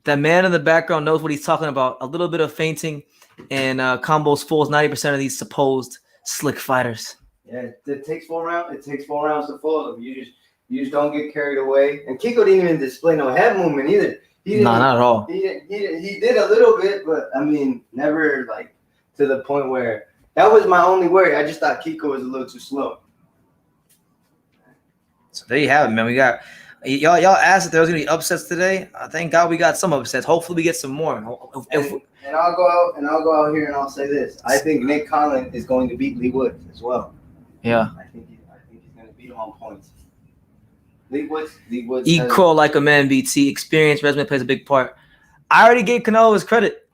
That man in the background knows what he's talking about. A little bit of feinting and combos fools 90% of these supposed slick fighters. Yeah, it takes 4 rounds. It takes 4 rounds to fool them. You just don't get carried away. And Kiko didn't even display no head movement either. No, not at all. He did a little bit, but I mean, never like to the point where that was my only worry. I just thought Kiko was a little too slow. So there you have it, man. We got y'all asked if there was gonna be upsets today. Thank God we got some upsets. Hopefully we get some more. And I'll go out here and I'll say this. I think Nick Conlon is going to beat Lee Woods as well. Yeah. I think he's going to beat him on points. Lee Woods. Eat crow like a man, BT. Experience, resume plays a big part. I already gave Canelo his credit,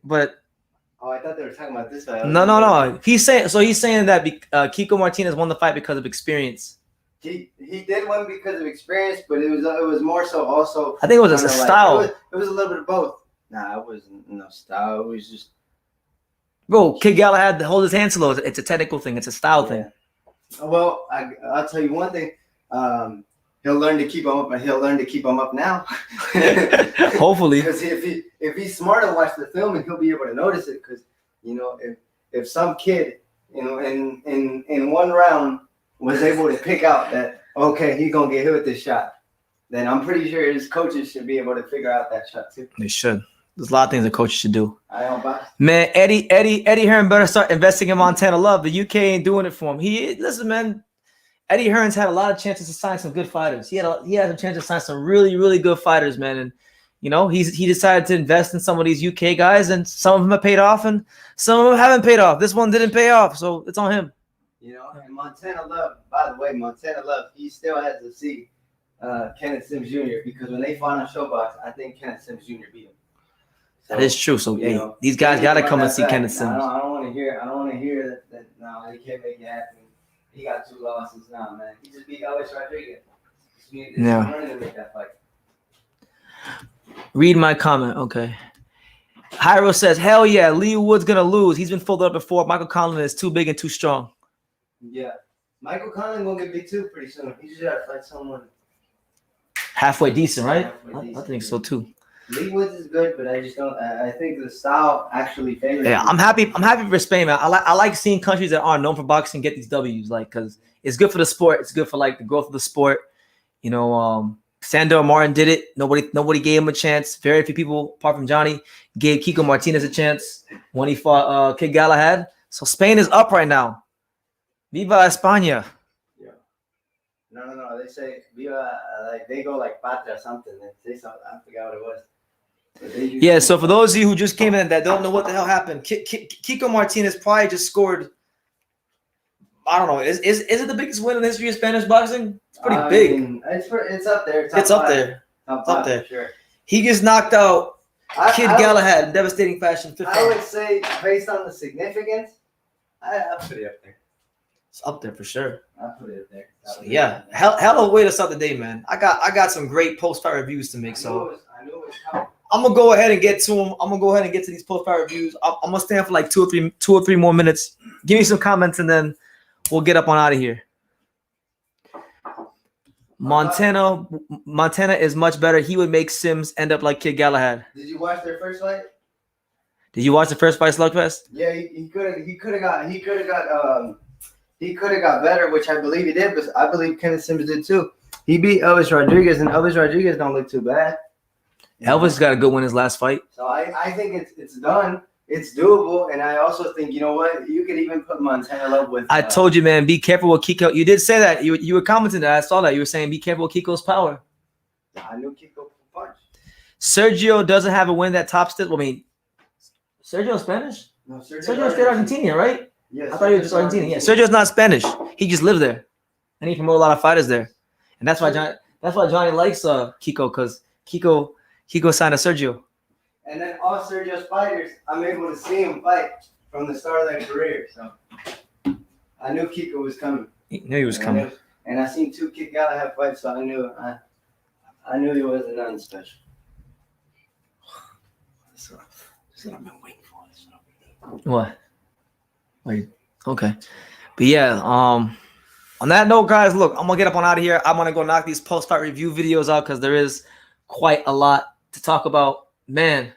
but I thought they were talking about this fight. No. He's saying that Kiko Martinez won the fight because of experience. He did win because of experience, but it was more so also. I think it was a style. It was a little bit of both. Nah, it wasn't no style. It was just. Bro, Kid Galahad to hold his hand slow. It's a technical thing. It's a style thing. Well, I'll tell you one thing. He'll learn to keep him up, and he'll learn to keep him up now. Hopefully, because if he's smart to watch the film, and he'll be able to notice it. Because if some kid, in 1 round was able to pick out that okay, he's gonna get hit with this shot, then I'm pretty sure his coaches should be able to figure out that shot too. They should. There's a lot of things the coaches should do. I don't buy. Man, Eddie Hearn better start investing in Montana Love. The UK ain't doing it for him. Listen, man. Eddie Hearn's had a lot of chances to sign some good fighters. He had a chance to sign some really, really good fighters, man. And you know, he decided to invest in some of these UK guys, and some of them have paid off, and some of them haven't paid off. This one didn't pay off, so it's on him. You know, and Montana Love, by the way, Montana Love, he still has to see Kenneth Sims Jr. because when they fought on Showbox, I think Kenneth Sims Jr. beat him. So, that is true. So hey, these guys got to come and see Kenneth Sims. I don't want to hear that. No, they can't make it happen. He got 2 losses now, man. He just beat Alycia Rodriguez. Yeah. To make that fight. Read my comment, okay. Hyro says, "Hell yeah, Lee Wood's gonna lose. He's been folded up before. Michael Conlan is too big and too strong." Yeah, Michael Conlan gonna get big too pretty soon. He just gotta fight someone halfway decent, right? Halfway decent. I think so too. Lee Woods is good, but I just don't. I think the style actually favors. Yeah, I'm happy for Spain, man. I like seeing countries that aren't known for boxing get these W's, like, because it's good for the sport. It's good for like the growth of the sport. You know, Sandor Martin did it. Nobody gave him a chance. Very few people, apart from Johnny, gave Kiko Martinez a chance when he fought Kid Galahad. So Spain is up right now. Viva España. Yeah. No. They say Viva, like they go like Patria or something. They say something. I forgot what it was. Yeah, so for those of you who just came in that don't know what the hell happened, Kiko Martinez probably just scored, I don't know, is it the biggest win in the history of Spanish boxing? It's pretty big. It's up there. It's up there. Top It's up five, there. Sure. He just knocked out Kid Galahad in devastating fashion. I would say, based on the significance, I'll put it up there. It's up there for sure. I'll put it up there. So, yeah, hell of a way to start the day, man. I got some great post-fight reviews to make, so I knew it was coming. I'm gonna go ahead and get to them. I'm gonna go ahead and get to these post-fight reviews. I'm gonna stand for like two or three more minutes. Give me some comments, and then we'll get up on out of here. Montana is much better. He would make Sims end up like Kid Galahad. Did you watch their first fight? Did you watch the first fight, Slugfest? Yeah, he could have got better, which I believe he did, but I believe Kenneth Sims did too. He beat Elvis Rodriguez, and Elvis Rodriguez don't look too bad. Elvis got a good win his last fight. So I think it's done. It's doable, and I also think, you know what, you could even put Montana Love with. I told you, man, be careful with Kiko. You did say that. You were commenting that. I saw that. You were saying be careful with Kiko's power. I knew Kiko could punch. Sergio doesn't have a win that top still. I mean, Sergio's Spanish? No, Sergio's straight Argentinian, right? Yes. I thought he was just Argentinian. Yeah, Sergio's not Spanish. He just lives there, and he promotes a lot of fighters there, and that's why Johnny likes Kiko, because Kiko signed a Sergio. And then all Sergio's fighters, I'm able to see him fight from the start of their career. So I knew Kiko was coming. He knew he was coming. And I seen 2 Kid Galahad fights, so I knew he wasn't nothing special. That's what I've been waiting for. What? Wait. Okay. But yeah, on that note, guys, look, I'm gonna get up on out of here. I'm gonna go knock these post-fight review videos out because there is quite a lot to talk about. Man,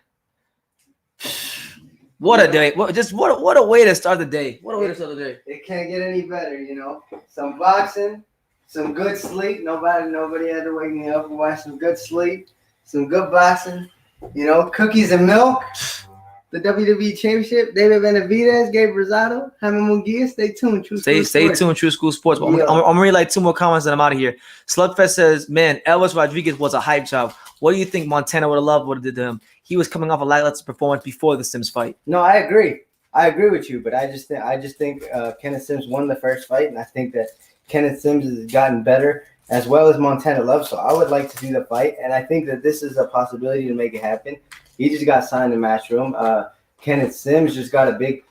what a day! What a way to start the day! What a way to start the day! It can't get any better, you know. Some boxing, some good sleep. Nobody had to wake me up and watch some good sleep, some good boxing. You know, cookies and milk. The WWE Championship. David Benavidez, Gabe Rosado, Jaime Munguia. Stay tuned. Stay tuned. True School Sports. But I'm gonna read like 2 more comments and I'm out of here. Slugfest says, "Man, Elvis Rodriguez was a hype job. What do you think Montana would have loved what it did to him? He was coming off a lackluster performance before the Sims fight." No, I agree. I agree with you, but I just think Kenneth Sims won the first fight, and I think that Kenneth Sims has gotten better as well as Montana Love. So I would like to see the fight, and I think that this is a possibility to make it happen. He just got signed in Matchroom. Kenneth Sims just got a big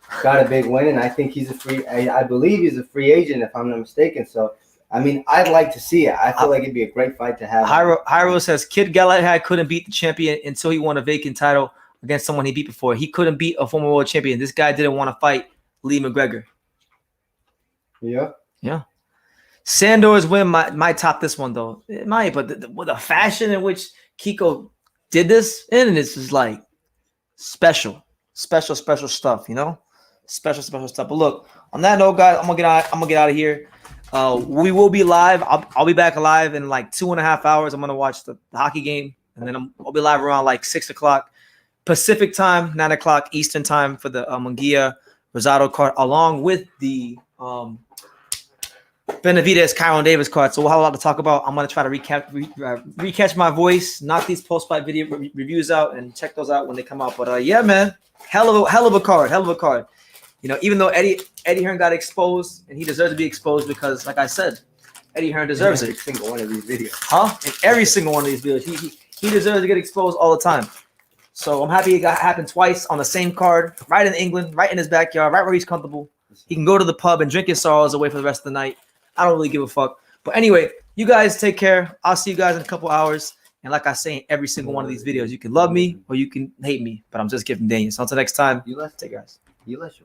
win, and I think he's a free. I believe he's a free agent, if I'm not mistaken. So. I mean, I'd like to see it. I feel like it'd be a great fight to have. Hyro says Kid Galahad couldn't beat the champion until he won a vacant title against someone he beat before. He couldn't beat a former world champion. This guy didn't want to fight Lee McGregor. Yeah. Sandor's win might top this one though. It might, but the fashion in which Kiko did this, and this is like special stuff. You know, special stuff. But look, on that note, guys, I'm gonna get out of here. We will be live. I'll be back live in like 2.5 hours. I'm gonna watch the hockey game, and then I'll be live around like 6 o'clock Pacific time, 9 o'clock Eastern time for the Munguia Rosado card, along with the Benavidez Kyron Davis card. So we'll have a lot to talk about. I'm gonna try to recatch my voice, knock these post-fight video reviews out, and check those out when they come out. But yeah, man, hell of a card. You know, even though Eddie Hearn got exposed, and he deserves to be exposed because, like I said, Eddie Hearn deserves it. Every single one of these videos. Huh? In every single one of these videos, he deserves to get exposed all the time. So I'm happy it happened twice on the same card, right in England, right in his backyard, right where he's comfortable. He can go to the pub and drink his sorrows away for the rest of the night. I don't really give a fuck. But anyway, you guys take care. I'll see you guys in a couple hours. And like I say in every single one of these videos, you can love me or you can hate me. But I'm just giving Daniel. So until next time, take care, guys.